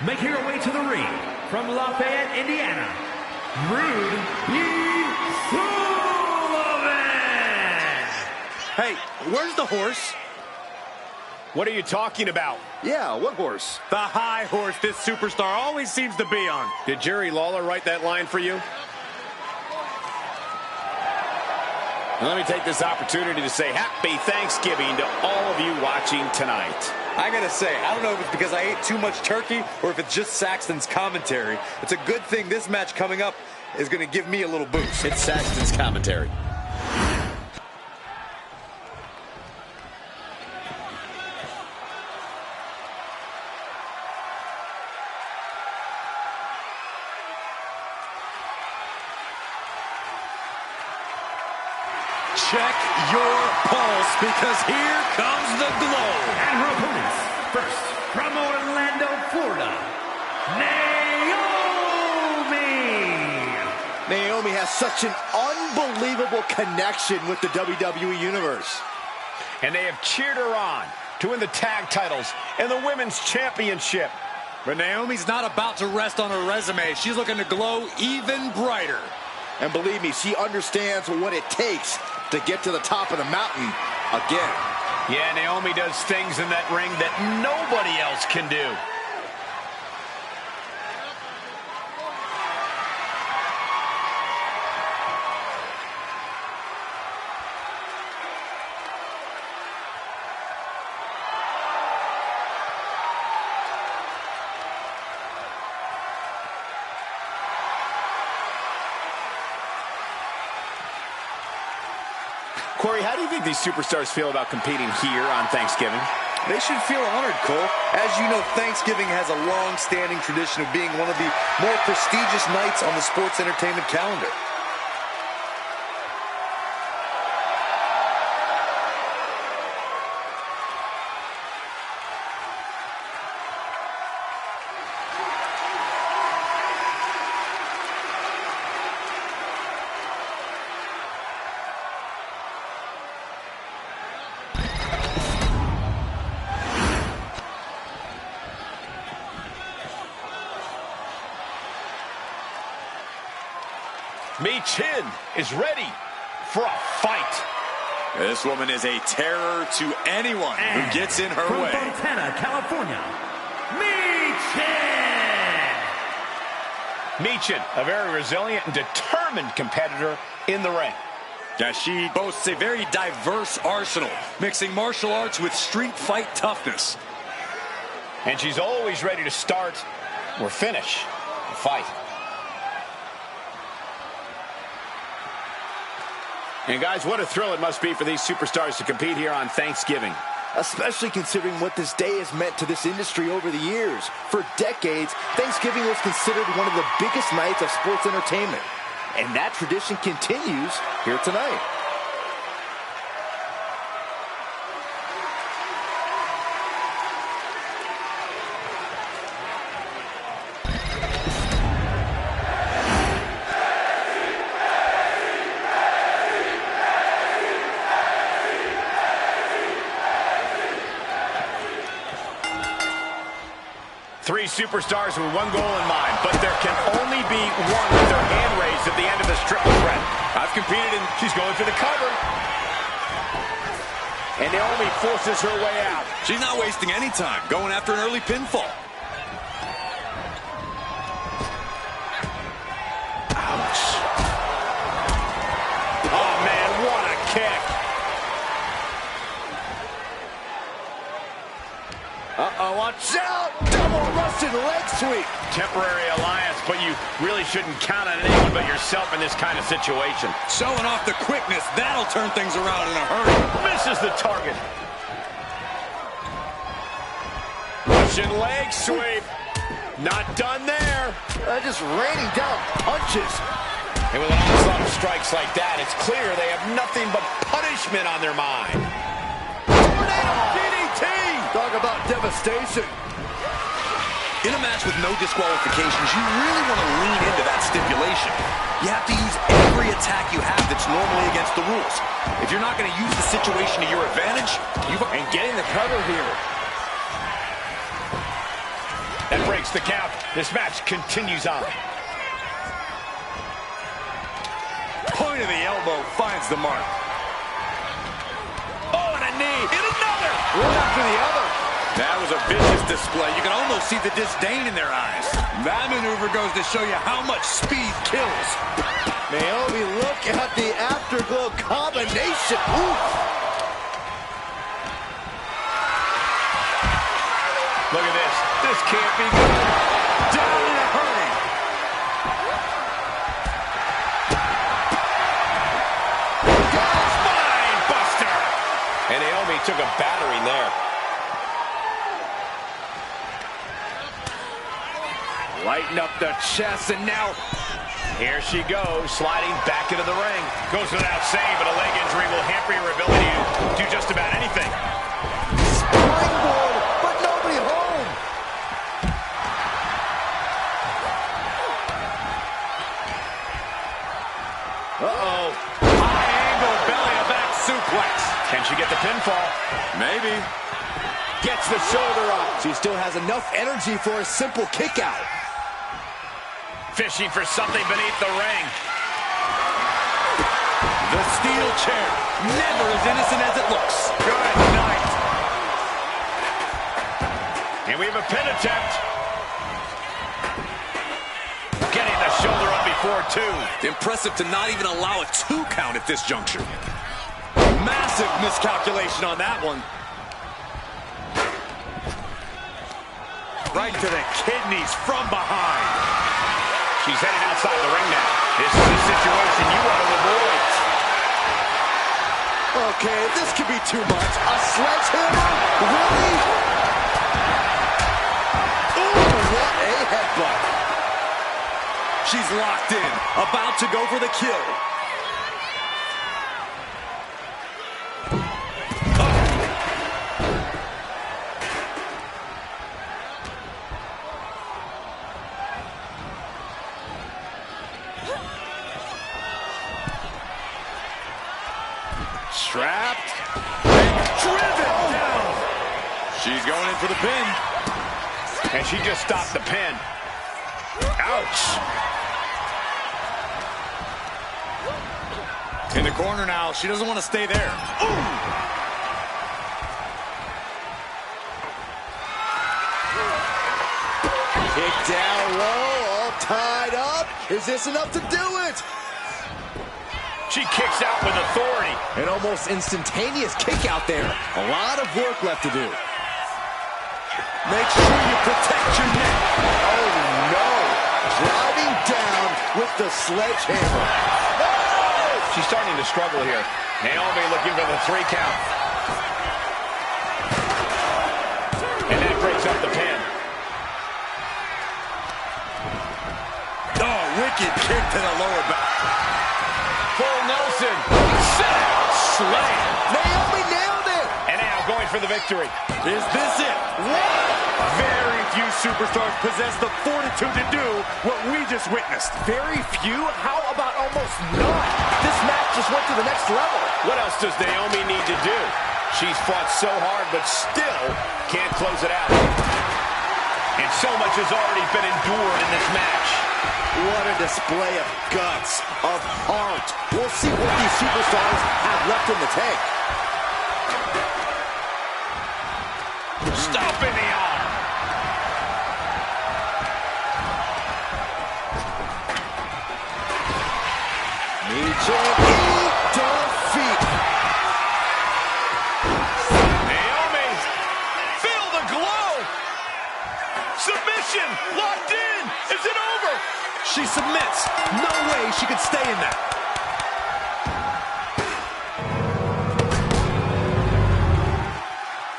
Making her way to the ring from Lafayette, Indiana, Rude Sullivan. Hey, where's the horse? What are you talking about? Yeah, what horse? The high horse this superstar always seems to be on. Did Jerry Lawler write that line for you? And let me take this opportunity to say happy Thanksgiving to all of you watching tonight. I gotta say, I don't know if it's because I ate too much turkey or if it's just Saxton's commentary. It's a good thing this match coming up is gonna give me a little boost. It's Saxton's commentary. Check your pulse, because here comes the glow. And her opponents, first from Orlando, Florida, Naomi. Naomi has such an unbelievable connection with the WWE Universe. And they have cheered her on to win the tag titles and the women's championship. But Naomi's not about to rest on her resume. She's looking to glow even brighter. And believe me, she understands what it takes to get to the top of the mountain again. Yeah, Naomi does things in that ring that nobody else can do. Corey, how do you think these superstars feel about competing here on Thanksgiving? They should feel honored, Cole. As you know, Thanksgiving has a long-standing tradition of being one of the more prestigious nights on the sports entertainment calendar. Chin is ready for a fight. This woman is a terror to anyone who gets in her way. From Fontana, California, Michin. Michin, a very resilient and determined competitor in the ring. Yeah, she boasts a very diverse arsenal, mixing martial arts with street fight toughness. And she's always ready to start or finish a fight. And guys, what a thrill it must be for these superstars to compete here on Thanksgiving. Especially considering what this day has meant to this industry over the years. For decades, Thanksgiving was considered one of the biggest nights of sports entertainment. And that tradition continues here tonight. Three superstars with one goal in mind, but there can only be one with their hand raised at the end of this triple threat. I've competed and She's going for the cover. And Naomi forces her way out. she's not wasting any time, going after an early pinfall. Ouch. Oh, man, what a kick. Uh-oh, watch out! Double Russian leg sweep. Temporary alliance, but you really shouldn't count on anyone but yourself in this kind of situation. Showing off the quickness, that'll turn things around in a hurry. Misses the target. Russian leg sweep. Not done there. Just raining down punches. And with an onslaught of strikes like that, it's clear they have nothing but punishment on their mind. Tornado DDT! Talk about devastation. In a match with no disqualifications, you really want to lean into that stipulation. You have to use every attack you have that's normally against the rules. If you're not going to use the situation to your advantage, and getting the cover here. That breaks the count. This match continues on. Point of the elbow finds the mark. Oh, and a knee. And another. One after the other. That was a vicious display. You can almost see the disdain in their eyes. That maneuver goes to show you how much speed kills. Naomi, look at the afterglow combination. Ooh. Look at this. This can't be good. Down in a hurry. Spine buster. And Naomi took a battering there. Lighten up the chest, and now Here she goes, sliding back into the ring. Goes without saying, but a leg injury will hamper your ability to do just about anything. Springboard, but nobody home. Uh-oh. High angle belly to back suplex. Can she get the pinfall? Maybe. Gets the shoulder up. She still has enough energy for a simple kick out. Fishing for something beneath the ring. The steel chair. Never as innocent as it looks. Good night. And we have a pin attempt. Getting the shoulder up before two. impressive to not even allow a 2 count at this juncture. Massive miscalculation on that one. Right to the kidneys from behind. She's heading outside the ring now. This is a situation you want to avoid. Okay, this could be too much. A sledgehammer? Really? Ooh, what a headbutt. She's locked in, about to go for the kill. Trapped and driven down. She's going in for the pin. And she just stopped the pin. Ouch. In the corner now. She doesn't want to stay there. Ooh. Kick down low, all tied up. Is this enough to do it? She kicks out with authority. An almost instantaneous kick out there. A lot of work left to do. Make sure you protect your neck. Oh, no. Driving down with the sledgehammer. She's starting to struggle here. Naomi looking for the 3 count. And that breaks up the pin. Oh, wicked kick to the lower back. Full Nelson. Sit out. Slam. Naomi nailed it. And now going for the victory. Is this it? Very few superstars possess the fortitude to do what we just witnessed. Very few? How about almost none? This match just went to the next level. What else does Naomi need to do? She's fought so hard, but still can't close it out. And so much has already been endured in this match. What a display of guts, of heart. We'll see what these superstars have left in the tank. Stop in the arm. Defeat. Naomi, feel the glow. Submission, locked in. Is it over? She submits. No way she could stay in that.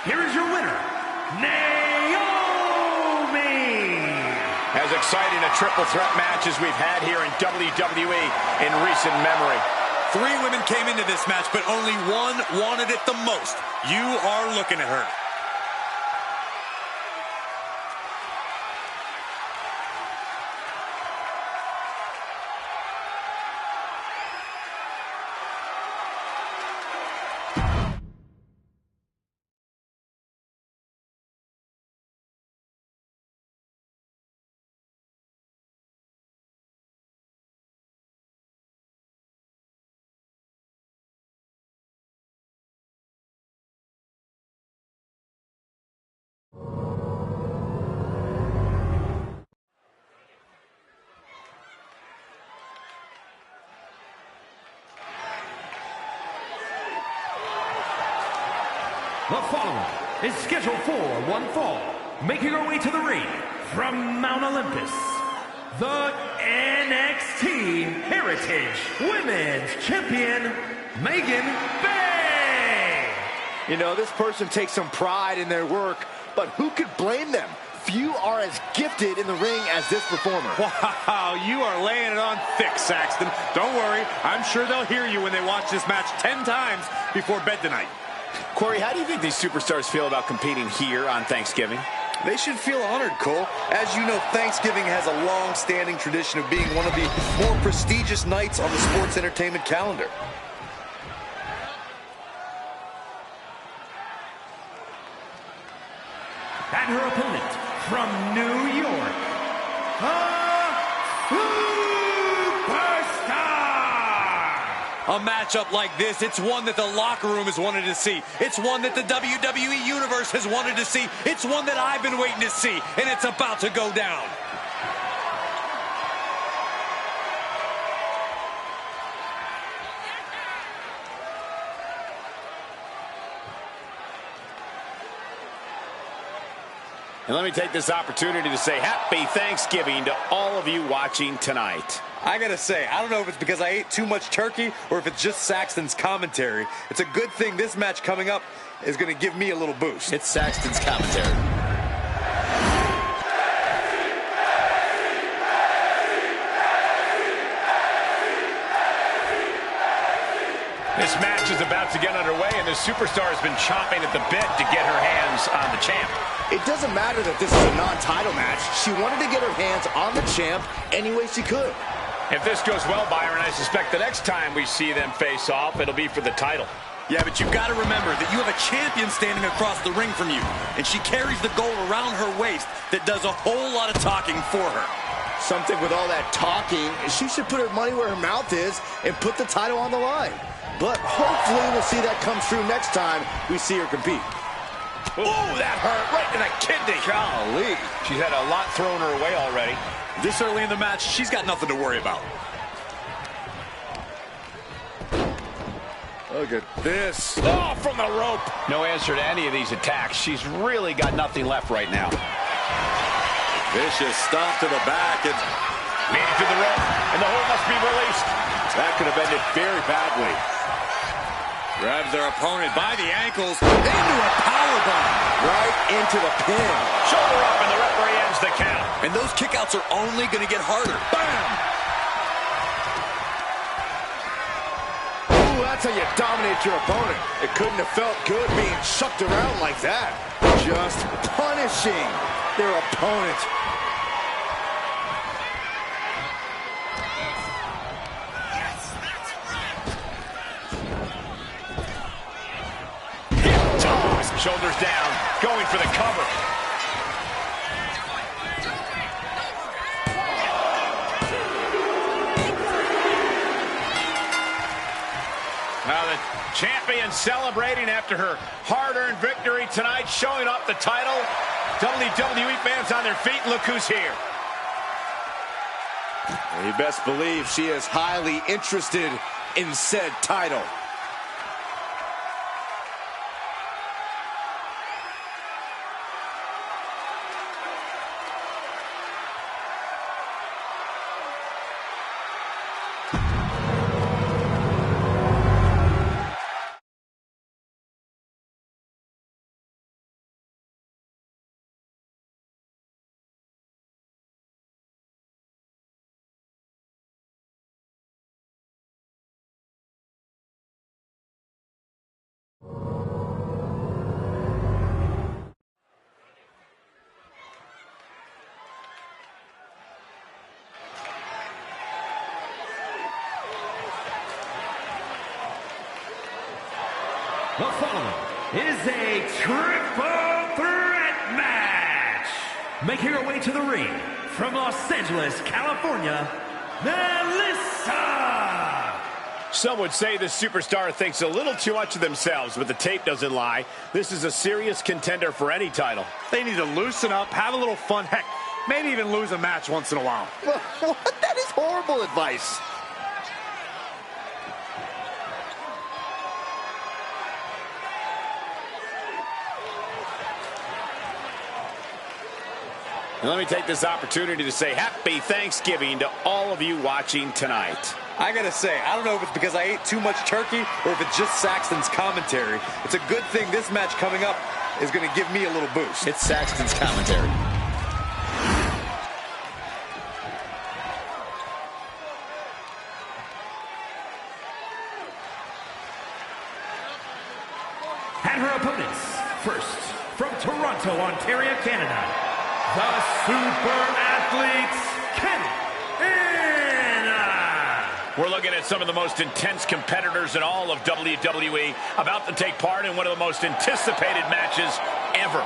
Here is your winner, Naomi! As exciting a triple threat match as we've had here in WWE in recent memory. 3 women came into this match, but only one wanted it the most. You are looking at her. The following is scheduled for one fall, making her way to the ring from Mount Olympus, the NXT Heritage Women's Champion, Megan Bay. You know, this person takes some pride in their work, but who could blame them? Few are as gifted in the ring as this performer. Wow, you are laying it on thick, Saxton. Don't worry, I'm sure they'll hear you when they watch this match 10 times before bed tonight. Corey, how do you think these superstars feel about competing here on Thanksgiving? They should feel honored, Cole. As you know, Thanksgiving has a long-standing tradition of being one of the more prestigious nights on the sports entertainment calendar. And her opponent from New York, A matchup like this, it's one that the locker room has wanted to see. It's one that the WWE Universe has wanted to see. It's one that I've been waiting to see, and it's about to go down. And let me take this opportunity to say happy Thanksgiving to all of you watching tonight. I gotta say, I don't know if it's because I ate too much turkey or if it's just Saxton's commentary. It's a good thing this match coming up is gonna give me a little boost. It's Saxton's commentary. This match is about to get underway, and the superstar has been chomping at the bit to get her hands on the champ. It doesn't matter that this is a non-title match. She wanted to get her hands on the champ any way she could. If this goes well, Byron, I suspect the next time we see them face off, it'll be for the title. Yeah, but you've got to remember that you have a champion standing across the ring from you, and she carries the gold around her waist that does a whole lot of talking for her. Something with all that talking, she should put her money where her mouth is and put the title on the line. But hopefully we'll see that come true next time we see her compete. Oh, that hurt right in the kidney. Golly. She's had a lot thrown her way already. This early in the match, she's got nothing to worry about. Look at this. Oh, from the rope. No answer to any of these attacks. She's really got nothing left right now. Vicious stomp to the back. And made it to the rope, and the hold must be released. That could have ended very badly. Grabs their opponent by the ankles into a powerbomb. Right into the pin. Shoulder up, and the referee ends the count. And those kickouts are only going to get harder. Bam! Ooh, that's how you dominate your opponent. It couldn't have felt good being chucked around like that. Just punishing their opponent. Shoulders down, going for the cover. Now the champion celebrating after her hard-earned victory tonight, showing off the title. WWE fans on their feet, look who's here. You best believe she is highly interested in said title. The following is a triple threat match. Making her way to the ring from Los Angeles, California, Melissa. Some would say the superstar thinks a little too much of themselves, but the tape doesn't lie. This is a serious contender for any title. They need to loosen up, have a little fun, heck, maybe even lose a match once in a while. What? That is horrible advice. And let me take this opportunity to say happy Thanksgiving to all of you watching tonight. I gotta say, I don't know if it's because I ate too much turkey or if it's just Saxton's commentary. It's a good thing this match coming up is gonna give me a little boost. It's Saxton's commentary. And her opponents, first, from Toronto, Ontario, Canada, the Super Athletes, We're looking at some of the most intense competitors in all of WWE about to take part in one of the most anticipated matches ever.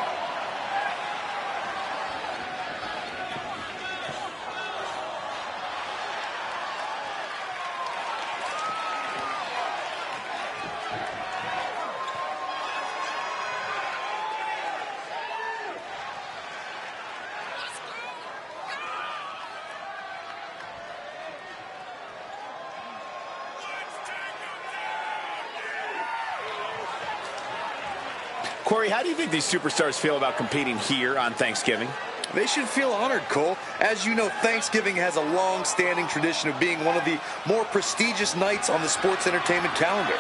Corey, how do you think these superstars feel about competing here on Thanksgiving? They should feel honored, Cole. As you know, Thanksgiving has a long-standing tradition of being one of the more prestigious nights on the sports entertainment calendar.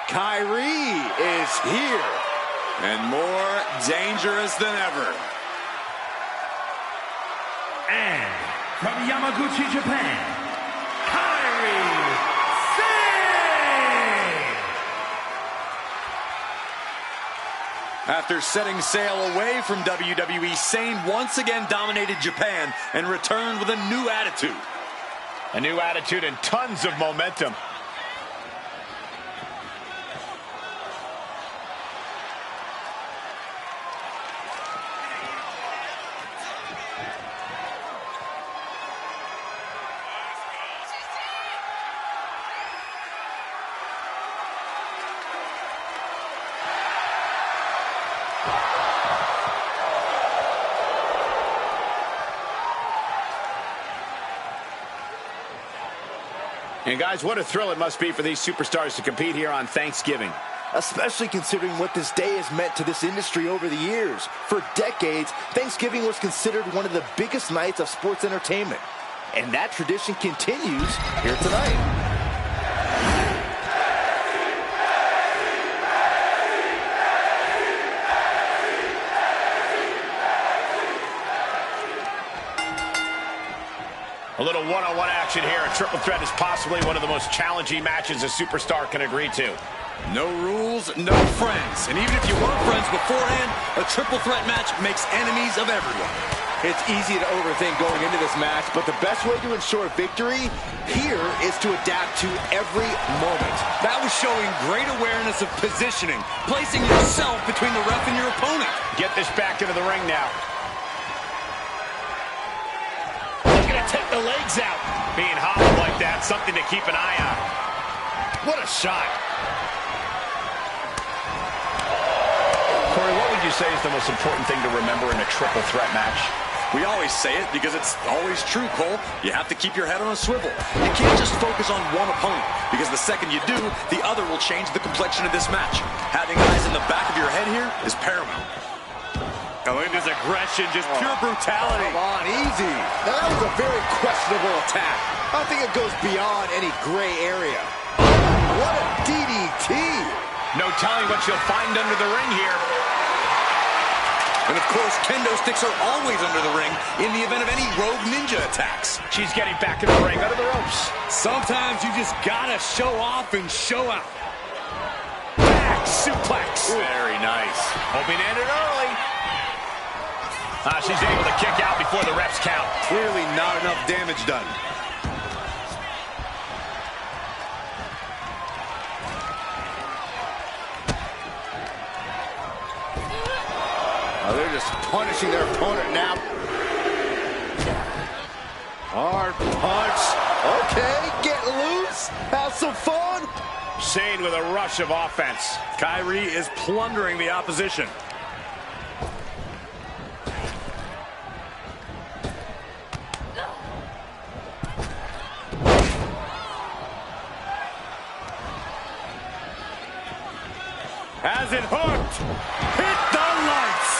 Kyrie is here, and more dangerous than ever. And from Yamaguchi, Japan, Kyrie Sane! After setting sail away from WWE, Sane once again dominated Japan and returned with a new attitude. A new attitude and tons of momentum. And guys, what a thrill it must be for these superstars to compete here on Thanksgiving. Especially considering what this day has meant to this industry over the years. For decades, Thanksgiving was considered one of the biggest nights of sports entertainment. And that tradition continues here tonight. A little one-on-one action here. A triple threat is possibly one of the most challenging matches a superstar can agree to. No rules, no friends. And even if you weren't friends beforehand, a triple threat match makes enemies of everyone. It's easy to overthink going into this match, but the best way to ensure victory here is to adapt to every moment. That was showing great awareness of positioning, placing yourself between the ref and your opponent. Get this back into the ring now. Take the legs out. Being hobbled like that, something to keep an eye on. What a shot. Corey, what would you say is the most important thing to remember in a triple threat match? We always say it because it's always true, Cole. You have to keep your head on a swivel. You can't just focus on one opponent, because the second you do, the other will change the complexion of this match. Having eyes in the back of your head here is paramount. Oh, look at this aggression, just pure brutality. Come on, easy. Now, that was a very questionable attack. I don't think it goes beyond any gray area. What a DDT. No telling what you'll find under the ring here. And of course, kendo sticks are always under the ring in the event of any rogue ninja attacks. She's getting back in the ring under the ropes. Sometimes you just gotta show off and show out. Back suplex. Very nice. Hoping to end it early. She's able to kick out before the refs count. Clearly not enough damage done. just punishing their opponent now. Hard punch. Okay, get loose. Have some fun. Shane with a rush of offense. Kyrie is plundering the opposition. Has it hooked. Hit the lights.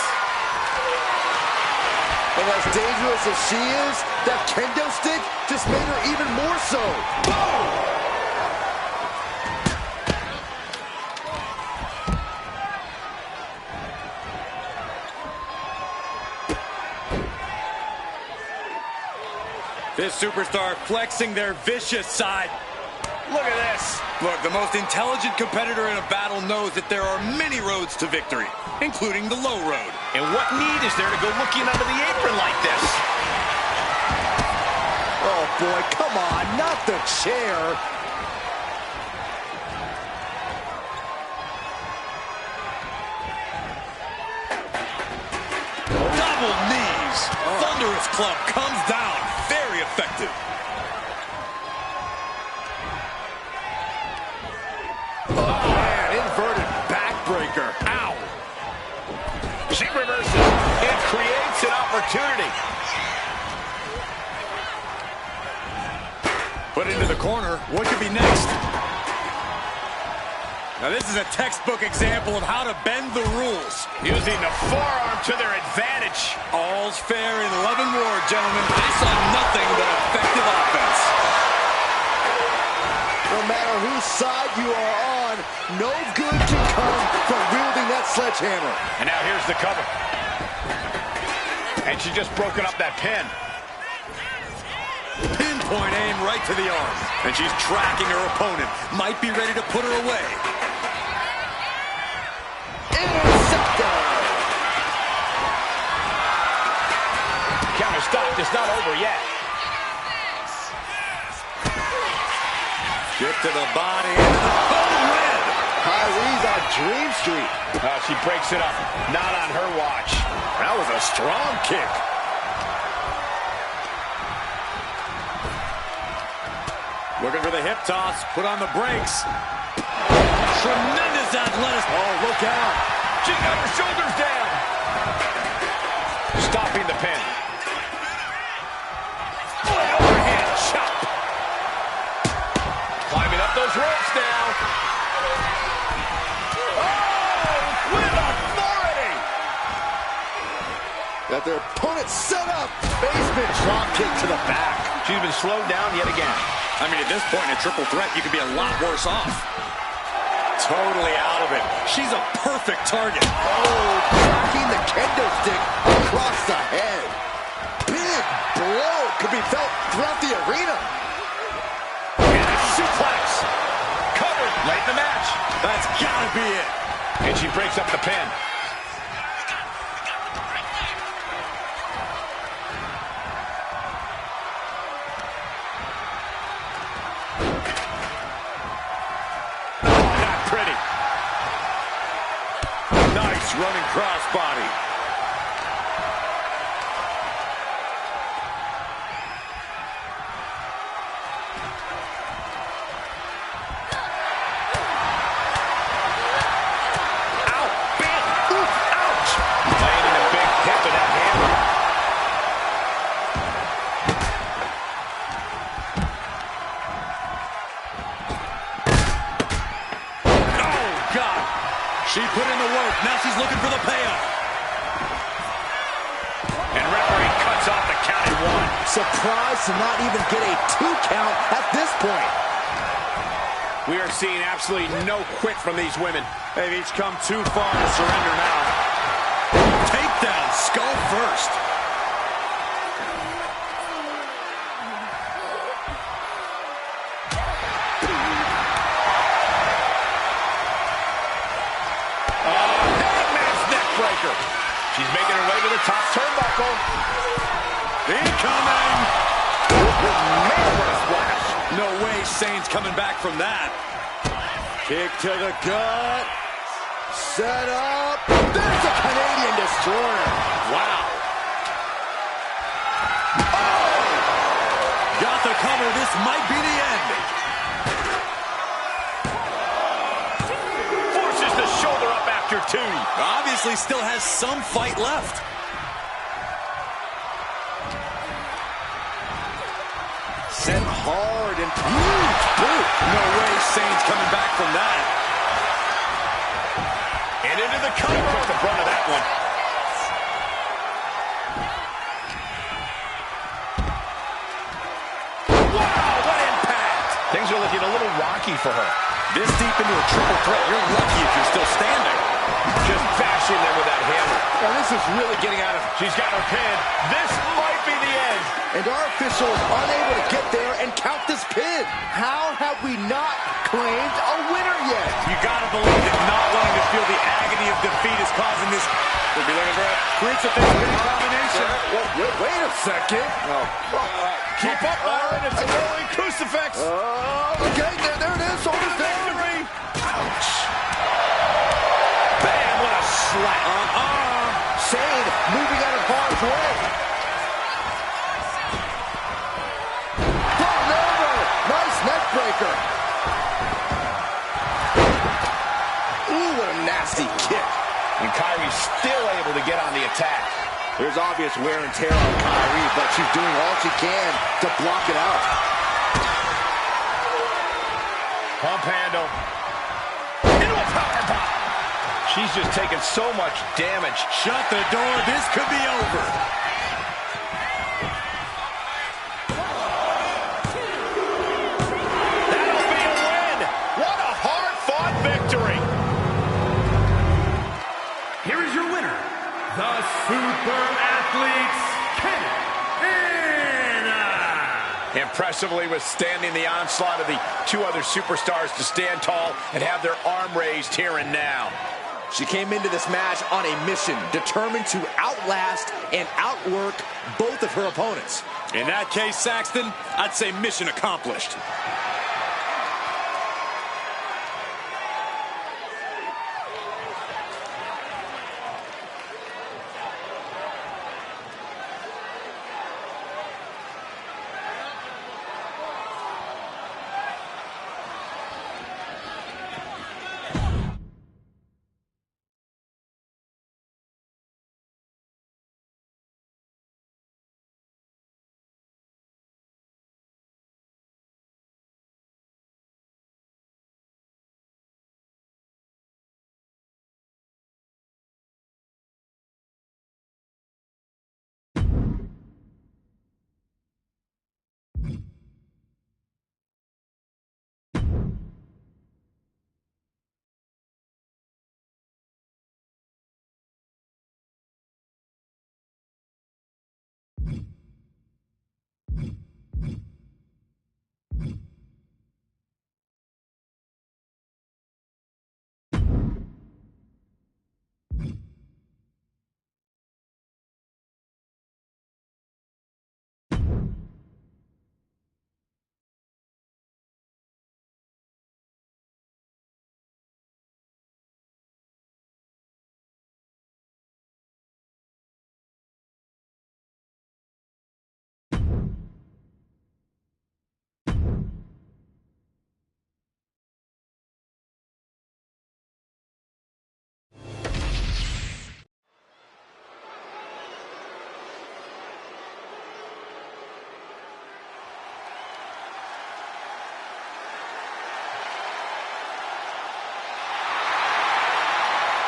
And as dangerous as she is, that kendo stick just made her even more so. Boom! This superstar flexing their vicious side. Look at this. Look, the most intelligent competitor in a battle knows that there are many roads to victory, including the low road. And what need is there to go looking under the apron like this? Oh, boy, come on, not the chair. Double knees. Thunderous club comes down. Very effective. Oh, man, inverted backbreaker. Ow. She reverses and creates an opportunity. Put into the corner. What could be next? Now this is a textbook example of how to bend the rules. Using the forearm to their advantage. All's fair in love and war, gentlemen. I saw nothing but effective offense. No matter whose side you are on, no good can come from wielding that sledgehammer. And now here's the cover. And she's just broken up that pin. Pinpoint aim right to the arm. And she's tracking her opponent. Might be ready to put her away. Interceptor. Counter stopped. It's not over yet. Kick to the body. Oh, red. Kyrie's on Dream Street. She breaks it up. Not on her watch. That was a strong kick. Looking for the hip toss. Put on the brakes. Tremendous athleticism. Oh, look out. She got her shoulders down. Stopping the pin. Overhand chop. Climbing up those ropes now. Oh, with authority. Got their opponent set up. Basement drop kick to the back. She's been slowed down yet again. I mean, at this point in a triple threat, you could be a lot worse off. Totally out of it. She's a perfect target. Oh, cracking the kendo stick across the head. Big blow could be felt throughout the arena. And a suplex. Covered late in the match. That's gotta be it. And she breaks up the pin. Running crossbody. Ow! Big! Oof! Ouch! Landing a big hit with that hammer. Oh, God! She put in the work. Now she's looking for the payoff. And referee cuts off the count at 1. Surprised to not even get a 2 count at this point. We are seeing absolutely no quit from these women. They've each come too far to surrender now. Takedown, skull first. She's making her way to the top turnbuckle. Incoming! Major splash. No way Sane's coming back from that. Kick to the gut. Set up. There's a Canadian destroyer. Wow. Oh! Got the cover. This might be the end. Forces the shoulder up after 2. Obviously still has some fight left. Sent hard and huge boot. No way Sane's coming back from that. And into the cover. Took the brunt of that one. Wow, what impact. Things are looking a little rocky for her. This deep into a triple threat, you're lucky if you're still standing. Just bashing them with that hammer. Now this is really getting out of... She's got her pin. This might be the end. And our official is unable to get there and count this pin. How have we not claimed a winner yet? You gotta believe that not wanting to feel the agony of defeat is causing this. We'll be looking for a crucifix pin combination. Wait a second. Keep up, Byron. It's a rolling crucifix. Okay, there it is. Shoulders down. Victory. Ouch. Bam, what a slap. Shane moving out of harm's way. Thrown over. Nice neck breaker. Ooh, what a nasty kick. And Kyrie's still able to get on the attack. There's obvious wear and tear on Kyrie, but she's doing all she can to block it out. Pump handle. Into a powerbomb. She's just taking so much damage. Shut the door. This could be over. That'll be a win. What a hard-fought victory. Here is your winner, the Super Athletes, Canada. Impressively withstanding the onslaught of the 2 other superstars to stand tall and have their arm raised here and now. She came into this match on a mission, determined to outlast and outwork both of her opponents. In that case, Saxton, I'd say mission accomplished.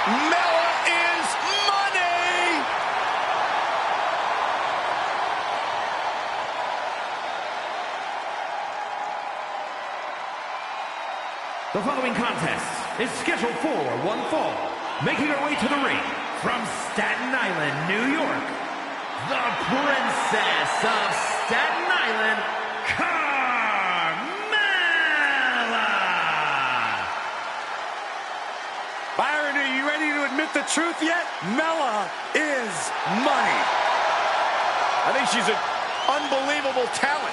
Mella is money! The following contest is scheduled for one fall. Making her way to the ring from Staten Island, New York, the Princess of Staten Island, Byron, are you ready to admit the truth yet? Mella is money. I think she's an unbelievable talent.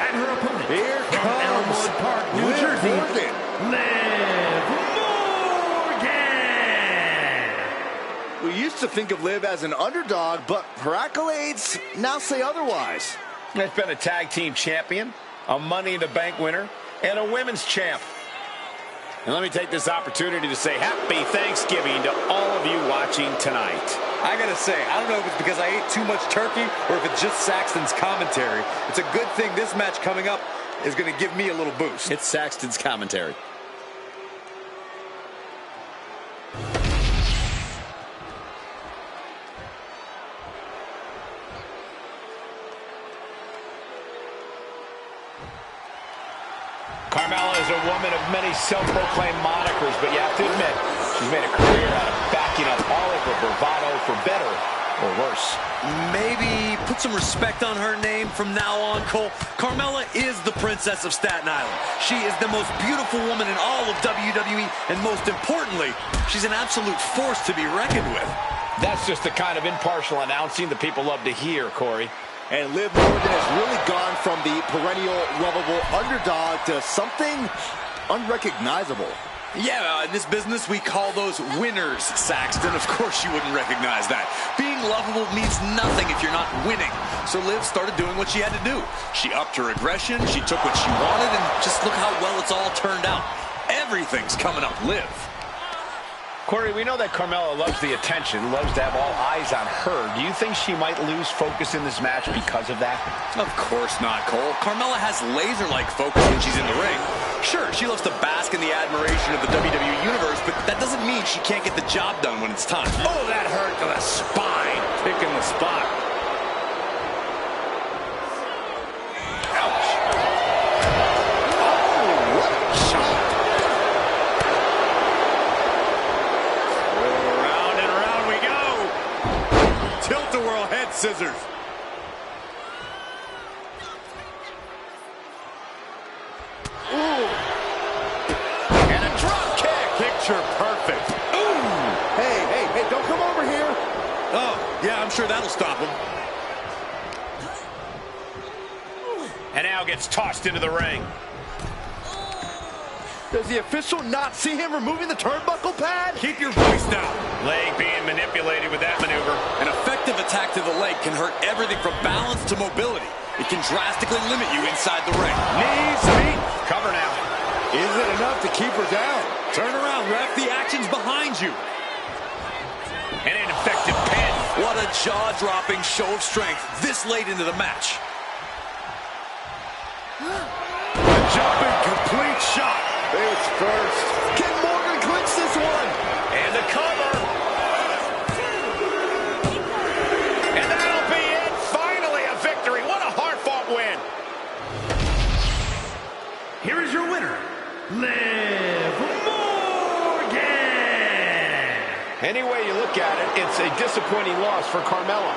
And her opponent, Here from comes Elmwood Park, New Liv Jersey, Morgan. Liv Morgan. We used to think of Liv as an underdog, but her accolades now say otherwise. It's been a tag team champion, a Money in the Bank winner, and a women's champ. And let me take this opportunity to say happy Thanksgiving to all of you watching tonight. I gotta say, I don't know if it's because I ate too much turkey or if it's just Saxton's commentary. It's a good thing this match coming up is gonna give me a little boost. It's Saxton's commentary. Carmella is a woman of many self-proclaimed monikers, but you have to admit, she's made a career out of backing up all of her bravado for better or worse. Maybe put some respect on her name from now on, Cole. Carmella is the princess of Staten Island. She is the most beautiful woman in all of WWE, and most importantly, she's an absolute force to be reckoned with. That's just the kind of impartial announcing that people love to hear, Corey. And Liv Morgan has really gone from the perennial lovable underdog to something unrecognizable. Yeah, in this business, we call those winners, Saxton. Of course you wouldn't recognize that. Being lovable means nothing if you're not winning. So Liv started doing what she had to do. She upped her aggression, she took what she wanted, and just look how well it's all turned out. Everything's coming up Liv. Corey, we know that Carmella loves the attention, loves to have all eyes on her. Do you think she might lose focus in this match because of that? Of course not, Cole. Carmella has laser-like focus when she's in the ring. Sure, she loves to bask in the admiration of the WWE Universe, but that doesn't mean she can't get the job done when it's time. Oh, that hurt to the spine. Picking the spot. Ouch. Oh, what a shot. Round and round we go. Tilt-a-whirl head scissors. Picture perfect. Ooh. Hey, don't come over here. Oh, yeah, I'm sure that'll stop him. And now gets tossed into the ring. Does the official not see him removing the turnbuckle pad? Keep your voice down. Leg being manipulated with that maneuver. An effective attack to the leg can hurt everything from balance to mobility. It can drastically limit you inside the ring. Knees meet. Cover now. Is it enough to keep her down? Turn around, ref. The action's behind you. An ineffective pin. What a jaw-dropping show of strength this late into the match. A jumping complete shot. Face first. Can Morgan clinch this one? And the cover. And that'll be it. Finally a victory. What a hard-fought win. Here is your winner, Liv Morgan. Any way you look at it, it's a disappointing loss for Carmella.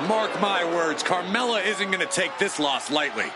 Mark my words, Carmella isn't going to take this loss lightly.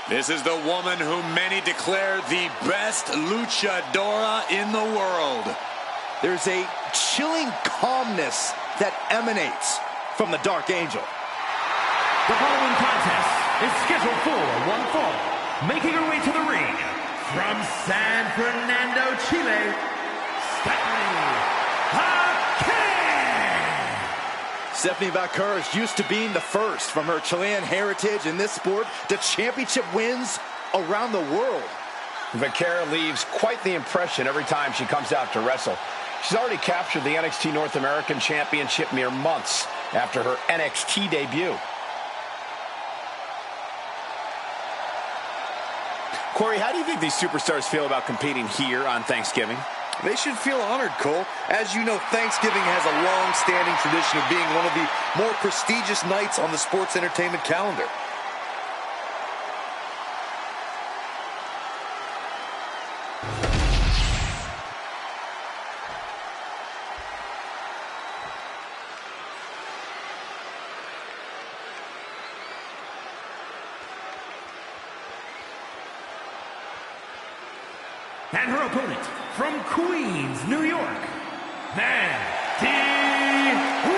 This is the woman who many declare the best luchadora in the world. There's a chilling calmness that emanates from the Dark Angel. The following contest is scheduled for one fall. Making her way to the ring from San Fernando, Chile, Stephanie Vaquer. Stephanie Vaquer is used to being the first from her Chilean heritage in this sport to championship wins around the world. Vaquer leaves quite the impression every time she comes out to wrestle. She's already captured the NXT North American Championship mere months after her NXT debut. Corey, how do you think these superstars feel about competing here on Thanksgiving? They should feel honored, Cole. As you know, Thanksgiving has a long-standing tradition of being one of the more prestigious nights on the sports entertainment calendar. And her opponent, from Queens, New York, Mandy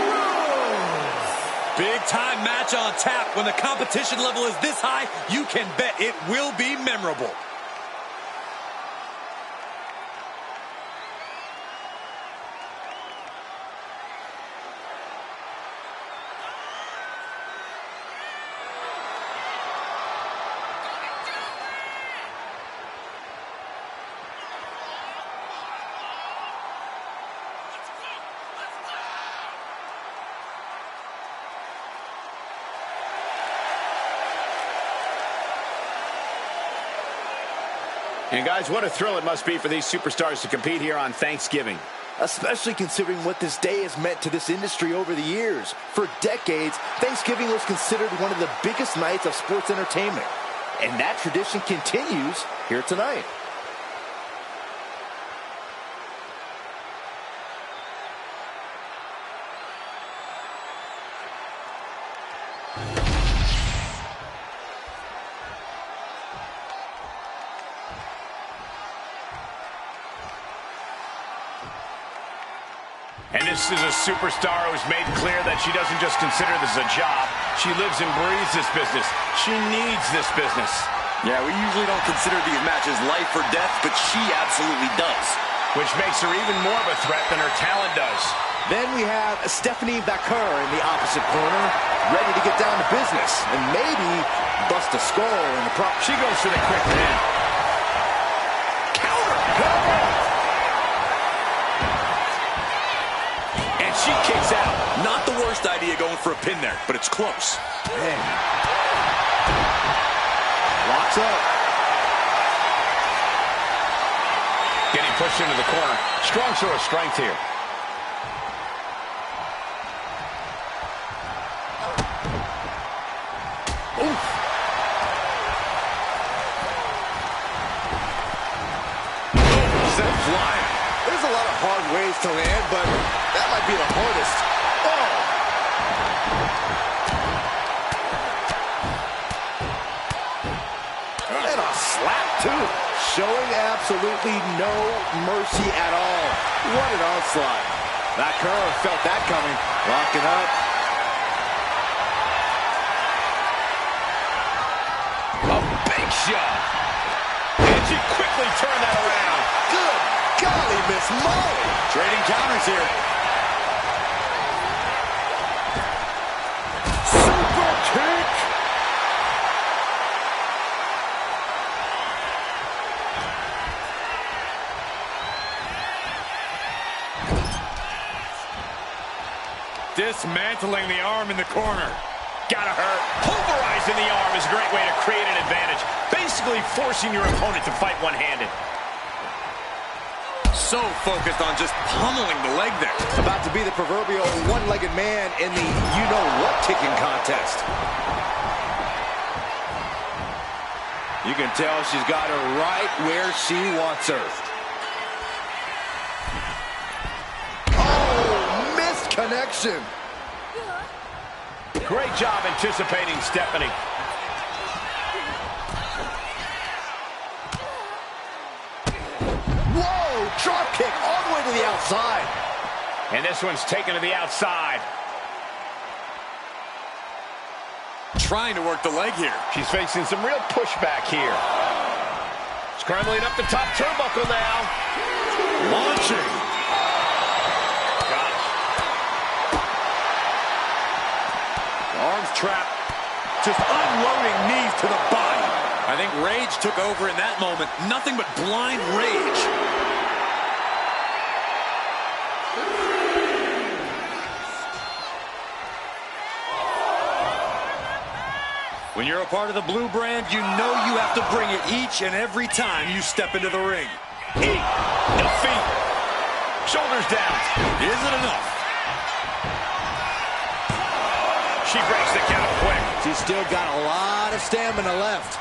Rose. Big time match on tap. When the competition level is this high, you can bet it will be memorable. And guys, what a thrill it must be for these superstars to compete here on Thanksgiving. Especially considering what this day has meant to this industry over the years. For decades, Thanksgiving was considered one of the biggest nights of sports entertainment. And that tradition continues here tonight. And this is a superstar who's made clear that she doesn't just consider this a job. She lives and breathes this business. She needs this business. Yeah, we usually don't consider these matches life or death, but she absolutely does. Which makes her even more of a threat than her talent does. Then we have Stephanie Baker in the opposite corner, ready to get down to business and maybe bust a skull in the prop. She goes for the quick pin. She kicks out. Not the worst idea going for a pin there, but it's close. Man. Locks up. Getting pushed into the corner. Strong show of strength here. Oof. Sent flying. There's a lot of hard ways to land, but that might be the hardest. Oh! And a slap, too. Showing absolutely no mercy at all. What an onslaught. Baker felt that coming. Locking up. A big shot. And she quickly turned that around. Good golly, Miss Molly. Trading counters here. Super kick. Dismantling the arm in the corner. Gotta hurt. Pulverizing the arm is a great way to create an advantage. Basically forcing your opponent to fight one-handed. So focused on just pummeling the leg there. About to be the proverbial one-legged man in the you-know-what kicking contest. You can tell she's got her right where she wants her. Oh, missed connection. Great job anticipating Stephanie. Whoa, drop kick all the way to the outside. And this one's taken to the outside. Trying to work the leg here. She's facing some real pushback here. Scrambling up the top turnbuckle now. Launching. Got it. Arms trapped. Just unloading knees to the body. I think rage took over in that moment. Nothing but blind rage. When you're a part of the blue brand, you know you have to bring it each and every time you step into the ring. Defeat. Shoulders down. Is it enough? She breaks the count quick. She's still got a lot of stamina left.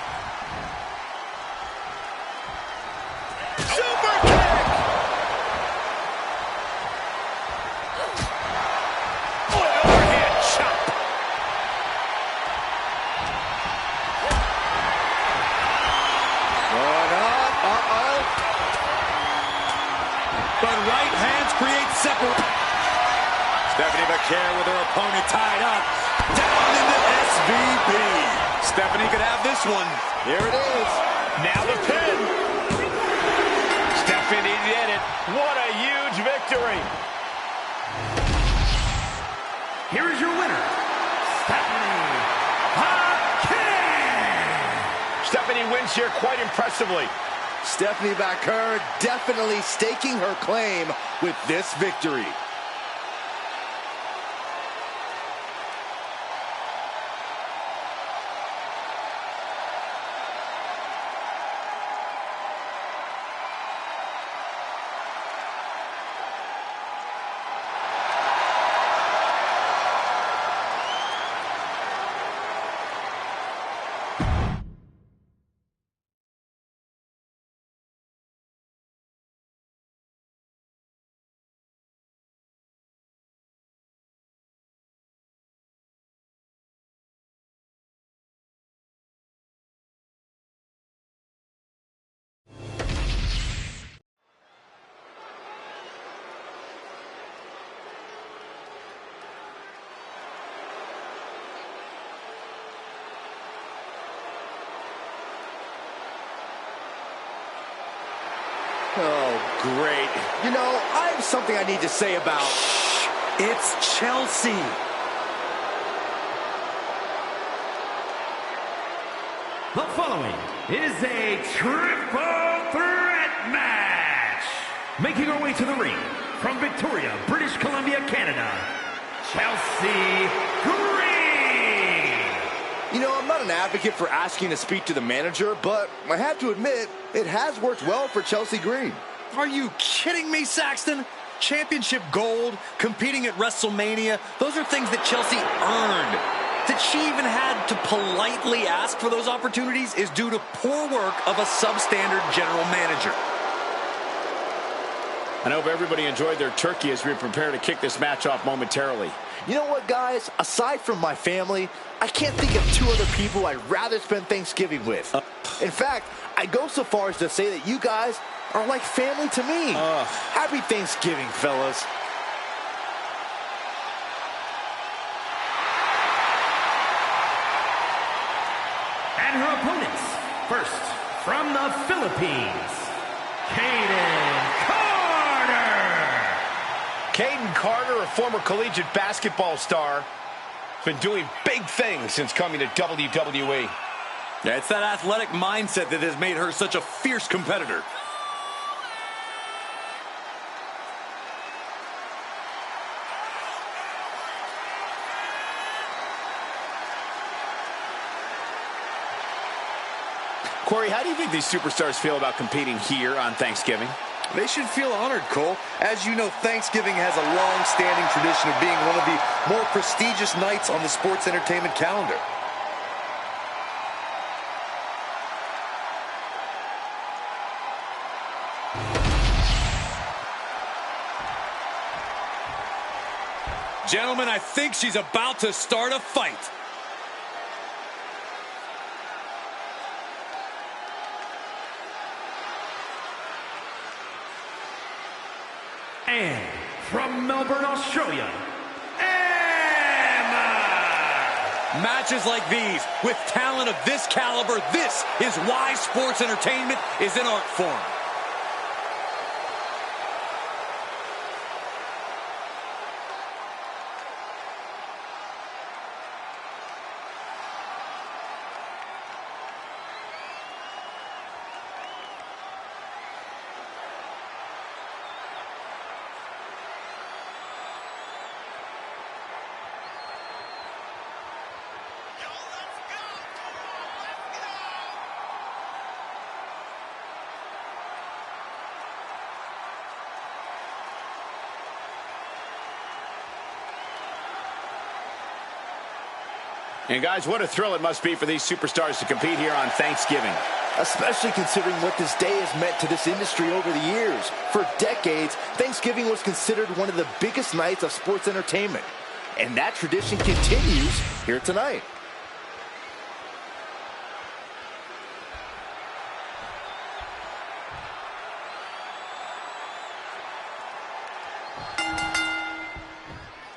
Super kick. Overhead chop. Going up. Uh-oh. But right hands create separate. Stephanie McCare with her opponent tied up. Down into SVP. Stephanie could have this one. Here it is. Now the pin. Stephanie did it. What a huge victory. Here is your winner, Stephanie McCare. Stephanie wins here quite impressively. Stephanie McCare definitely staking her claim with this victory. Oh, great. You know, I have something I need to say about... It's Chelsea. The following is a triple threat match. Making her way to the ring from Victoria, British Columbia, Canada, Chelsea Green. You know, I'm not an advocate for asking to speak to the manager, but I have to admit, it has worked well for Chelsea Green. Are you kidding me, Saxton? Championship gold, competing at WrestleMania, those are things that Chelsea earned. That she even had to politely ask for those opportunities is due to poor work of a substandard general manager. I hope everybody enjoyed their turkey as we prepare to kick this match off momentarily. You know what, guys? Aside from my family, I can't think of two other people I'd rather spend Thanksgiving with. In fact, I go so far as to say that you guys are like family to me. Happy Thanksgiving, fellas. And her opponents, first, from the Philippines, Caden Carter. Caden Carter, a former collegiate basketball star, has been doing big things since coming to WWE. Yeah, it's that athletic mindset that has made her such a fierce competitor. Corey, how do you think these superstars feel about competing here on Thanksgiving? They should feel honored, Cole. As you know, Thanksgiving has a long-standing tradition of being one of the more prestigious nights on the sports entertainment calendar. Gentlemen, I think she's about to start a fight. And from Melbourne, Australia, Emma. Matches like these, with talent of this caliber, this is why sports entertainment is an art form. And guys, what a thrill it must be for these superstars to compete here on Thanksgiving. Especially considering what this day has meant to this industry over the years. For decades, Thanksgiving was considered one of the biggest nights of sports entertainment. And that tradition continues here tonight.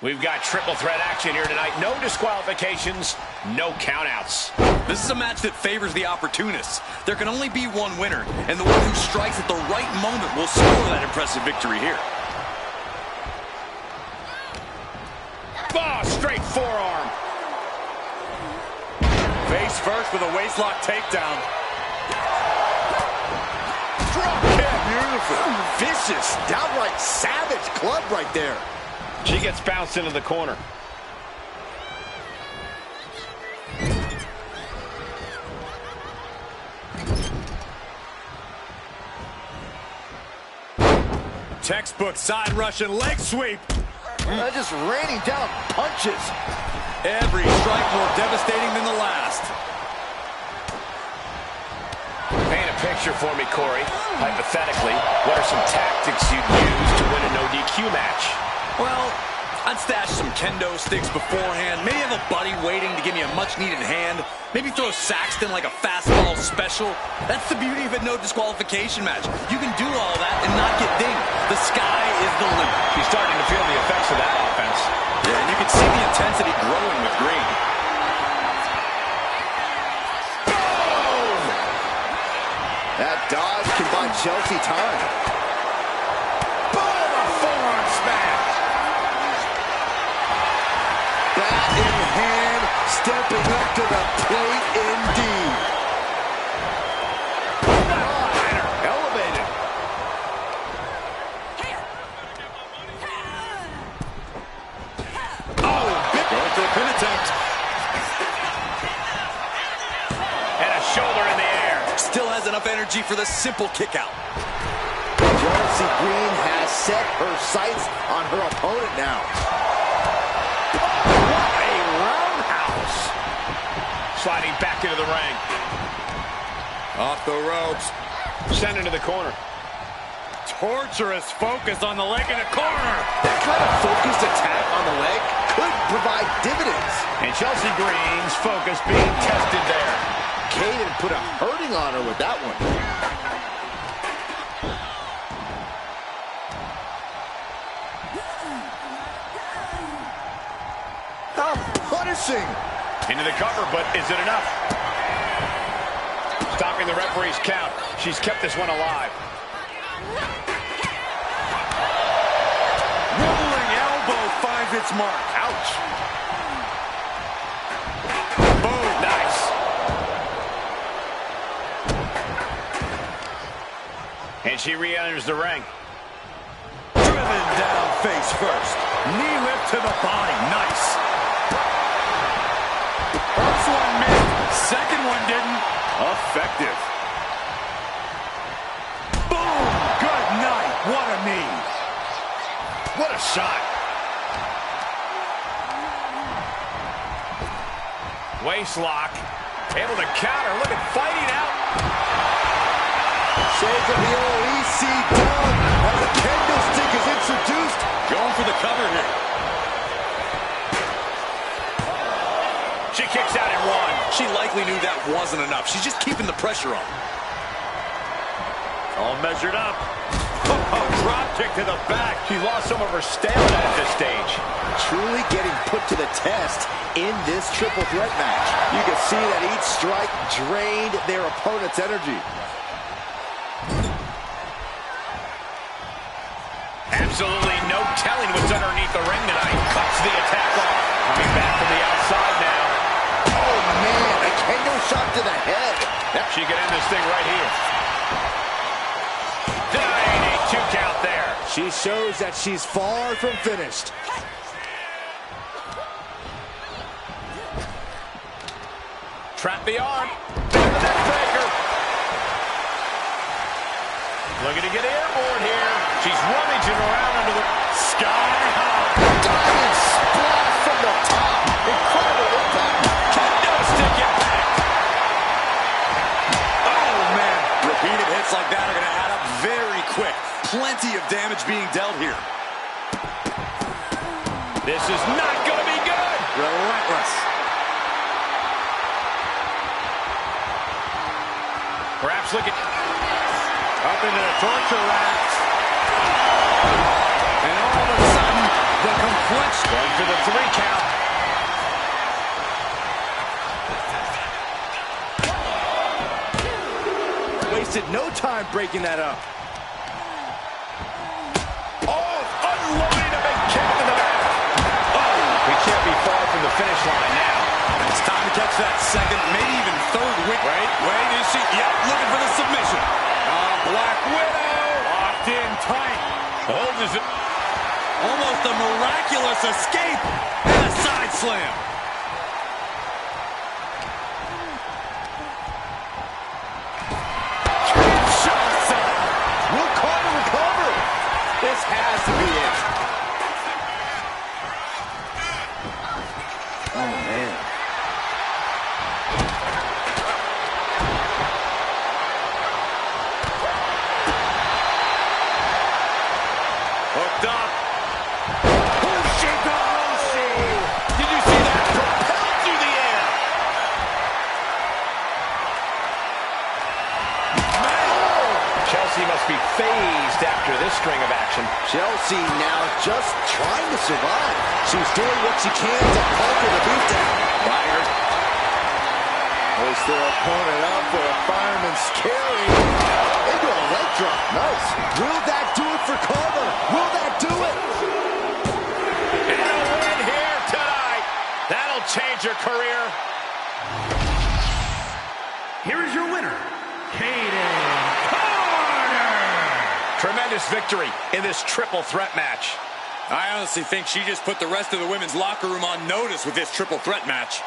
We've got triple threat action here tonight. No disqualifications, no countouts. This is a match that favors the opportunists. There can only be one winner, and the one who strikes at the right moment will score that impressive victory here. Oh, straight forearm. Face first with a waistlock takedown. Drop kick. Beautiful. Vicious, downright savage club right there. She gets bounced into the corner. Textbook side Russian leg sweep. Just raining down punches. Every strike more devastating than the last. Paint a picture for me, Corey. Hypothetically, what are some tactics you'd use to win a no DQ match? Well, I'd stash some kendo sticks beforehand. Maybe have a buddy waiting to give me a much-needed hand. Maybe throw Saxton like a fastball special. That's the beauty of a no disqualification match. You can do all that and not get dinged. The sky is the limit. She's starting to feel the effects of that offense. Yeah, and you can see the intensity growing with Green. Boom! That dodge can buy Chelsea time. Boom! A forearm smash. Bat in hand, stepping up to the plate indeed. Elevated. Oh, big going for a pin attempt. And a shoulder in the air. Still has enough energy for the simple kick out. Chelsea Green has set her sights on her opponent now. What a roundhouse. Sliding back into the ring. Off the ropes. Sent into the corner. Torturous focus on the leg in the corner. That kind of focused attack on the leg could provide dividends. And Chelsea Green's focus being tested there. Caden put a hurting on her with that one. How punishing. Into the cover, but is it enough? Stopping the referee's count. She's kept this one alive. Rolling elbow finds its mark. Ouch. Boom. Nice. And she re-enters the ring. Driven down face first. Knee lift to the body. Nice. First one missed. Second one didn't. Effective. Boom. Good night. What a knee. What a shot. Waist lock. Able to counter. Look at fighting out. Shades of the old EC dub as the kendo stick is introduced. Going for the cover here. She kicks out in one. She likely knew that wasn't enough. She's just keeping the pressure on. All measured up. Oh, drop kick to the back. She's lost some of her stamina at this stage. Truly getting put to the test in this triple threat match. You can see that each strike drained their opponent's energy. Absolutely no telling what's underneath the ring tonight. Cuts the attack off. Coming back from the outside now. Oh, man, a kendo shot to the head. She can end this thing right here. Denying a 2 count there. She shows that she's far from finished. Trap the arm. Down the neck breaker. Looking to get airborne here. She's rummaging around under the sky high. Diving splash from the top. Incredible impact. damage being dealt here. This is not going to be good. Relentless. Perhaps looking up into the torture rack. And all of a sudden, the complexion. Going for the 3 count. Wasted no time breaking that up. Oh, unloading a big kick to the back. Oh, we can't be far from the finish line now. It's time to catch that second, maybe even third week. Wait, is she? Yep, looking for the submission. Black Widow. Locked in tight. Holds it. Almost a miraculous escape and a side slam. Will Carter recover? This has to be it. Oh, man. Hooked up. Did you see that? Propelled through the air. Chelsea must be phased after this string of action. Chelsea now just trying to survive. She's doing what she can to conquer the beatdown. Byron. Hoist their opponent up for a fireman's carry. Into a leg drop. Nice. Will that do it for Carter? Will that do it? And a win here tonight. That'll change your career. Here is your winner, Kaden Carter. Tremendous victory in this triple threat match. I honestly think she just put the rest of the women's locker room on notice with this triple threat match.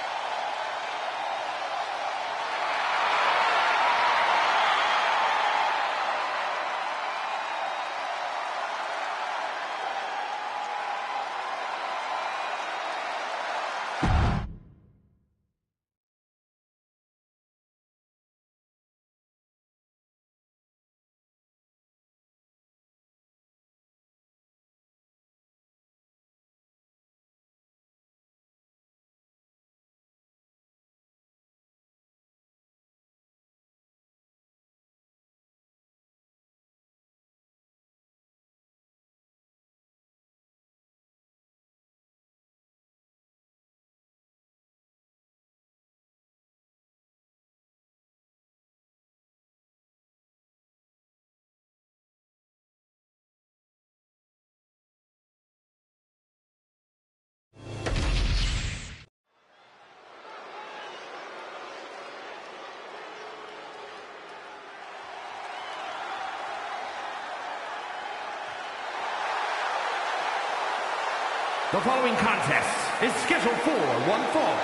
The following contest is scheduled for one fall.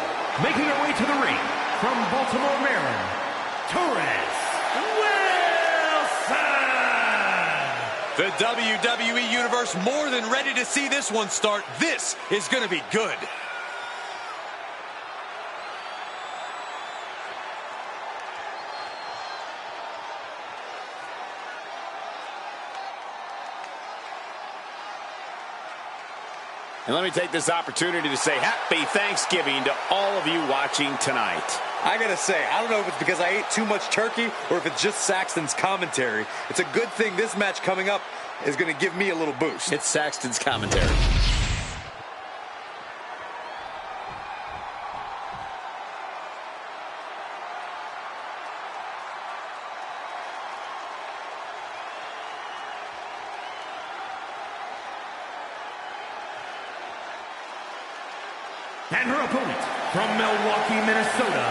Making her way to the ring from Baltimore, Maryland, Torres Wilson. The WWE Universe more than ready to see this one start. This is going to be good. And let me take this opportunity to say happy Thanksgiving to all of you watching tonight. I gotta say, I don't know if it's because I ate too much turkey or if it's just Saxton's commentary. It's a good thing this match coming up is gonna give me a little boost. It's Saxton's commentary. And her opponent from Milwaukee, Minnesota,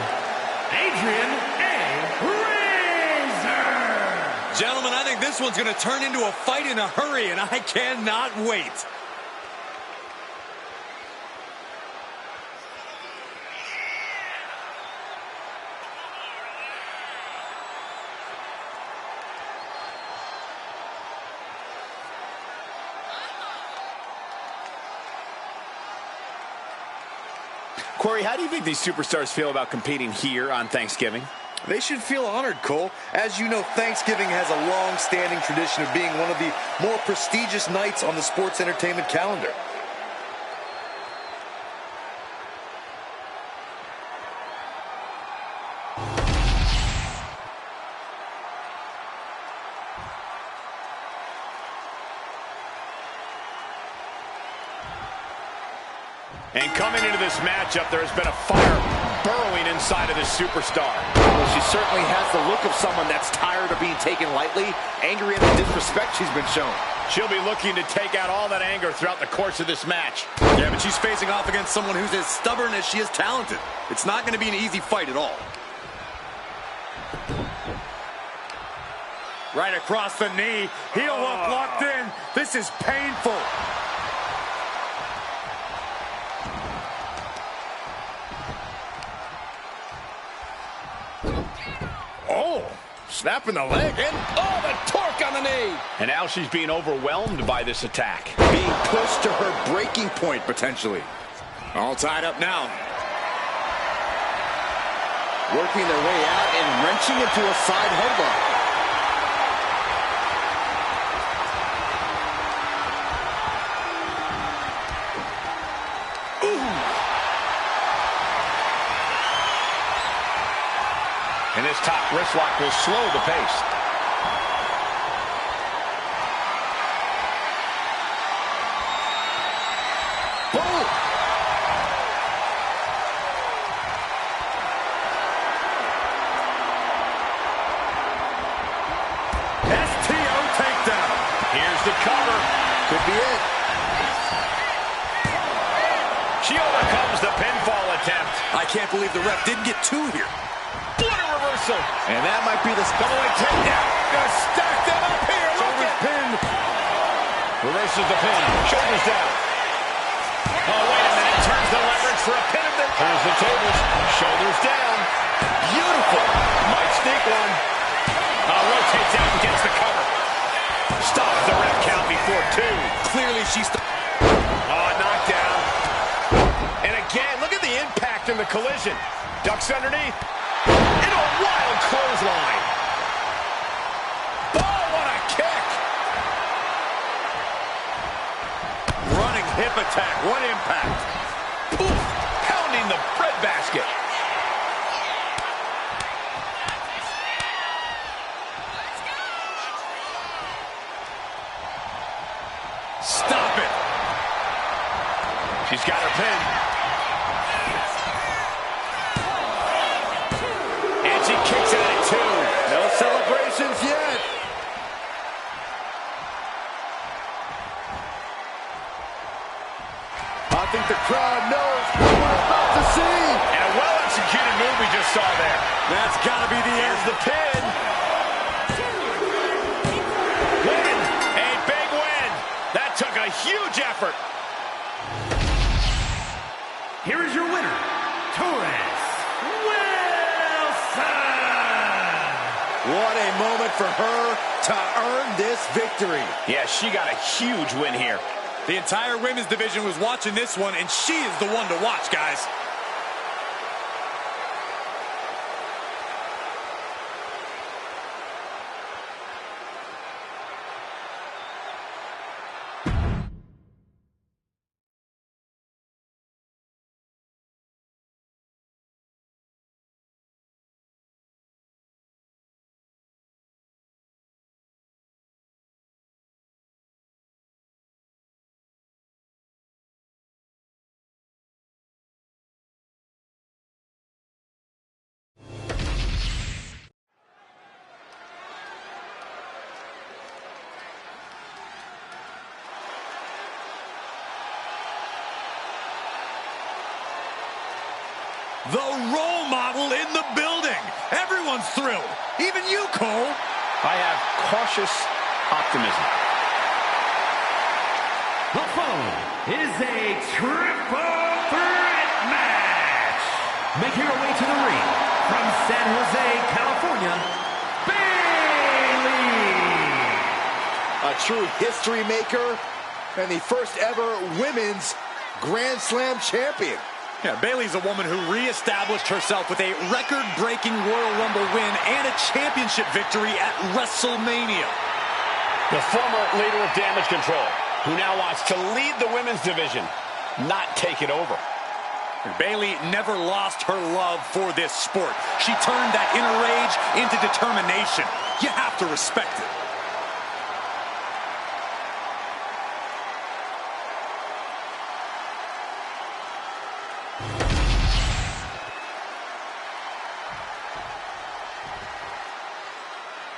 Adrian A. Razor. Gentlemen, I think this one's going to turn into a fight in a hurry, and I cannot wait. Corey, how do you think these superstars feel about competing here on Thanksgiving? They should feel honored, Cole. As you know, Thanksgiving has a long-standing tradition of being one of the more prestigious nights on the sports entertainment calendar. And coming into this matchup, there has been a fire burrowing inside of this superstar. Well, she certainly has the look of someone that's tired of being taken lightly, angry at the disrespect she's been shown. She'll be looking to take out all that anger throughout the course of this match. Yeah, but she's facing off against someone who's as stubborn as she is talented. It's not going to be an easy fight at all. Right across the knee. Heel hook locked in. This is painful. Oh, snapping the leg, and oh, the torque on the knee. And now she's being overwhelmed by this attack. Being pushed to her breaking point, potentially. All tied up now. Working their way out and wrenching into a side headlock. And this top wrist lock will slow the pace. Boom! STO takedown. Here's the cover. Could be it. She overcomes the pinfall attempt. I can't believe the ref didn't get two here. What a reversal. And that might be the Going takedown. Gonna stack them up here. Look at Pin. Reverses the pin. Shoulders down. Oh, wait a minute. Turns the leverage for a pin of the... Here's the tables. Shoulders down. beautiful. Might sneak one. Rotates out and gets the cover. Stops the ref count before two. Clearly she's... Knockdown. And again, look at the impact in the collision. Ducks underneath. And a wild clothesline. Oh, what a kick. Running hip attack. What impact. Oof, pounding the breadbasket. Stop it. She's got her pin. And she kicks out at two. No celebrations yet. I think the crowd knows what we're about to see. And a well-executed move we just saw there. That's got to be the end. Here's the pin. Win. A big win. That took a huge effort. Here is your winner, Torres Wilson. What a moment for her to earn this victory. Yeah, she got a huge win here. The entire women's division was watching this one, and she is the one to watch, guys. The role model in the building. Everyone's thrilled. Even you, Cole. I have cautious optimism. The following is a triple threat match. Making her way to the ring from San Jose, California, Bayley. A true history maker and the first ever women's Grand Slam champion. Yeah, Bayley's a woman who reestablished herself with a record-breaking Royal Rumble win and a championship victory at WrestleMania. The former leader of Damage Control, who now wants to lead the women's division, not take it over. Bayley never lost her love for this sport. She turned that inner rage into determination. You have to respect it.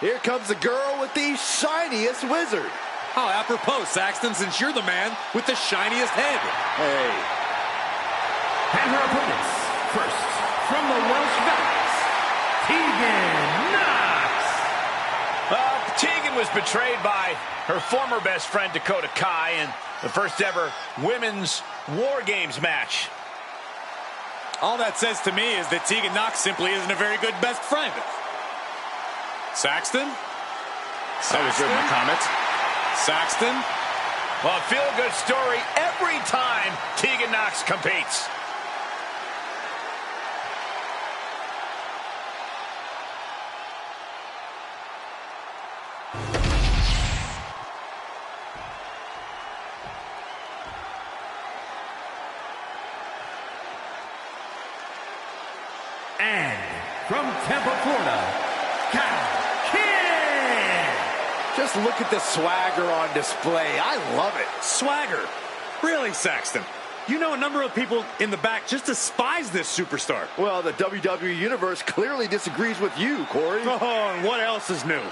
Here comes the girl with the shiniest wizard. How apropos, Saxton, since you're the man with the shiniest head. Hey. And her opponents, first, from the Welsh Valleys, Tegan Knox. Well, Tegan was betrayed by her former best friend, Dakota Kai, in the first ever women's War Games match. All that says to me is that Tegan Knox simply isn't a very good best friend. Saxton? I was with my comments. Saxton? Well, a feel-good story every time Tegan Knox competes. And from Tampa, Florida, Just look at the swagger on display. I love it. Swagger? Really, Saxton? You know a number of people in the back just despise this superstar. Well, the WWE Universe clearly disagrees with you, Corey. Oh, and what else is new?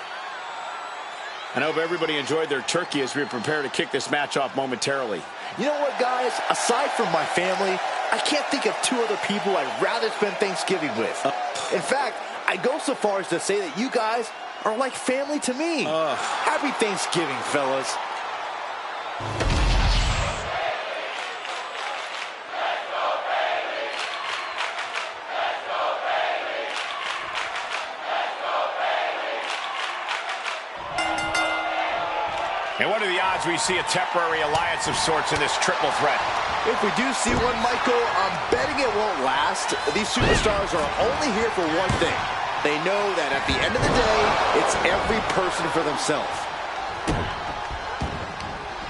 I hope everybody enjoyed their turkey as we prepare to kick this match off momentarily. You know what, guys? Aside from my family, I can't think of two other people I'd rather spend Thanksgiving with. In fact, I go so far as to say that you guys are like family to me. Happy Thanksgiving, fellas. And what are the odds we see a temporary alliance of sorts in this triple threat? If we do see one, Michael, I'm betting it won't last. These superstars are only here for one thing. They know that at the end of the day, it's every person for themselves.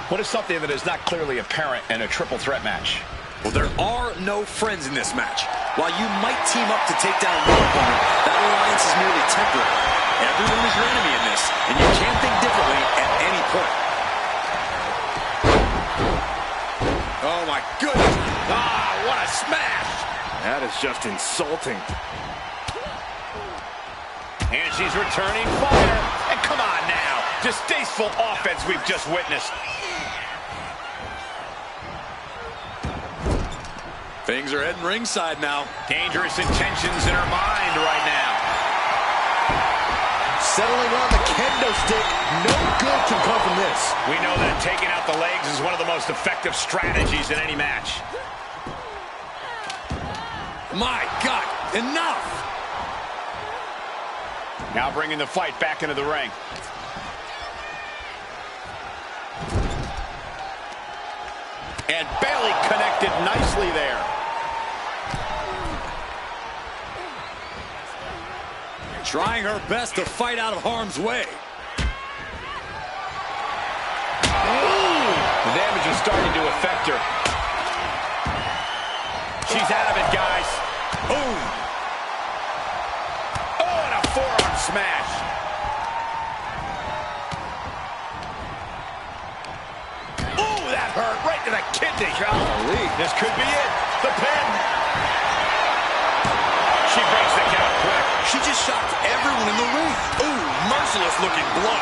What is something that is not clearly apparent in a triple threat match? Well, there are no friends in this match. While you might team up to take down one opponent, that alliance is merely temporary. Everyone is your enemy in this, and you can't think differently at any point. Oh, my goodness. Ah, what a smash! That is just insulting. And she's returning fire. And come on now. Distasteful offense we've just witnessed. Things are heading ringside now. Dangerous intentions in her mind right now. Settling on the kendo stick. No good can come from this. We know that taking out the legs is one of the most effective strategies in any match. My God, enough! Now bringing the fight back into the ring. And Bayley connected nicely there. Trying her best to fight out of harm's way. The damage is starting to affect her. She's out of it, guys. Boom. Oh, and a forearm smash. Oh, that hurt right to the kidney. Golly. This could be it. The pin. She breaks the count quick. She just shocked everyone in the ring. Ooh, merciless looking blow.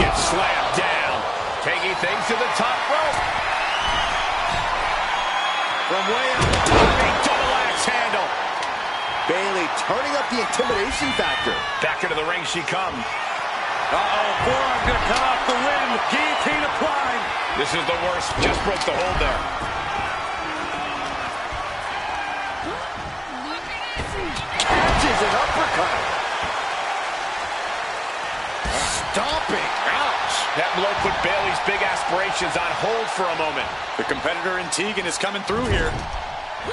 Gets slammed down. Taking things to the top rope. From way up top, a double axe handle. Bayley turning up the intimidation factor. Back into the ring she comes. Uh-oh, forearm gonna come off the win. Guillotine applied. This is the worst. Just broke the hold there. Catches an uppercut. That blow put Bayley's big aspirations on hold for a moment. The competitor in Tegan is coming through here.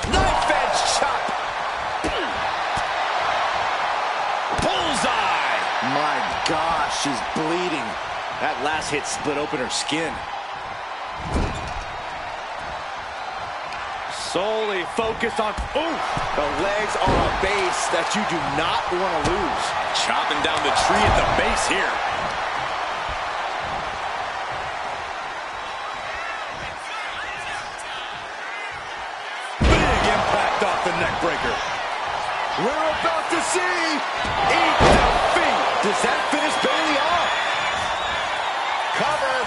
Knife edge chop. Bullseye. My gosh, she's bleeding. That last hit split open her skin. Solely focused on, ooh, the legs are a base that you do not want to lose. Chopping down the tree at the base here. Big impact off the neck breaker. We're about to see eat defeat. Does that finish Bayley off? Cover.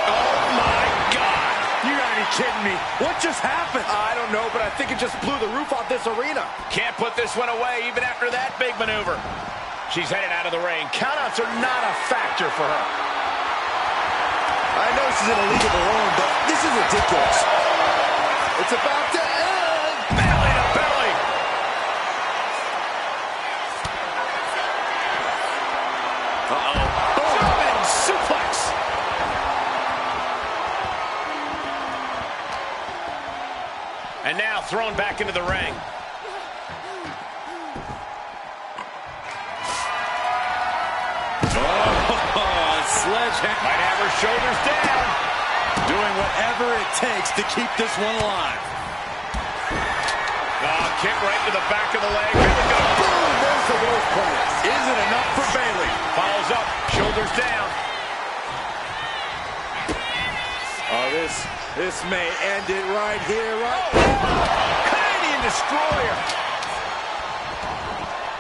Oh my God. You gotta be kidding me. What just happened? I don't know, but I think it just blew the roof off this arena. Can't put this one away even after that big maneuver. She's headed out of the ring. Countouts are not a factor for her. I know she's in a league of her own, but this is ridiculous. It's about to end. Belly to belly. German suplex. And now thrown back into the ring. Sledgehammer. Might have her shoulders down. Doing whatever it takes to keep this one alive. Kick right to the back of the leg. Here we go. Boom, there's the worst point. Isn't enough for Bayley. Follows up, shoulders down. Oh, this may end it right here, right? Canadian destroyer.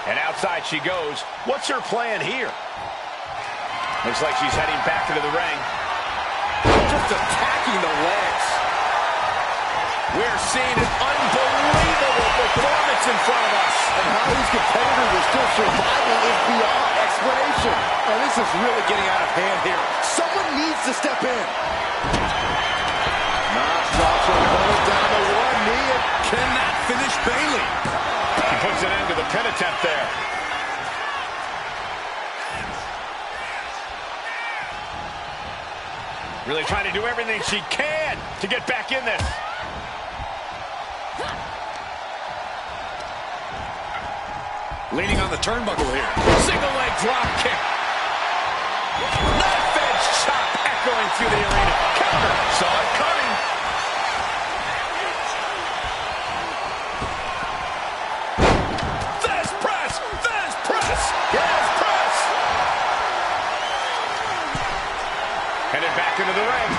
And outside she goes. What's her plan here? Looks like she's heading back into the ring. Just attacking the legs. We're seeing an unbelievable performance in front of us. And how these competitors are still surviving is beyond explanation. And this is really getting out of hand here. Someone needs to step in. Knox drops her opponent down to one knee. Can that finish Bayley? He puts an end to the pin attempt there. Really trying to do everything she can to get back in this. Leaning on the turnbuckle here. Single leg drop kick. Knife edge chop echoing through the arena. Counter. Saw it coming. Fast press. Fast press. Yes, press. Headed back into the ring.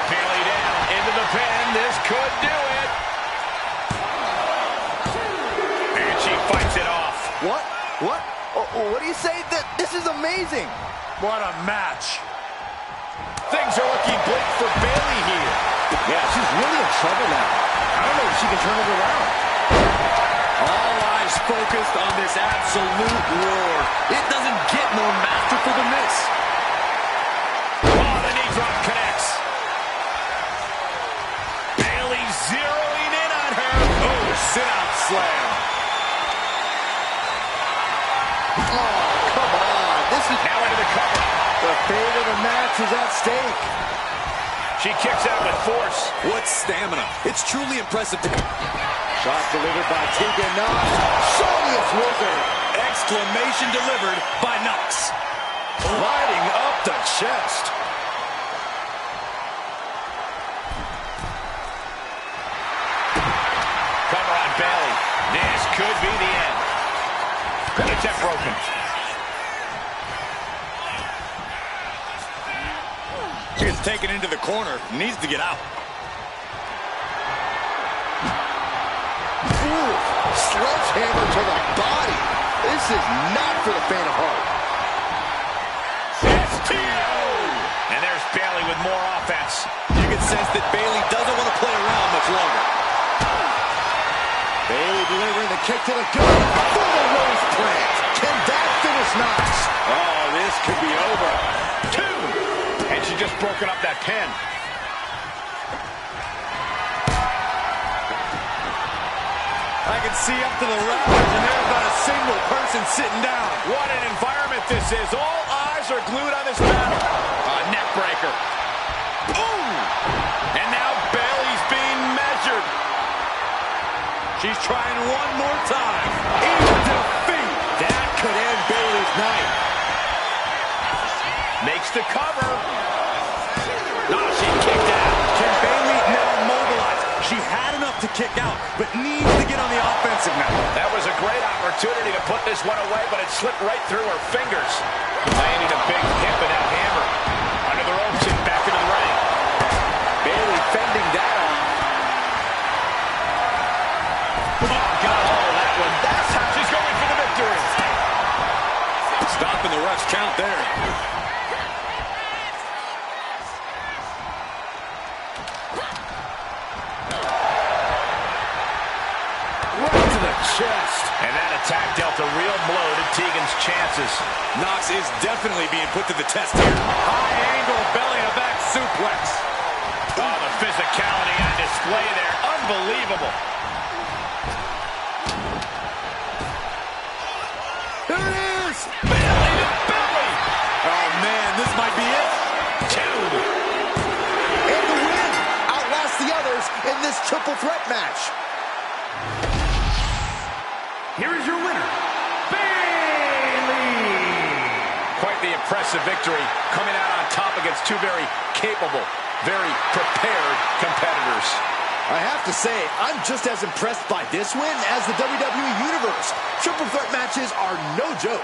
Bayley down into the pin. This could do it. And she fights it off. What? What? What do you say? This is amazing. What a match. Things are looking bleak for Bayley here. Yeah, she's really in trouble now. I don't know if she can turn it around. All eyes focused on this absolute war. It doesn't get more masterful than this. Oh, the knee drop connects. Bayley zeroing in on her. Oh, sit-out slam. Oh, come on. This is Now into the cover. the fate of the match is at stake. She kicks out with force. What stamina. It's truly impressive. Shot delivered by Tegan Knox. Souless Wizard. Exclamation delivered by Knox. Lighting up the chest. Cover on Bayley. This could be the end. Pin attempt broken. She gets taken into the corner. Needs to get out. Ooh, sledgehammer to the body. This is not for the faint of heart. STO! And there's Bayley with more offense. You can sense that Bayley doesn't want to play around much longer. Bayley delivering the kick to the gut for the rose plant. Can that finish Knox? Oh, this could be over. 2. And she just broken up that pin. I can see up to the rafters, and there's not a single person sitting down. What an environment this is. All eyes are glued on this battle. Neck breaker. Ooh! And now Bayley's being measured. She's trying one more time. Easy defeat. That could end Bayley's night. Makes the cover. No, she kicked out. Can Bayley now mobilize? She had enough to kick out, but needs to get on the offensive now. That was a great opportunity to put this one away, but it slipped right through her fingers. Landing a big hip and that hammer. Under the ropes and back into the ring. Bayley fending that off. Oh, got a hold of that one. That's how she's going for the victory. Stopping the ref's count there. Chest. And that attack dealt a real blow to Tegan's chances. Knox is definitely being put to the test here. High angle belly-to-back suplex. Oh, the physicality on display there. Unbelievable. There it is! Belly to belly! Oh, man, this might be it. Two. And the win outlasts the others in this triple threat match. Here is your winner, Bayley. Quite the impressive victory, coming out on top against two very capable, very prepared competitors. I have to say, I'm just as impressed by this win as the WWE Universe. Triple threat matches are no joke.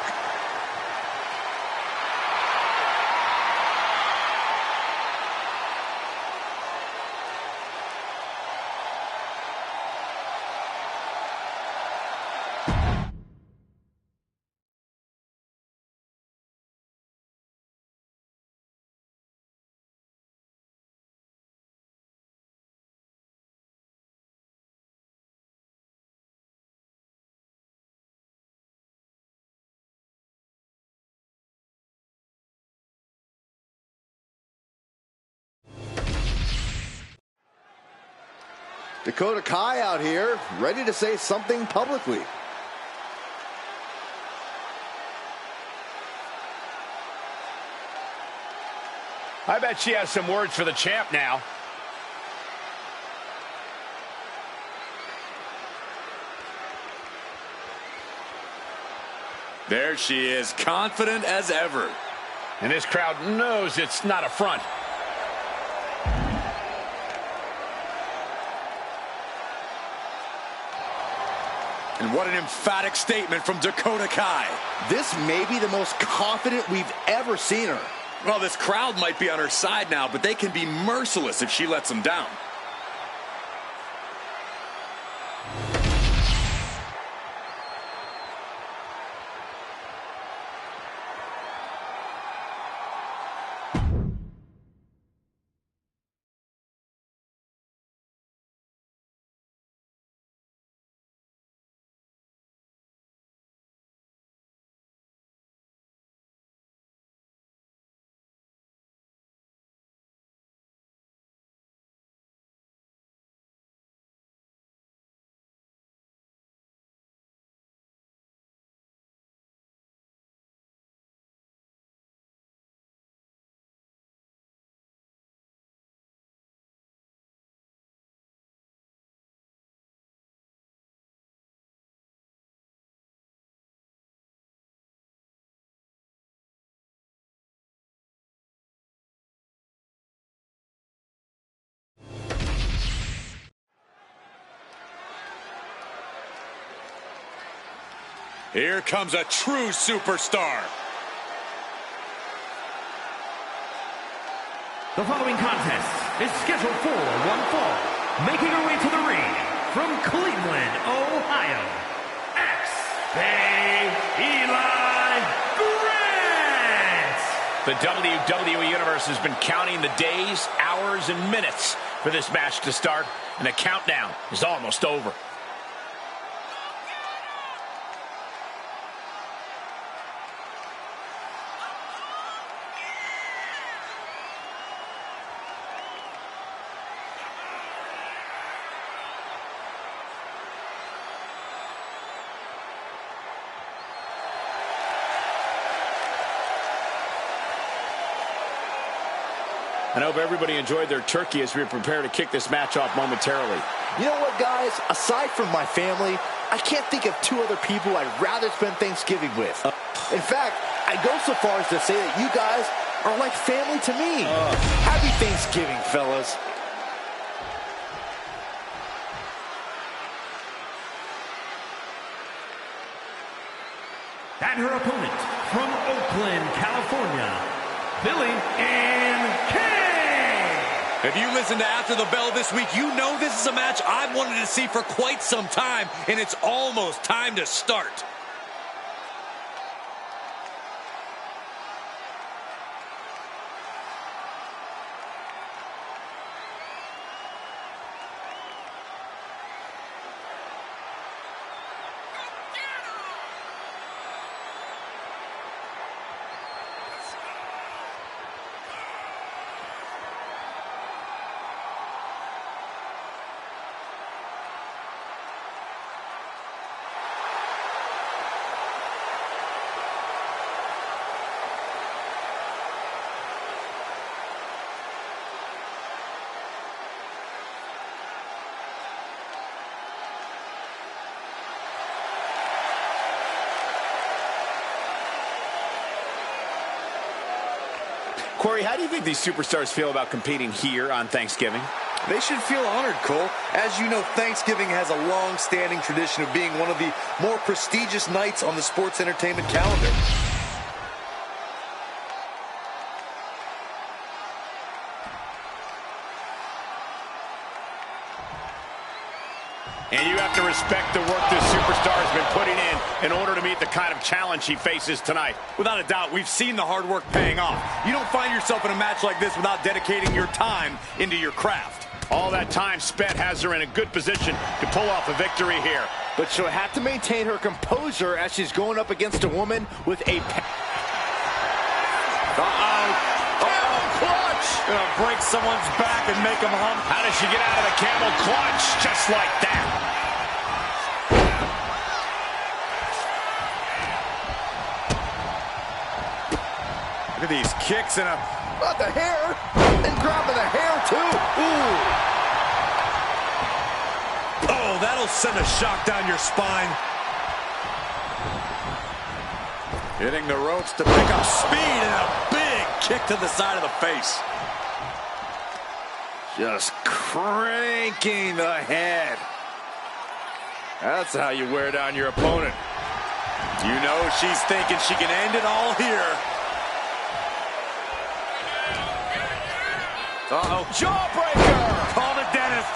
Dakota Kai out here, ready to say something publicly. I bet she has some words for the champ now. There she is, confident as ever. And this crowd knows it's not a front. And what an emphatic statement from Dakota Kai. This may be the most confident we've ever seen her. Well, this crowd might be on her side now, but they can be merciless if she lets them down. Here comes a true superstar. The following contest is scheduled for one fall. Making her way to the ring from Cleveland, Ohio, Eli Grant. The WWE Universe has been counting the days, hours, and minutes for this match to start, and the countdown is almost over. I hope everybody enjoyed their turkey as we prepare to kick this match off momentarily. You know what, guys? Aside from my family, I can't think of two other people I'd rather spend Thanksgiving with. In fact, I go so far as to say that you guys are like family to me. Happy Thanksgiving, fellas. And her opponent from Oakland, California, Billy and Kay. If you listen to After the Bell this week, you know this is a match I've wanted to see for quite some time, and it's almost time to start. Corey, how do you think these superstars feel about competing here on Thanksgiving? They should feel honored, Cole. As you know, Thanksgiving has a long-standing tradition of being one of the more prestigious nights on the sports entertainment calendar. And you have to respect the work this superstar has been putting in order to meet the kind of challenge he faces tonight. Without a doubt, we've seen the hard work paying off. You don't find yourself in a match like this without dedicating your time into your craft. All that time spent has her in a good position to pull off a victory here. But she'll have to maintain her composure as she's going up against a woman with a... Gonna break someone's back and make them hump. How does she get out of the camel clutch? Just like that. Look at these kicks and a... Got the hair, and grabbing the hair, too. Ooh. Oh, that'll send a shock down your spine. Hitting the ropes to pick up speed and a big kick to the side of the face. Just cranking the head. That's how you wear down your opponent. You know she's thinking she can end it all here. Uh-oh. Jawbreaker! Call the dentist.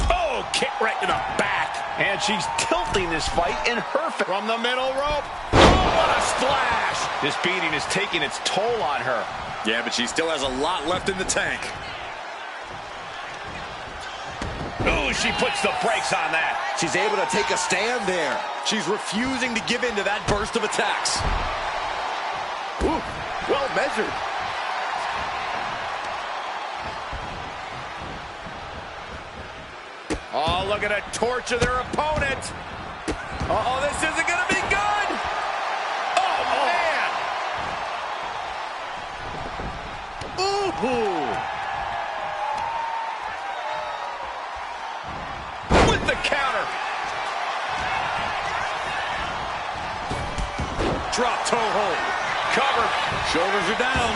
Oh, kick right to the back. And she's tilting this fight in her favor. From the middle rope. Oh, what a splash. This beating is taking its toll on her. Yeah, but she still has a lot left in the tank. Oh, she puts the brakes on that. She's able to take a stand there. She's refusing to give in to that burst of attacks. Ooh, well measured. Oh, look at her torture their opponent. Uh-oh, this isn't going to be good. Oh, man. Ooh. With the counter. Drop toe hold. Cover. Shoulders are down.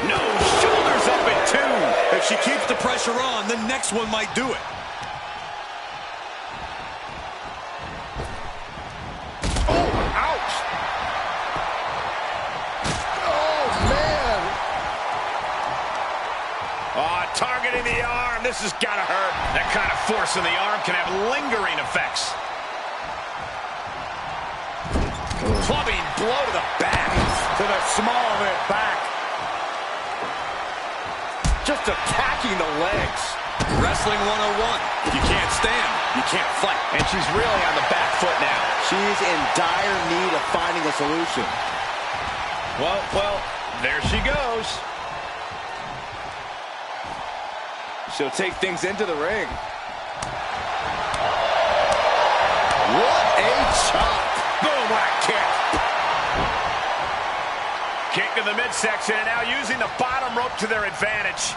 No, shoulders up at 2. If she keeps the pressure on, the next one might do it. Oh, ouch. Oh, man. Oh, targeting the arm. This has got to hurt. That kind of force in the arm can have lingering effects. Clubbing blow to the back. To the small of it back. Just attacking the legs. Wrestling 101. You can't stand, you can't fight. And she's really on the back foot now. She's in dire need of finding a solution. Well, there she goes. She'll take things into the ring. What a chop. Kick to the midsection, and now using the bottom rope to their advantage.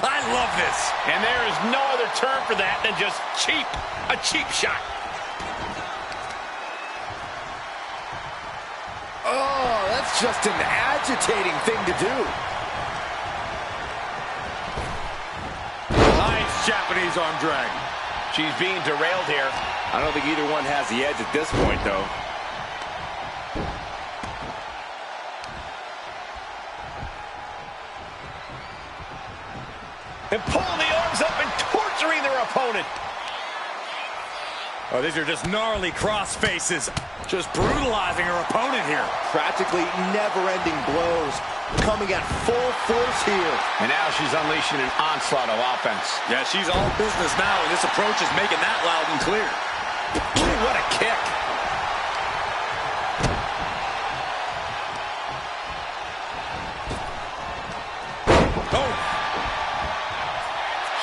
I love this. And there is no other term for that than just cheap. A cheap shot. Oh, that's just an agitating thing to do. Nice Japanese arm drag. She's being derailed here. I don't think either one has the edge at this point, though. And pulling the arms up and torturing their opponent. Oh, these are just gnarly cross faces. Just brutalizing her opponent here. Practically never-ending blows coming at full force here. And now she's unleashing an onslaught of offense. Yeah, she's all business now, and this approach is making that loud and clear. Ooh, what a kick. Oh.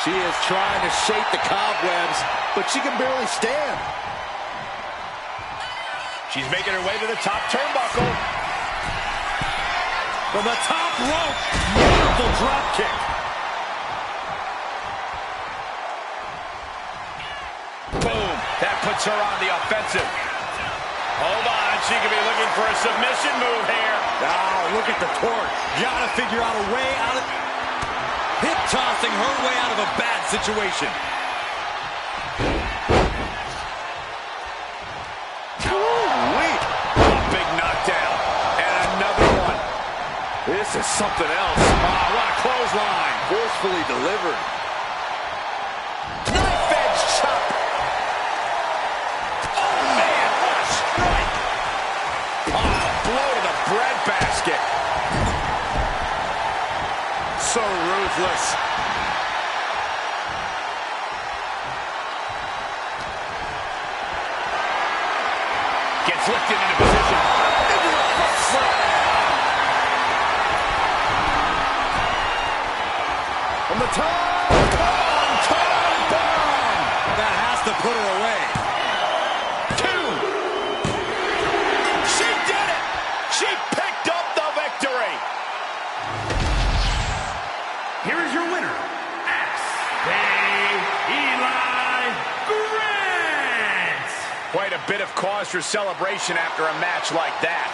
She is trying to shake the cobwebs, but she can barely stand. She's making her way to the top turnbuckle. From the top rope, beautiful drop kick. Boom, that puts her on the offensive. Hold on, she could be looking for a submission move here. Oh, look at the torque. Gotta figure out a way out of... Hip tossing her way out of a bad situation. Ooh-wee. Big knockdown. And another one. This is something else. Oh, what a clothesline. Forcefully delivered. Knife edge chop. Oh, man, what a strike. Oh, blow to the breadbasket. So ruthless. Gets lifted into position. Into the foot slam. From the top, bomb. That has to put her away. 2. She did it. She picked up the victory. Here is your winner, Eli Grant. Quite a bit of cause for celebration after a match like that.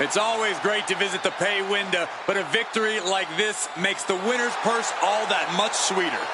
It's always great to visit the pay window, but a victory like this makes the winner's purse all that much sweeter.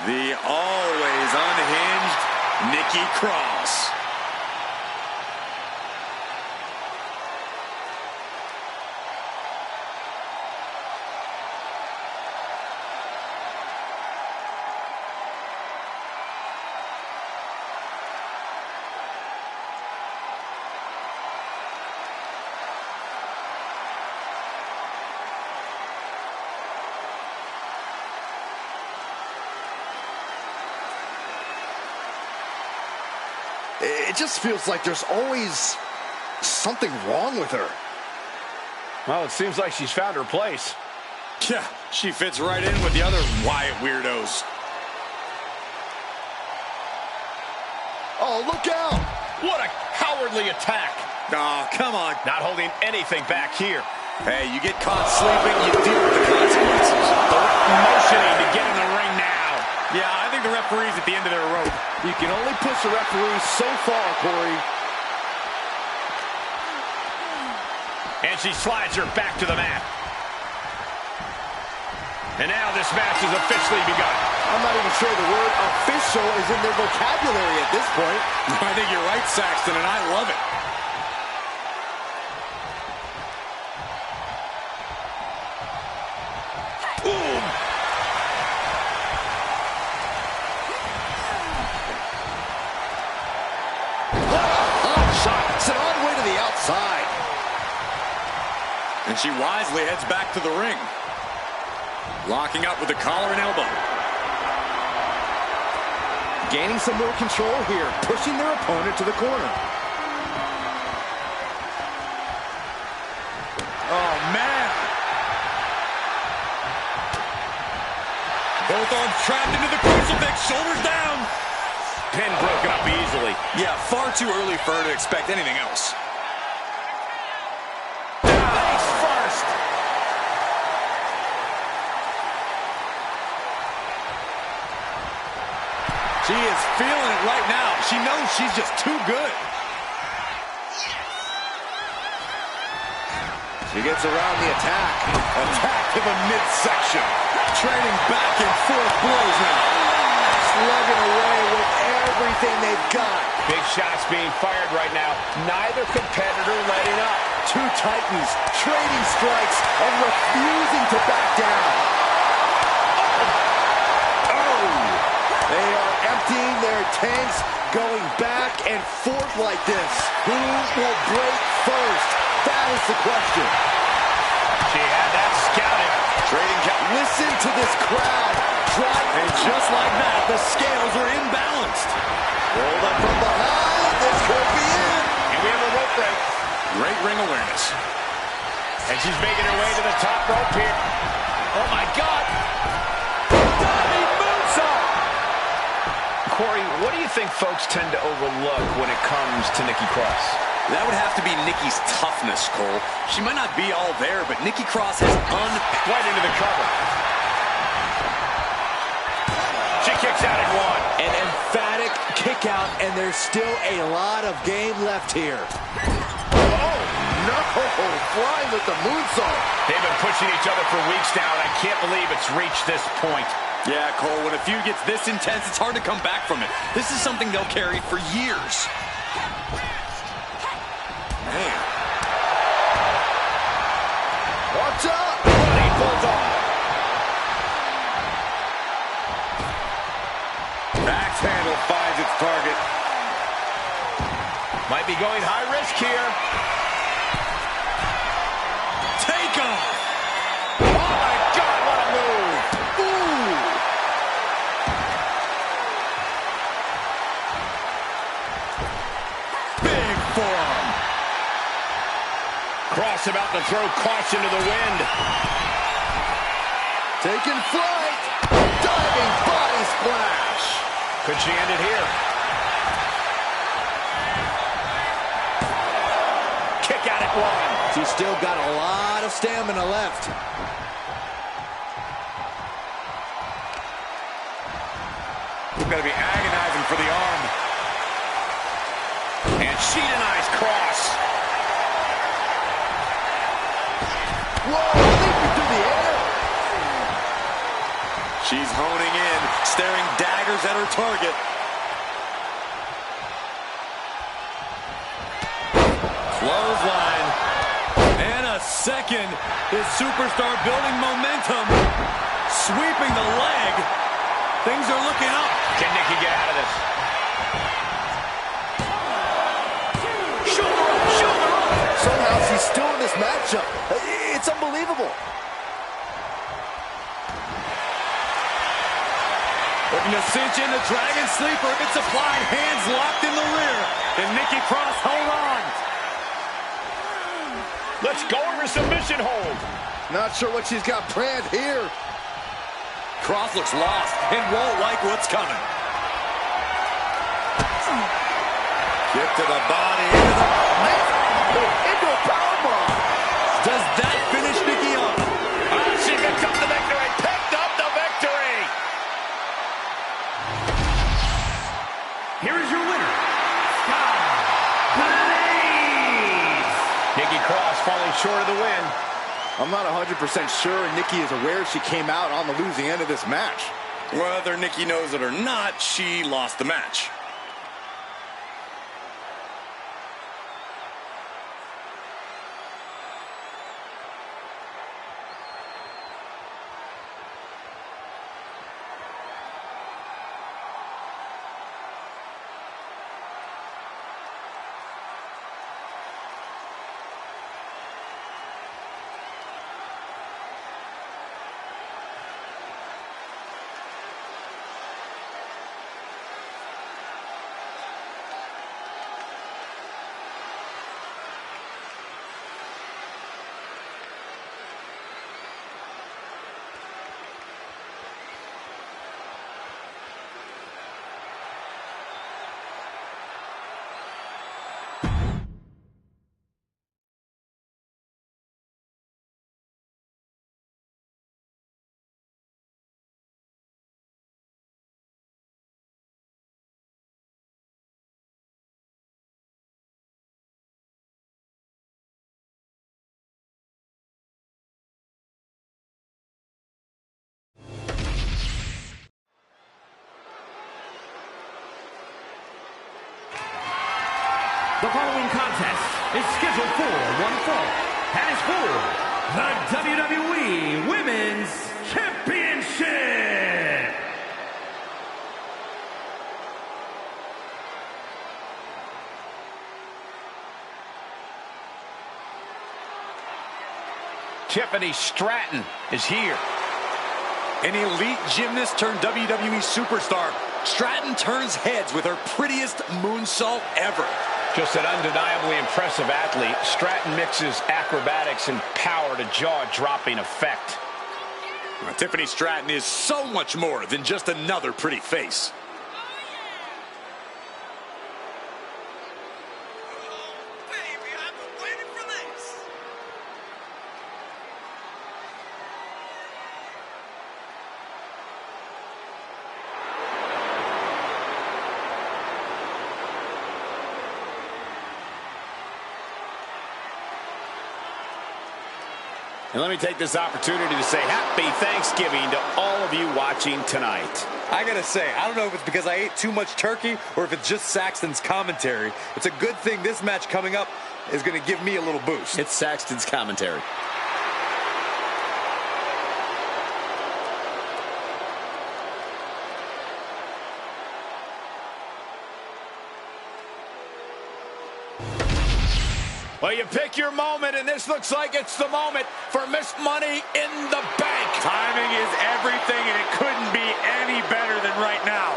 The always unhinged Nikki Cross. It just feels like there's always something wrong with her. Well, it seems like she's found her place. Yeah, she fits right in with the other Wyatt weirdos. Oh, look out! What a cowardly attack. Oh, come on. Not holding anything back here. Hey, you get caught sleeping, you deal with the consequences. The ref motioning to get in the ring now. Yeah, I think the referee's at the end of their rope. You can only push the referee so far, Corey. And she slides her back to the mat. And now this match has officially begun. I'm not even sure the word official is in their vocabulary at this point. I think you're right, Saxton, and I love it. Boom! Hot shot. Sent all the way to the outside. And she wisely heads back to the ring. Locking up with the collar and elbow. Gaining some more control here, pushing their opponent to the corner. Oh, man. Both arms trapped into the crucifix, shoulders down. Pin broken up easily. Yeah, far too early for her to expect anything else. Face first. She is feeling it right now. She knows she's just too good. She gets around the attack. Attack to the midsection. Trading back and forth blows now. Slugging away with everything they've got. Big shots being fired right now. Neither competitor letting up. Two titans trading strikes and refusing to back down. Oh! They are emptying their tanks, going back and forth like this. Who will break first? That is the question. She had that scouted. Trading count. Listen to this crowd. And just like that, the scales are imbalanced. Rolled up from behind. This could be it. And we have a rope break. Great ring awareness. And she's making her way to the top rope here. Oh, my God. Diving moonsault. Corey, what do you think folks tend to overlook when it comes to Nikki Cross? That would have to be Nikki's toughness, Cole. She might not be all there, but Nikki Cross has right into the cover. She kicks out at one. An emphatic kick out, and there's still a lot of game left here. Oh, no. Flying with the moonsault. They've been pushing each other for weeks now, and I can't believe it's reached this point. Yeah, Cole, when a feud gets this intense, it's hard to come back from it. This is something they'll carry for years. Man. Watch out! He pulls off. Axe handle finds its target. Might be going high risk here. Take off! Oh, my God, what a move! Ooh! Big forearm. Cross about to throw caution to the wind. Taking flight. Diving body splash. Could she end it here? Kick out at one. She's still got a lot of stamina left. We've got to be agonizing for the arm. And she denies Cross. Whoa, leaping through the air. She's honing in, staring daggers at her target. Clothesline. And a second. This superstar building momentum. Sweeping the leg. Things are looking up. Can Nikki get out of this? Shoulder up, shoulder up. Somehow she's still in this matchup. It's unbelievable. Looking to cinch in the Dragon Sleeper. It's applied, hands locked in the rear. And Nikki Cross, hold on. Let's go to her submission hold. Not sure what she's got planned here. Cross looks lost and won't like what's coming. Kick to the body. Into a powerbomb. Does that finish Nikki off? She picks up the victory. Picked up the victory. Here is your winner, Sky Blaze. Nikki Cross falling short of the win. I'm not 100% sure Nikki is aware she came out on the losing end of this match. Whether Nikki knows it or not, she lost the match. The following contest is scheduled for one fall and is for the WWE Women's Championship. Tiffany Stratton is here. An elite gymnast turned WWE superstar. Stratton turns heads with her prettiest moonsault ever. Just an undeniably impressive athlete. Stratton mixes acrobatics and power to jaw-dropping effect. Tiffany Stratton is so much more than just another pretty face. And let me take this opportunity to say happy Thanksgiving to all of you watching tonight. I gotta say, I don't know if it's because I ate too much turkey or if it's just Saxton's commentary. It's a good thing this match coming up is gonna give me a little boost. It's Saxton's commentary. Well, you pick your moment, and this looks like it's the moment for Miss Money in the Bank. Timing is everything, and it couldn't be any better than right now.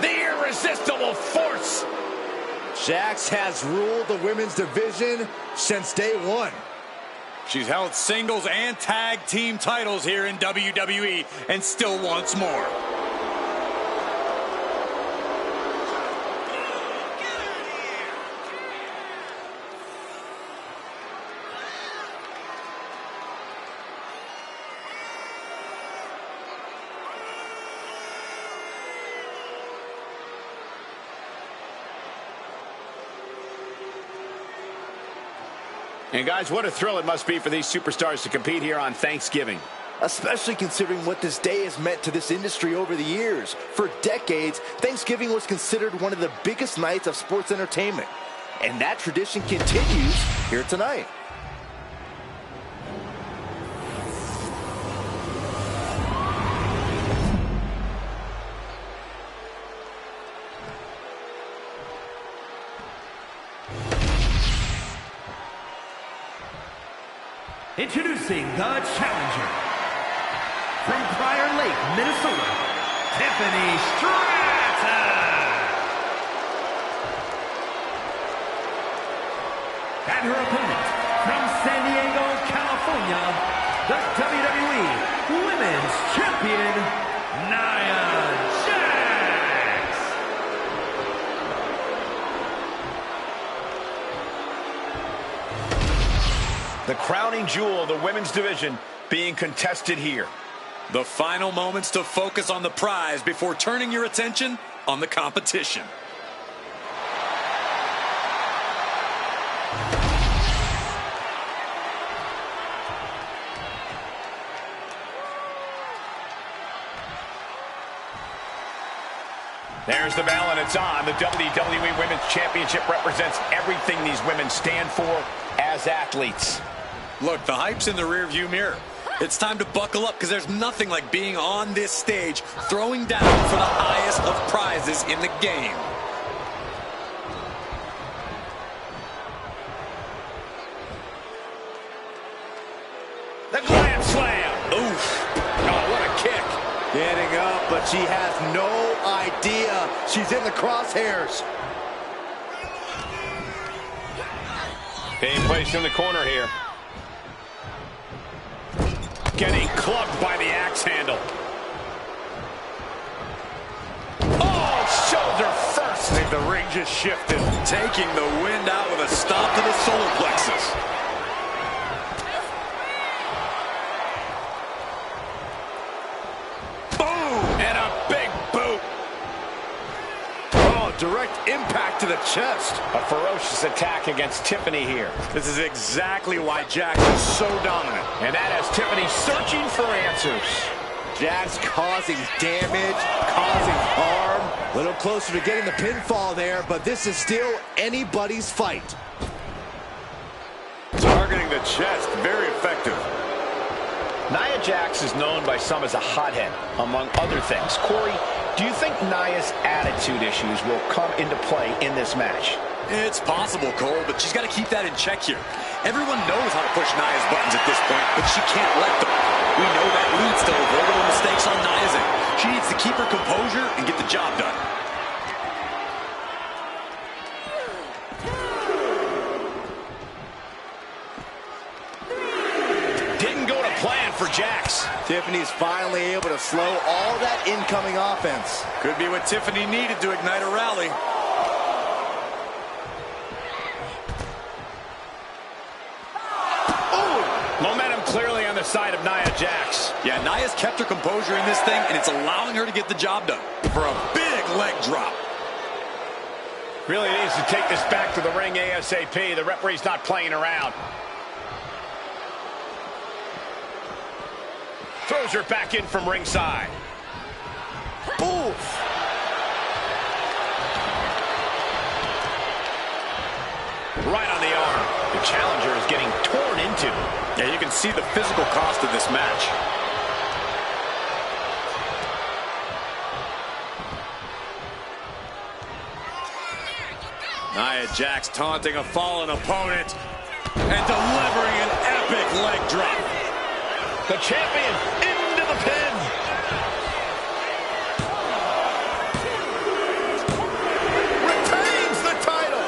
The irresistible force. Jax has ruled the women's division since day one. She's held singles and tag team titles here in WWE and still wants more. And guys, what a thrill it must be for these superstars to compete here on Thanksgiving. Especially considering what this day has meant to this industry over the years. For decades, Thanksgiving was considered one of the biggest nights of sports entertainment. And that tradition continues here tonight. Introducing the challenger from Prior Lake, Minnesota, Tiffany Stratton. And her opponent, from San Diego, California, the WWE Women's Champion, Nia Jax. The crowning jewel of the women's division being contested here. The final moments to focus on the prize before turning your attention on the competition. There's the bell, and it's on. The WWE Women's Championship represents everything these women stand for as athletes. Look, the hype's in the rearview mirror. It's time to buckle up, because there's nothing like being on this stage, throwing down for the highest of prizes in the game. The Glam Slam. Oof. Oh, what a kick. Getting up, but she has no idea she's in the crosshairs. Being placed in the corner here. Getting clubbed by the axe handle. Oh, shoulder first. I think the ring just shifted. Taking the wind out with a stomp to the solar plexus. Boom! And a big boot. Oh, direct impact to the chest. A ferocious attack against Tiffany here. This is exactly why Jax is so dominant. And that has Tiffany searching for answers. Jax causing damage, causing harm. A little closer to getting the pinfall there, but this is still anybody's fight. Targeting the chest, very effective. Nia Jax is known by some as a hothead, among other things. Corey, do you think Nia's attitude issues will come into play in this match? It's possible, Cole, but she's got to keep that in check here. Everyone knows how to push Nia's buttons at this point, but she can't let them. We know that leads to avoidable mistakes on Nia's end. She needs to keep her composure and get the job done. Didn't go to plan for Jax. Tiffany's finally able to slow all that incoming offense. Could be what Tiffany needed to ignite a rally. Momentum clearly on the side of Nia Jax. Yeah, Nia's kept her composure in this thing, and it's allowing her to get the job done for a big leg drop. Really needs to take this back to the ring ASAP. The referee's not playing around. Throws her back in from ringside. Oof. Right on the arm. The challenger is getting torn into. Yeah, you can see the physical cost of this match. Nia Jax taunting a fallen opponent and delivering an epic leg drop. The champion into the pin. Retains the title.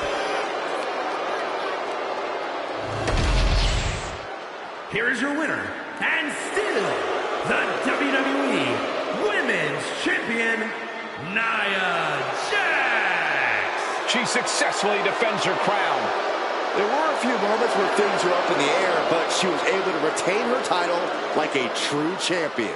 Here is your winner, and still the WWE Women's Champion, Nia Jax. She successfully defends her crown. There were a few moments where things were up in the air, but she was able to retain her title like a true champion.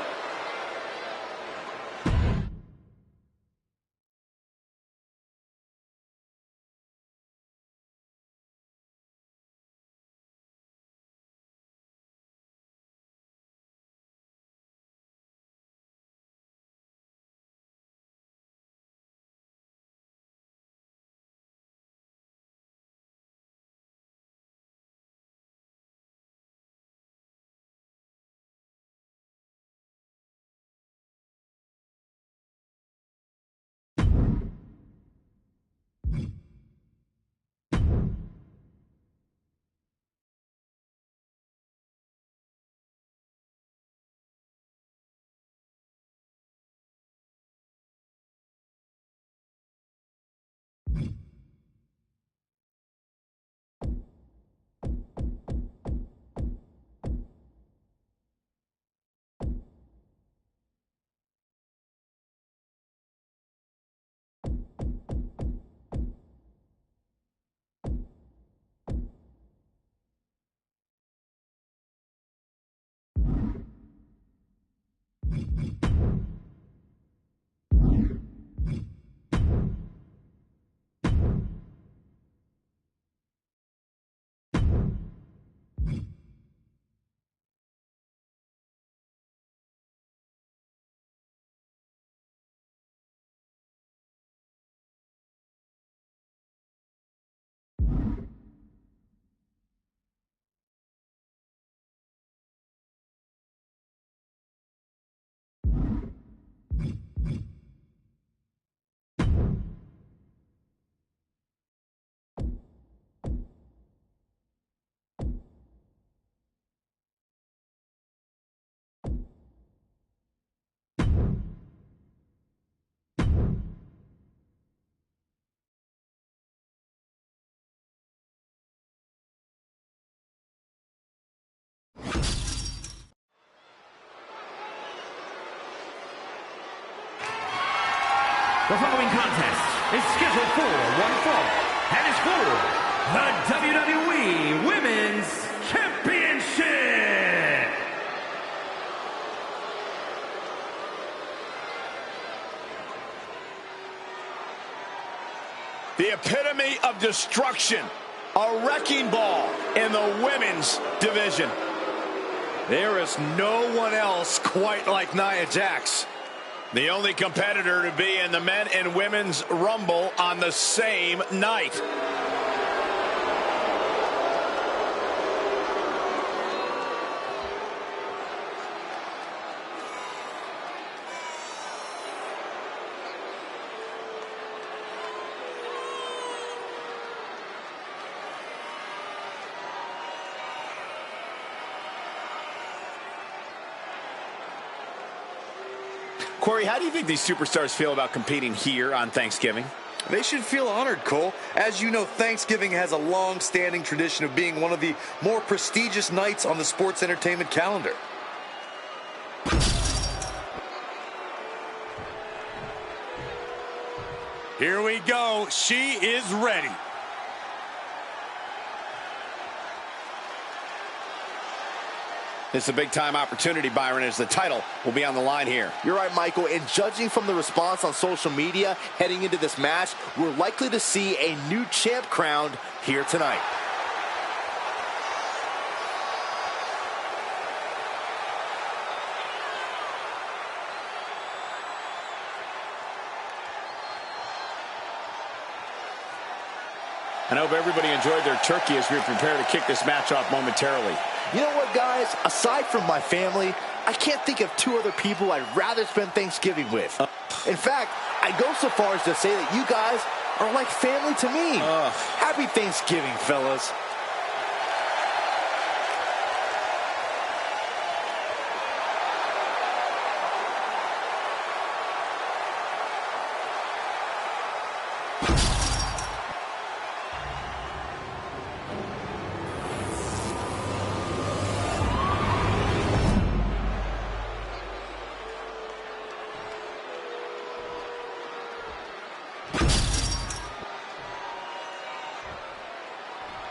The following contest is scheduled for one fall and is for the WWE Women's Championship. The epitome of destruction, a wrecking ball in the women's division. There is no one else quite like Nia Jax. The only competitor to be in the men and women's rumble on the same night. Corey, how do you think these superstars feel about competing here on Thanksgiving? They should feel honored, Cole. As you know, Thanksgiving has a long-standing tradition of being one of the more prestigious nights on the sports entertainment calendar. Here we go. She is ready. This is a big-time opportunity, Byron, as the title will be on the line here. You're right, Michael, and judging from the response on social media heading into this match, we're likely to see a new champ crowned here tonight. I hope everybody enjoyed their turkey as we prepare to kick this match off momentarily. You know what, guys? Aside from my family, I can't think of two other people I'd rather spend Thanksgiving with. In fact, I go so far as to say that you guys are like family to me. Happy Thanksgiving, fellas.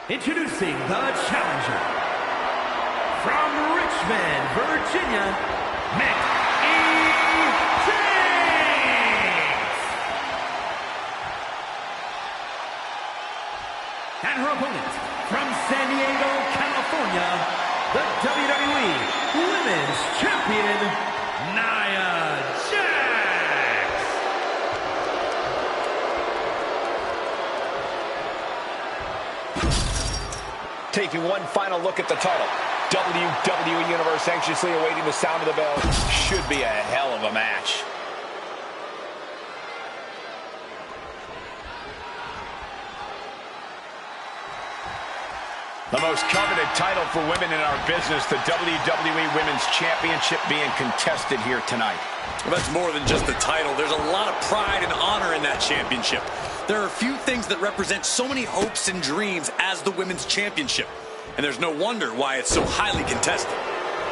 Introducing the challenger from Richmond, Virginia, James. And her opponent from San Diego, California, the WWE Women's Champion, Nia Jax. Taking one final look at the title. WWE Universe anxiously awaiting the sound of the bell. Should be a hell of a match. The most coveted title for women in our business, the WWE Women's Championship being contested here tonight. Well, that's more than just the title. There's a lot of pride and honor in that championship. There are a few things that represent so many hopes and dreams as the Women's Championship. And there's no wonder why it's so highly contested.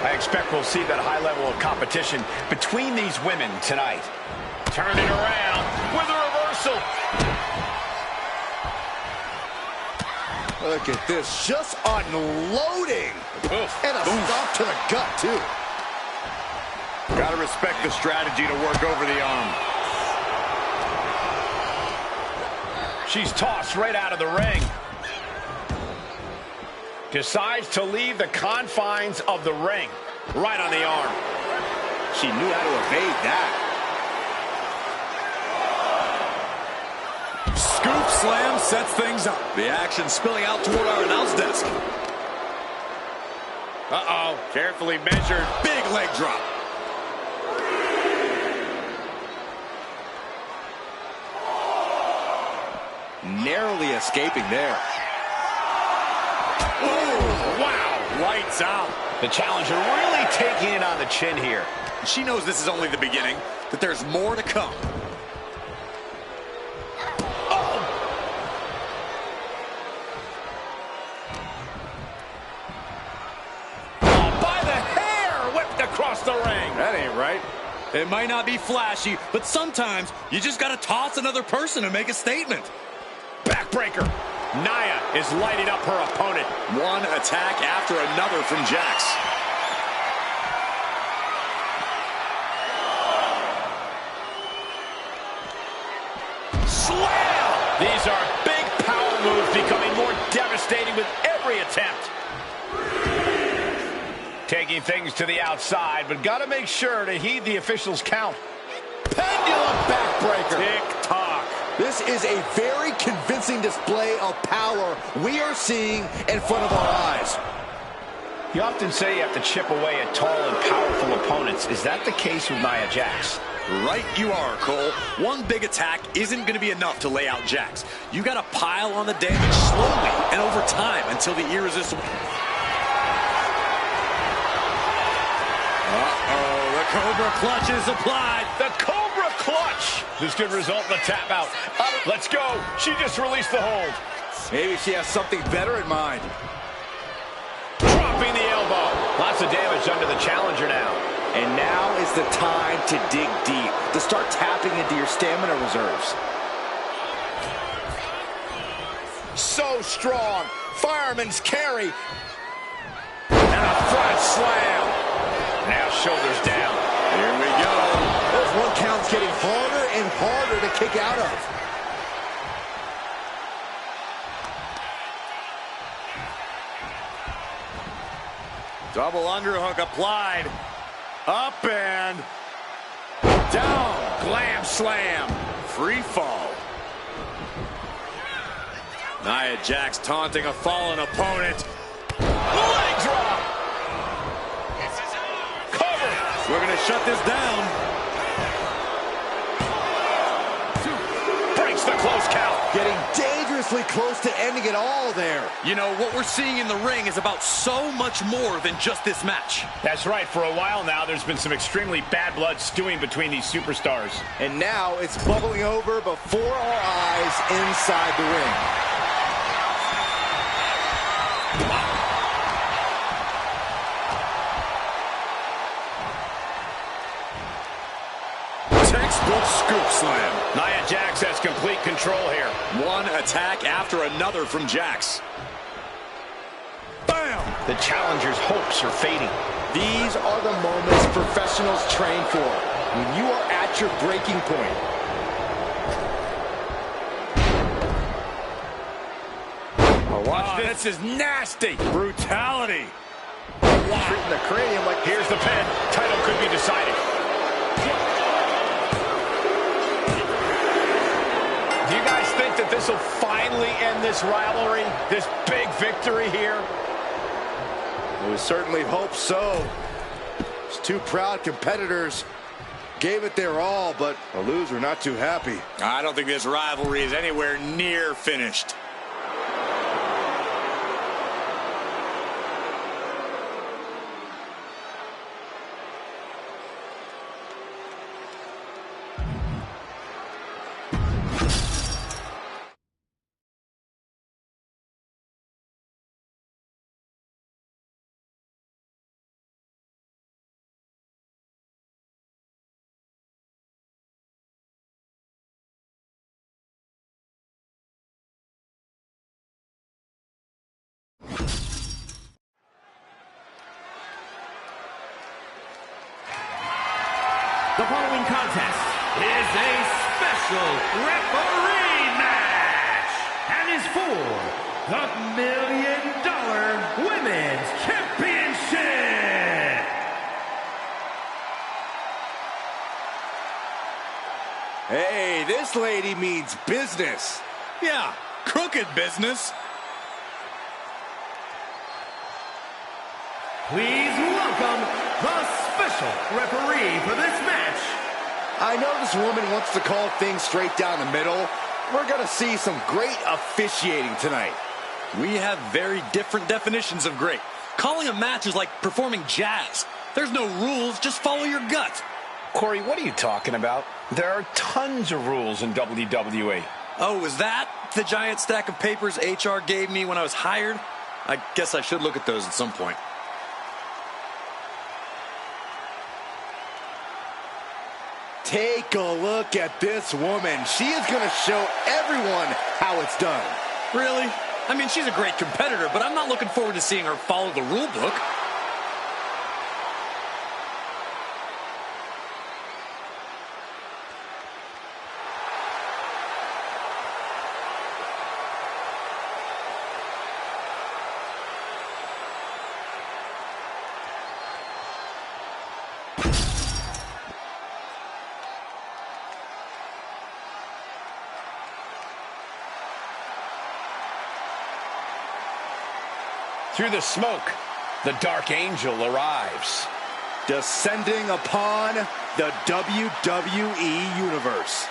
I expect we'll see that high level of competition between these women tonight. Turn it around with a reversal. Look at this, just unloading. Oof. And a stop to the gut, too. Gotta respect the strategy to work over the arm. She's tossed right out of the ring. Decides to leave the confines of the ring. Right on the arm. She knew how to evade that. Scoop slam sets things up. The action spilling out toward our announce desk. Uh-oh, carefully measured. Big leg drop. Narrowly escaping there. Ooh, wow, lights out. The challenger really taking it on the chin here. She knows this is only the beginning, that there's more to come. Oh, by the hair, whipped across the ring. That ain't right. It might not be flashy, but sometimes you just got to toss another person to make a statement. Backbreaker. Nia is lighting up her opponent. One attack after another from Jax. Slam! These are big power moves becoming more devastating with every attempt. Taking things to the outside, but got to make sure to heed the officials' count. Pendulum backbreaker. Tick-tock. This is a very convincing display of power we are seeing in front of our eyes. You often say you have to chip away at tall and powerful opponents. Is that the case with Nia Jax? Right you are, Cole. One big attack isn't going to be enough to lay out Jax. You got to pile on the damage slowly and over time until the irresistible... Uh-oh, the Cobra Clutch is applied. The Cobra Clutch. This could result in a tap out. Let's go. She just released the hold. Maybe she has something better in mind. Dropping the elbow. Lots of damage under the challenger now. And now is the time to dig deep, to start tapping into your stamina reserves. So strong. Fireman's carry. And a front slam. Now shoulders down. Here we go. This one count's getting harder and harder to kick out of. Double underhook applied. Up and down. Glam slam. Free fall. Nia Jax taunting a fallen opponent. Leg drop. We're going to shut this down. Breaks the close count. Getting dangerously close to ending it all there. You know, what we're seeing in the ring is about so much more than just this match. That's right. For a while now, there's been some extremely bad blood stewing between these superstars. And now it's bubbling over before our eyes inside the ring. Textbook scoop slam. Nia Jax has complete control here. One attack after another from Jax. Bam! The challenger's hopes are fading. These are the moments professionals train for, when you are at your breaking point. Oh, watch this. This is nasty. Brutality. Treating the cranium like... Here's the pin. Title could be decided. Do you guys think that this will finally end this rivalry? This big victory here? We certainly hope so. These two proud competitors gave it their all, but the loser not too happy. I don't think this rivalry is anywhere near finished. The following contest is a special referee match and is for the $1 Million Women's Championship. Hey, this lady means business. Yeah, crooked business. Please welcome the special referee for this match. I know this woman wants to call things straight down the middle. We're going to see some great officiating tonight. We have very different definitions of great. Calling a match is like performing jazz. There's no rules, just follow your gut. Corey, what are you talking about? There are tons of rules in WWE. Oh, is that the giant stack of papers HR gave me when I was hired? I guess I should look at those at some point. Take a look at this woman. She is going to show everyone how it's done. Really? I mean, she's a great competitor, but I'm not looking forward to seeing her follow the rule book. Through the smoke, the Dark Angel arrives. Descending upon the WWE Universe.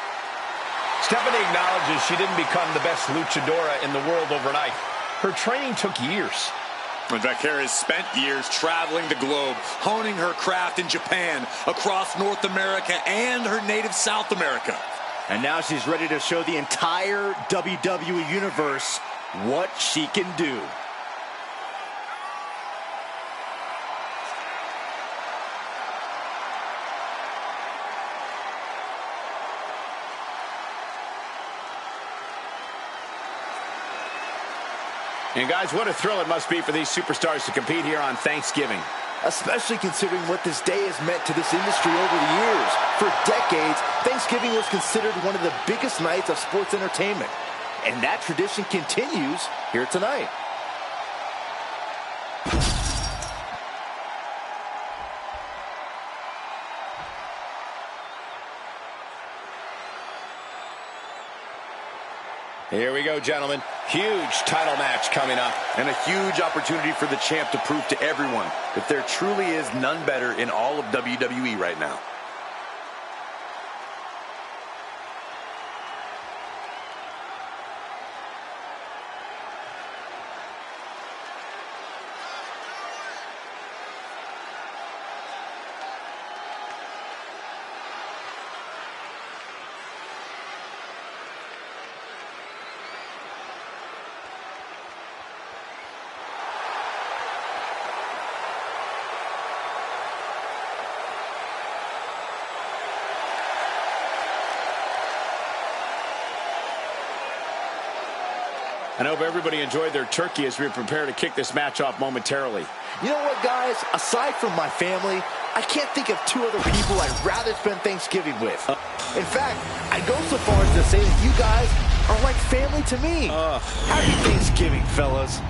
Stephanie acknowledges she didn't become the best luchadora in the world overnight. Her training took years. In fact, Kara has spent years traveling the globe, honing her craft in Japan, across North America, and her native South America. And now she's ready to show the entire WWE Universe what she can do. And guys, what a thrill it must be for these superstars to compete here on Thanksgiving. Especially considering what this day has meant to this industry over the years. For decades, Thanksgiving was considered one of the biggest nights of sports entertainment. And that tradition continues here tonight. Here we go, gentlemen. Huge title match coming up. And a huge opportunity for the champ to prove to everyone that there truly is none better in all of WWE right now. I hope everybody enjoyed their turkey as we prepare to kick this match off momentarily. You know what, guys? Aside from my family, I can't think of two other people I'd rather spend Thanksgiving with. In fact, I go so far as to say that you guys are like family to me. Happy Thanksgiving, fellas.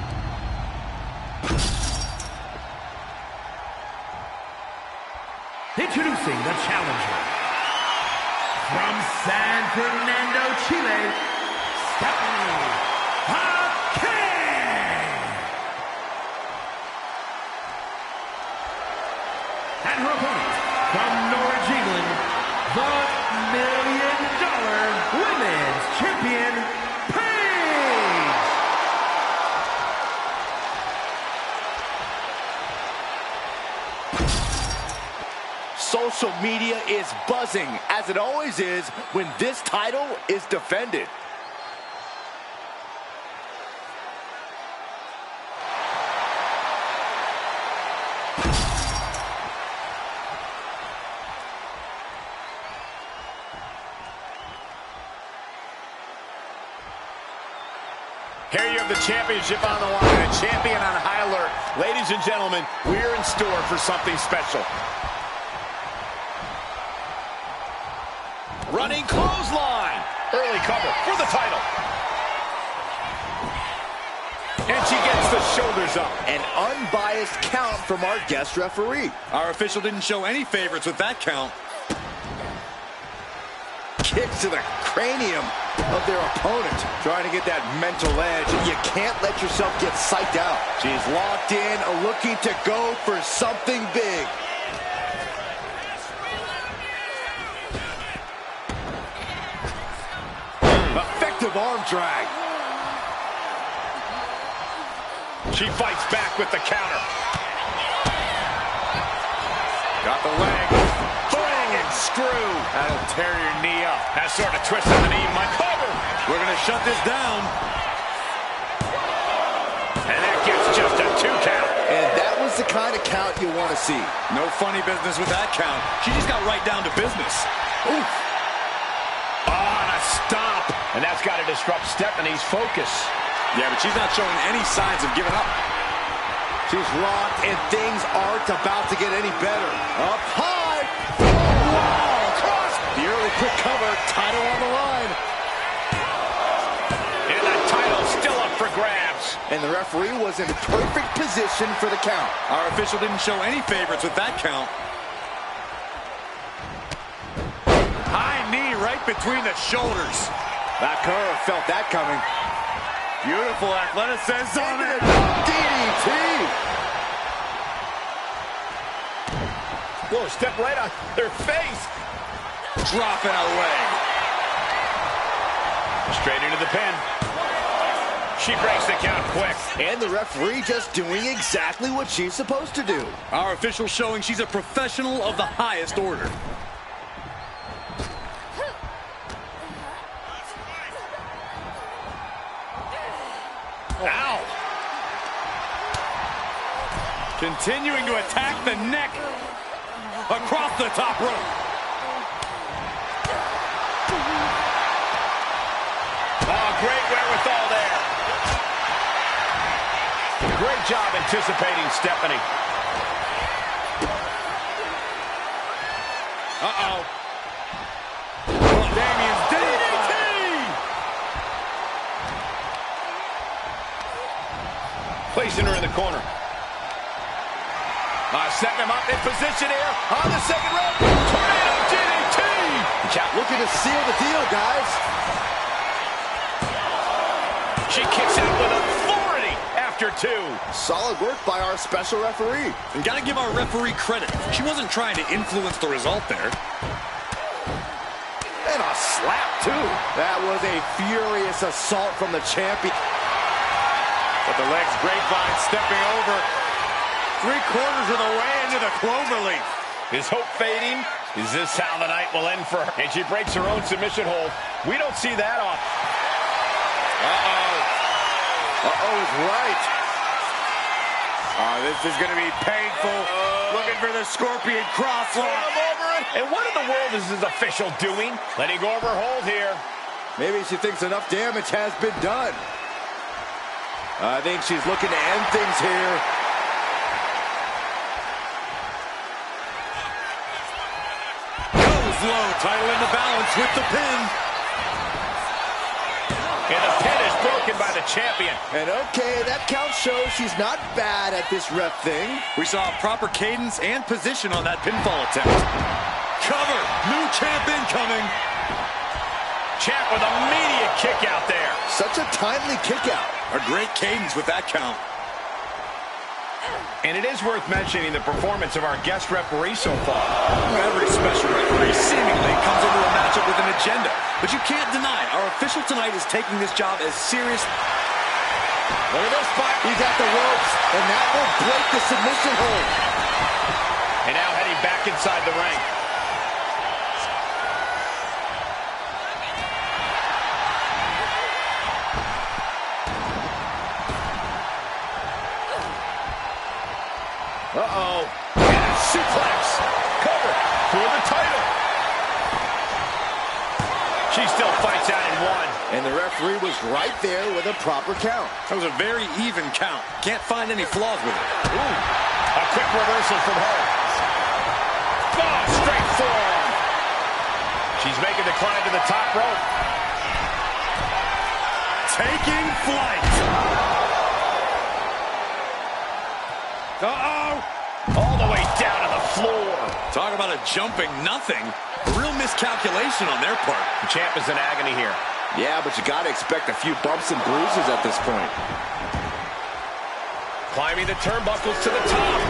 Introducing the challenger. From San Fernando, Chile, Stephanie. And her opponent, from Norwich, England, the $1 Million Women's Champion, Paige! Social media is buzzing, as it always is when this title is defended. Here you have the championship on the line, a champion on high alert. Ladies and gentlemen, we're in store for something special. Running clothesline. Early cover for the title. And she gets the shoulders up. An unbiased count from our guest referee. Our official didn't show any favorites with that count. Kicks to the cranium of their opponent. Trying to get that mental edge. You can't let yourself get psyched out. She's locked in, looking to go for something big. Effective arm drag. She fights back with the counter. Got the leg. Bang and screw. That'll tear your knee up. That sort of twist of the knee might cover. We're going to shut this down. And that gets just a 2 count. And that was the kind of count you want to see. No funny business with that count. She just got right down to business. Oof. On a stop. And that's got to disrupt Stephanie's focus. Yeah, but she's not showing any signs of giving up. She's locked, and things aren't about to get any better. Up high. Wow. Cross. The early quick cover. Title on the line. And the title still up for grabs. And the referee was in perfect position for the count. Our official didn't show any favorites with that count. High knee right between the shoulders. That curve felt that coming. Beautiful athleticism. DDT. Whoa, step right on their face. Dropping a leg. Straight into the pin. She breaks the count quick. And the referee just doing exactly what she's supposed to do. Our official showing she's a professional of the highest order. Ow! Continuing to attack the neck. Across the top rope. Oh, great wherewithal there. Great job anticipating Stephanie. Uh-oh. Damien's DDT! Placing her in the corner. Setting him up in position here on the second rope. Tornado DDT! Looking to seal the deal, guys. She kicks out with authority after two. Solid work by our special referee. And gotta give our referee credit. She wasn't trying to influence the result there. And a slap, too. That was a furious assault from the champion. But the legs grapevine stepping over. 3/4 of the way into the cloverleaf. Is hope fading? Is this how the night will end for her? And she breaks her own submission hold. We don't see that often. Uh-oh is right. This is going to be painful. Looking for the scorpion crosslock. And what in the world is this official doing? Letting go of her hold here. Maybe she thinks enough damage has been done. I think she's looking to end things here. Low, title in the balance with the pin. And the pin is broken by the champion. And okay, that count shows she's not bad at this ref thing. We saw proper cadence and position on that pinfall attempt. Cover, new champ incoming. Champ with a immediate kick out there. Such a timely kick out. A great cadence with that count. And it is worth mentioning the performance of our guest referee so far. Every special referee seemingly comes into a matchup with an agenda. But you can't deny our official tonight is taking this job as serious. Look at this spot. He's at the ropes, and that will break the submission hold. And now heading back inside the ring. Uh-oh. And a suplex. Cover for the title. She still fights out in one. And the referee was right there with a proper count. That was a very even count. Can't find any flaws with it. Ooh. A quick reversal from her. Oh, straight forearm. She's making the climb to the top rope. Taking flight. Uh-oh. All the way down to the floor. Talk about a jumping nothing. A real miscalculation on their part. The champ is in agony here. Yeah, but you got to expect a few bumps and bruises at this point. Climbing the turnbuckles to the top.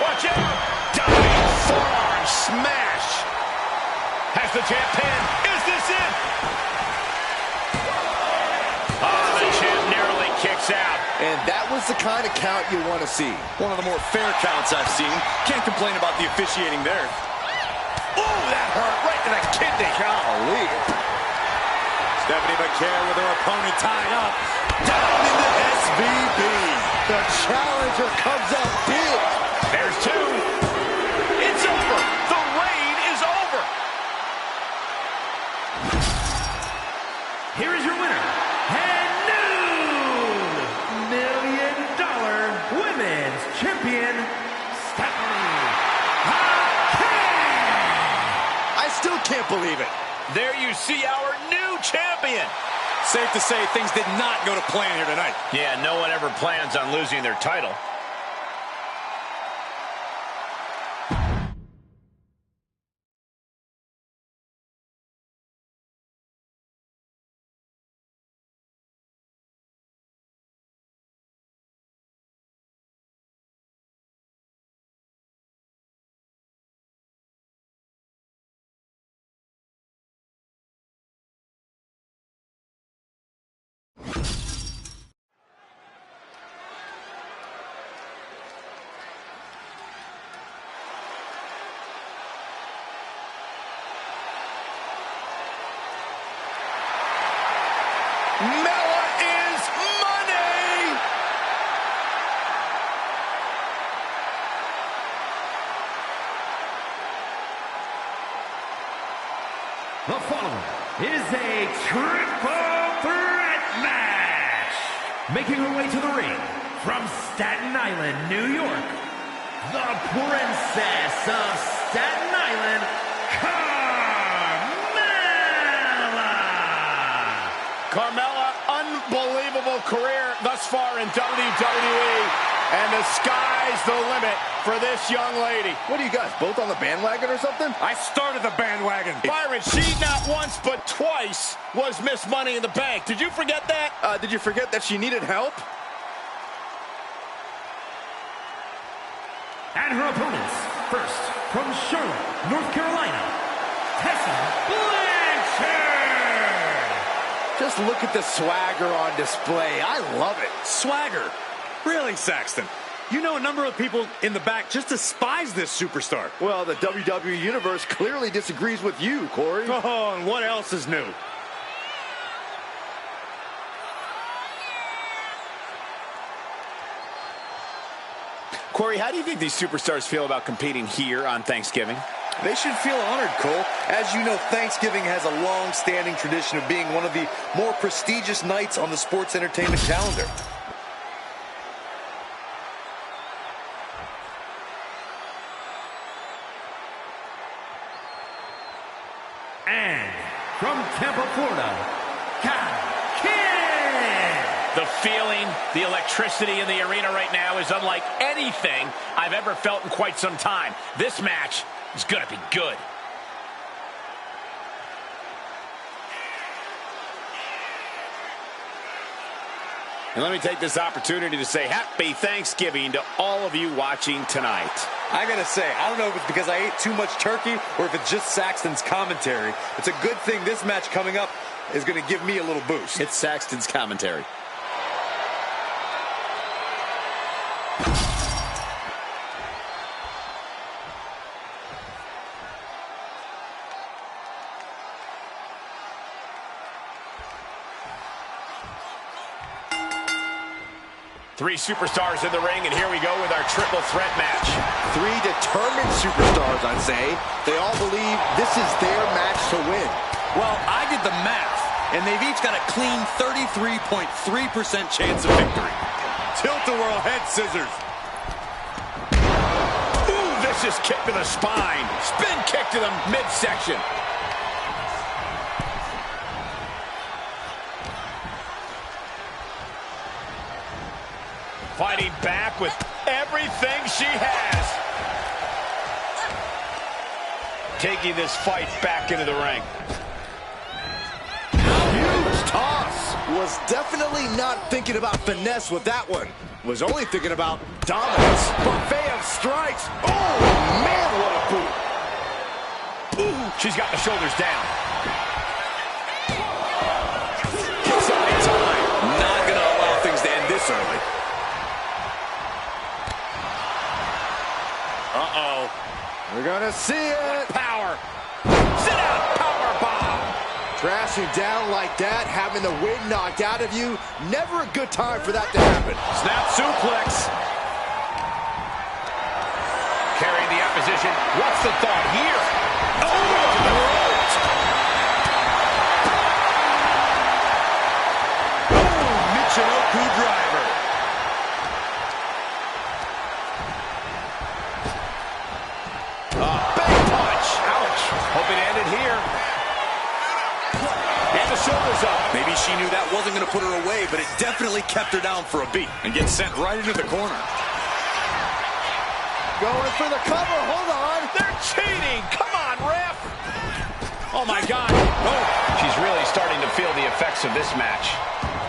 Watch out. Diving forearm smash. Has the champ pinned. Is this it? The champ narrowly kicks out. And that was the kind of count you want to see. One of the more fair counts I've seen. Can't complain about the officiating there. Oh, that hurt right to the kidney. Golly. Stephanie McCare with her opponent tied up. Down into SVB. The challenger comes up big. There's two. It's over. can't believe it. There you see our new champion. Safe to say things did not go to plan here tonight. Yeah, no one ever plans on losing their title. Mella is money! The following is a triple threat match. Making her way to the ring from Staten Island, New York, the Princess of Staten Island, Carmella, unbelievable career thus far in WWE, and the sky's the limit for this young lady. What are you guys, both on the bandwagon or something? I started the bandwagon. Byron, she not once but twice was Miss Money in the Bank. Did you forget that? Did you forget that she needed help? and her opponents. First, from Charlotte, North Carolina, Tessa Blanchard. Just look at the swagger on display. I love it. Swagger? Really, Saxton? You know a number of people in the back just despise this superstar. Well, the WWE Universe clearly disagrees with you, Corey. Oh, and what else is new? Corey, how do you think these superstars feel about competing here on Thanksgiving? They should feel honored, Cole. As you know, Thanksgiving has a long-standing tradition of being one of the more prestigious nights on the sports entertainment calendar. And from Tampa, Florida, Kid. The feeling, the electricity in the arena right now is unlike anything I've ever felt in quite some time. This match is going to be good. And let me take this opportunity to say happy Thanksgiving to all of you watching tonight. I gotta say, I don't know if it's because I ate too much turkey or if it's just Saxton's commentary. It's a good thing this match coming up is gonna give me a little boost. It's Saxton's commentary. Three superstars in the ring, and here we go with our triple threat match. Three determined superstars, I'd say. They all believe this is their match to win. Well, I did the math, and they've each got a clean 33.3% chance of victory. Tilt-a-whirl head scissors. Ooh, vicious kick to the spine. Spin kick to the midsection. Fighting back with everything she has. Taking this fight back into the ring. Huge toss. Was definitely not thinking about finesse with that one. Was only thinking about dominance. Buffet of strikes. Oh, man, what a boot. Ooh, she's got the shoulders down. It's on time. Not going to allow things to end this early. Uh-oh. We're gonna see it. Power. Sit out. Power bomb. Crashing down like that, having the wind knocked out of you, never a good time for that to happen. Snap suplex. Carrying the opposition. What's the thought here? Oh, Michinoku driver. big punch. Ouch. Hoping to end it here. she knew that wasn't going to put her away, but it definitely kept her down for a beat. And gets sent right into the corner. Going for the cover. Hold on. They're cheating. Come on, ref. Oh, my God. Oh, she's really starting to feel the effects of this match.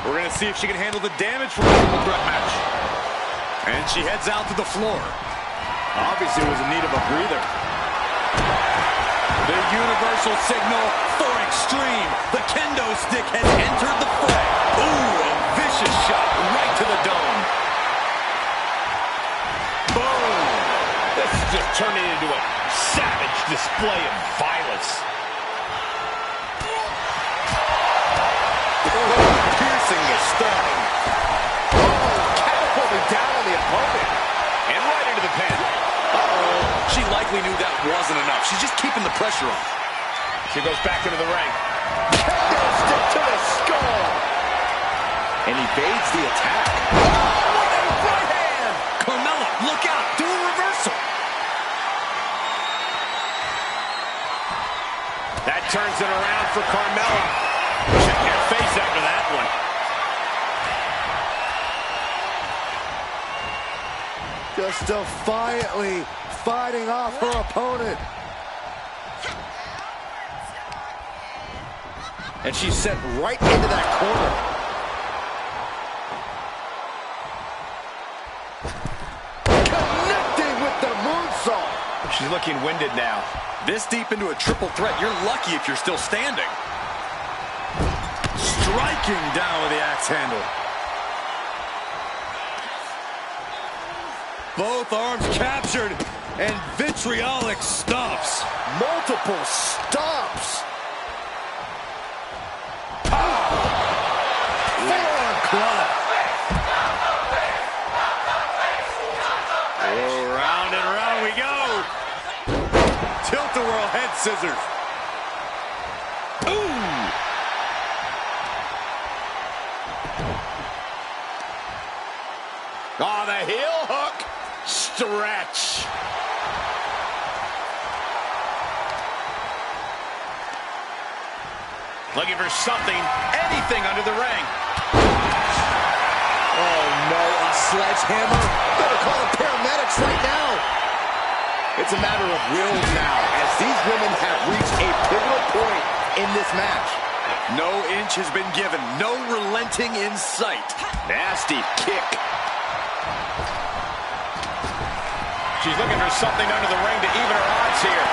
We're going to see if she can handle the damage from a triple threat match. And she heads out to the floor. Obviously was in need of a breather. The universal signal for extreme. The kendo stick has entered the fray. Ooh, a vicious shot right to the dome. Boom. This is just turning into a savage display of violence. Piercing the sternum. Catapulting down on the opponent. And right into the pin. She likely knew that wasn't enough. She's just keeping the pressure on. She goes back into the ring. Kendo stick to the skull. And evades the attack. Oh, with a right hand! Carmella, look out! Do a reversal! That turns it around for Carmella. Check your face after that one. Just defiantly fighting off her opponent. And she's sent right into that corner. Connecting with the moonsault. She's looking winded now. This deep into a triple threat, you're lucky if you're still standing. Striking down with the axe handle. Both arms captured, and vitriolic stomps. Multiple stomps. Forearm club. Oh, round and round we go. Tilt-a-whirl head scissors. Ooh. Oh, the heel hook. Stretch. Looking for something, anything under the ring. Oh no, a sledgehammer. Better call the paramedics right now. It's a matter of will now, as these women have reached a pivotal point in this match. No inch has been given, no relenting in sight. Nasty kick. She's looking for something under the ring to even her odds here.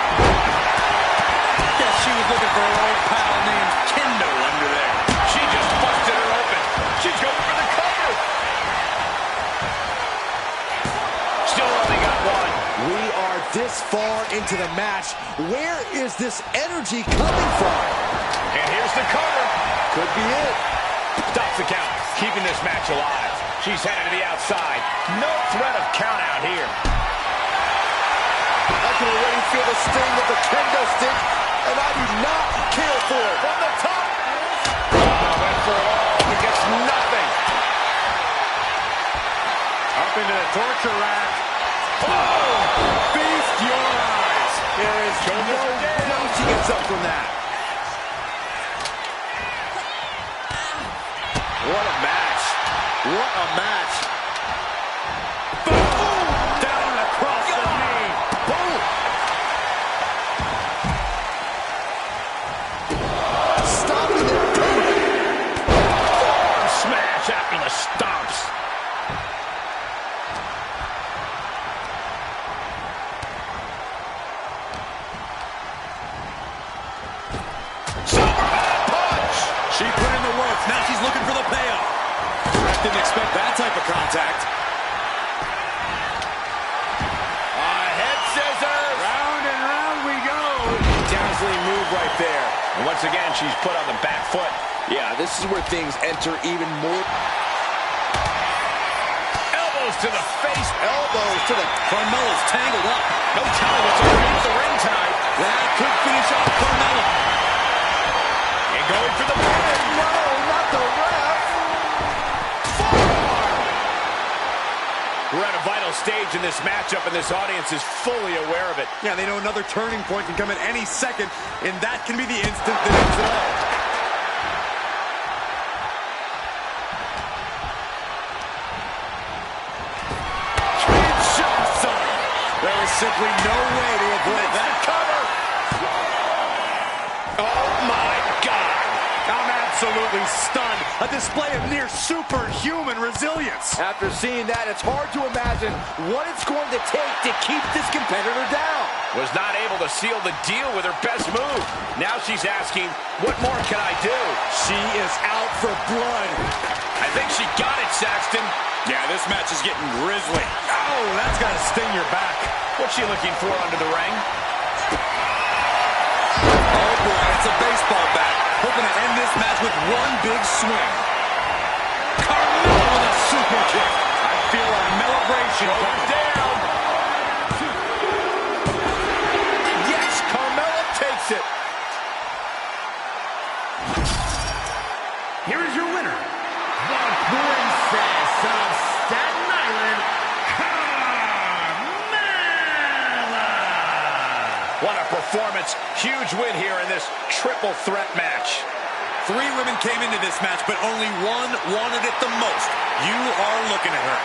Guess she was looking for her old pal named Kendo under there. She just busted her open. She's going for the cover. Still only got one. We are this far into the match. Where is this energy coming from? And here's the cover. Could be it. Stops the count, keeping this match alive. She's headed to the outside. No threat of count out here. I can already feel the sting of the kendo stick, and I do not care for it. From the top. Went for it all. He gets nothing. Up into the torture rack. Oh! Feast your eyes. There is no way she gets up from that. What a match. What a match. Boom! Down across the knee. Boom! Stopping it. Arm smash after the stomps. Superman punch! She put in the work. Now she's looking for the payoff. Didn't expect that type of contact. Head scissors. Round and round we go. Dazzling move right there. And once again, she's put on the back foot. Yeah, this is where things enter even more. Elbows to the face. Elbows to the... Carmella's tangled up. No telling what's underneath the ring tide. That could finish off Carmella. And going for the pin. No, not the ref. We're at a vital stage in this matchup, and this audience is fully aware of it. Yeah, they know another turning point can come at any second, and that can be the instant that ends it all. simply no way to avoid that. Cover. Oh, my God. I'm absolutely stunned. A display of near superhuman resilience. After seeing that, it's hard to imagine what it's going to take to keep this competitor down. Was not able to seal the deal with her best move. Now she's asking, what more can I do? She is out for blood. I think she got it, Saxton. Yeah, this match is getting grisly. Oh, that's got to sting your back. What's she looking for under the ring? Oh, boy, it's a baseball bat. Hoping to end this match with one big swing. Carmella with a super kick. I feel a celebration going down. Yes, Carmella takes it. Here is your winner, the Princess of Staten Island, Carmella. What a performance. Huge win here in this triple threat match. 3 women came into this match, but only one wanted it the most. You are looking at her.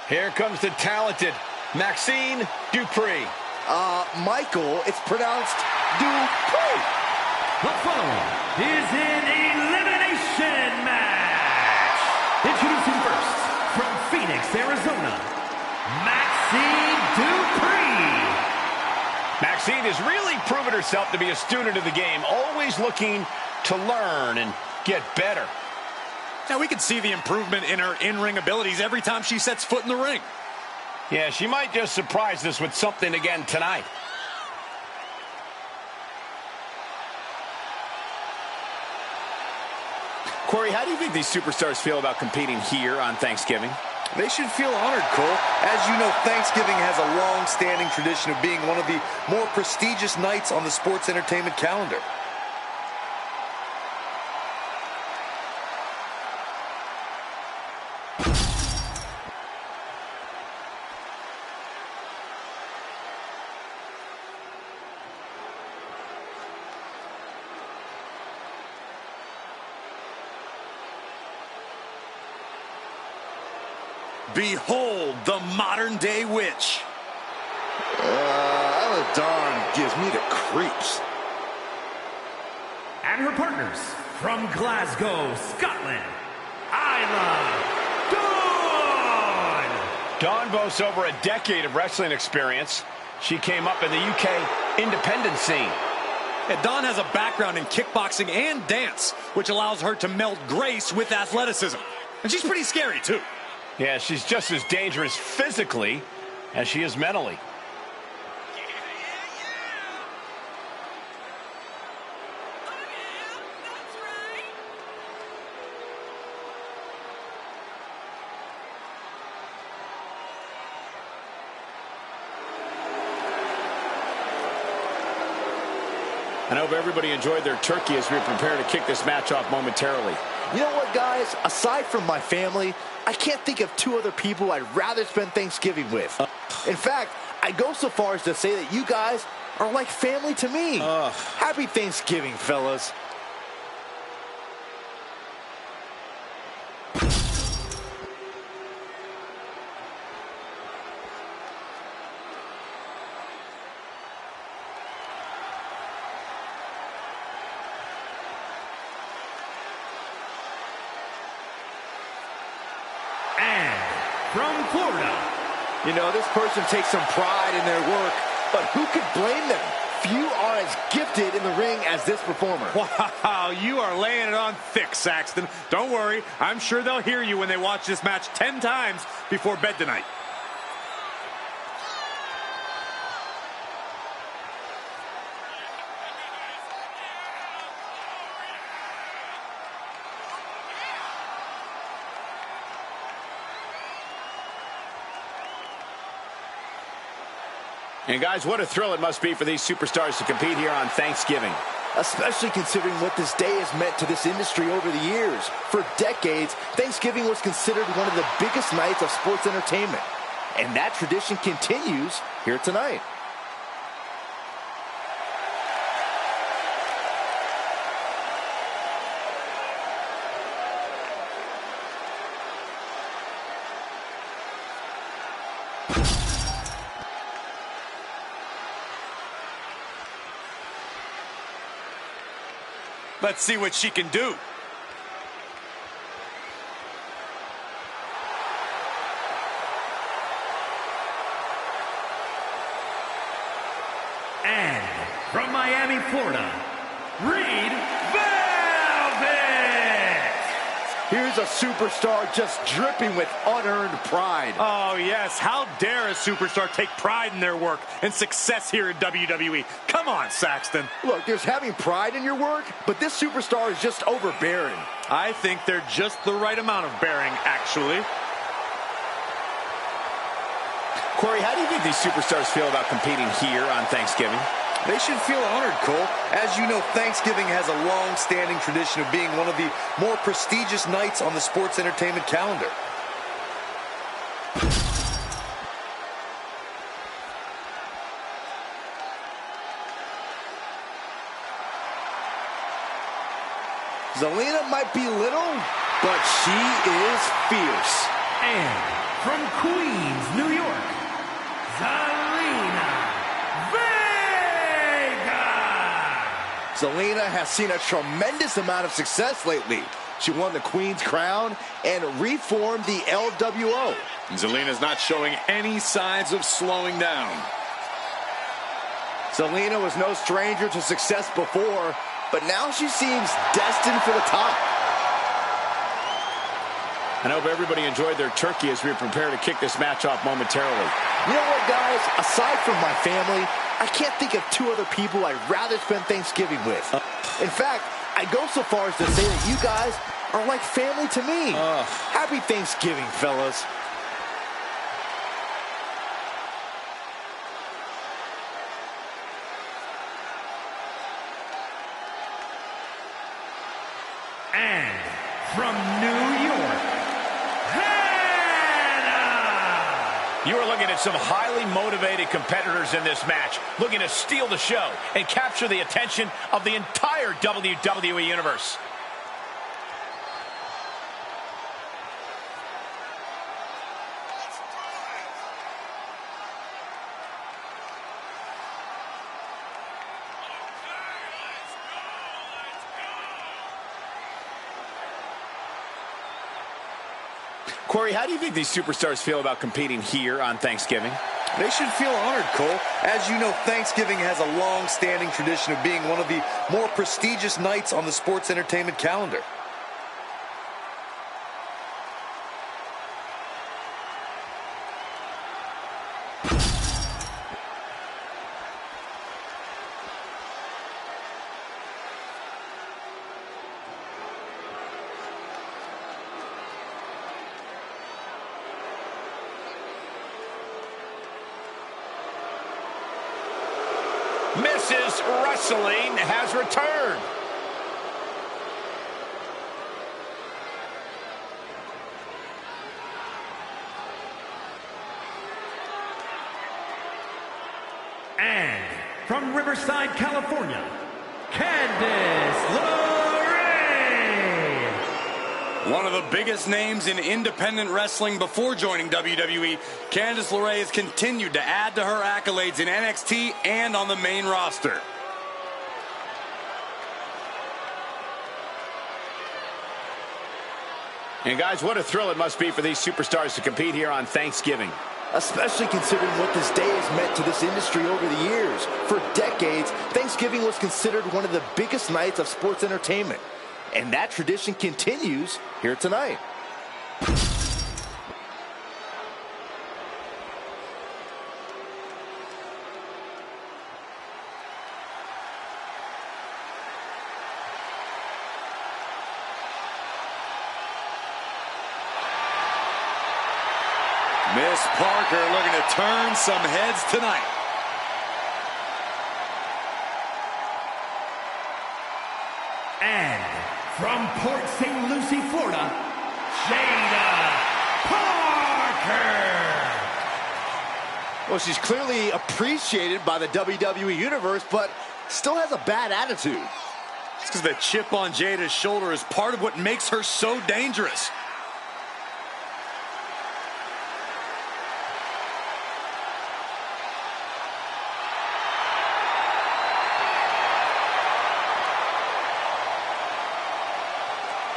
Here comes the talented Maxine Dupree. Michael, it's pronounced Dupree. The following is an elimination match. Introducing first, from Phoenix, Arizona, Maxine Dupree. Maxine has really proven herself to be a student of the game, always looking to learn and get better. Now, we can see the improvement in her in-ring abilities every time she sets foot in the ring. Yeah, she might just surprise us with something again tonight. Corey, how do you think these superstars feel about competing here on Thanksgiving? They should feel honored, Cole. As you know, Thanksgiving has a long-standing tradition of being one of the more prestigious nights on the sports entertainment calendar. Behold the modern-day witch. Dawn gives me the creeps. And her partners, from Glasgow, Scotland, Isla Dawn. Dawn boasts over a decade of wrestling experience. She came up in the UK independent scene. Yeah, Dawn has a background in kickboxing and dance, which allows her to meld grace with athleticism. And she's pretty scary, too. Yeah, she's just as dangerous physically as she is mentally. I hope everybody enjoyed their turkey as we prepare to kick this match off momentarily. You know what, guys? Aside from my family, I can't think of 2 other people I'd rather spend Thanksgiving with. In fact, I go so far as to say that you guys are like family to me. Happy Thanksgiving, fellas. From Florida. You know, this person takes some pride in their work, but who could blame them? Few are as gifted in the ring as this performer. Wow, you are laying it on thick, Saxton. Don't worry, I'm sure they'll hear you when they watch this match 10 times before bed tonight. And guys, what a thrill it must be for these superstars to compete here on Thanksgiving. Especially considering what this day has meant to this industry over the years. For decades, Thanksgiving was considered one of the biggest nights of sports entertainment. And that tradition continues here tonight. Let's see what she can do. And from Miami, Florida, Reed Velvet! Here's a superstar just dripping with unearned pride. Oh, yes. How dare a superstar take pride in their work and success here in WWE? Come on, Saxton. Look, there's having pride in your work, but this superstar is just overbearing. I think they're just the right amount of bearing, actually. Corey, how do you think these superstars feel about competing here on Thanksgiving? They should feel honored, Cole. As you know, Thanksgiving has a long-standing tradition of being one of the more prestigious nights on the sports entertainment calendar. Zelina might be little, but she is fierce. And from Queens, New York, Zelina Vega! Zelina has seen a tremendous amount of success lately. She won the Queen's Crown and reformed the LWO. And Zelina's not showing any signs of slowing down. Zelina was no stranger to success before, but now she seems destined for the top. I hope everybody enjoyed their turkey as we prepare to kick this match off momentarily. You know what, guys? Aside from my family, I can't think of two other people I'd rather spend Thanksgiving with. In fact, I go so far as to say that you guys are like family to me. Happy Thanksgiving, fellas. And from New York, Hannah! You are looking at some highly motivated competitors in this match, looking to steal the show and capture the attention of the entire WWE Universe. Corey, how do you think these superstars feel about competing here on Thanksgiving? They should feel honored, Cole. As you know, Thanksgiving has a long-standing tradition of being one of the more prestigious nights on the sports entertainment calendar. Mrs. Wrestling has returned. And from Riverside, California, Candice LeRae! One of the biggest names in independent wrestling before joining WWE, Candice LeRae has continued to add to her accolades in NXT and on the main roster. And guys, what a thrill it must be for these superstars to compete here on Thanksgiving. Especially considering what this day has meant to this industry over the years. For decades, Thanksgiving was considered one of the biggest nights of sports entertainment. And that tradition continues here tonight. Miss Parker looking to turn some heads tonight. from Port St. Lucie, Florida, Jada Parker. Well, she's clearly appreciated by the WWE Universe, but still has a bad attitude. It's because the chip on Jada's shoulder is part of what makes her so dangerous.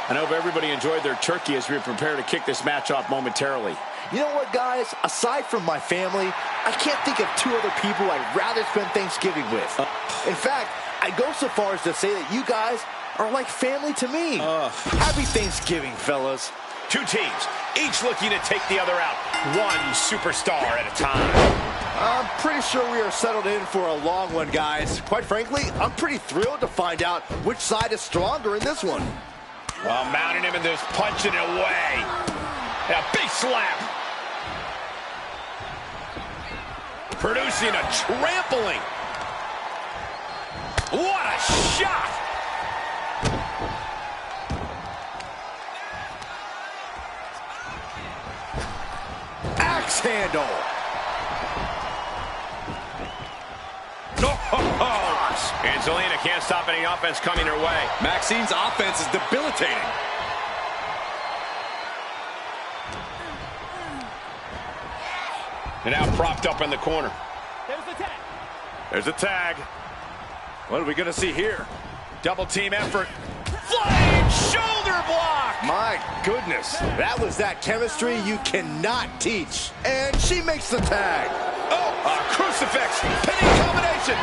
I hope everybody enjoyed their turkey as we prepare to kick this match off momentarily. You know what, guys? Aside from my family, I can't think of two other people I'd rather spend Thanksgiving with. In fact, I go so far as to say that you guys are like family to me. Happy Thanksgiving, fellas. Two teams, each looking to take the other out, one superstar at a time. I'm pretty sure we are settled in for a long one, guys. Quite frankly, I'm pretty thrilled to find out which side is stronger in this one. Well, mounting him in this, punching it away. And a big slap. Producing a trampling. What a shot! Axe handle. Angelina can't stop any offense coming her way. Maxine's offense is debilitating. And now propped up in the corner. There's the tag. There's a tag. What are we going to see here? Double team effort. Flying shoulder block! My goodness, that was that chemistry you cannot teach. And she makes the tag. Oh, a crucifix. Pinning combination.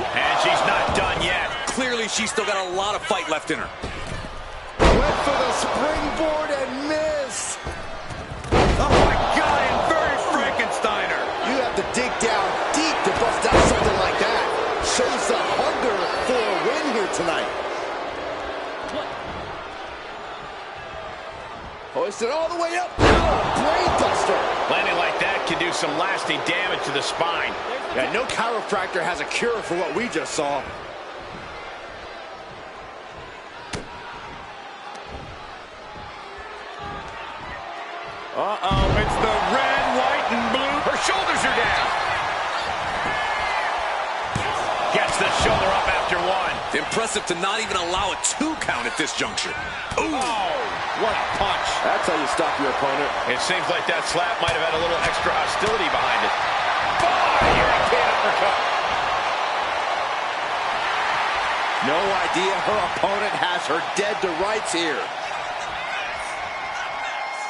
And she's not done yet. Clearly, she's still got a lot of fight left in her. Went for the springboard and missed. Oh, my God, inverted Frankensteiner. You have to dig down deep to bust out something like that. Shows the hunger for a win here tonight. Hoisted all the way up. Brain buster. Landing like that can do some lasting damage to the spine. Yeah, no chiropractor has a cure for what we just saw. Uh-oh, it's the red, white, and blue. Her shoulders are down. Gets the shoulder up after one. Impressive to not even allow a 2 count at this juncture. Ooh, what a punch. That's how you stop your opponent. It seems like that slap might have had a little extra hostility behind it. European uppercut. No idea her opponent has her dead to rights here.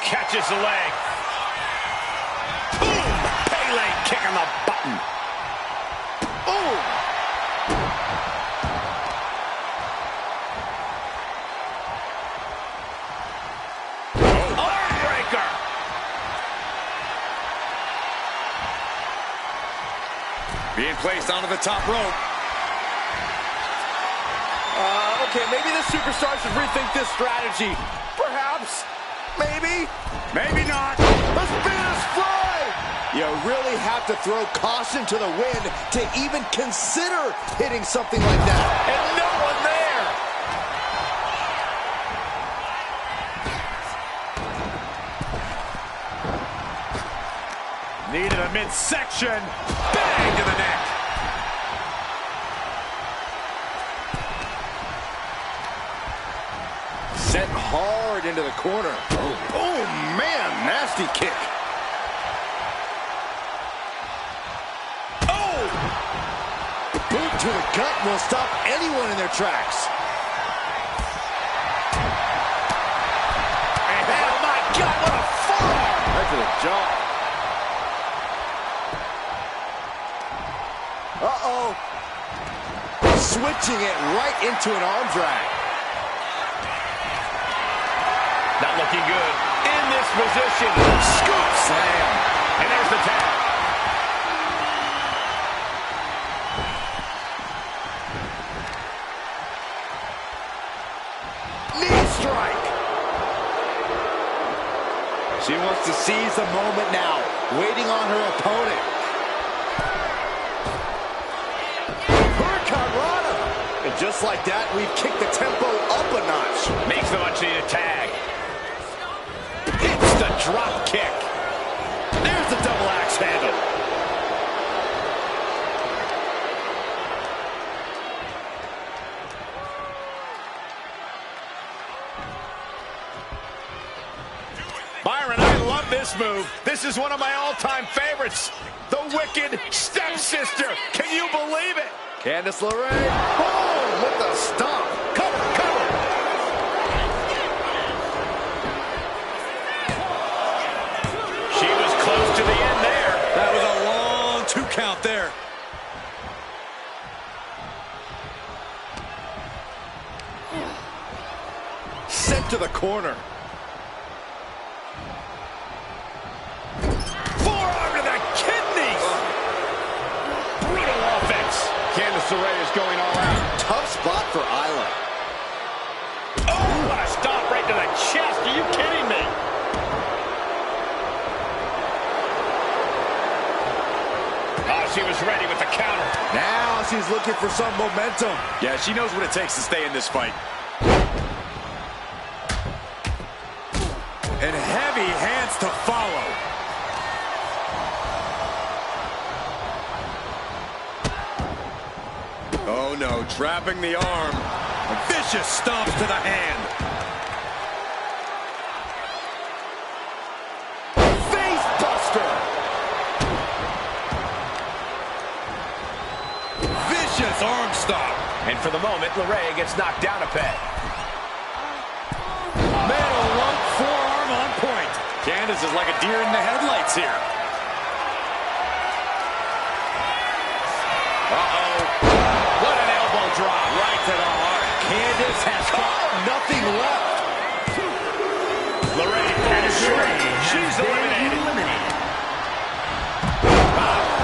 Catches the leg. Boom! Pele kick on the button. Ooh! Arm breaker! Being placed onto the top rope. Okay, maybe the superstar should rethink this strategy. Perhaps. Maybe. Maybe not. The Spanish fly! You really have to throw caution to the wind to even consider hitting something like that. And no one there! Needed a midsection. Bang to the neck. Set hard into the corner. Oh, man, nasty kick. Oh! Boot to the gut will stop anyone in their tracks. And oh my God, what a forearm! Right to the jaw. Uh-oh. Switching it right into an arm drag. Not looking good. In this position. Scoop slam. And there's the tag. Knee strike. She wants to seize the moment now, waiting on her opponent. Hurricanrana. And And just like that, we've kicked the tempo up a notch. Makes the much-needed tag. Hits the drop kick. There's the double axe handle. Byron, I love this move. This is one of my all-time favorites. The Wicked Stepsister. Can you believe it? Candice LeRae. Boom! With the stomp. Cover, cover. She was close to the end there. That was a long 2 count there. Sent to the corner. Forearm to the kidneys. Brutal offense. Candice LeRae is going all out. Tough spot for Isla. Oh, what a stomp right to the chest. Are you kidding me? Oh, she was ready with the counter. Now she's looking for some momentum. Yeah, she knows what it takes to stay in this fight. And heavy hands to follow. Oh no, trapping the arm. A vicious stomp to the hand. Face buster. Vicious arm stomp. And for the moment, LeRae gets knocked down a peg. Metal lump forearm on point. Candice is like a deer in the headlights here. Uh-oh. What an elbow drop. Right to the heart. Candice has got nothing left. LeRae falls short. She's eliminated.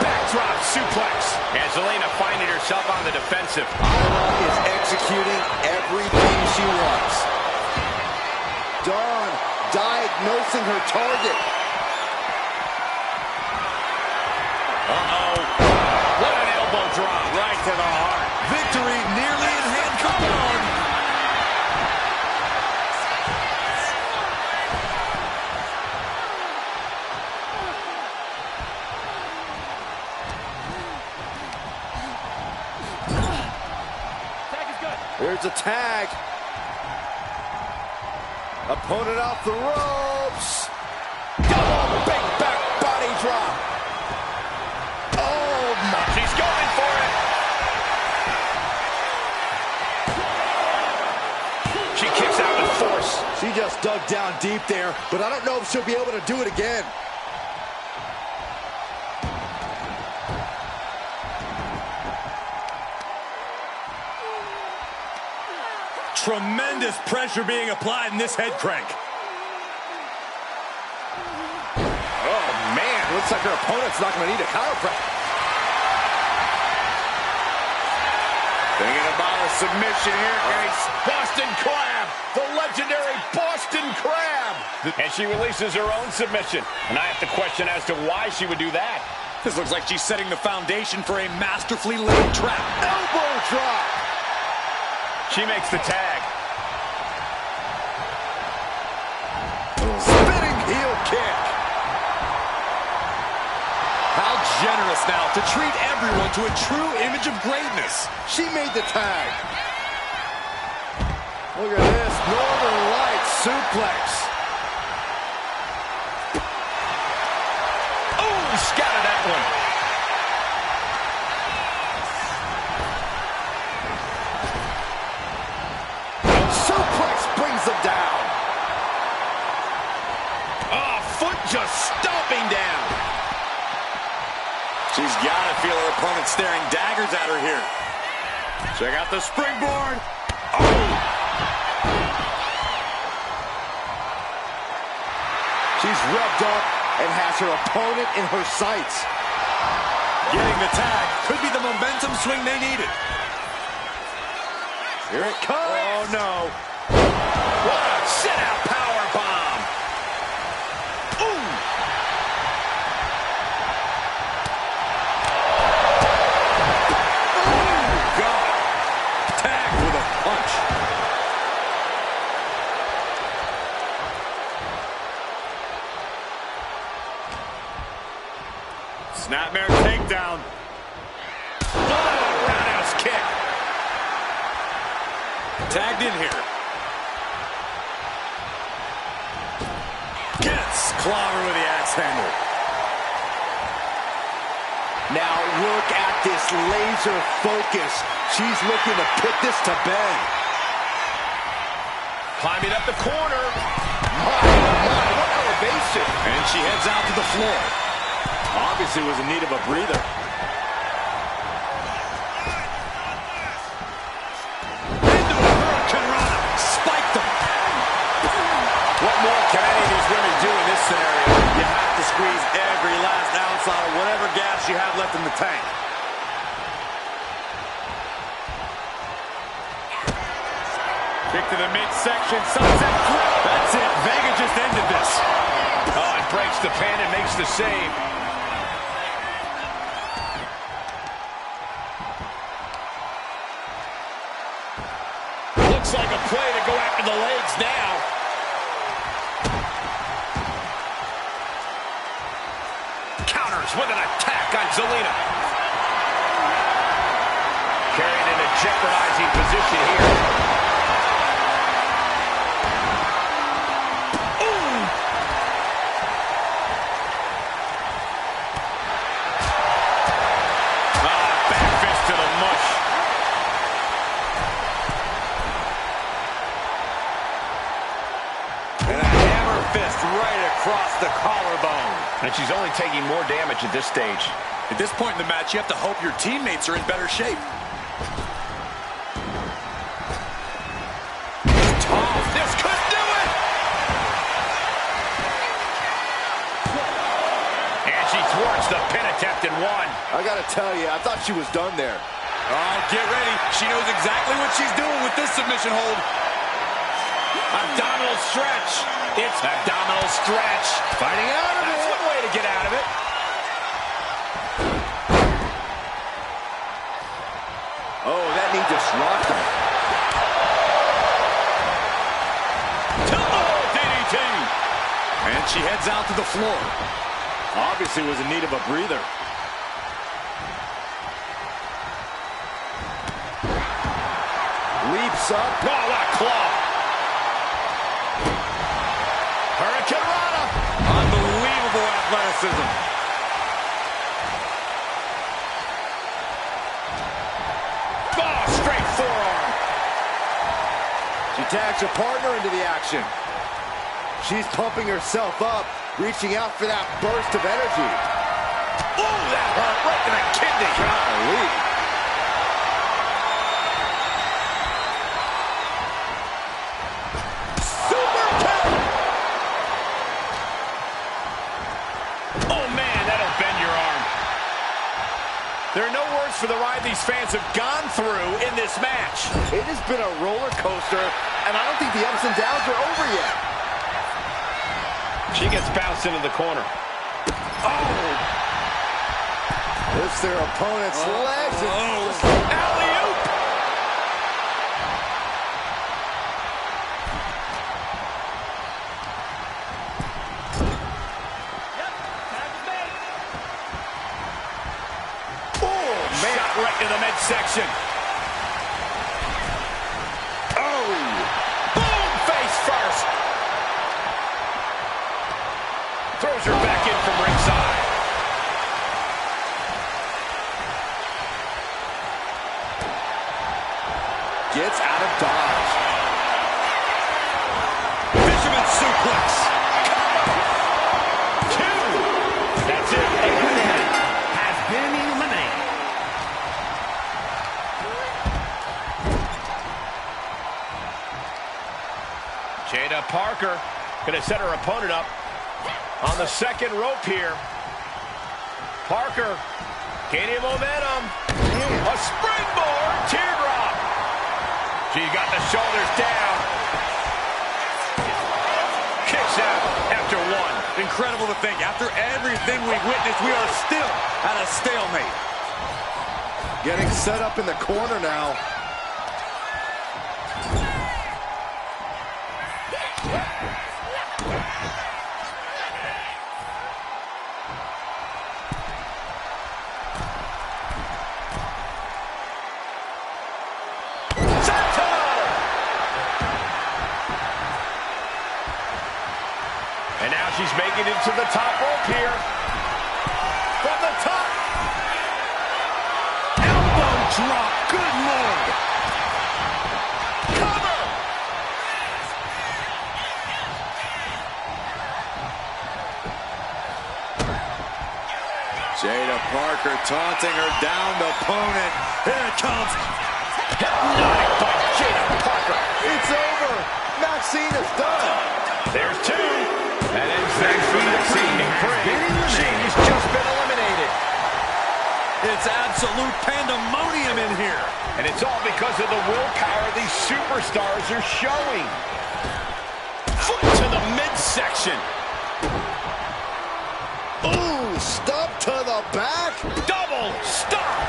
Backdrop suplex. And Zelina finding herself on the defensive. Isla is executing everything she wants. Dawn diagnosing her target. Uh-oh. What an elbow drop. Right to the heart. Victory nearly in hand. Come on. Here's a tag. Opponent off the ropes. Double big back body drop. Oh my. She's going for it. She kicks out with force. She just dug down deep there, but I don't know if she'll be able to do it again. Tremendous pressure being applied in this head crank. Oh man, looks like her opponent's not going to need a chiropractor. Thinking about a submission here, guys. Boston Crab, the legendary Boston Crab. And she releases her own submission. And I have to question as to why she would do that. This looks like she's setting the foundation for a masterfully laid trap. Elbow drop. She makes the tag. Spinning heel kick. How generous now to treat everyone to a true image of greatness. She made the tag. Look at this. Northern Lights suplex. Oh, scattered that one. Down. Oh, foot just stomping down. She's got to feel her opponent staring daggers at her here. Check out the springboard. Oh! She's revved up and has her opponent in her sights. Getting the tag could be the momentum swing they needed. Here it comes. Oh, no. What a sit-out powerbomb. Ooh. Oh, God. Tag Snapmare takedown. Oh, roundhouse kick. Tagged in here. Gets clobbered with the axe handle. Now look at this laser focus. She's looking to put this to bed. Climbing up the corner. My, what elevation. And she heads out to the floor. Obviously was in need of a breather. Into a hurricane run. Spiked them. What more can any of these women do in this scenario? You have to squeeze every last ounce out of whatever gas you have left in the tank. Kick to the midsection. Sunset flip. That's it. Vega just ended this. Oh, it breaks the pin and makes the save. Looks like a play to go after the legs now. Counters with an attack on Zelina. Carried in a jeopardizing position here. Across the collarbone. And she's only taking more damage at this stage. At this point in the match, you have to hope your teammates are in better shape. Oh, this could do it! And she thwarts the pin attempt in one. I gotta tell you, I thought she was done there. Oh, get ready. She knows exactly what she's doing with this submission hold. Abdominal stretch. It's abdominal stretch. Fighting out of it. That's one way to get out of it. Oh, that knee just rocked him. Oh, DDT. And she heads out to the floor. Obviously was in need of a breather. Leaps up. Oh, what a claw. Hurricane Rana. Unbelievable athleticism. Oh, straight forearm. She tags her partner into the action. She's pumping herself up, reaching out for that burst of energy. Oh, that hurt right in the kidney. Golly. There are no words for the ride these fans have gone through in this match. It has been a roller coaster, and I don't think the ups and downs are over yet. She gets bounced into the corner. Oh! Lifts their opponent's legs. Alley-oop! Right to the midsection. Oh! Boom! Face first. Throws her back in from ringside. Gets out of dodge. Fisherman suplex. Two. That's it. A woman has been eliminated. Jada Parker going to set her opponent up on the second rope here. Parker gaining momentum. A springboard teardrop. She got the shoulders down. Kicks out after one. Incredible to think. After everything we've witnessed, we are still at a stalemate. Getting set up in the corner now. And now she's making it to the top rope here. From the top. Elbow drop. Good Lord. Cover. Jada Parker taunting her downed opponent. Here it comes. Hypnotic by Jada Parker. It's over. Maxine is done. There's two. That ends things for Maxine. She's just been eliminated. It's absolute pandemonium in here. And it's all because of the willpower these superstars are showing. Foot to the midsection. Ooh, stop to the back. Double stop.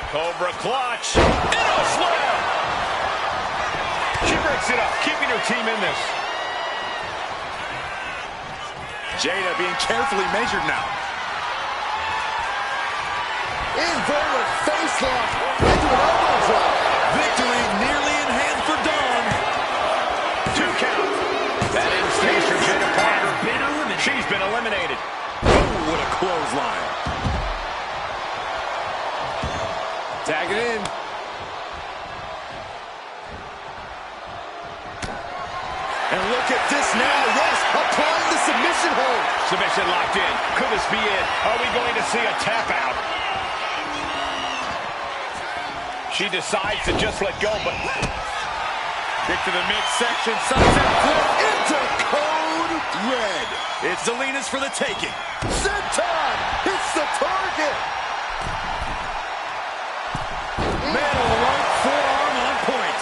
Cobra clutch. Into a slam. She breaks it up, keeping her team in this. Jada being carefully measured now. Inverted face lock into an elbow drop. Victory nearly in hand for Dawn. 2 count. That ends things for Jada Parker. She's been eliminated. Oh, what a clothesline. Tag it in. And look at this now. Yes, applying the submission hold. Submission locked in. Could this be it? Are we going to see a tap out? She decides to just let go, but... Kick to the midsection. Sunset flip into code red. It's Zelina's for the taking. Senton hits the target. Middle right forearm on point.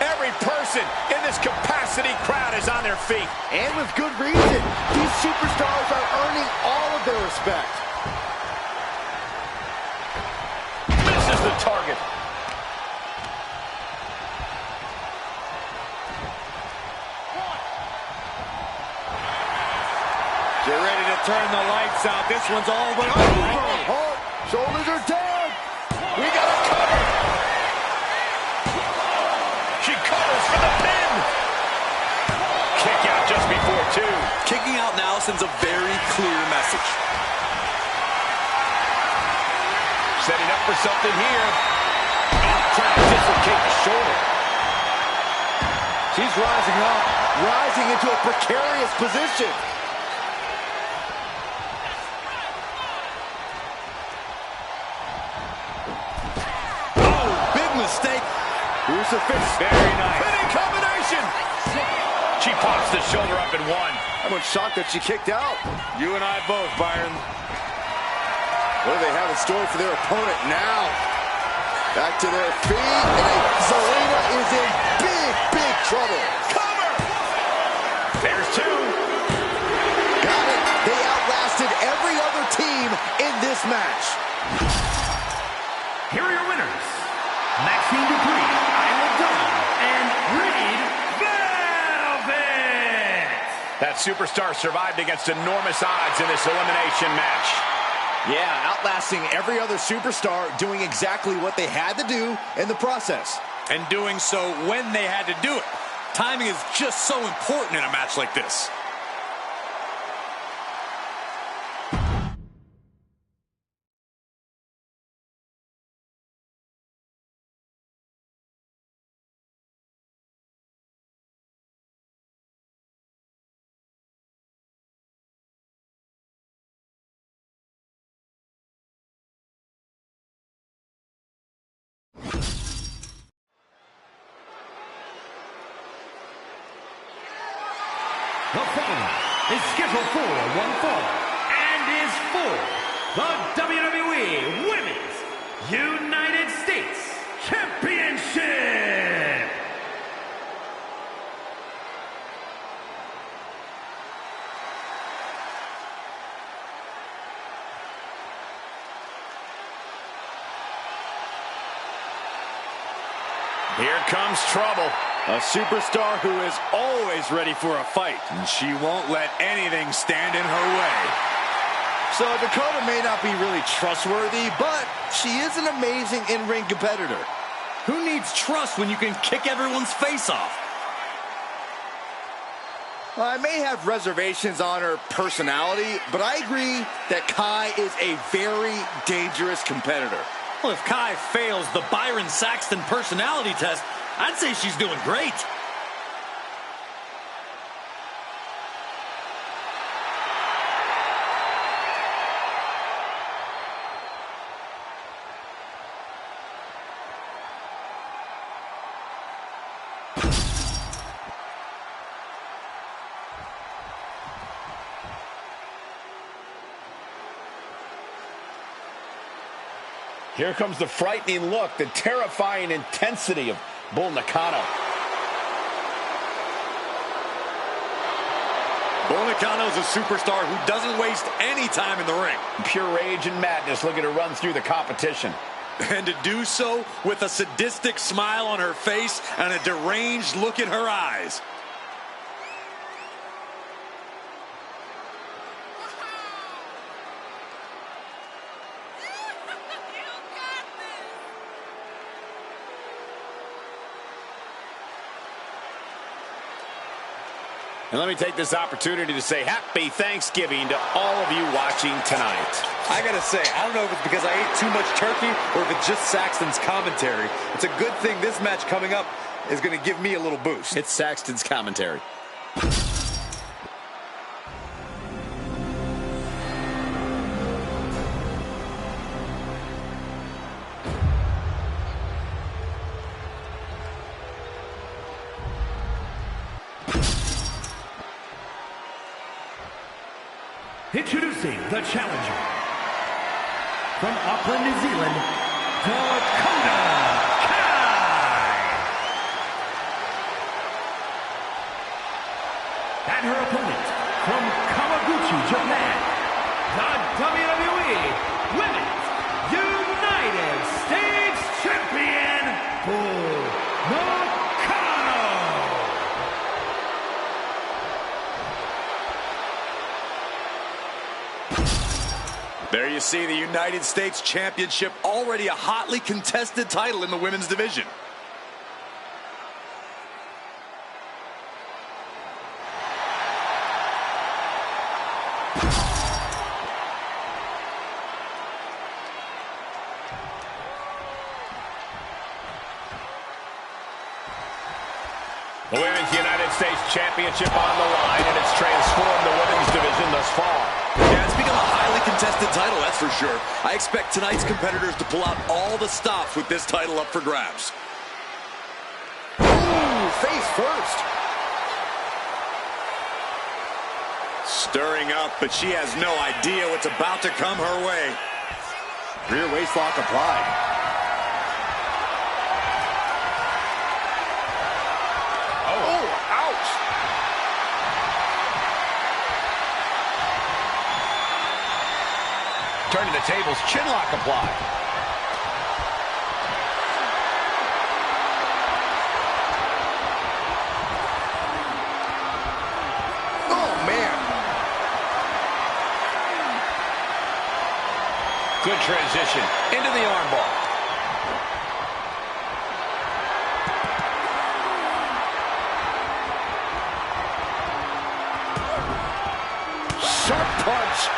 Every person in this capacity crowd is on their feet. And with good reason. These superstars are earning all of their respect. Misses the target. Get ready to turn the lights out. This one's all but Oh, over. shoulders are down. We got a cover. She covers for the pin. Kick out just before 2. Kicking out now sends a very clear message. Setting up for something here. Oh, trying to dislocate the shoulder. She's rising up, rising into a precarious position. Mistake. Crucifix. Very nice. Pinning combination. She pops the shoulder up in 1. I'm shocked that she kicked out. You and I both, Byron. What do they have in store for their opponent now? Back to their feet, and Zelina is in big, big trouble. Cover! There's 2. Got it. They outlasted every other team in this match. Here are your winners, Maxine Dupree, Isla Dawn, and Reed Velvet. That superstar survived against enormous odds in this elimination match. Yeah, outlasting every other superstar, doing exactly what they had to do in the process. And doing so when they had to do it. Timing is just so important in a match like this. The following is scheduled for one fall and is for the WWE Women's United States Championship. Here comes trouble. A superstar who is always ready for a fight. And she won't let anything stand in her way. So Dakota may not be really trustworthy, but she is an amazing in-ring competitor. Who needs trust when you can kick everyone's face off? I may have reservations on her personality, but I agree that Kai is a very dangerous competitor. Well, if Kai fails the Byron Saxton personality test, I'd say she's doing great. Here comes the frightening look, the terrifying intensity of Bull Nakano. Bull Nakano is a superstar who doesn't waste any time in the ring. Pure rage and madness looking to run through the competition. And to do so with a sadistic smile on her face and a deranged look in her eyes. And let me take this opportunity to say happy Thanksgiving to all of you watching tonight. I gotta say, I don't know if it's because I ate too much turkey or if it's just Saxton's commentary. It's a good thing this match coming up is gonna give me a little boost. It's Saxton's commentary. Introducing the challenger from Auckland, New Zealand, Dakota Kai. And her opponent from Kawaguchi, Japan, the WWE Women's United States Champion, Bull Nakano. There you see the United States Championship, already a hotly contested title in the women's division. The Women's United States Championship on the line, and it's transformed the women's division thus far. Yeah, it's become a highly contested title, that's for sure. I expect tonight's competitors to pull out all the stops with this title up for grabs. Ooh, face first. Stirring up, but she has no idea what's about to come her way. Rear waistlock applied. Turning the tables, chinlock applied. Oh, man. Good transition into the armbar. Sharp punch.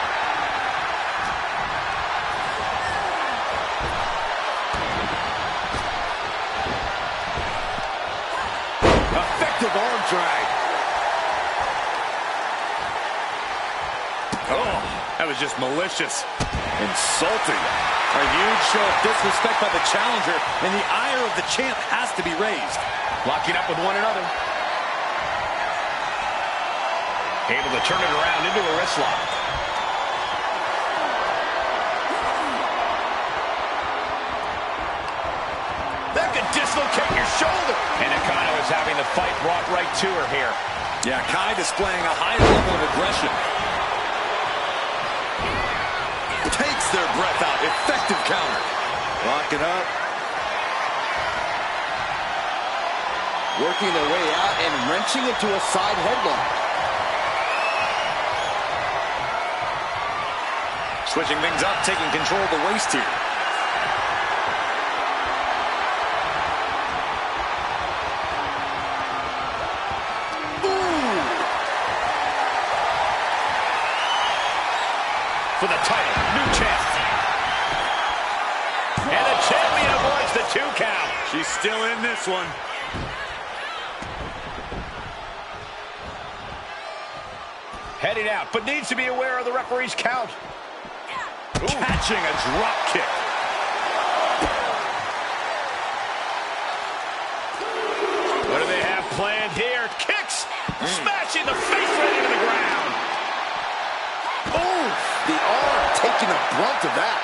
Effective arm drag. Oh, that was just malicious. Insulting. A huge show of disrespect by the challenger, and the ire of the champ has to be raised. Locking up with one another. Able to turn it around into a wrist lock. That could dislocate your shoulder. And Nakano is having the fight brought right to her here. Yeah, Kai displaying a high level of aggression. Takes their breath out. Effective counter. Lock it up. Working their way out and wrenching into a side headlock. Switching things up, taking control of the waist here. For the title, new champ. And the champion avoids the 2 count. She's still in this one. Heading out, but needs to be aware of the referee's count. Ooh. Catching a drop kick. What do they have planned here? Kicks! Smashing the face right into the ground. Oh, the arm taking the brunt of that.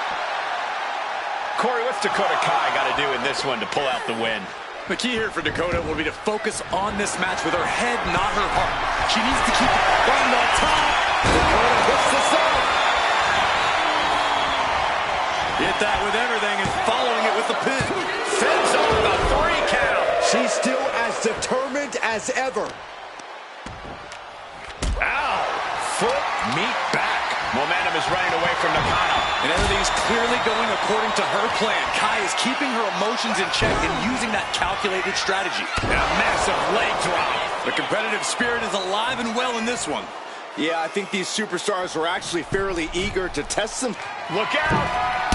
Corey, what's Dakota Kai got to do in this one to pull out the win? The key here for Dakota will be to focus on this match with her head, not her heart. She needs to keep it on the top. Dakota hits the sub. Hit that with everything and following it with the pin. Fins off the 3 count. She's still as determined as ever. Ow! Foot meet back. Momentum is running away from Nakano. And everything's clearly going according to her plan. Kai is keeping her emotions in check and using that calculated strategy. And a massive leg drop. The competitive spirit is alive and well in this one. Yeah, I think these superstars were actually fairly eager to test them. Look out!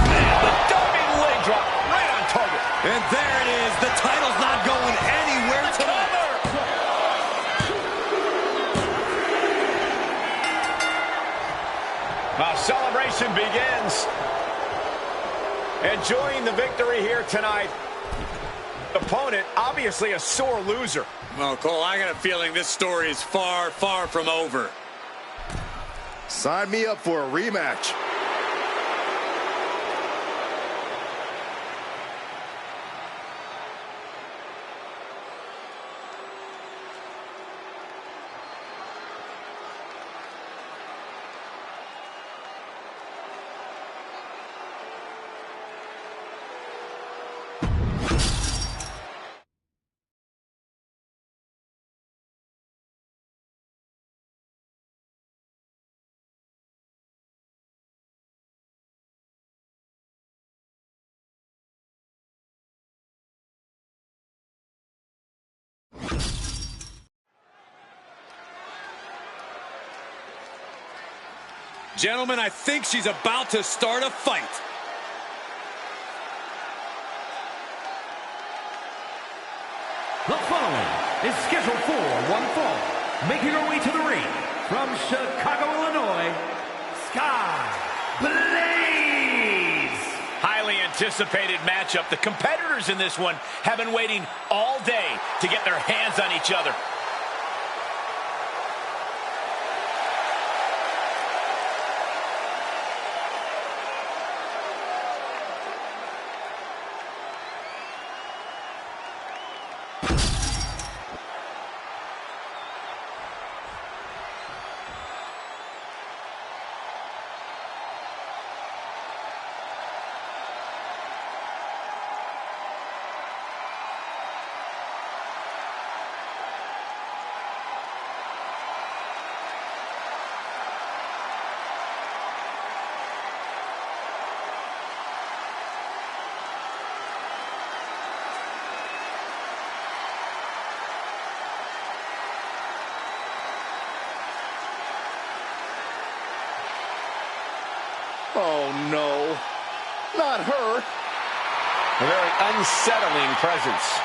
And the diving leg drop right on target. And there it is. The title's not going anywhere tonight. Our celebration begins. Enjoying the victory here tonight. Opponent, obviously a sore loser. Well, Cole, I got a feeling this story is far, far from over. Sign me up for a rematch. Gentlemen, I think she's about to start a fight. The following is scheduled for one fall. Making her way to the ring from Chicago, Illinois, Sky Blaze. Highly anticipated matchup. The competitors in this one have been waiting all day to get their hands on each other. Oh, no. Not her. A very unsettling presence.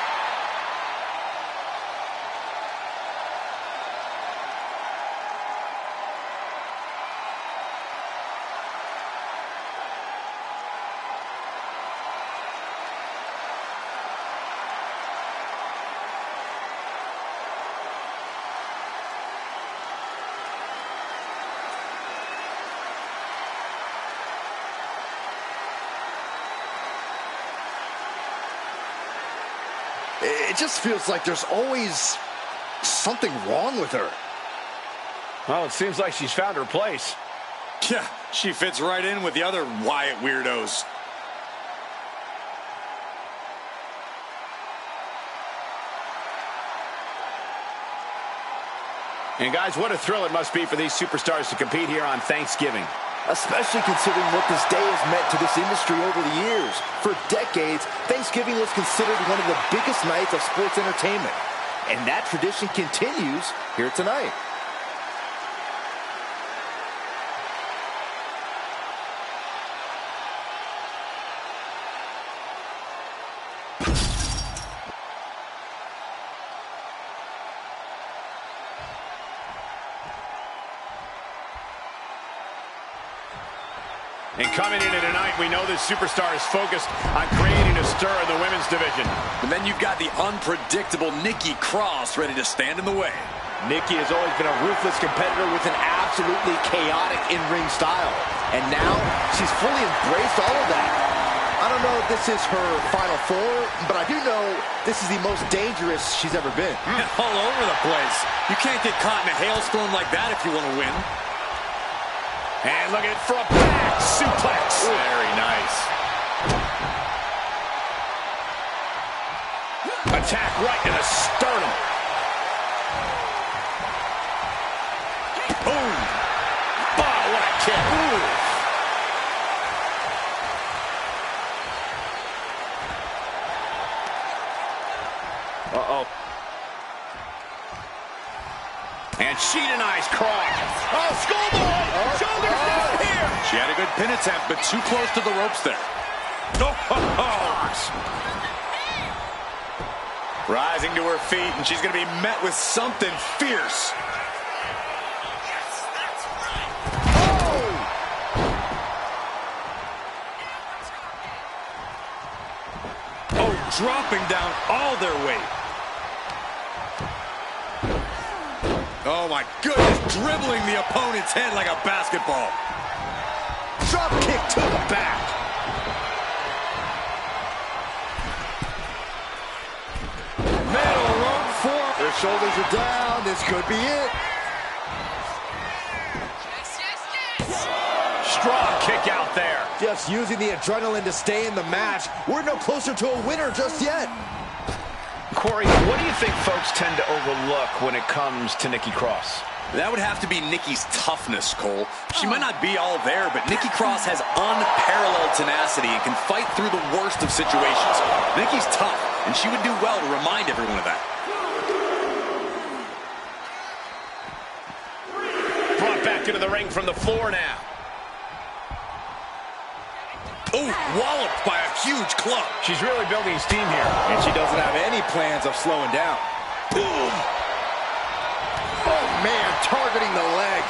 It just feels like there's always something wrong with her. Well, it seems like she's found her place. Yeah, she fits right in with the other Wyatt weirdos. And guys, what a thrill it must be for these superstars to compete here on Thanksgiving. especially considering what this day has meant to this industry over the years. For decades, Thanksgiving was considered one of the biggest nights of sports entertainment. And that tradition continues here tonight. And coming into tonight, we know this superstar is focused on creating a stir in the women's division. And then you've got the unpredictable Nikki Cross ready to stand in the way. Nikki has always been a ruthless competitor with an absolutely chaotic in-ring style. And now, she's fully embraced all of that. I don't know if this is her final four, but I do know this is the most dangerous she's ever been. All over the place. You can't get caught in a hailstorm like that if you want to win. And look at it for a back suplex. Very nice. Attack right to the sternum. Boom. Oh, what a kick. Ooh. Uh-oh. And she denies Cross. Oh, schoolboy! Shoulders down here! She had a good pin attempt, but too close to the ropes there. Rising to her feet, and she's going to be met with something fierce. Oh, dropping down all their weight. Oh, my goodness, dribbling the opponent's head like a basketball. Drop kick to the back. Middle rope for. Their shoulders are down. This could be it. Strong kick out there. Just using the adrenaline to stay in the match. We're no closer to a winner just yet. Corey, what do you think folks tend to overlook when it comes to Nikki Cross? That would have to be Nikki's toughness, Cole. She might not be all there, but Nikki Cross has unparalleled tenacity and can fight through the worst of situations. Nikki's tough, and she would do well to remind everyone of that. Brought back into the ring from the floor now. Oh, walloped by a huge club. She's really building steam here. And she doesn't have any plans of slowing down. Boom. Oh, man, targeting the leg.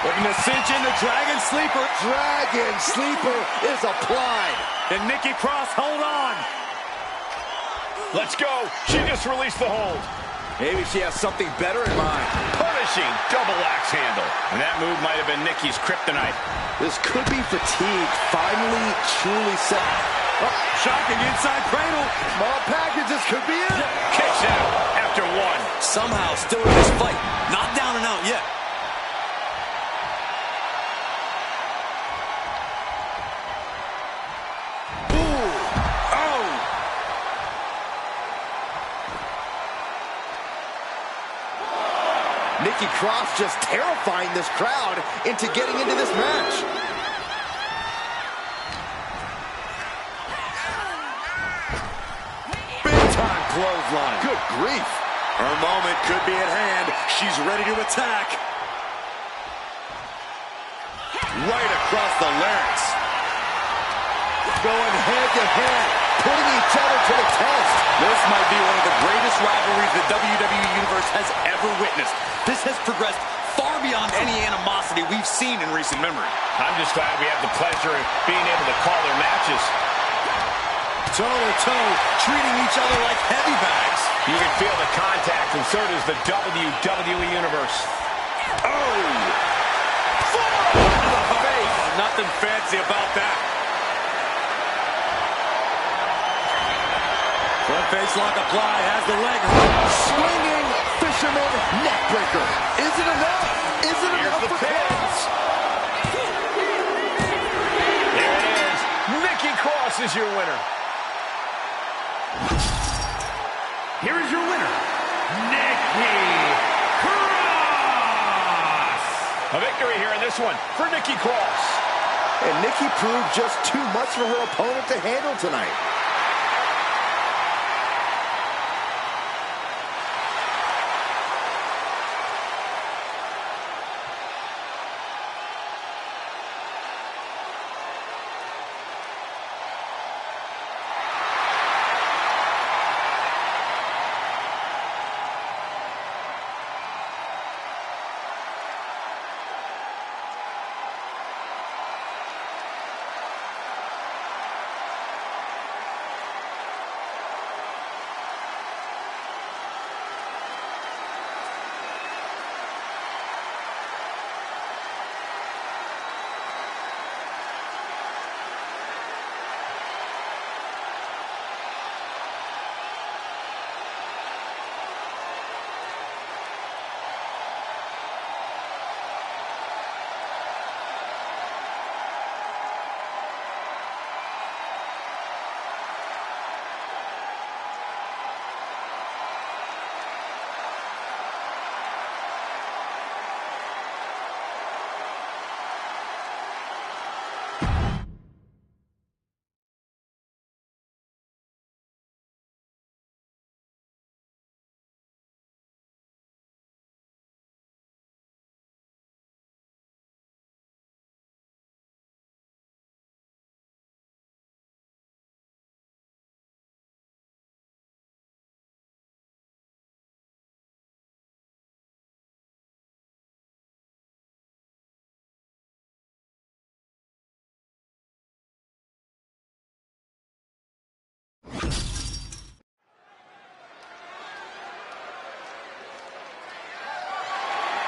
Looking to cinch in the Dragon Sleeper. Dragon Sleeper is applied. And Nikki Cross, hold on. Let's go. She just released the hold. Maybe she has something better in mind. Punishing double axe handle. And that move might have been Nikki's kryptonite. This could be fatigue finally truly set. Oh, shocking inside cradle. Small packages could be it. Kicks out after one. Somehow still in this fight. Not down and out yet. Nikki Cross just terrifying this crowd into getting into this match. Big time clothesline. Good grief. Her moment could be at hand. She's ready to attack. Right across the larynx. Going head to head, putting each other to the test. This might be one of the greatest rivalries the WWE Universe has ever witnessed. This has progressed far beyond any animosity we've seen in recent memory. I'm just glad we have the pleasure of being able to call their matches. Toe-to-toe, treating each other like heavy bags. You can feel the contact, and so does the WWE Universe. Oh! Forearm to the face. Nothing fancy about that. Front face lock applied, has the leg hook. Swinging fisherman neckbreaker. Is it enough? Is it enough for Cross? There it is. Nikki Cross is your winner. Here is your winner, Nikki Cross. A victory here in this one for Nikki Cross. And Nikki proved just too much for her opponent to handle tonight.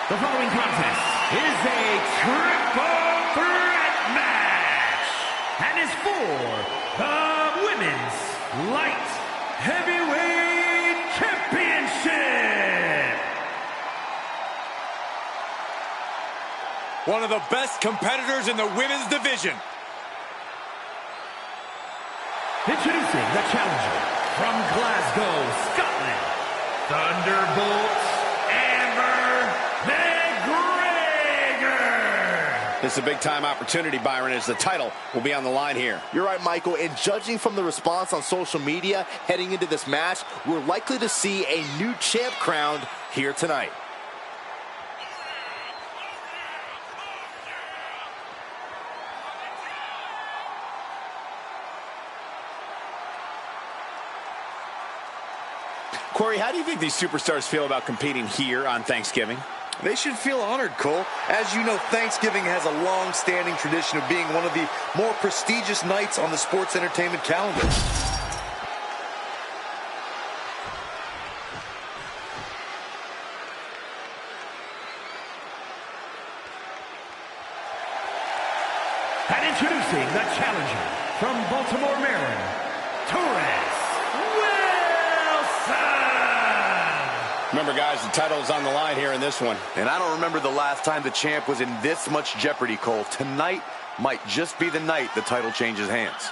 The following contest is a triple threat match and is for the Women's Light Heavyweight Championship. One of the best competitors in the women's division. Introducing the challenger from Glasgow, Scotland, Thunderbolt McGregor. This is a big-time opportunity, Byron, as the title will be on the line here. You're right, Michael, and judging from the response on social media heading into this match, we're likely to see a new champ crowned here tonight. Corey, how do you think these superstars feel about competing here on Thanksgiving? They should feel honored, Cole. As you know, Thanksgiving has a long-standing tradition of being one of the more prestigious nights on the sports entertainment calendar. And introducing the challenger from Baltimore, Maryland, Torres Wilson. Remember, guys, the title is on the line here in this one. And I don't remember the last time the champ was in this much jeopardy, Cole. Tonight might just be the night the title changes hands.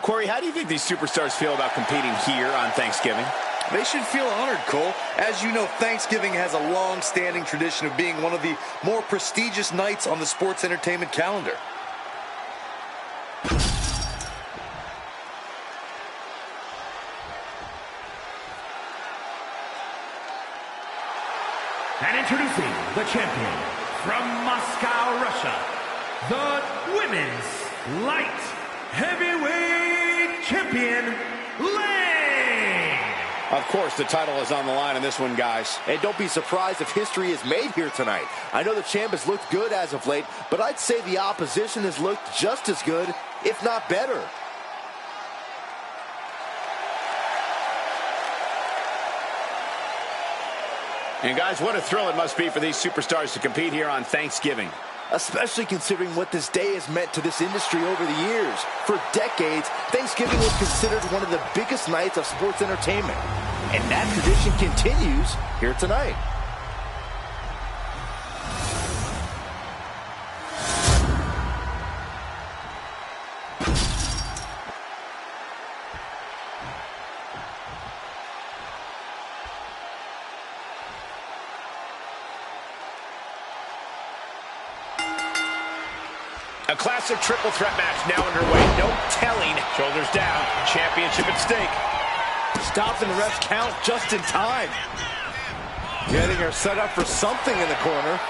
Corey, how do you think these superstars feel about competing here on Thanksgiving? They should feel honored, Cole. As you know, Thanksgiving has a long-standing tradition of being one of the more prestigious nights on the sports entertainment calendar. And introducing the champion from Moscow, Russia, the Women's Light Heavyweight Champion, Of course, the title is on the line in this one, guys. And don't be surprised if history is made here tonight. I know the champ has looked good as of late, but I'd say the opposition has looked just as good, if not better. And guys, what a thrill it must be for these superstars to compete here on Thanksgiving. Especially considering what this day has meant to this industry over the years. For decades, Thanksgiving was considered one of the biggest nights of sports entertainment. And that tradition continues here tonight. A classic triple threat match now underway. No telling. Shoulders down. Championship at stake. Stops and refs count just in time. Getting her set up for something in the corner.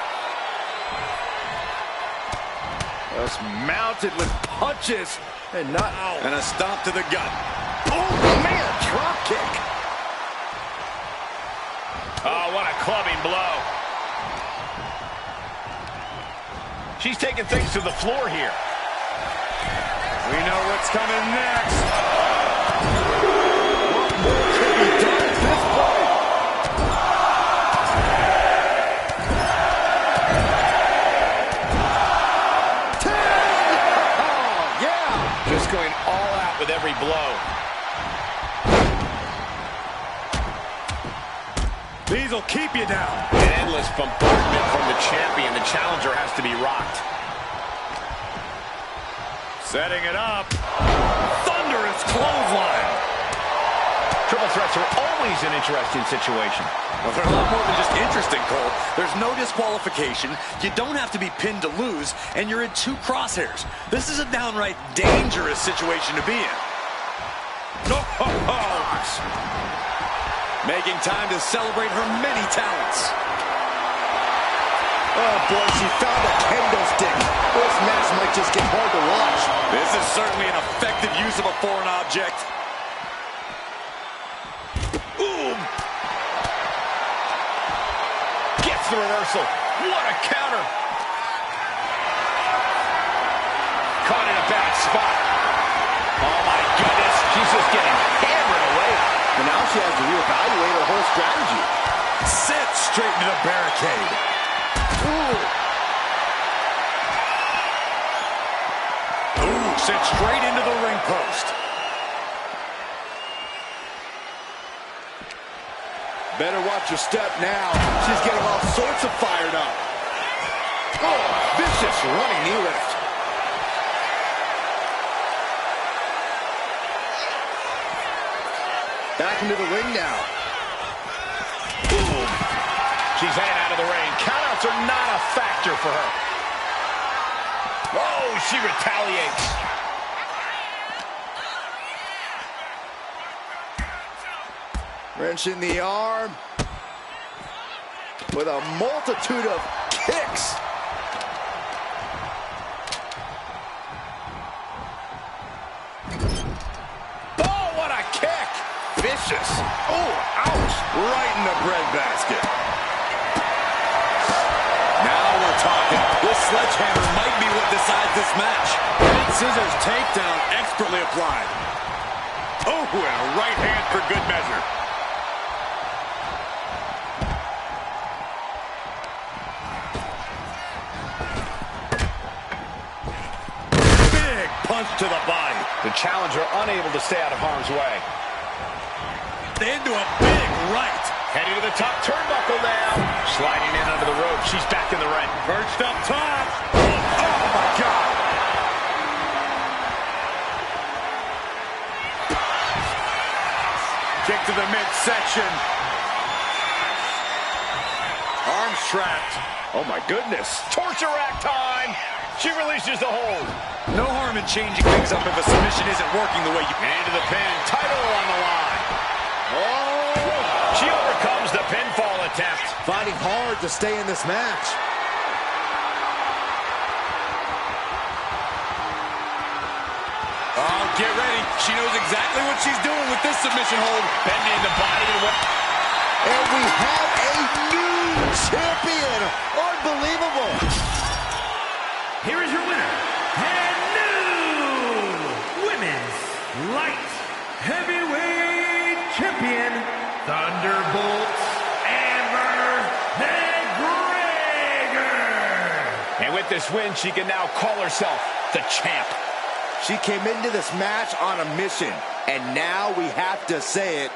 Just mounted with punches and not out. And a stop to the gut. Oh, man, drop kick. Oh, what a clubbing blow. She's taking things to the floor here. We know what's coming next. What more could be done at this point? Oh, yeah. Just going all out with every blow. These will keep you down. An endless bombardment from the champion. The challenger has to be rocked. Setting it up. Thunderous clothesline. Triple threats are always an interesting situation. Well, they're a lot more than just interesting, Cole. There's no disqualification. You don't have to be pinned to lose, and you're in two crosshairs. This is a downright dangerous situation to be in. No, making time to celebrate her many talents. Oh, boy, she found a kendo stick. This match might just get hard to watch. This is certainly an effective use of a foreign object. Ooh. Gets the reversal. What a counter. Caught in a bad spot. Oh, my goodness. She's just getting hammered away. And now she has to reevaluate her whole strategy. Set straight into the barricade. Ooh. Ooh, sent straight into the ring post. Better watch your step now. She's getting all sorts of fired up. Oh, vicious running knee lift. Back into the ring now. Boom. She's headed out of the ring. Countouts are not a factor for her. Oh, she retaliates. Wrenching the arm. With a multitude of kicks. Oh, what a kick. Vicious. Oh, ouch. Right in the breadbasket. Now we're talking. This sledgehammer might be what decides this match. Scissors takedown expertly applied. Oh, and a right hand for good measure. Big punch to the body. The challenger unable to stay out of harm's way. Into a big right. Heading to the top turnbuckle now. Sliding in under the rope. She's back in the ring. Perched up top. Oh, my God. Kick to the midsection. Arms trapped. Oh, my goodness. Torture rack time. She releases the hold. No harm in changing things up if a submission isn't working the way you... Into the pin. Title on the line. Oh! She overcomes the pinfall attempt. Fighting hard to stay in this match. Oh, get ready. She knows exactly what she's doing with this submission hold. Bending the body and what? And we have a new champion. Unbelievable. Here is your winner, and new Women's Light Heavyweight Champion, Thunderbolt Amber McGregor. And with this win, she can now call herself the champ. She came into this match on a mission, and now we have to say it.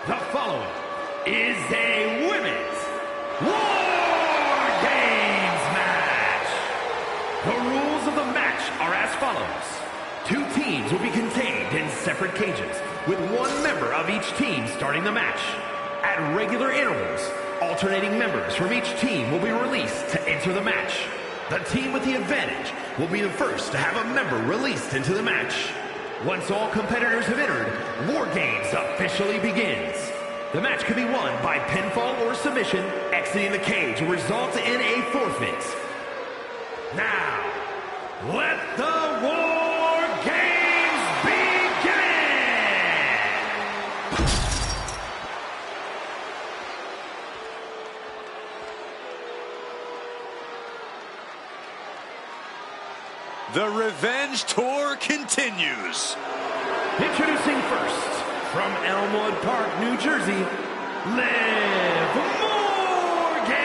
The following is a women's War Games match. The rules of the match are as follows. 2 teams will be contained in separate cages, with 1 member of each team starting the match. At regular intervals, alternating members from each team will be released to enter the match. The team with the advantage will be the first to have a member released into the match. Once all competitors have entered, War Games officially begins. The match can be won by pinfall or submission. Exiting the cage will result in a forfeit. Now, let the War Games begin! The Revenge Tour continues. Introducing first, from Elmwood Park, New Jersey, Liv Morgan!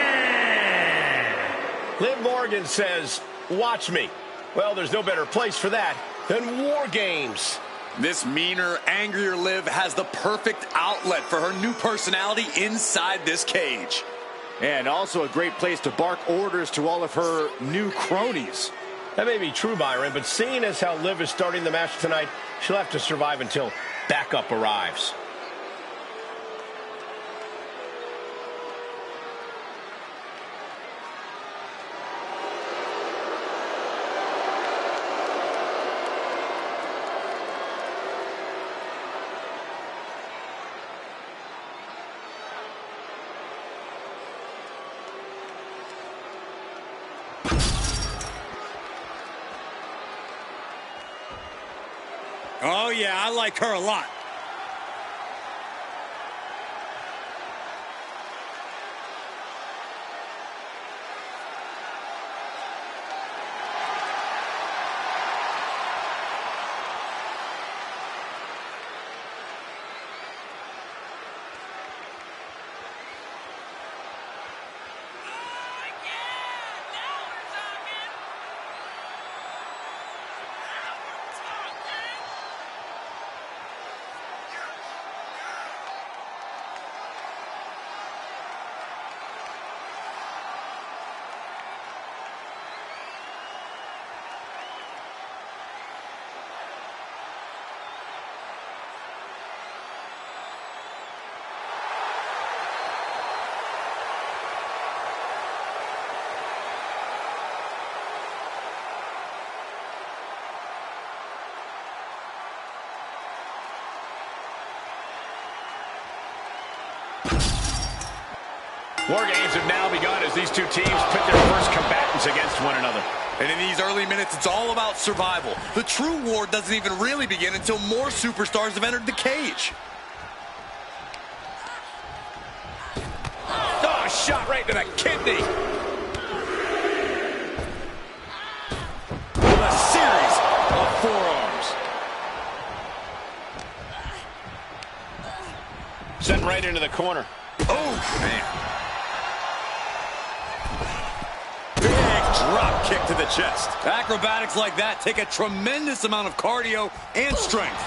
Liv Morgan says, watch me. Well, there's no better place for that than War Games. This meaner, angrier Liv has the perfect outlet for her new personality inside this cage. And also a great place to bark orders to all of her new cronies. That may be true, Byron, but seeing as how Liv is starting the match tonight, she'll have to survive until backup arrives. Oh, yeah, I like her a lot. War Games have now begun as these 2 teams pit their first combatants against one another. And in these early minutes, it's all about survival. The true war doesn't even really begin until more superstars have entered the cage. Oh, shot right to the kidney. With a series of forearms. Sent right into the corner. Oh, man. Drop kick to the chest. Acrobatics like that take a tremendous amount of cardio and strength.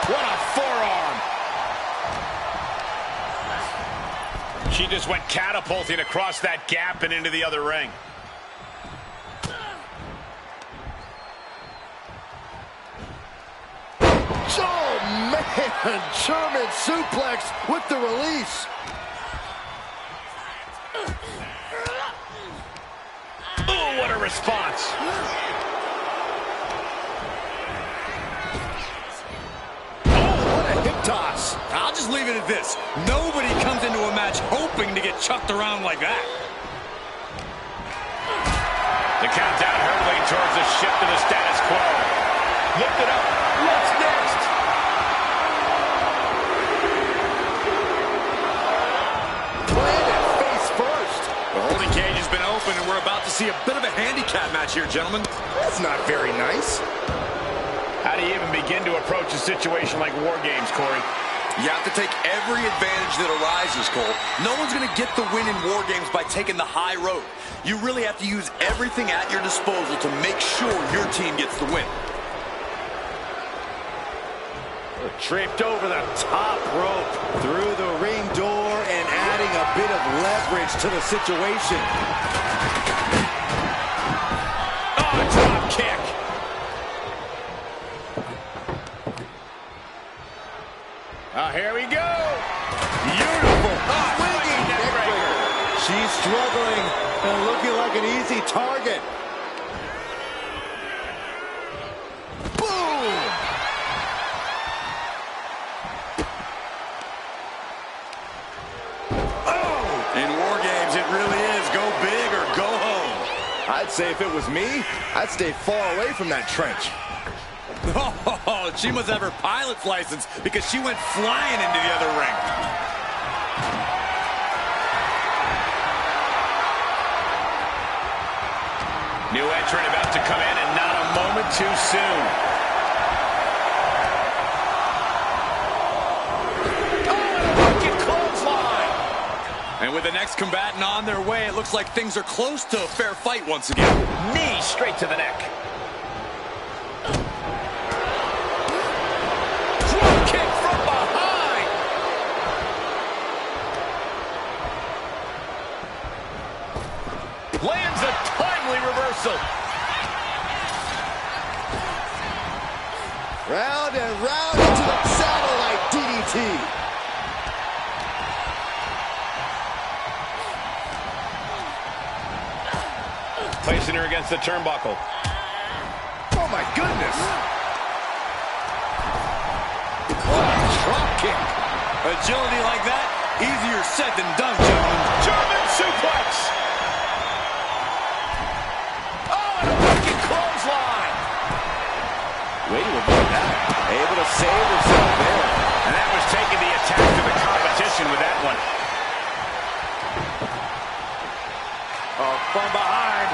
What a forearm. She just went catapulting across that gap and into the other ring. Oh, man! German suplex with the release. Oh, what a response. Oh, what a hip toss. I'll just leave it at this. Nobody comes into a match hoping to get chucked around like that. The countdown hurtling towards the shift to the status quo. Lift it up. What's next? Planted face first. The holding cage has been open, and we're about to see a bit of a handicap match here, gentlemen. That's not very nice. How do you even begin to approach a situation like War Games, Corey? You have to take every advantage that arises, Cole. No one's going to get the win in War Games by taking the high road. You really have to use everything at your disposal to make sure your team gets the win. Tripped over the top rope. Through the ring door and adding a bit of leverage to the situation. Oh, drop kick. Here we go. Beautiful. Swinging neckbreaker. She's struggling and looking like an easy target. Boom! Oh! In War Games, it really is go big or go home. I'd say if it was me, I'd stay far away from that trench. Oh, she must have her pilot's license because she went flying into the other ring. New entrant about to come in, and not a moment too soon. Oh, and a wicked clothesline. And with the next combatant on their way, it looks like things are close to a fair fight once again. Knee straight to the neck. Lands a timely reversal. Round and round into the satellite DDT. Placing her against the turnbuckle. Oh my goodness. What a drop kick. Agility like that, easier said than done, gentlemen. German suplex. Way to avoid that. Able to save herself there. And that was taking the attack to the competition with that one. Oh, from behind.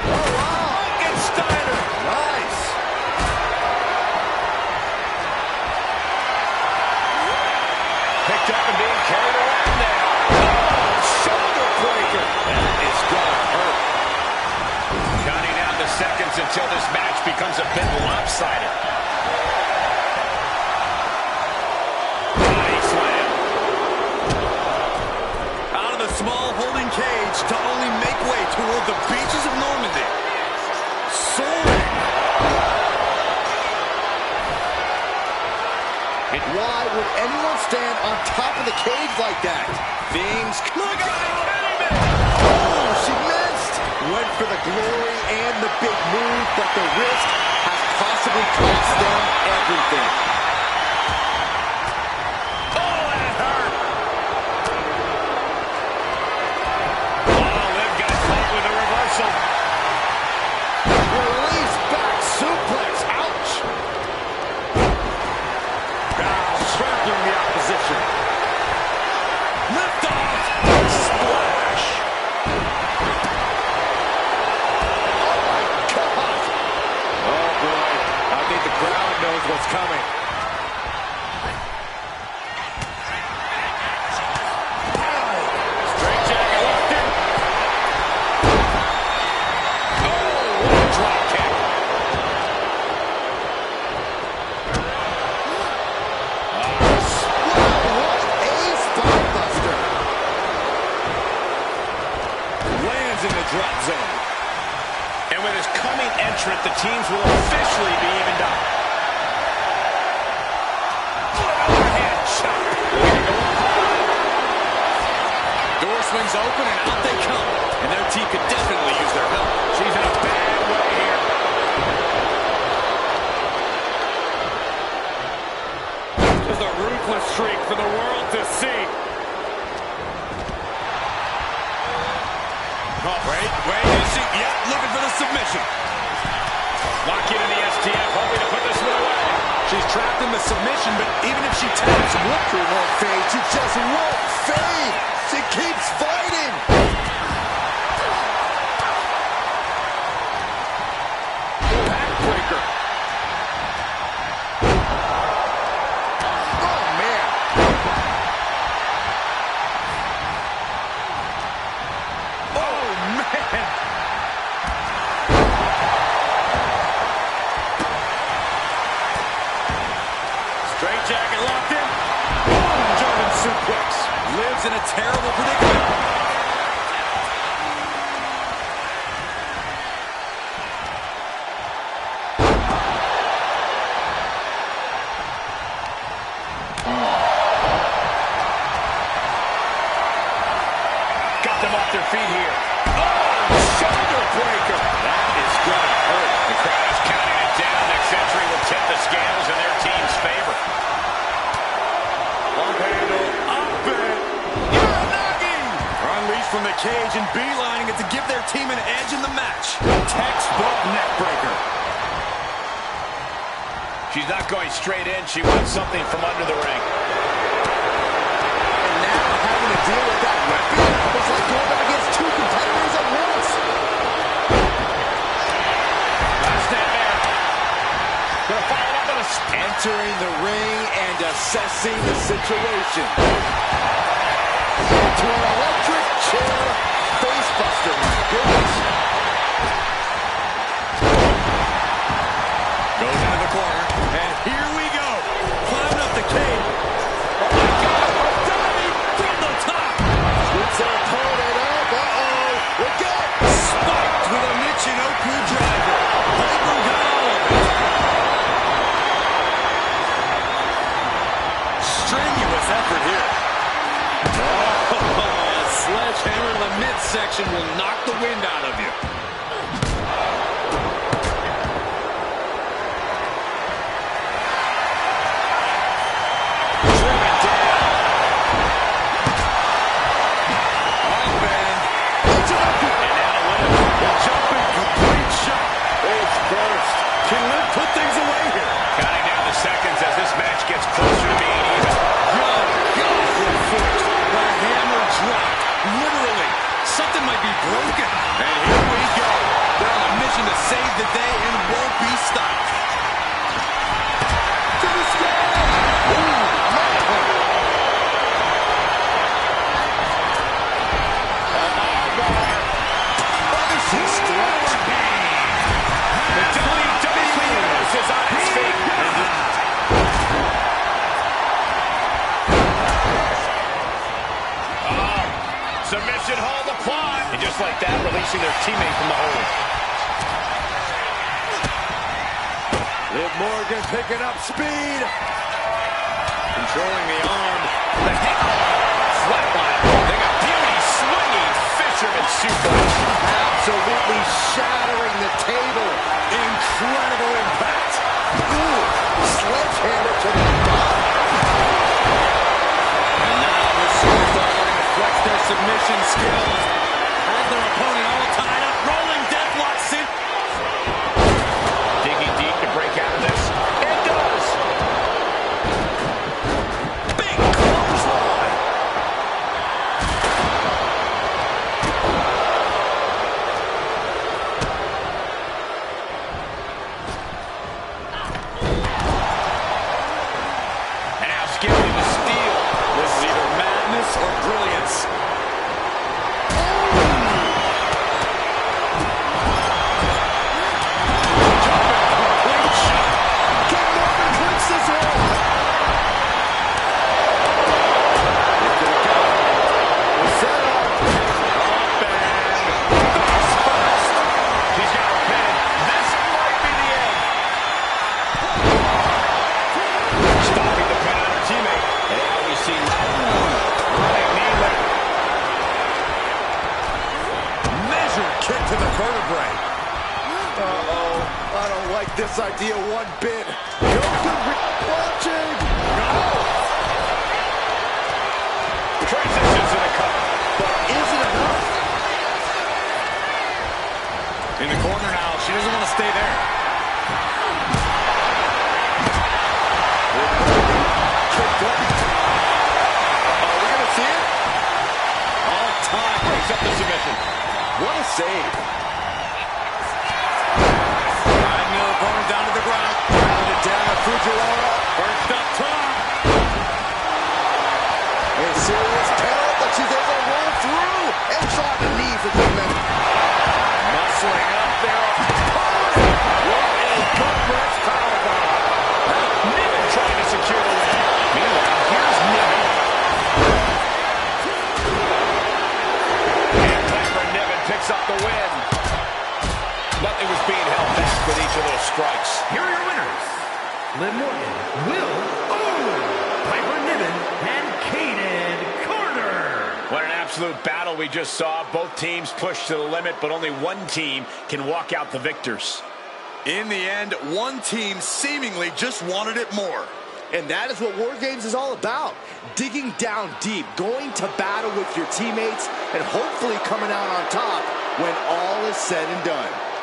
Oh, wow. Frankensteiner. Nice. Picked up and being carried around there. Oh, shoulder breaker. That is going to hurt. Counting down the seconds until this match becomes a bit lopsided. Body slam. Out of the small holding cage to only make way toward the beaches of Normandy. Soaring. Why would anyone stand on top of the cage like that? Things. Look at that. Oh, she missed. Went for the glory and the big move, but the risk has possibly cost them everything. Oh, that hurt. Oh, Liv got caught with a reversal. Release back suplex. Ouch. Trampling the opposition. Lift off. Splash. Oh, boy. I think the crowd knows what's coming. Straight jacket locked in. Oh, what a drop kick. What a spine buster. Lands in the drop zone. And with his coming entrant, the teams will officially be evened up. Overhand chop. Door swings open and out they come. And their team could definitely use their help. She's in a bad way here. This is a ruthless streak for the world to see. Oh, Wait, is she? Yeah, looking for the submission. lock in the STF, hoping to put this one away. She's trapped in the submission, but even if she taps, Victory won't fade. She just won't fade. She keeps fighting. Backbreaker. Oh, man. Oh, man. jacket locked in. Boom, German suplex. Lives in a terrible predicament. Got them off their feet here. Oh, shoulder breaker. That is going to hurt. The crowd is counting it down. Next entry will tip the scales in their team's favor. Long handle, up it. Uranagi! Unleashed from the cage and beelining it to give their team an edge in the match. Textbook neck breaker. She's not going straight in. She wants something from under the ring. And now having to deal with that weapon is like going up against two competitors at once. Stand there. Gonna follow it up with a Entering the ring and assessing the situation. To an electric chair facebuster. My goodness. Goes into the corner, and here we go. Climbing up the cage. Oh my God, a diving from the top. Gets their opponent up. Uh-oh. Look out. Spiked with a Michinoku driver. Piper got all of it. Strenuous effort here. Oh, a sledgehammer in the midsection will knock the wind out of you. Driven down. Up and and now Liv. a jumping complete shot. Face first. Can Liv put things away here? Counting down the seconds as this match gets closer to being even. Good God, we're forced. The hammer dropped. Literally. Something might be broken. And here we go. They're on a mission to save the day and won't be stopped. To the sky. The WWE Universe is on its feet. Submission hold applied. And just like that, releasing their teammate from the hold. Liv Morgan picking up speed. Controlling the arm. The hit. Flatline. They got beauty swinging. Fisherman suplex. Absolutely shattering the table. Incredible impact. Ooh, sledgehammer to the body. And now the superstar starting to flex their submission skills. Has their opponent all tied up. Rolling deathlock sit. Digging deep to break out of this. It does. Big clothesline. And now scaling the steel. This is either madness or brilliance. Can Morgan clinch this one? Look at it go. The setup. Up and face first. She's got her pin. This might be the end. Stopping the pin on her teammate. And now we see running knee lift. Measured kick to the vertebrae. Uh-oh. I don't like this idea one bit. Launching. Transitions to the cover. But is it enough? In the corner now. She doesn't want to stay there. Kicked up. Are we going to see it? All time. Breaks up the submission. What a save. Riding the opponent down to the ground. Pounded down to Fujiwara. First up top. A serious peril, but she's able to roll through and drop the knee for good measure. Muscling up there. What a gut wrench powerbomb. Niven trying to secure the win. Will Piper Niven and Kaden Carter. What an absolute battle we just saw. Both teams pushed to the limit, but only one team can walk out the victors. In the end, one team seemingly just wanted it more. And that is what War Games is all about. Digging down deep, going to battle with your teammates, and hopefully coming out on top when all is said and done.